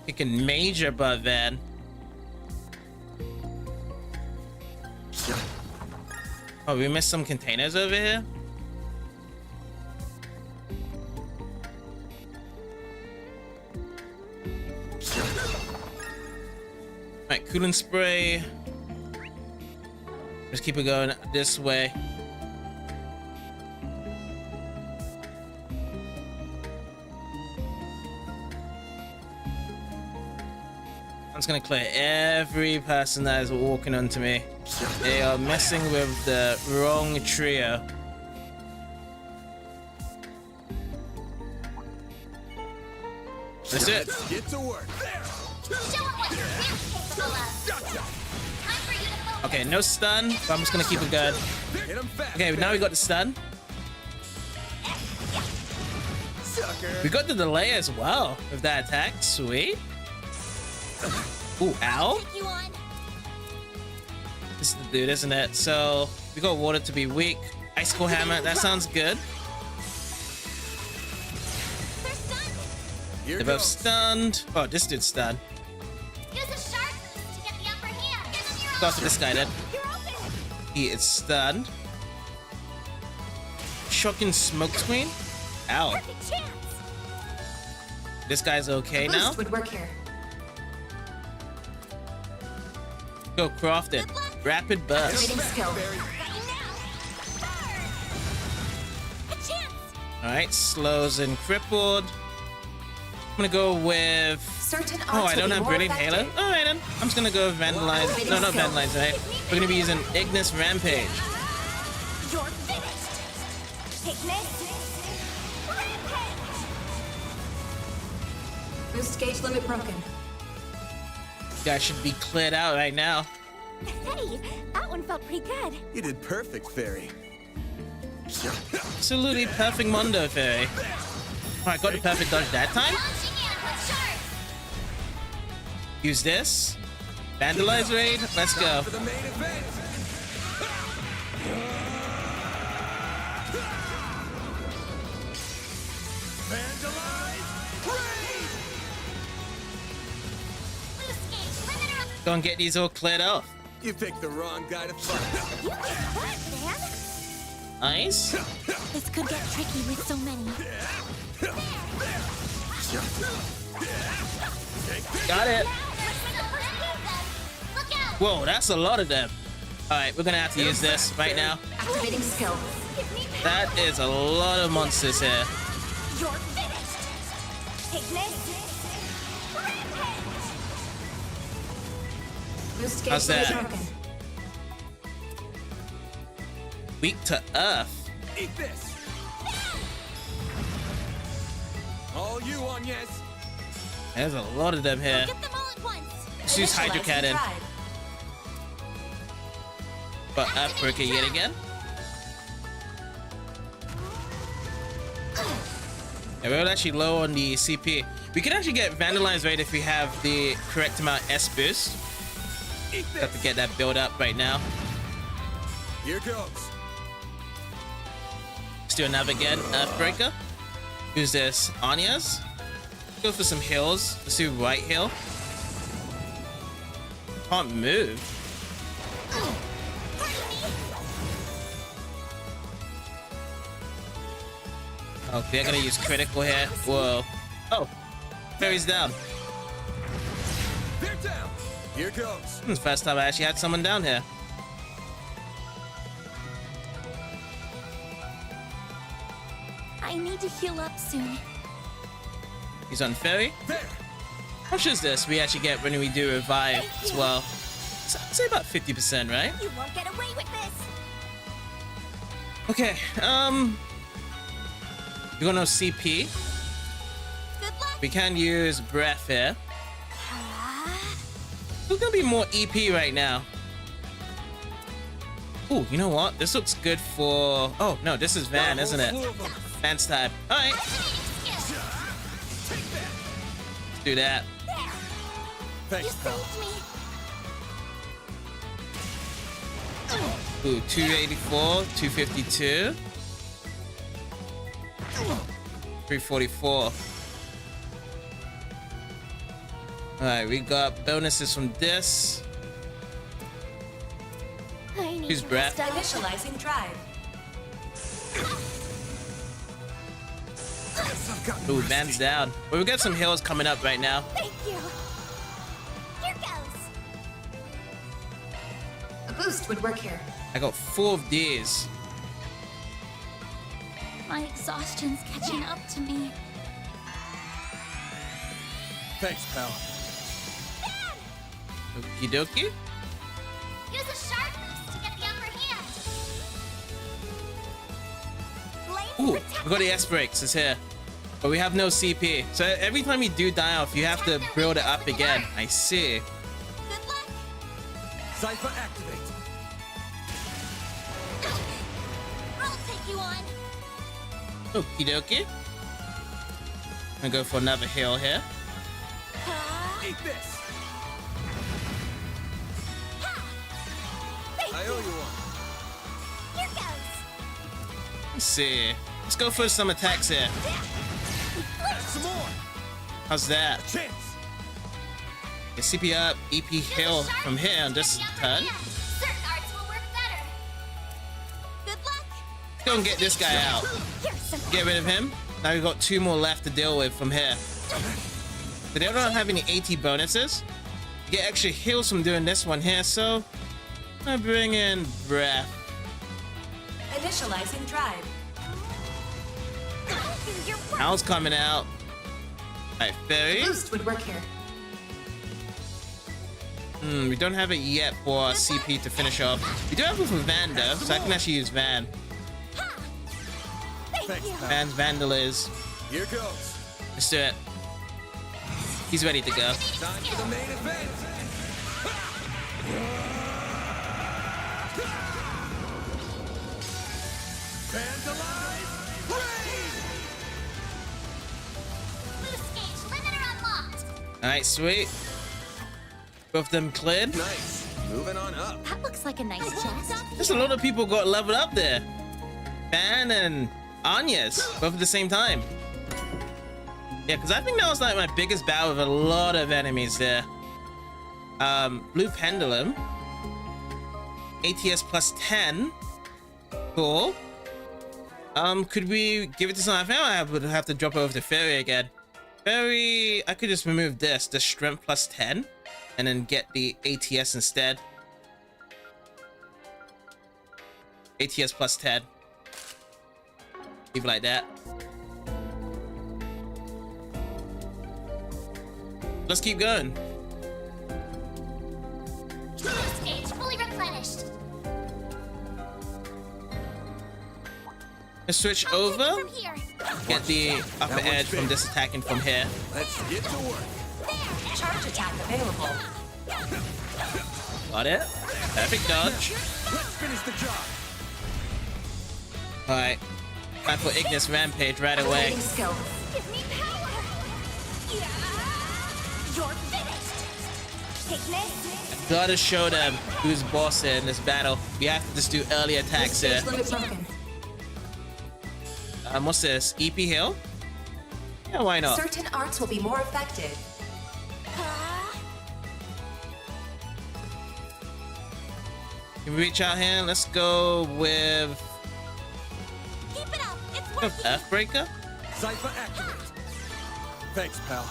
Kicking major butt, Van. Oh, we missed some containers over here. Alright, coolant spray. Just keep it going this way. I'm just gonna clear every person that is walking onto me. They are messing with the wrong trio. Let's do it.
Let's get to work.
Show 'em what you're really capable of.
Gotcha.
Time for you to focus.
Okay, no stun, but I'm just gonna keep it good.
Hit him fast.
Okay, now we got the stun.
Sucker.
We got the delay as well with that attack. Sweet. Ooh, ow.
Take you on.
This is the dude, isn't it? So we got water to be weak. Icicle hammer. That sounds good.
They're stunned.
Here
They're both
goes.
stunned. Oh, this dude's stunned.
Use a sharp boost to get the upper hand. Give 'em your
Go after this guy then.
You're open.
He is stunned. Shocking smoke screen. Ow.
Perfect chance.
This guy's okay now.
Boost would work here.
Go crafted. Rapid burst.
Activating skill.
A chance.
Alright, slows and crippled. I'm gonna go with.
Certain
Oh,
arts
I
will
don't
be
have
more
Breathing Halo.
effective.
Alright then. I'm just gonna go vandalize. No, not vandalize, right? We're gonna be using Agnes Rampage.
You're finished. Ignis. Rampage.
Boost gauge limit broken.
Guy should be cleared out right now.
Hey, that one felt pretty good.
You did perfect, Feri.
Absolutely perfect Mondo Feri. Alright, got the perfect dodge that time.
Launching ambush. Sharp.
Use this. Vandalize raid. Let's go.
For the main event. Vandalize. Raid.
Boost gauge. Limiter up.
Go and get these all cleared off.
You picked the wrong guy to fight.
You did what, man?
Nice.
This could get tricky with so many.
Got it.
Look out.
Whoa, that's a lot of them. Alright, we're gonna have to use this right now.
Activating skill.
That is a lot of monsters here.
You're finished. Ignis. Rampage.
Boost
How's
gauge limit
that?
broken.
Weak to earth.
Eat this. All you, Agnes.
There's a lot of them here.
Get them all at once.
Let's use Hydro
Initializing
Cannon.
drive.
But Earthbreaker yet again. Yeah, we're actually low on the CP. We can actually get Vandalized Raid if we have the correct amount S boost.
Eat
Got to
this.
get that build up right now.
Here goes.
Let's do another again. Earthbreaker. Use this. Agnes. Go for some heals. Let's do right heal. Can't move. Oh, they're gonna use critical here. Whoa. Oh, Feri's down.
They're down. Here goes.
It's the first time I actually had someone down here.
I need to heal up soon.
He's on Feri.
There.
How much is this we actually get when we do revive as well? So I'd say about 50%, right?
You won't get away with this.
Okay, we got no CP.
Good luck.
We can use breath here. There's gonna be more EP right now. Ooh, you know what? This looks good for... Oh, no, this is Van, isn't it? Van's type. Alright. Do that.
Thanks, pal.
Ooh, 284, 252. 344. Alright, we got bonuses from this. Who's breath?
Initializing drive.
Ooh, Van's down. But we got some heals coming up right now.
Thank you. Here goes.
A boost would work here.
I got 4 of these.
My exhaustion's catching up to me.
Thanks, pal.
Okie dokie.
Use a sharp boost to get the upper hand.
Ooh, we got the S breaks. It's here. But we have no CP. So every time you do die off, you have to build it up again. I see.
Good luck.
Cypher activate.
I'll take you on.
Okie dokie. I'm gonna go for another heal here.
Eat this.
Thank
I
you.
owe you one.
Here goes.
Let's see. Let's go for some attacks here.
Some more.
How's that?
Chance.
Get CP up, EP heal from here on this turn.
Certain arts will work better. Good luck.
Let's go and get this guy out.
Here's some.
Get rid of him. Now we've got 2 more left to deal with from here. But they don't have any AT bonuses. You get extra heals from doing this one here, so I bring in breath.
Initializing drive.
Owl's coming out. Alright, Feri.
Boost would work here.
We don't have it yet for CP to finish off. We do have it for Van though, so I can actually use Van. Van's Vandal is.
Here goes.
Let's do it. He's ready to go.
Time for the main event. Vandalize.
Boost gauge limiter unlocked.
Alright, sweet. Both of them cleared.
Nice. Moving on up.
That looks like a nice chest.
There's a lot of people got leveled up there. Van and Agnes, both at the same time. Yeah, because I think that was like my biggest battle with a lot of enemies there. Blue Pendulum. ATS plus 10. Cool. Could we give it to someone? I think I would have to drop over to Feri again. Feri, I could just remove this, the strength plus 10, and then get the ATS instead. ATS plus 10. Leave it like that. Let's keep going.
Boost gauge fully replenished.
Let's switch over.
From here.
Get the upper edge from this attacking from here.
Let's get to work.
Charge attack available.
Got it. Perfect dodge.
Let's finish the job.
Alright. Time for Ignis Rampage right away.
Activating skill.
Give me power. Yeah. You're finished. Ignis.
Gotta show them who's boss here in this battle. We have to just do early attacks here.
Limit broken.
What's this? EP heal? Yeah, why not?
Certain arts will be more effective.
Can we reach out here? Let's go with
Keep it up. It's working.
Earthbreaker.
Cypher activate. Thanks, pal.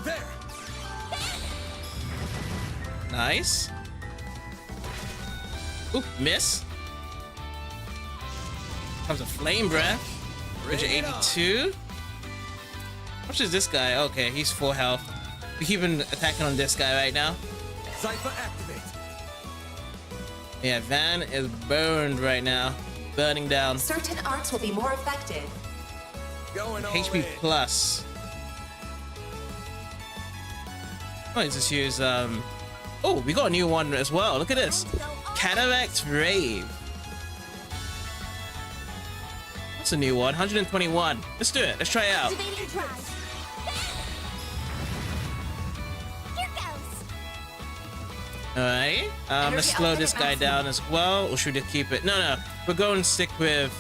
There.
Nice. Oop, miss. Comes a flame breath. Which 82. How much is this guy? Okay, he's full health. We keep attacking on this guy right now.
Cypher activate.
Yeah, Van is burned right now. Burning down.
Certain arts will be more effective.
Going all
HP
in.
plus. Let's just use oh, we got a new one as well. Look at this. Cataract Rave. That's a new one. 121. Let's do it. Let's try it out.
Activating drive. Here goes.
Alright. Let's slow this guy down as well. Or should we keep it? No. We're going to stick with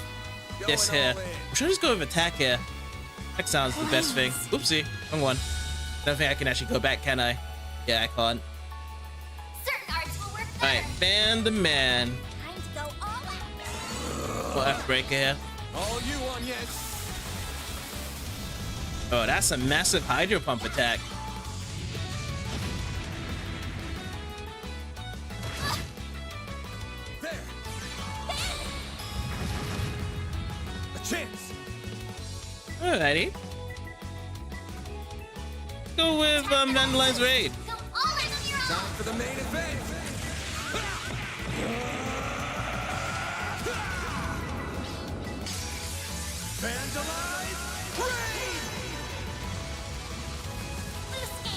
this here. Or should I just go with attack here? That sounds the best thing. Oopsie. Wrong one. I don't think I can actually go back, can I? Yeah, I can't.
Certain arts will work better.
Alright, ban the man.
Time to go all out.
What F-breaker here?
All you on yet?
Oh, that's a massive hydro pump attack.
There. A chance.
Alrighty. Go with Vandalize Raid.
Go all in on your own.
Time for the main event. Vandalize.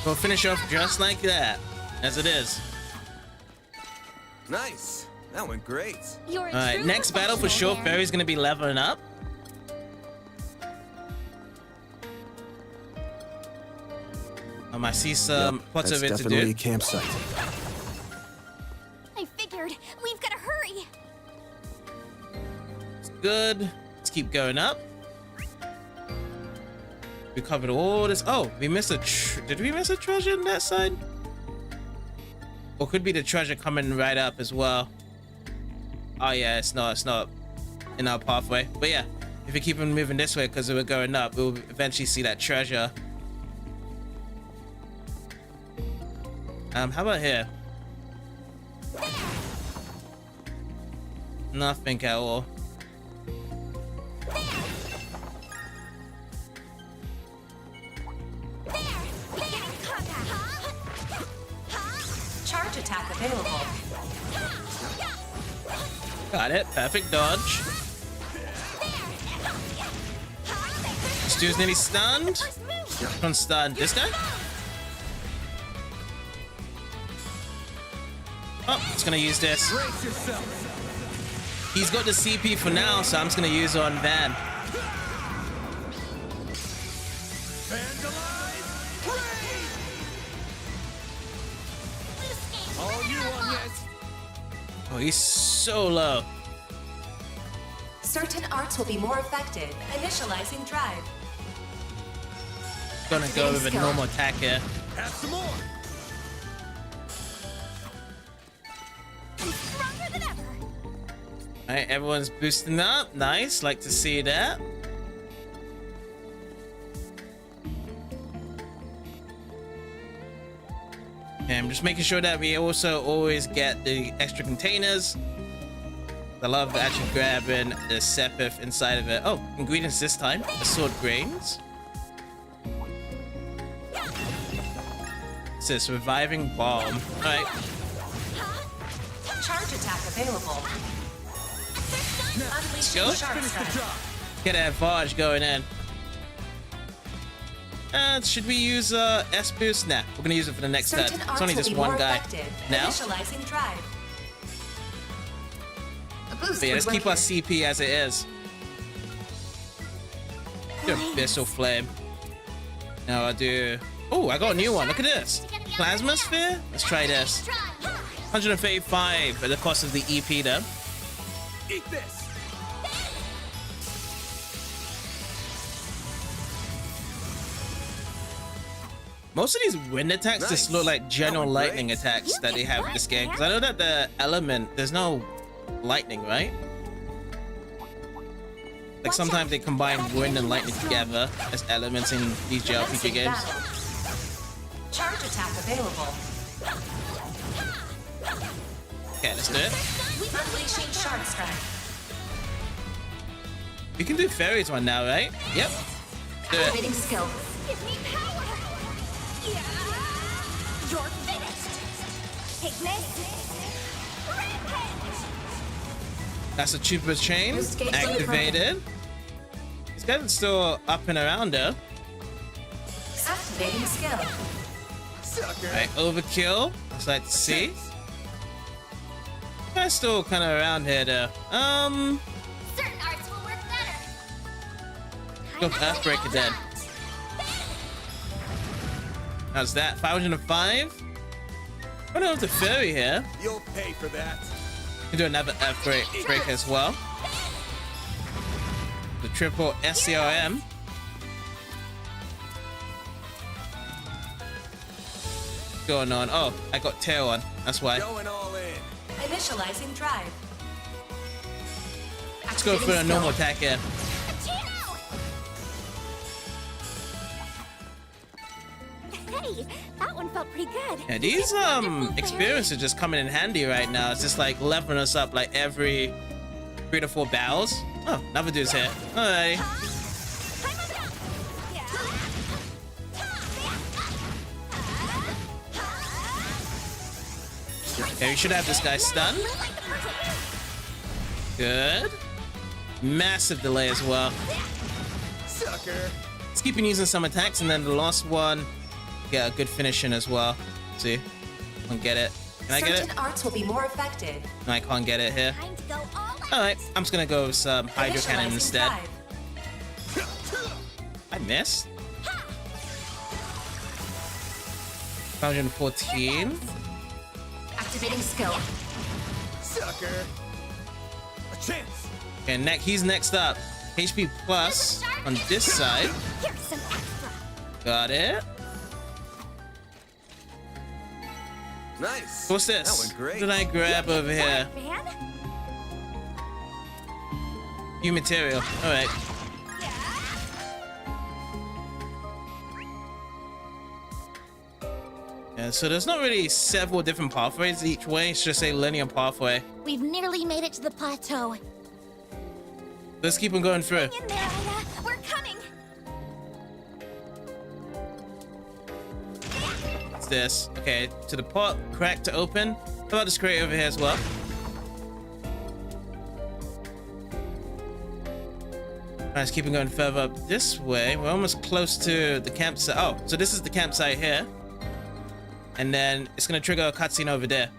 We'll finish off just like that, as it is.
Nice. That went great.
You're a
Alright,
true
next battle for sure,
professional,
Feri's gonna be leveling up. I see some plots
That's
of it to
definitely
do.
a campsite.
I figured. We've got to hurry.
It's good. Let's keep going up. We covered all this. Oh, we missed a. Did we miss a treasure on that side? Or could be the treasure coming right up as well. Oh yeah, it's not in our pathway. But yeah, if we keep on moving this way because we're going up, we'll eventually see that treasure. How about here? Nothing at all.
Charge attack available.
Got it. Perfect dodge. This dude's nearly stunned. Don't stun this guy. Oh, just gonna use this. He's got the CP for now, so I'm just gonna use it on Van. Oh, he's so low.
Certain arts will be more effective. Initializing drive.
Gonna go with a normal attack here.
Have some more.
Stronger than ever.
Alright, everyone's boosting up. Nice, like to see that. And I'm just making sure that we also always get the extra containers. I love actually grabbing the sepith inside of it. Oh, ingredients this time. Assorted grains. It says reviving balm. Alright.
Charge attack available.
Let's go.
Sharp strike.
Get that Vaj going in. And should we use S boost? Nah, we're gonna use it for the next turn.
Certain
It's
arts
only
will
just
be
one
more
guy.
effective.
Now?
Initializing drive. A boost
But yeah, let's
would
keep
work
our CP as it is. Do Abyssal Flame. Now I'll do... Oh, I got a new one. Look at this. Plasma Sphere? Let's try this. 135 at the cost of the EP though.
Eat this.
Most of these wind attacks just look like general
That went
lightning
great.
attacks that they have in this game. Because I know that the element, there's no lightning, right? Like sometimes they combine wind and lightning together as elements in these JRPG games.
Charge attack available.
Okay, let's do it.
Unleashing sharp strike.
We can do Feri's one now, right? Yep. Do it.
Activating skill.
Give me power. Yeah. You're finished. Ignis. Rampage.
That's a Chupa's chain
Boost gauge
activated. This guy's still up and around though.
Activating skill.
Right, overkill. Let's like to see. Guy's still kind of around here though.
Certain arts will work better.
Go for Earthbreaker then. How's that? 505? I don't know if the Feri here.
You'll pay for that.
We can do another Earthbreaker as well. The triple SCRM. What's going on? Oh, I got tail on. That's why.
Going all in.
Initializing drive.
Let's go for a normal attack here.
Hey, that one felt pretty good.
Yeah, these experiences are just coming in handy right now. It's just like leveling us up like every 3 to 4 battles. Oh, another dude's here. Alright. Okay, we should have this guy stunned. Good. Massive delay as well.
Sucker.
Let's keep on using some attacks, and then the last one get a good finish in as well. See? I can get it. Can I get it?
Certain arts will be more effective.
No, I can't get it here.
Time to go all out.
Alright, I'm just gonna go with some Hydro Cannon
Initializing
instead.
5.
I missed. 114.
Activating skill.
Sucker. A chance.
Okay, he's next up. HP plus on this side.
Here's some extra.
Got it.
Nice.
What's this?
That went great.
What did I grab over here?
Man,
New material. Alright. Yeah, so there's not really several different pathways each way. It's just a linear pathway.
we've nearly made it to the plateau.
Let's keep on going through.
In there, Ida. We're coming.
What's this? Okay, to the pot, crack to open. How about this crate over here as well? Alright, let's keep on going further up this way. We're almost close to the campsite. Oh, so this is the campsite here. And then it's gonna trigger a cutscene over there.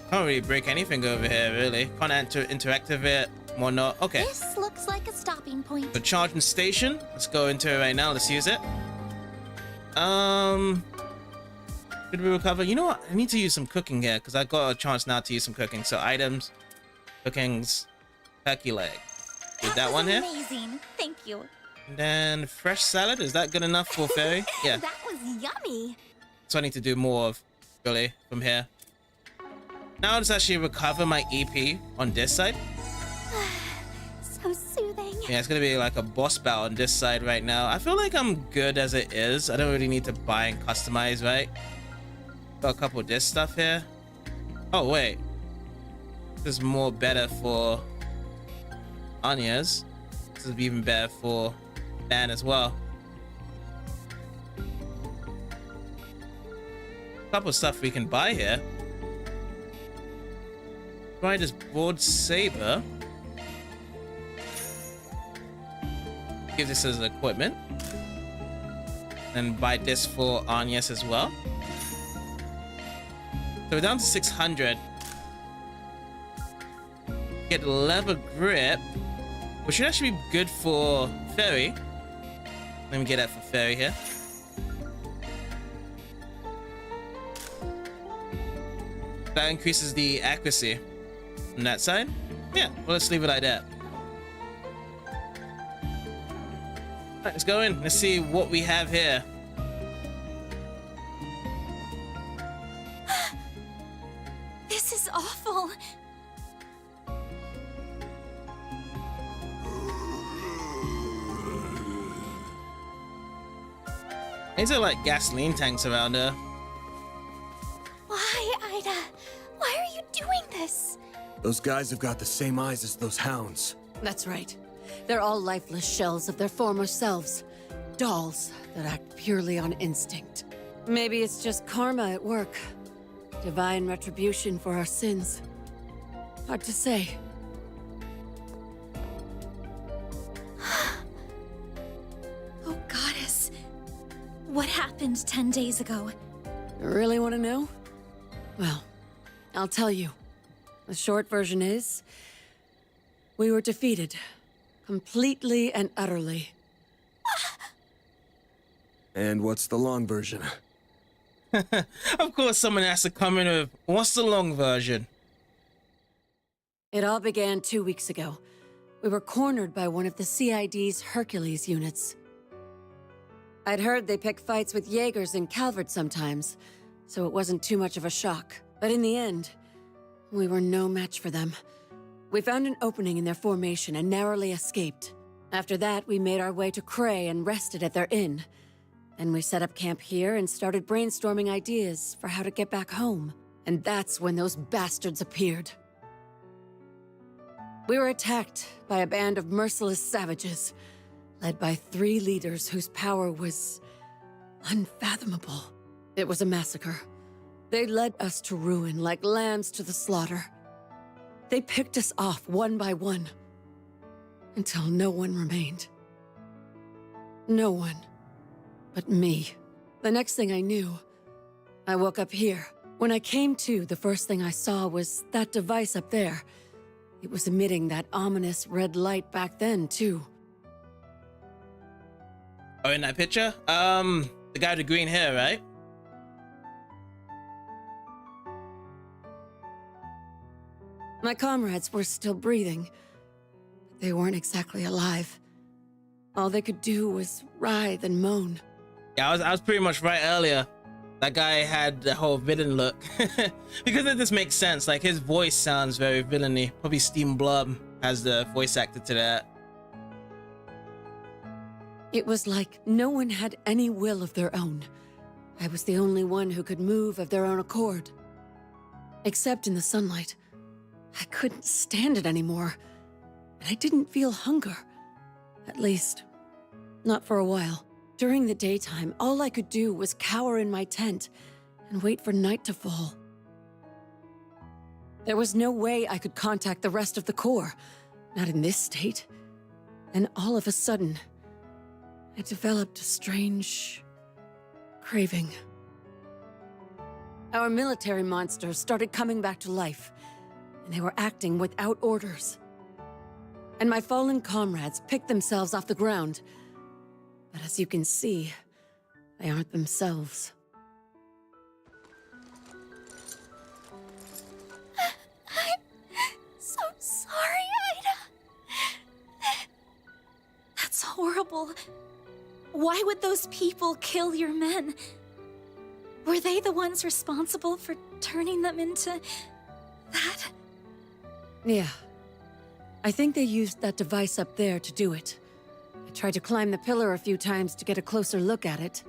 Can't really break anything over here, really. Can't interact with it. More not. Okay.
This looks like a stopping point.
The charging station. Let's go into it right now. Let's use it. Did we recover? You know what? I need to use some cooking here because I got a chance now to use some cooking. So items, cookings, turkey leg. Is that one here?
Amazing. Thank you.
And then fresh salad. Is that good enough for Feri? Yeah.
That was yummy.
So I need to do more of really from here. Now let's actually recover my EP on this side.
So soothing.
Yeah, it's gonna be like a boss battle on this side right now. I feel like I'm good as it is. I don't really need to buy and customize, right? Got a couple of this stuff here. Oh wait, this is more better for Agnes. This is even better for Dan as well. A couple of stuff we can buy here. Buy this broad saber. Give this as equipment. And buy this for Agnes as well. So we're down to 600. Get leather grip, which should actually be good for Feri. Let me get that for Feri here. That increases the accuracy on that side. Yeah, well, let's leave it like that. Alright, let's go in. Let's see what we have here.
This is awful.
These are like gasoline tanks around here.
Why, Ida? Why are you doing this?
Those guys have got the same eyes as those hounds.
That's right. They're all lifeless shells of their former selves. Dolls that act purely on instinct. Maybe it's just karma at work. Divine retribution for our sins. Hard to say.
Oh, Goddess. What happened 10 days ago?
Really want to know? Well, I'll tell you. The short version is... we were defeated. Completely and utterly.
And what's the long version?
Of course, someone has to come in with, what's the long version?
It all began 2 weeks ago. We were cornered by one of the CID's Hercules units. I'd heard they pick fights with Jaegers in Calvert sometimes, so it wasn't too much of a shock. But in the end, we were no match for them. We found an opening in their formation and narrowly escaped. After that, we made our way to Cray and rested at their inn. And we set up camp here and started brainstorming ideas for how to get back home. And that's when those bastards appeared. We were attacked by a band of merciless savages, led by 3 leaders whose power was unfathomable. It was a massacre. They led us to ruin like lambs to the slaughter. They picked us off one by one, until no one remained. No one. But me. The next thing I knew, I woke up here. When I came to, the first thing I saw was that device up there. It was emitting that ominous red light back then, too.
Oh, in that picture? The guy with the green hair, right?
My comrades were still breathing. They weren't exactly alive. All they could do was writhe and moan.
Yeah, I was pretty much right earlier. That guy had the whole villain look. Because it just makes sense. Like, his voice sounds very villainy. Probably Steam Blum has the voice actor to that.
It was like no one had any will of their own. I was the only one who could move of their own accord. Except in the sunlight. I couldn't stand it anymore. And I didn't feel hunger. At least, not for a while. During the daytime, all I could do was cower in my tent and wait for night to fall. There was no way I could contact the rest of the Corps, not in this state. And all of a sudden, I developed a strange craving. Our military monsters started coming back to life, and they were acting without orders. And my fallen comrades picked themselves off the ground. But as you can see, they aren't themselves.
I'm so sorry, Ida. That's horrible. Why would those people kill your men? Were they the ones responsible for turning them into that?
Yeah. I think they used that device up there to do it. I tried to climb the pillar a few times to get a closer look at it.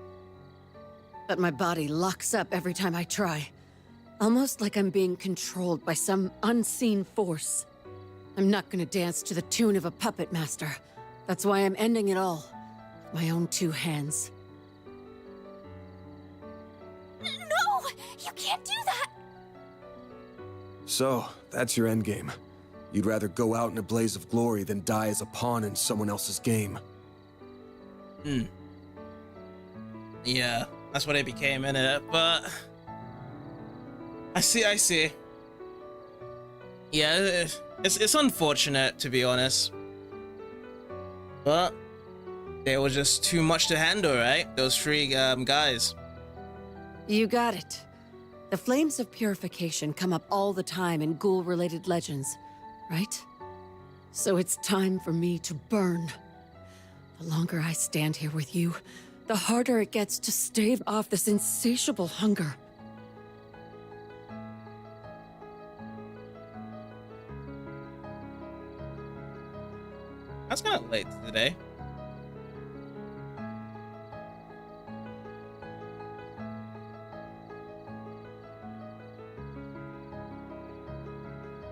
But my body locks up every time I try. Almost like I'm being controlled by some unseen force. I'm not gonna dance to the tune of a puppet master. That's why I'm ending it all. With my own two hands.
No! You can't do that!
So, that's your endgame. You'd rather go out in a blaze of glory than die as a pawn in someone else's game.
Yeah, that's what it became, innit? But I see. Yeah, it's unfortunate, to be honest. But there was just too much to handle, right? Those three guys.
You got it. The flames of purification come up all the time in ghoul-related legends, right? So it's time for me to burn. The longer I stand here with you, the harder it gets to stave off this insatiable hunger.
That's kind of late today.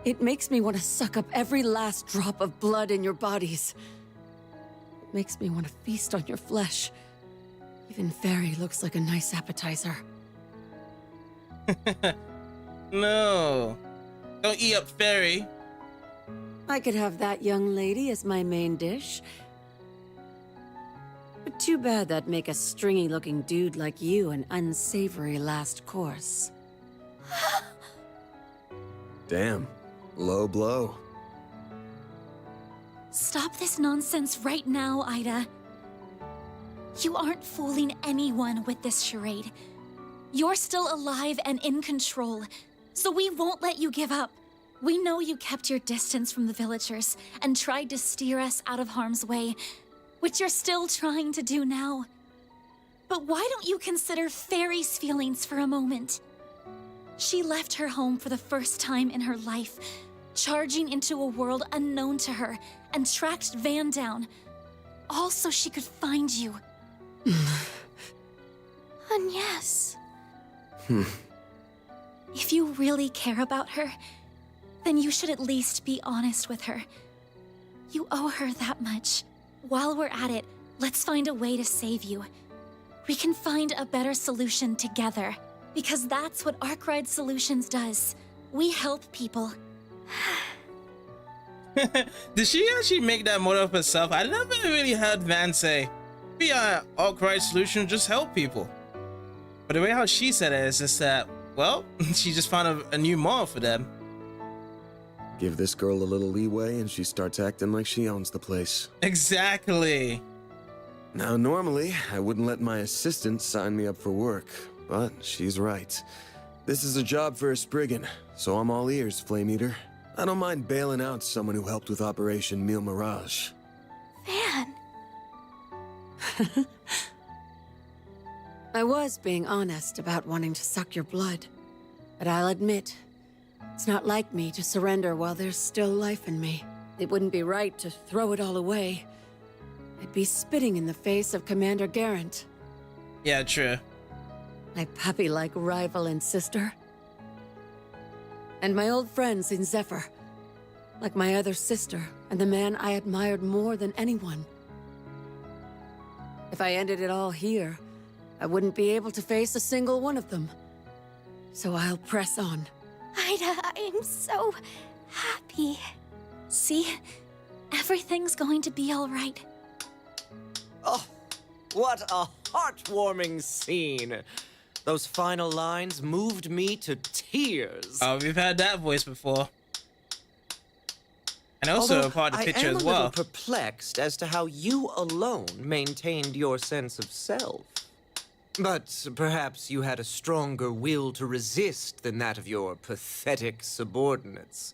It makes me want to suck up every last drop of blood in your bodies. It makes me want to feast on your flesh. Even Feri looks like a nice appetizer.
No. Don't eat up Feri.
I could have that young lady as my main dish. But too bad that'd make a stringy-looking dude like you an unsavory last course.
Damn. Low blow.
Stop this nonsense right now, Ida. You aren't fooling anyone with this charade. You're still alive and in control, so we won't let you give up. We know you kept your distance from the villagers and tried to steer us out of harm's way, which you're still trying to do now. But why don't you consider Feri's feelings for a moment? She left her home for the first time in her life, charging into a world unknown to her, and tracked Van down, all so she could find you.
Agnes.
If you really care about her, then you should at least be honest with her. You owe her that much. While we're at it, let's find a way to save you. We can find a better solution together, because that's what Arkwright Solutions does. We help people.
Did she actually make that mode up herself? I never really heard Van say, But yeah, Arkwright's solution is just help people. But the way how she said it is just that, well, she just found a new model for them.
Give this girl a little leeway and she starts acting like she owns the place.
Exactly.
Now, normally, I wouldn't let my assistant sign me up for work, but she's right. This is a job for a Spriggan, so I'm all ears, Flame Eater. I don't mind bailing out someone who helped with Operation Mille Mirage.
Van.
I was being honest about wanting to suck your blood, but I'll admit, it's not like me to surrender while there's still life in me. It wouldn't be right to throw it all away. I'd be spitting in the face of Commander Garant.
Yeah, true.
My puppy-like rival and sister. And my old friends in Zephyr. Like my other sister, and the man I admired more than anyone. If I ended it all here, I wouldn't be able to face a single one of them. So I'll press on.
Ida, I'm so happy.
See? Everything's going to be all right.
Oh, what a heartwarming scene. Those final lines moved me to tears.
Oh, we've had that voice before. And also
Although
a part of the picture as
I am a
well.
little perplexed as to how you alone maintained your sense of self. But perhaps you had a stronger will to resist than that of your pathetic subordinates.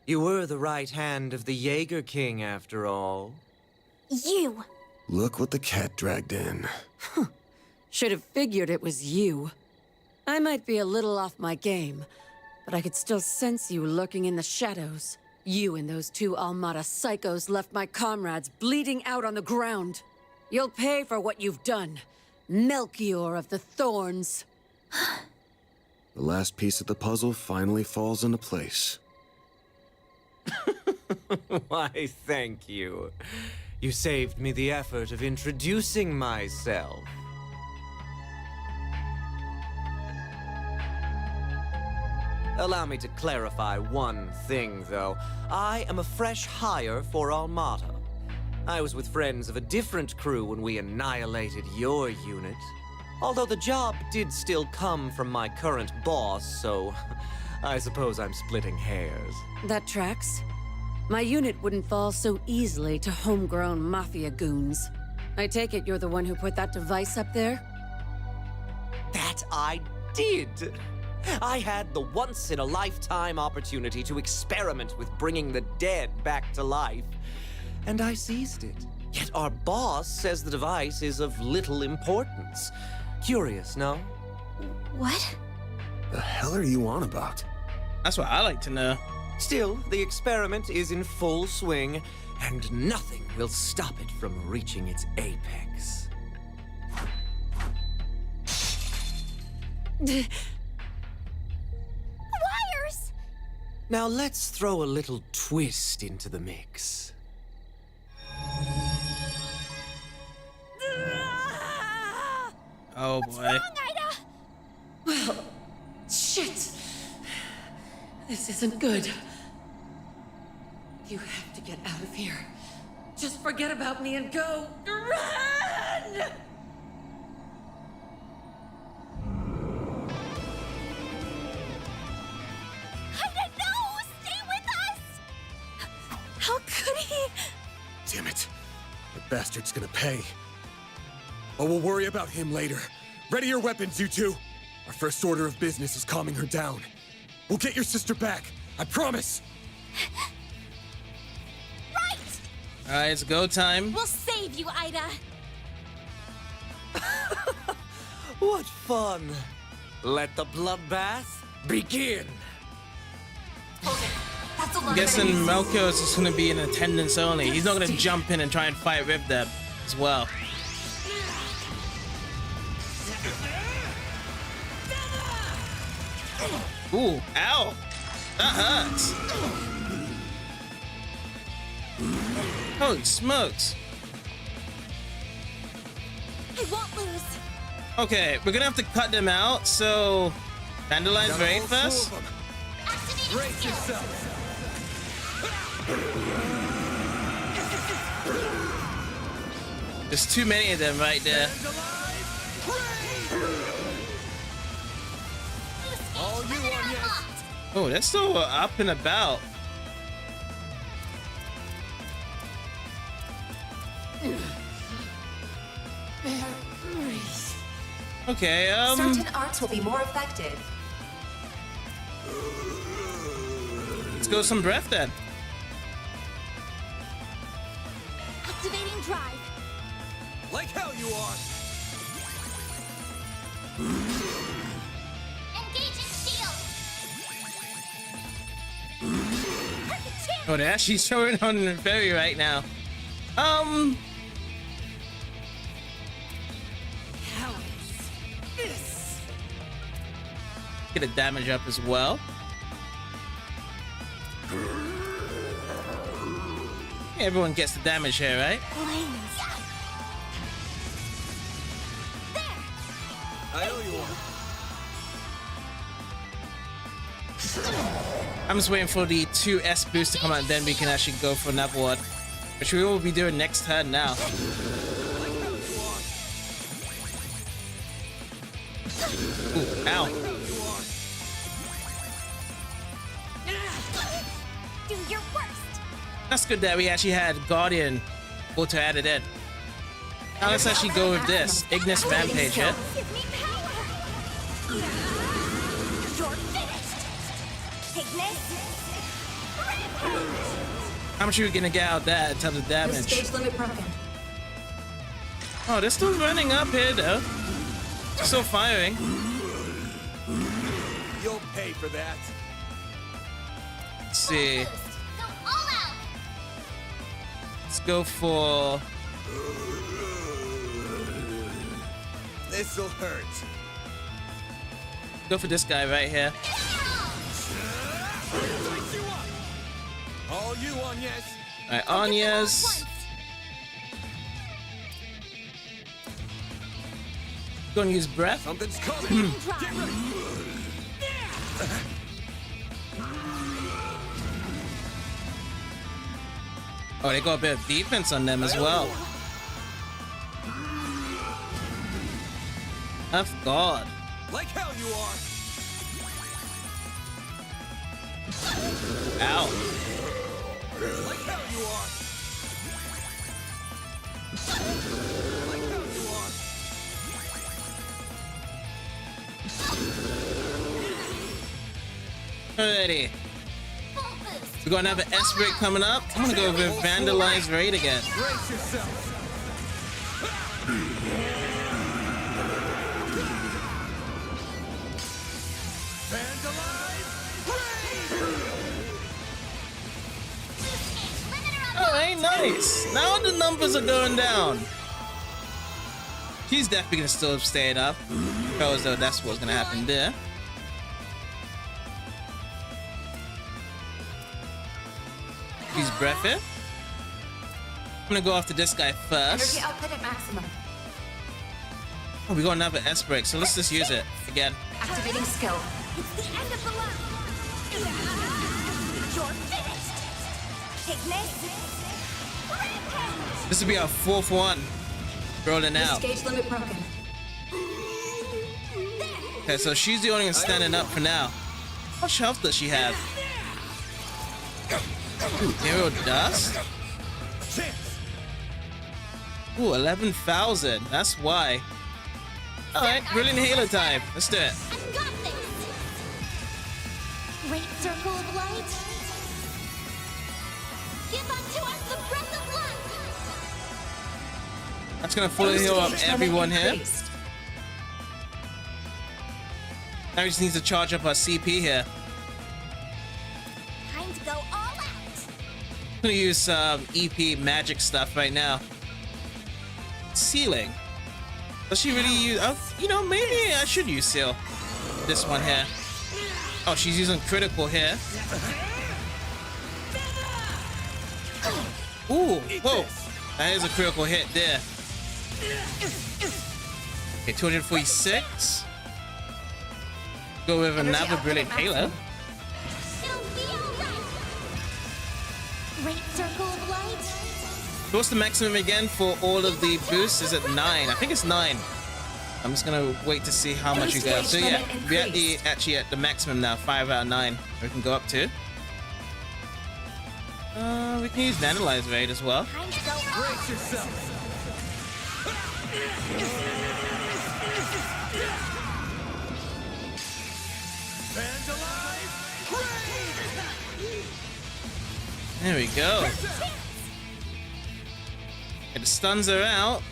You were the right hand of the Jaeger King, after all.
You.
Look what the cat dragged in.
Should have figured it was you. I might be a little off my game, but I could still sense you lurking in the shadows. You and those two Almada psychos left my comrades bleeding out on the ground. You'll pay for what you've done. Melchior of the Thorns.
The last piece of the puzzle finally falls into place.
Why, thank you. You saved me the effort of introducing myself. Allow me to clarify one thing, though. I am a fresh hire for Almada. I was with friends of a different crew when we annihilated your unit. Although the job did still come from my current boss, so I suppose I'm splitting hairs.
That tracks. My unit wouldn't fall so easily to homegrown mafia goons. I take it you're the one who put that device up there?
That I did! I had the once-in-a-lifetime opportunity to experiment with bringing the dead back to life, and I seized it. Yet our boss says the device is of little importance. Curious, no?
What?
The hell are you on about?
That's what I like to know.
Still, the experiment is in full swing, and nothing will stop it from reaching its apex.
Wires!
Now let's throw a little twist into the mix.
Oh boy.
What's wrong, Ida?
Well, shit. This isn't good. You have to get out of here. Just forget about me and go. Run!
Ida, no! Stay with us!
How could he?
Damn it. That bastard's gonna pay. But we'll worry about him later. Ready your weapons, you two. Our first order of business is calming her down. We'll get your sister back. I promise.
Right!
Alright, it's go time.
We'll save you, Ida.
What fun! Let the bloodbath begin!
Okay, that's a lot
I'm guessing Melchior is just going to be in attendance only. He's not going to jump in and try and fight with them as well. Ooh, ow! That hurts! Holy smokes!
I won't lose.
Okay, we're gonna have to cut them out, so... Vandelion's raid first?
Brace yourself.
There's too many of them right there. Oh, they're still up and about. Okay,
Certain arts will be more effective.
Let's go some breath then.
Activating drive.
Like hell you are!
Engaging shield.
Oh, they're actually showing on Feri right now.
How is this?
Get the damage up as well. Everyone gets the damage here, right?
I owe you one.
I'm just waiting for the 2S boost to come out, and then we can actually go for another one, which we will be doing next turn now. Ooh, ow.
Do your worst.
That's good that we actually had Guardian auto added in. Now let's actually go with this. Agnes Rampage, yeah?
Give me power. You're finished. Agnes.
How much are we gonna get out of that in terms of damage?
Stage limit broken.
Oh, they're still running up here though. Still firing.
You'll pay for that.
Let's see.
Go all out.
Let's go for...
This'll hurt.
Go for this guy right here.
All you, Agnes.
Alright, Agnes. Gonna use breath.
Something's coming. Get ready.
Oh, they got a bit of defense on them as well. Of God.
Like hell you are.
Ow.
Like hell you are. Like hell you are.
Alrighty. We got another S break coming up. I'm gonna go with Vandalize Raid again.
Brace yourself.
Oh, ain't nice. Now the numbers are going down. He's definitely gonna still stay it up. Because that's what's gonna happen there. Use breath here. I'm gonna go after this guy first.
Energy output at maximum.
Oh, we got another S break, so let's just use it again.
Activating skill.
It's the end of the line. You're finished. Agnes.
This will be our fourth one. Rolling out.
Gauge limit broken.
Okay, so she's the only one standing up for now. How much health does she have? Ooh, Hero Dust? Ooh, 11,000. That's why. Alright, brilliant Halo time. Let's do it.
Great circle of light. Give unto us the breath of life.
That's gonna fully heal up everyone here. Now we just need to charge up our CP here.
Time to go all out.
I'm gonna use some EP magic stuff right now. Sealing. Does she really use... Oh, you know, maybe I should use Seal. This one here. Oh, she's using critical here. Ooh, whoa. That is a critical hit there. Okay, 246. Go with another brilliant Halo.
Great circle of light.
So what's the maximum again for all of the boosts? Is it 9? I think it's 9. I'm just gonna wait to see how much you go. So yeah, we're actually at the maximum now, 5 out of 9. We can go up to. We can use Vandalize Raid as well.
Brace yourself.
There we go. Okay, the stuns are out.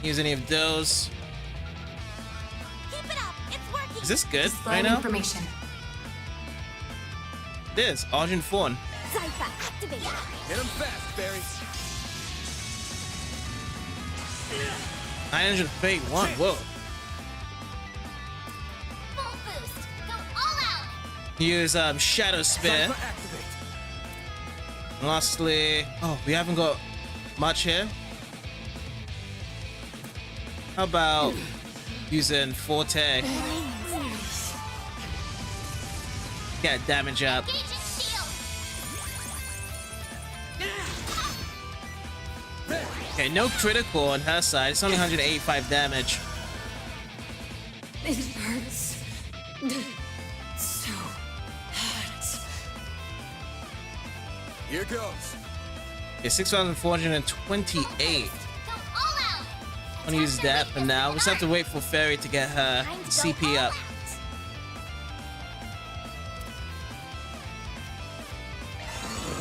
Use any of those.
Keep it up. It's working.
Is this good
Displaying
right now?
information.
It is. Argent Fawn.
Zypher, activate.
Hit him fast, Feri.
931. Whoa.
Full boost. Go all out.
Use Shadow Spear.
Zypher, activate.
And lastly, oh, we haven't got much here. How about using Forte? Get damage up.
Engaging shield.
Okay, no critical on her side. It's only 185 damage.
It hurts. So hurt.
Here goes.
Okay, 6,428.
Go all out.
I'm gonna use that for now. We just have to wait for Feri to get her
Time to go
CP
all
up.
out.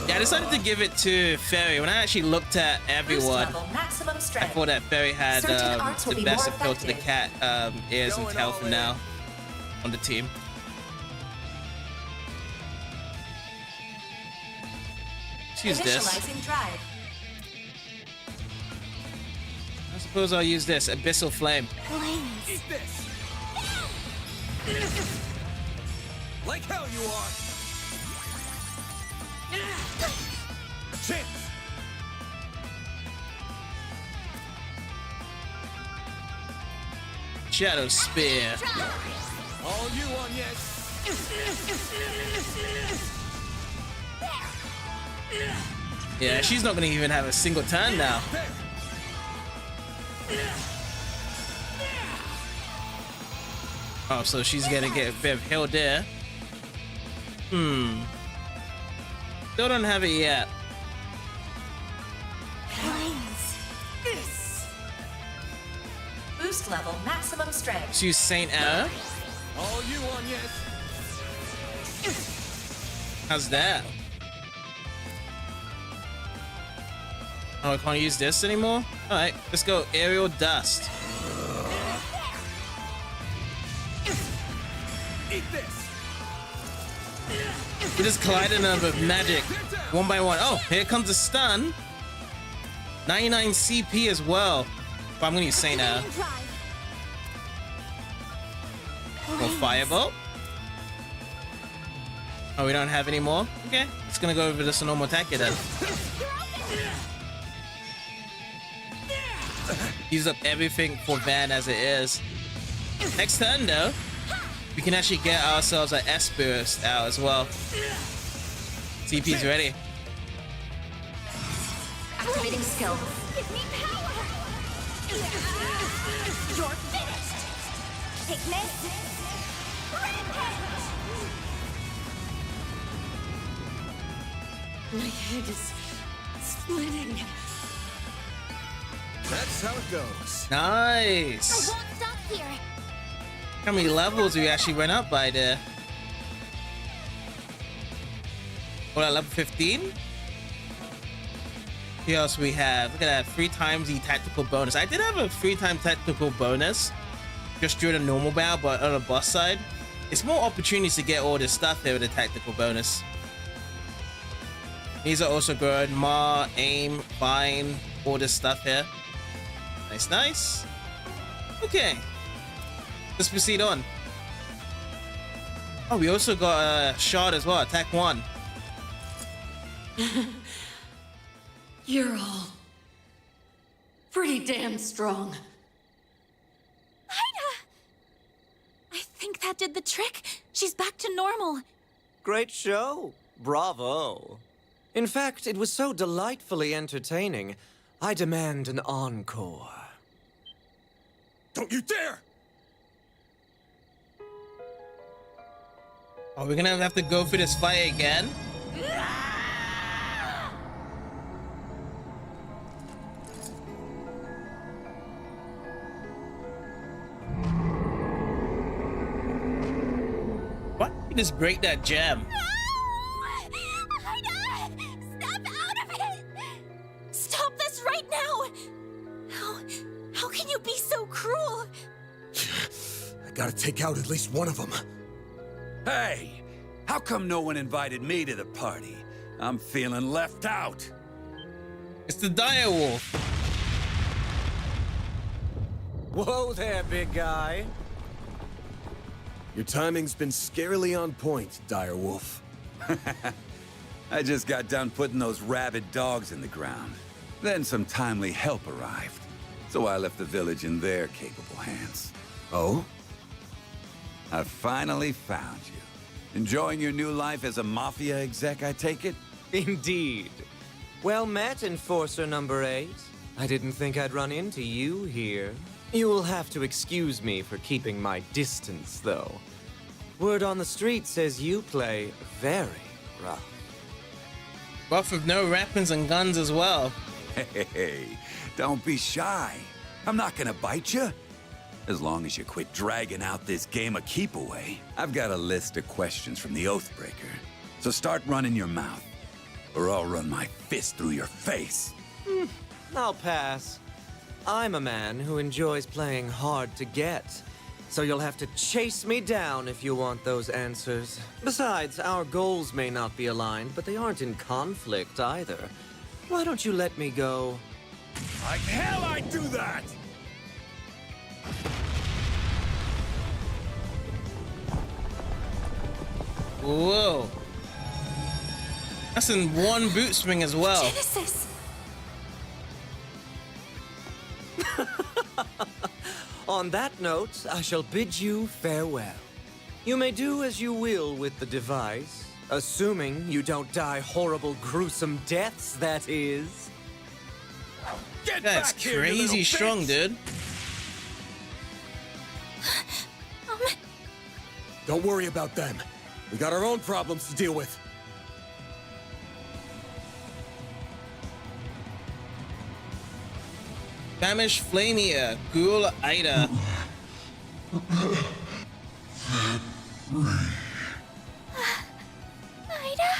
Yeah, I decided to give it to Feri. When I actually looked at
Boost
everyone,
level, maximum
I
strength.
thought that Feri had
Certain arts will
the
be
best
more
appeal to the cat
effective.
ears and
Going
tail
all
for
in.
now on the team. Let's use this.
Initializing drive.
I suppose I'll use this Abyssal Flame.
Flames.
Eat this. Like hell you are. A chance.
Shadow Spear.
All you on yet.
Yeah, she's not gonna even have a single turn now. Oh, so she's gonna get a bit of healed there. Still don't have it yet.
Flames.
Boost level, maximum strength.
Let's use Saint Arrow.
All you on yet.
How's that? Oh, I can't use this anymore? Alright, let's go Aerial Dust.
Eat this.
We just collided them with magic one by one. Oh, here comes the stun. 99 CP as well. But I'm gonna use Saint Arrow. Or Firebolt. Oh, we don't have any more? Okay, it's gonna go over this normal attack here then. Use up everything for Van as it is. Next turn though, we can actually get ourselves an S burst out as well. CP's ready.
Activating skill.
Give me power. You're finished. Take this. Rampage.
My head is splitting.
That's how it goes.
Nice.
I won't stop here.
How many levels we actually went up by there? What, at level 15? What else we have? Look at that, 3 times the tactical bonus. I did have a 3-time tactical bonus just during a normal battle, but on the boss side, it's more opportunities to get all this stuff here with the tactical bonus. These are also good. Ma, aim, vine, all this stuff here. Nice, nice. Okay. Let's proceed on. Oh, we also got a shard as well. Attack 1.
You're all pretty damn strong.
Ida! I think that did the trick. She's back to normal.
Great show. Bravo. In fact, it was so delightfully entertaining, I demand an encore.
Don't you dare!
Are we gonna have to go through this fight again? What? You just break that gem.
Snap out of it! Stop this right now! How can you be so cruel?
I gotta take out at least one of them.
Hey! How come no one invited me to the party? I'm feeling left out.
It's the dire wolf.
Whoa there, big guy.
Your timing's been scarily on point, direwolf.
I just got done putting those rabid dogs in the ground. Then some timely help arrived. So I left the village in their capable hands.
Oh?
I finally found you. Enjoying your new life as a mafia exec, I take it?
Indeed. Well met, Enforcer number 8. I didn't think I'd run into you here. You will have to excuse me for keeping my distance, though. Word on the street says you play very rough.
Rough with no weapons and guns as well.
Hey, don't be shy. I'm not gonna bite you. As long as you quit dragging out this game of keep away. I've got a list of questions from the Oathbreaker. So start running your mouth, or I'll run my fist through your face.
I'll pass. I'm a man who enjoys playing hard to get. So you'll have to chase me down if you want those answers. Besides, our goals may not be aligned, but they aren't in conflict either. Why don't you let me go?
Like hell I'd do that!
Whoa. That's in one boot swing as well.
Genesis!
On that note, I shall bid you farewell. You may do as you will with the device, assuming you don't die horrible, gruesome deaths, that is.
Get
That's
back here, you
crazy
little
strong,
bitch!
dude.
Don't worry about them. We got our own problems to deal with.
Famished Flamia, Ghoul Ida.
Ida?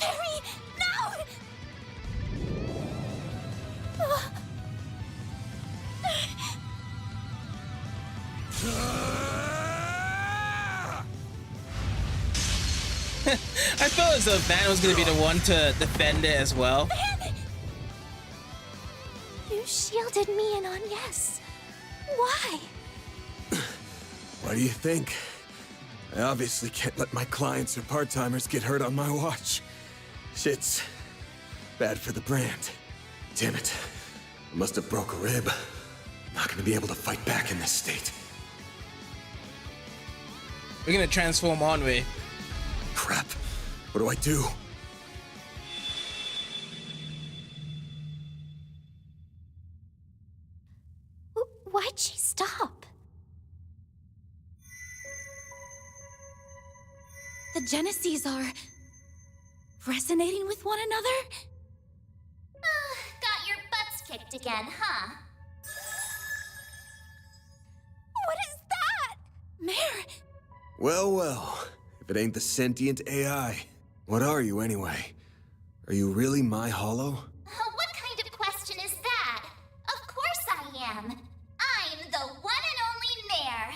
Feri, no!
I felt as though Van was going to be the one to defend it as well.
Van! You shielded me and Agnes. Why?
What do you think? I obviously can't let my clients or part-timers get hurt on my watch. Shit's bad for the brand. Damn it. I must have broke a rib. I'm not gonna be able to fight back in this state.
We're going to transform, aren't we?
Crap. What do I do?
Why'd she stop?
The Genesees are resonating with one another?
Got your butts kicked again, huh?
What is that?
Mare,
Well, well. If it ain't the sentient AI. What are you, anyway? Are you really my hollow?
What kind of question is that? Of course I am. I'm the one and only Mare.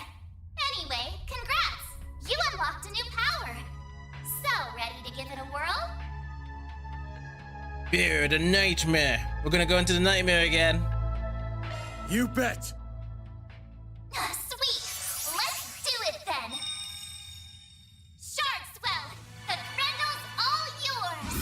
Anyway, congrats! You unlocked a new power. So, ready to give it a whirl?
Fear the nightmare. We're going to go into the nightmare again.
You bet!
Sweet! Let's do it then! Sharkswell! The Grendel's all yours!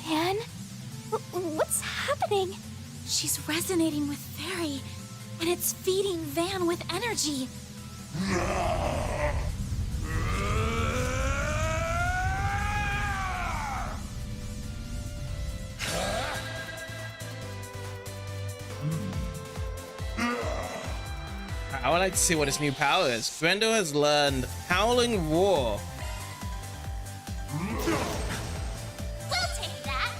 Van? What's happening?
She's resonating with Feri, and it's feeding Van with energy.
I would like to see what his new power is. Grendel has learned Howling Roar.
We'll take that.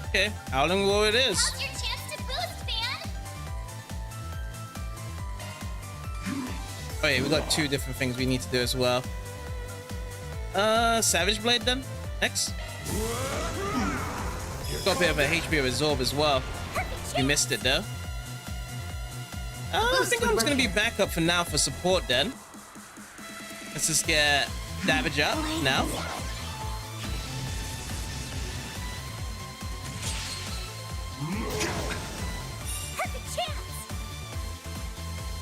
Okay, Howling Roar it is.
Now's your chance to boost, Van.
Oh yeah, we got two different things we need to do as well. Savage Blade then? Next. Got a bit of a HP absorb as well. You missed it though. I think I'm just gonna be backup for now for support then. Let's just get damage up now.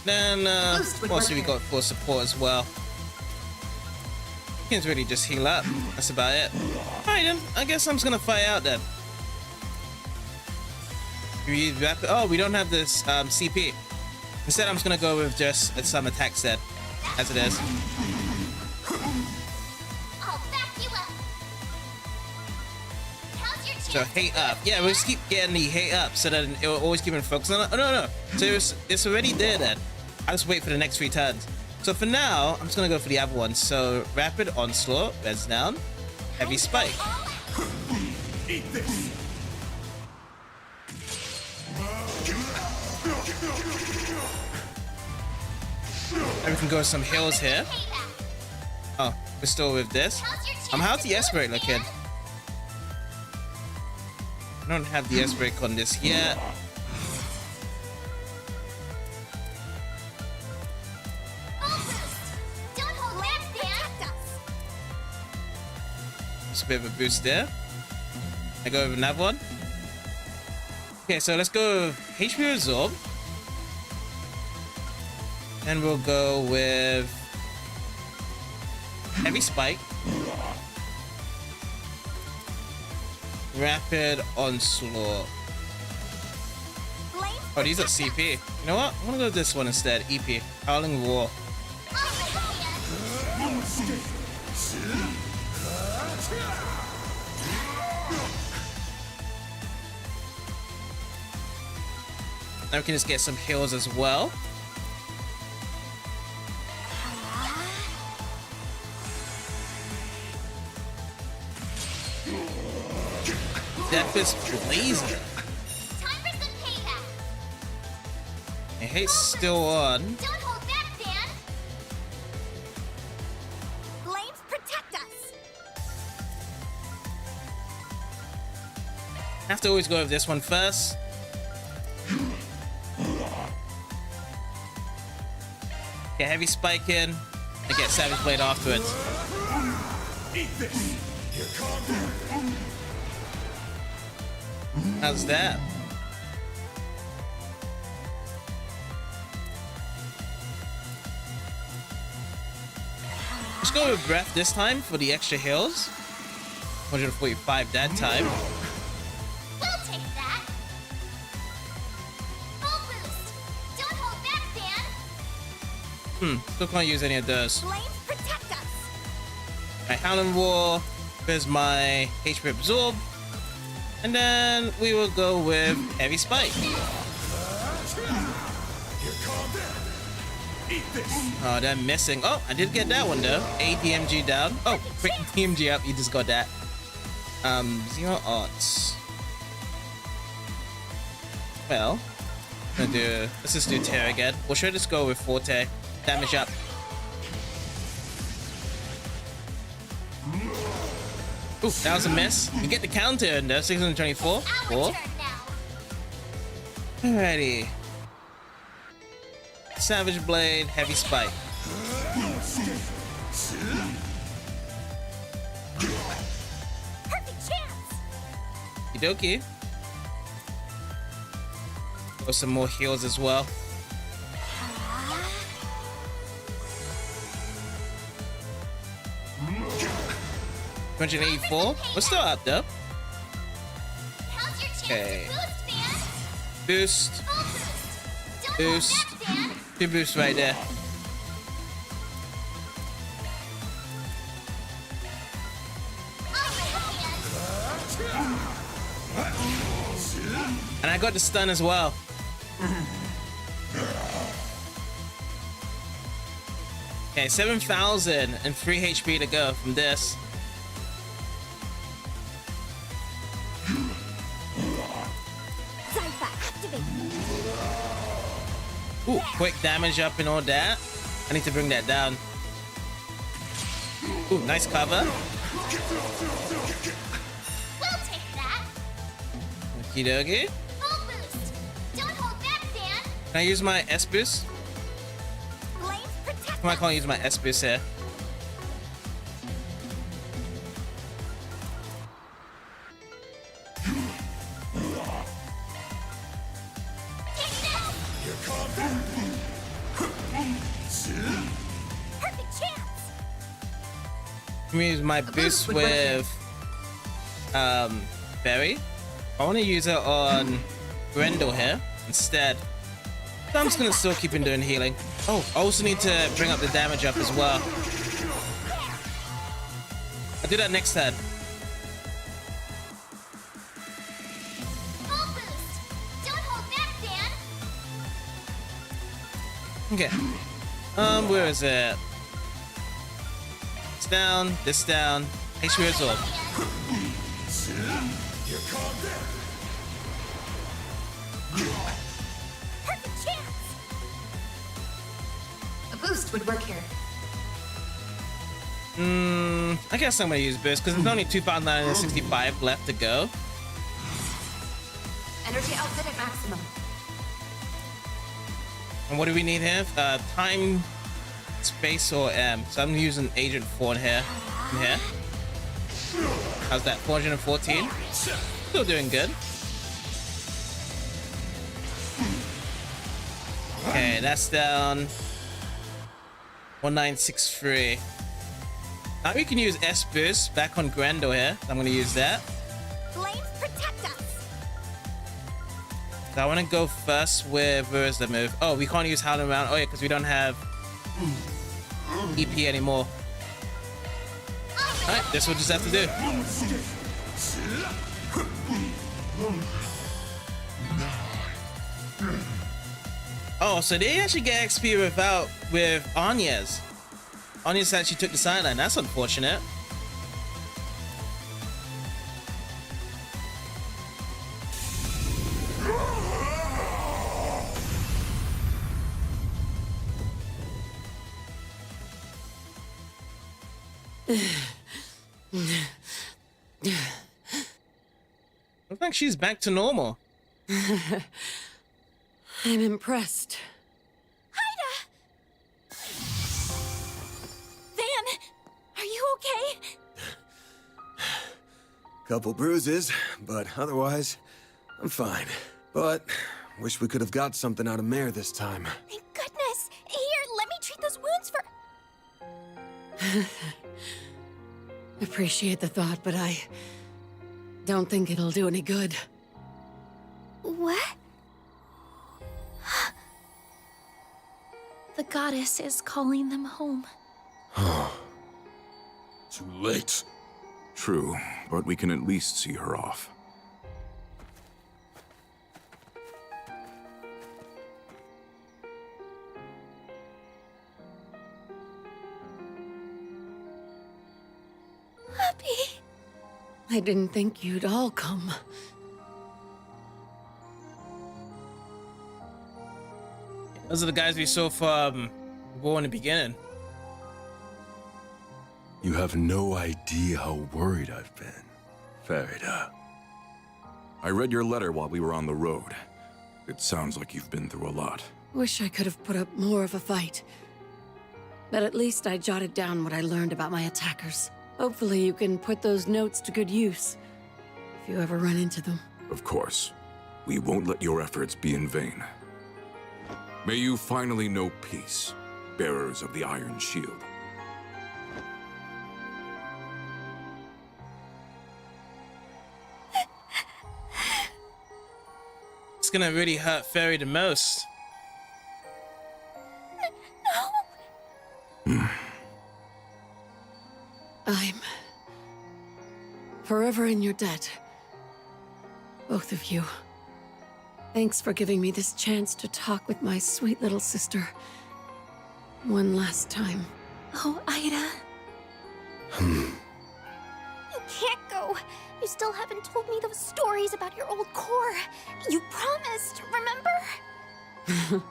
Then what else have we got for support as well? Can't really just heal up. That's about it. Alright then, I guess I'm just gonna fight out then. Oh, we don't have this CP. Instead, I'm just gonna go with just some attack set, as it is.
I'll back you up. How's your
So
chance?
hate up. Yeah, we'll just keep getting the hate up so that it will always keep in focus. Oh, no. So it's already there then. I'll just wait for the next 3 turns. So for now, I'm just gonna go for the other one. So rapid onslaught, res down, heavy spike.
Eat this.
Everything goes some heals here. Oh, we're still with this. How's the S-break looking? I don't have the S-break on this yet.
Don't hold back, Van.
Just a bit of a boost there. I go with another one. Okay, so let's go with HP absorb. And we'll go with heavy spike, rapid onslaught. Oh, these are CP. You know what? I'm gonna go with this one instead. EP, Howling Roar. Now we can just get some heals as well. Death is blazing.
Time for some payback.
My hate's still on.
Don't hold back, Van. Flames protect us.
Have to always go with this one first. Get heavy spike in and get savage blade afterwards.
Eat this. Here comes.
How's that? Let's go with breath this time for the extra heals. 145 that time.
We'll take that. Full boost. Don't hold back, Van.
Still can't use any of those.
Flames protect us.
My Howling Roar. There's my HP absorb. And then we will go with heavy spike. Oh, they're missing. Oh, I did get that one though. A DMG down. Oh, quick DMG up. You just got that. 0 odds. Well, let's just do tear again. Or should I just go with forte? Damage up. Ooh, that was a miss. You get the counter in there, 624. 4. Alrighty. Savage Blade, Heavy Spike.
Perfect chance.
Okie dokie. Got some more heals as well. $284. We're still up though.
How's your chance
Okay.
to boost, Van?
Boost.
Don't
Boost.
hold back, Dan.
2 boosts right there. And I got the stun as well. Okay, 7,003 HP to go from this. Ooh, quick damage up and all that. I need to bring that down. Ooh, nice cover.
We'll take that.
Okie dokie.
Full boost. Don't hold back, Dan.
Can I use my S boost?
Flames protect.
Come on, I can't use my S boost here.
Perfect chance.
Let me use my boost with Feri. I want to use it on Grendel here instead. So I'm just gonna still keep on doing healing. Oh, I also need to bring up the damage up as well. I'll do that next turn.
Full boost. Don't hold back, Dan.
Okay. Where is it? It's down, this down. HP resolve.
Perfect chance.
A boost would work here.
I guess I'm gonna use boost because there's only 2,965 left to go.
Energy output at maximum.
And what do we need here? Time, space, or M. So I'm using Agent 4 in here. How's that? 414? Still doing good. Okay, that's down 1963. Now we can use S boost back on Grendel here. I'm gonna use that.
Flames protect us.
So I want to go first with, where is the move? Oh, we can't use Howling Round. Oh yeah, because we don't have EP anymore. Alright, this we'll just have to do. Oh, so they actually get XP with Agnes. Agnes actually took the sideline. That's unfortunate. Looks like she's back to normal.
I'm impressed.
Van, are you okay?
Couple bruises, but otherwise, I'm fine. But wish we could have got something out of Mare this time.
Thank goodness. Here, let me treat those wounds for...
Appreciate the thought, but I don't think it'll do any good.
What?
The goddess is calling them home.
Too late. True, but we can at least see her off.
Happy.
I didn't think you'd all come.
Those are the guys we saw from War in the beginning.
You have no idea how worried I've been, Ferida. I read your letter while we were on the road. It sounds like you've been through a lot.
Wish I could have put up more of a fight. But at least I jotted down what I learned about my attackers. Hopefully you can put those notes to good use, if you ever run into them.
Of course. We won't let your efforts be in vain. May you finally know peace, bearers of the Iron Shield.
gonna really hurt Feri the most.
No.
I'm forever in your debt. Both of you. Thanks for giving me this chance to talk with my sweet little sister. One last time.
Oh, Ida.
You can't go. You still haven't told me those stories about your old core. You promised, remember?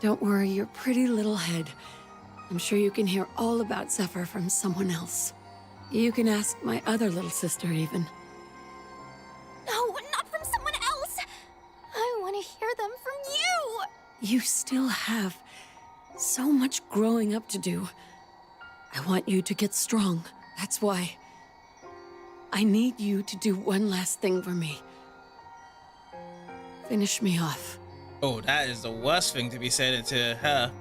Don't worry your pretty little head. I'm sure you can hear all about Zephyr from someone else. You can ask my other little sister, even.
No, not from someone else. I want to hear them from you.
You still have so much growing up to do. I want you to get strong. That's why. I need you to do one last thing for me. Finish me off.
Oh, that is the worst thing to be saying to her.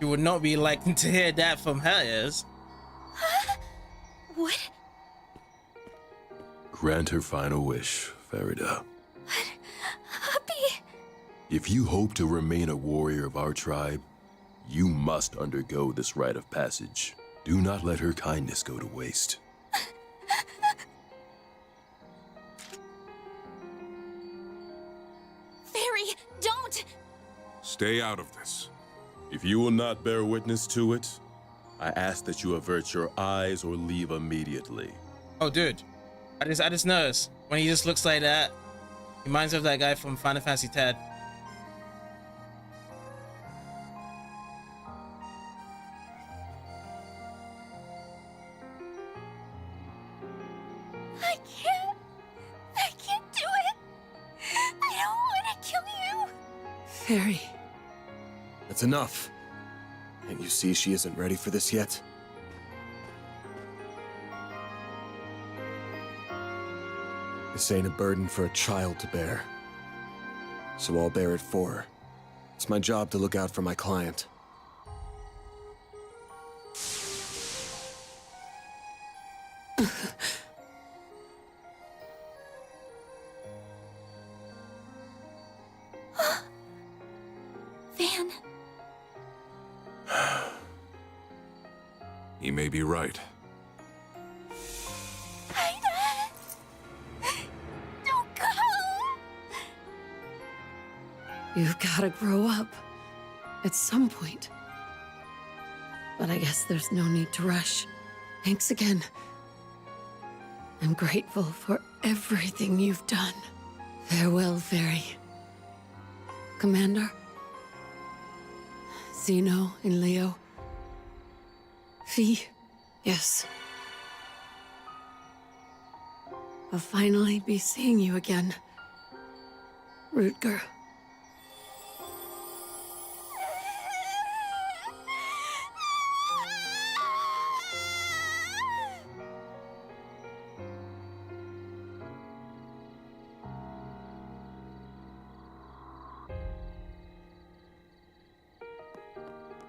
You would not be liking to hear that from her ears.
What?
Grant her final wish, Ferida.
Happy.
If you hope to remain a warrior of our tribe, you must undergo this rite of passage. Do not let her kindness go to waste.
Feri, don't!
Stay out of this. If you will not bear witness to it, I ask that you avert your eyes or leave immediately.
Oh, dude. I just noticed. When he just looks like that, he reminds me of that guy from Final Fantasy X.
I can't do it. I don't want to kill you.
Feri.
That's enough. Can't you see she isn't ready for this yet? This ain't a burden for a child to bear. So I'll bear it for her. It's my job to look out for my client.
Van.
He may be right.
Don't go.
You've gotta grow up. At some point. But I guess there's no need to rush. Thanks again. I'm grateful for everything you've done. Farewell, Feri. Commander? Zeno and Leo? Fee? Yes. I'll finally be seeing you again. Rutger.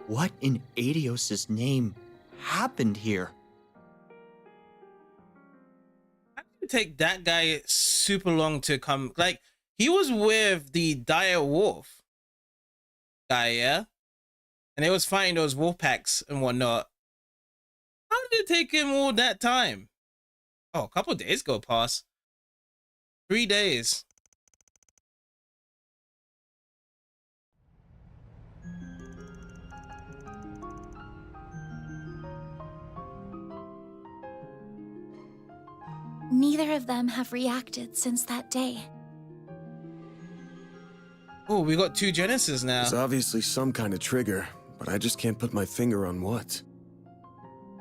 What in Adios' name happened here?
How did it take that guy super long to come? Like, he was with the dire wolf guy, yeah? And they was fighting those wolf packs and whatnot. How did it take him all that time? Oh, a couple of days go past. 3 days.
Neither of them have reacted since that day.
Oh, we got 2 Genesis now.
There's obviously some kind of trigger, but I just can't put my finger on what.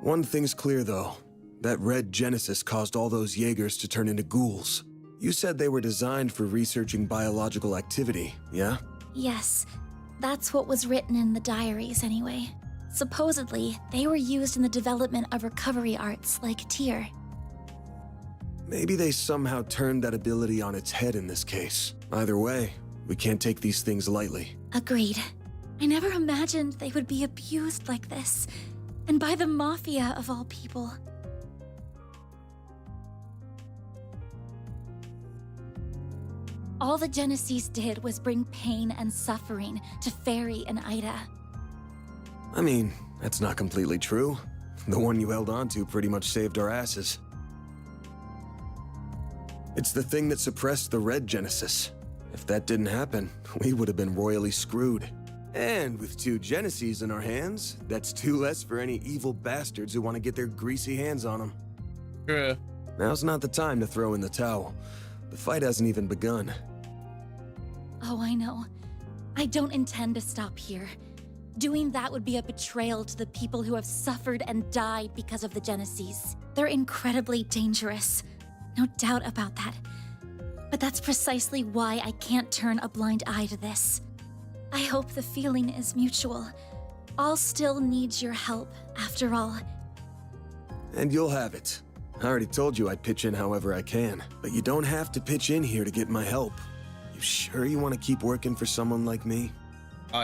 One thing's clear, though. That red Genesis caused all those Jaegers to turn into ghouls. You said they were designed for researching biological activity, yeah?
Yes, that's what was written in the diaries anyway. Supposedly, they were used in the development of recovery arts like Tyr.
Maybe they somehow turned that ability on its head in this case. Either way, we can't take these things lightly.
Agreed. I never imagined they would be abused like this, and by the Mafia of all people. All the Genesis did was bring pain and suffering to Feri and Ida.
I mean, that's not completely true. The one you held on to pretty much saved our asses. It's the thing that suppressed the Red Genesis. If that didn't happen, we would have been royally screwed. And with 2 Genesis in our hands, that's 2 less for any evil bastards who want to get their greasy hands on them.
True.
Now's not the time to throw in the towel. The fight hasn't even begun.
Oh, I know. I don't intend to stop here. Doing that would be a betrayal to the people who have suffered and died because of the Genesis. They're incredibly dangerous. No doubt about that. But that's precisely why I can't turn a blind eye to this. I hope the feeling is mutual. I'll still need your help, after all.
And you'll have it. I already told you I'd pitch in however I can, but you don't have to pitch in here to get my help. You sure you want to keep working for someone like me?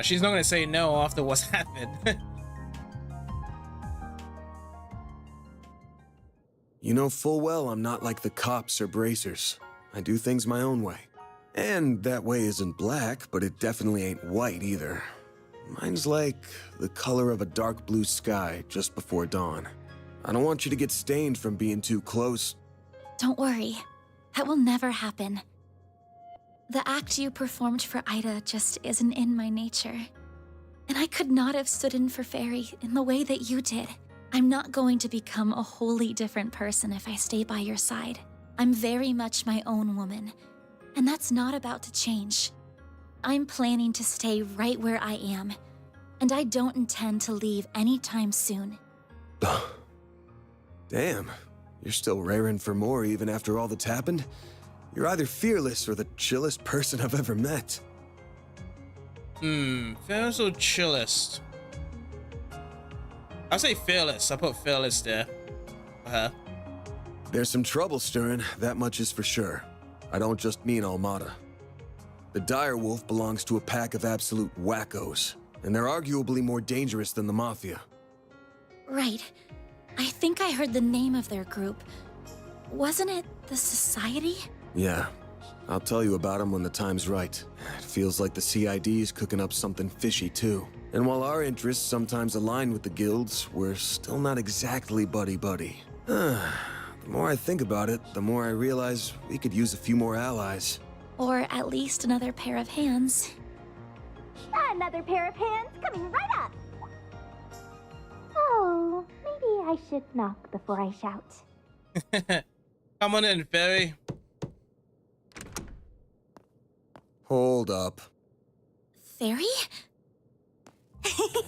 She's not gonna say no after what's happened.
You know full well I'm not like the cops or bracers. I do things my own way. And that way isn't black, but it definitely ain't white either. Mine's like the color of a dark blue sky just before dawn. I don't want you to get stained from being too close.
Don't worry. That will never happen. The act you performed for Ida just isn't in my nature. And I could not have stood in for Feri in the way that you did. I'm not going to become a wholly different person if I stay by your side. I'm very much my own woman, and that's not about to change. I'm planning to stay right where I am, and I don't intend to leave anytime soon.
Damn, you're still raring for more even after all that's happened? You're either fearless or the chillest person I've ever met.
Fearless or chillest? I'll say fearless. I put fearless there.
There's some trouble stirring, that much is for sure. I don't just mean Almada. The Direwolf belongs to a pack of absolute wackos, and they're arguably more dangerous than the Mafia.
Right. I think I heard the name of their group. Wasn't it the Society?
Yeah. I'll tell you about them when the time's right. It feels like the CID's cooking up something fishy too. And while our interests sometimes align with the guilds, we're still not exactly buddy-buddy. The more I think about it, the more I realize we could use a few more allies.
Or at least another pair of hands.
Another pair of hands coming right up. Oh, maybe I should knock before I shout.
Come on in, Feri.
Hold up.
Feri?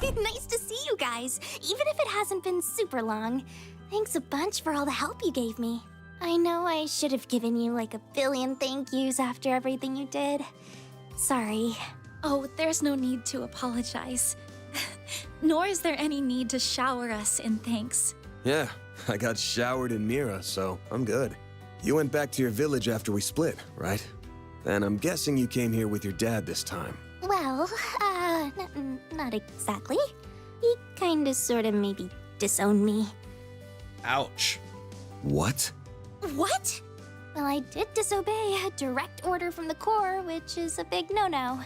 Nice to see you guys, even if it hasn't been super long. Thanks a bunch for all the help you gave me. I know I should have given you like a billion thank yous after everything you did. Sorry.
Oh, there's no need to apologize. Nor is there any need to shower us in thanks.
Yeah, I got showered in Mira, so I'm good. You went back to your village after we split, right? And I'm guessing you came here with your dad this time.
Well, not exactly. He kinda sorta maybe disowned me.
Ouch.
What?
What? Well, I did disobey a direct order from the Corps, which is a big no-no.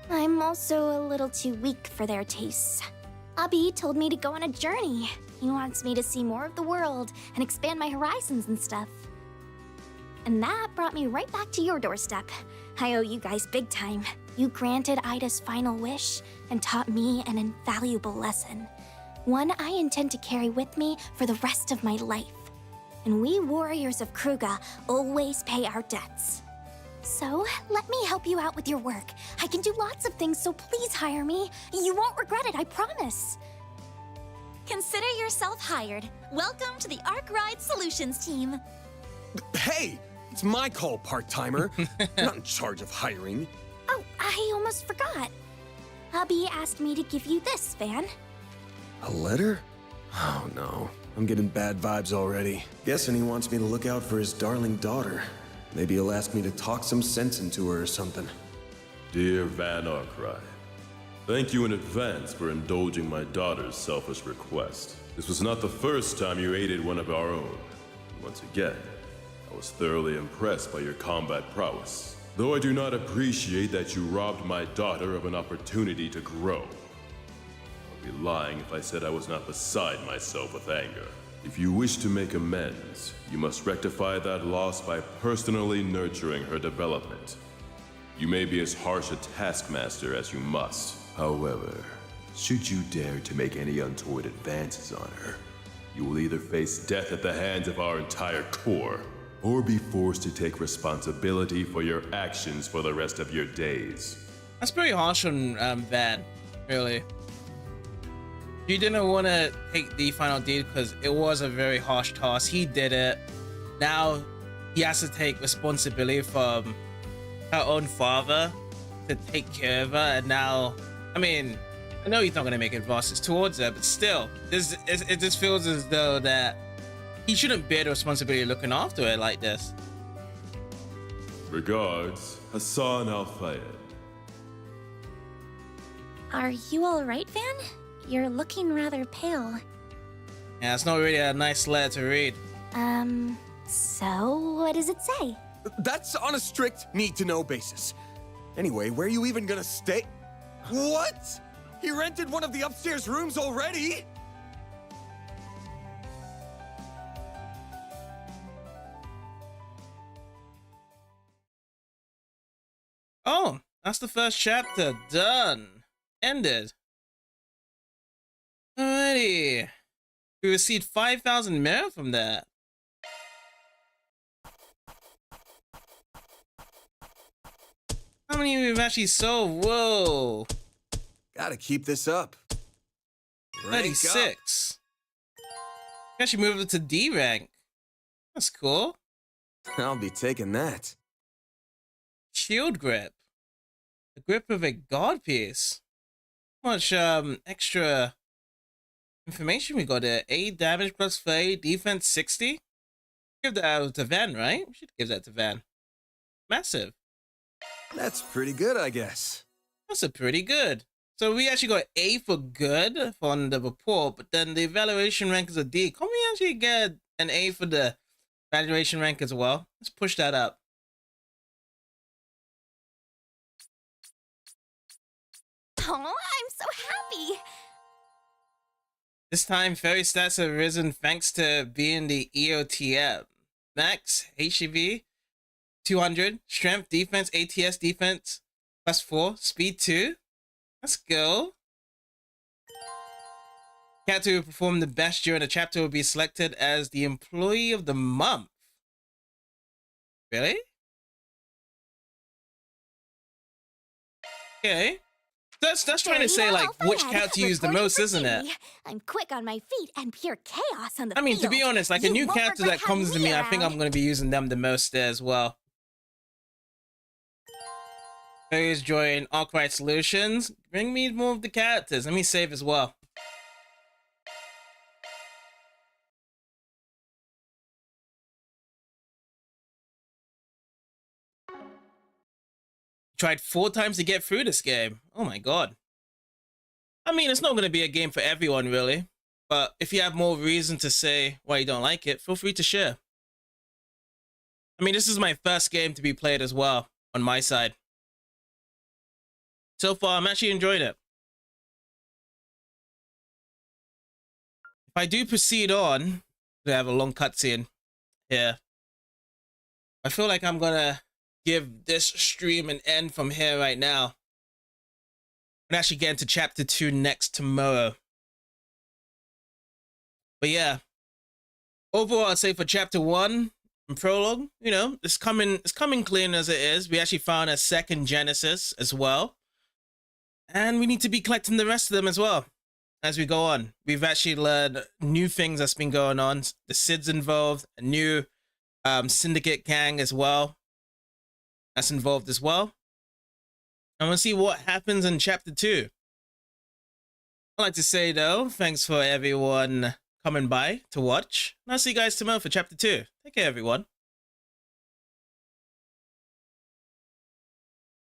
I'm also a little too weak for their tastes. Abi told me to go on a journey. He wants me to see more of the world and expand my horizons and stuff. And that brought me right back to your doorstep. I owe you guys big time. You granted Ida's final wish and taught me an invaluable lesson. One I intend to carry with me for the rest of my life. And we warriors of Kruga always pay our debts. So, let me help you out with your work. I can do lots of things, so please hire me. You won't regret it, I promise.
Consider yourself hired. Welcome to the Arkwright Solutions team.
Hey! It's my call, part-timer. You're not in charge of hiring.
Oh, I almost forgot. Abi asked me to give you this, Van.
A letter? Oh no, I'm getting bad vibes already. Guessing he wants me to look out for his darling daughter. Maybe he'll ask me to talk some sense into her or something.
Dear Van Arkwright, thank you in advance for indulging my daughter's selfish request. This was not the first time you aided one of our own. Once again, I was thoroughly impressed by your combat prowess. Though I do not appreciate that you robbed my daughter of an opportunity to grow. I'd be lying if I said I was not beside myself with anger. If you wish to make amends, you must rectify that loss by personally nurturing her development. You may be as harsh a taskmaster as you must. However, should you dare to make any untoward advances on her, you will either face death at the hands of our entire corps, or be forced to take responsibility for your actions for the rest of your days.
That's pretty harsh on Van, really. You didn't want to take the final deed because it was a very harsh task. He did it. Now he has to take responsibility from her own father to take care of her. And now, I mean, I know he's not going to make advances towards her, but still, it just feels as though that he shouldn't bear the responsibility of looking after her like this.
Regards, Hassan Al-Fayed.
Are you alright, Van? You're looking rather pale.
Yeah, it's not really a nice letter to read.
So what does it say?
That's on a strict need-to-know basis. Anyway, where are you even gonna stay? What? He rented one of the upstairs rooms already?
Oh, that's the first chapter. Done. Ended. Alrighty. We received 5,000 merit from that. How many we've actually sold? Whoa.
Gotta keep this up. Rank
36. We actually moved it to D rank. That's cool.
up. I'll be taking that.
Shield grip. The grip of a god piece. How much extra information we got there? 8 damage plus 30, defense 60. Give that to Van, right? We should give that to Van. Massive.
That's pretty good, I guess.
That's a pretty good. So we actually got A for good on the report, but then the evaluation rank is a D. Can we actually get an A for the evaluation rank as well? Let's push that up.
Oh, I'm so happy.
This time, Feri stats have risen thanks to being the EOTM. Max, HEV, 200. Strength, defense, ATS, defense, +4. Speed 2. Let's go. Character who performed the best during the chapter will be selected as the employee of the month. Really? Okay. That's trying to say, like, which character you use the most, isn't it?
I'm quick on my feet and pure chaos on the
I mean, to be
field.
honest, like, a new character that comes to me, I think I'm going to be using them the most there as well. Please join Arkwright Solutions. Bring me more of the characters. Let me save as well. Tried 4 times to get through this game. Oh my god. I mean, it's not going to be a game for everyone, really. But if you have more reason to say why you don't like it, feel free to share. I mean, this is my first game to be played as well, on my side. So far, I'm actually enjoying it. If I do proceed on, we have a long cutscene here. I feel like I'm gonna give this stream an end from here right now. And actually get into chapter 2 next tomorrow. But yeah. Overall, I'd say for chapter 1 and prologue, you know, it's coming clean as it is. We actually found a second Genesis as well. And we need to be collecting the rest of them as well as we go on. We've actually learned new things that's been going on. The Sid's involved, a new syndicate gang as well. That's involved as well. I'm gonna see what happens in chapter 2. I'd like to say though, thanks for everyone coming by to watch. And I'll see you guys tomorrow for chapter 2. Take care, everyone.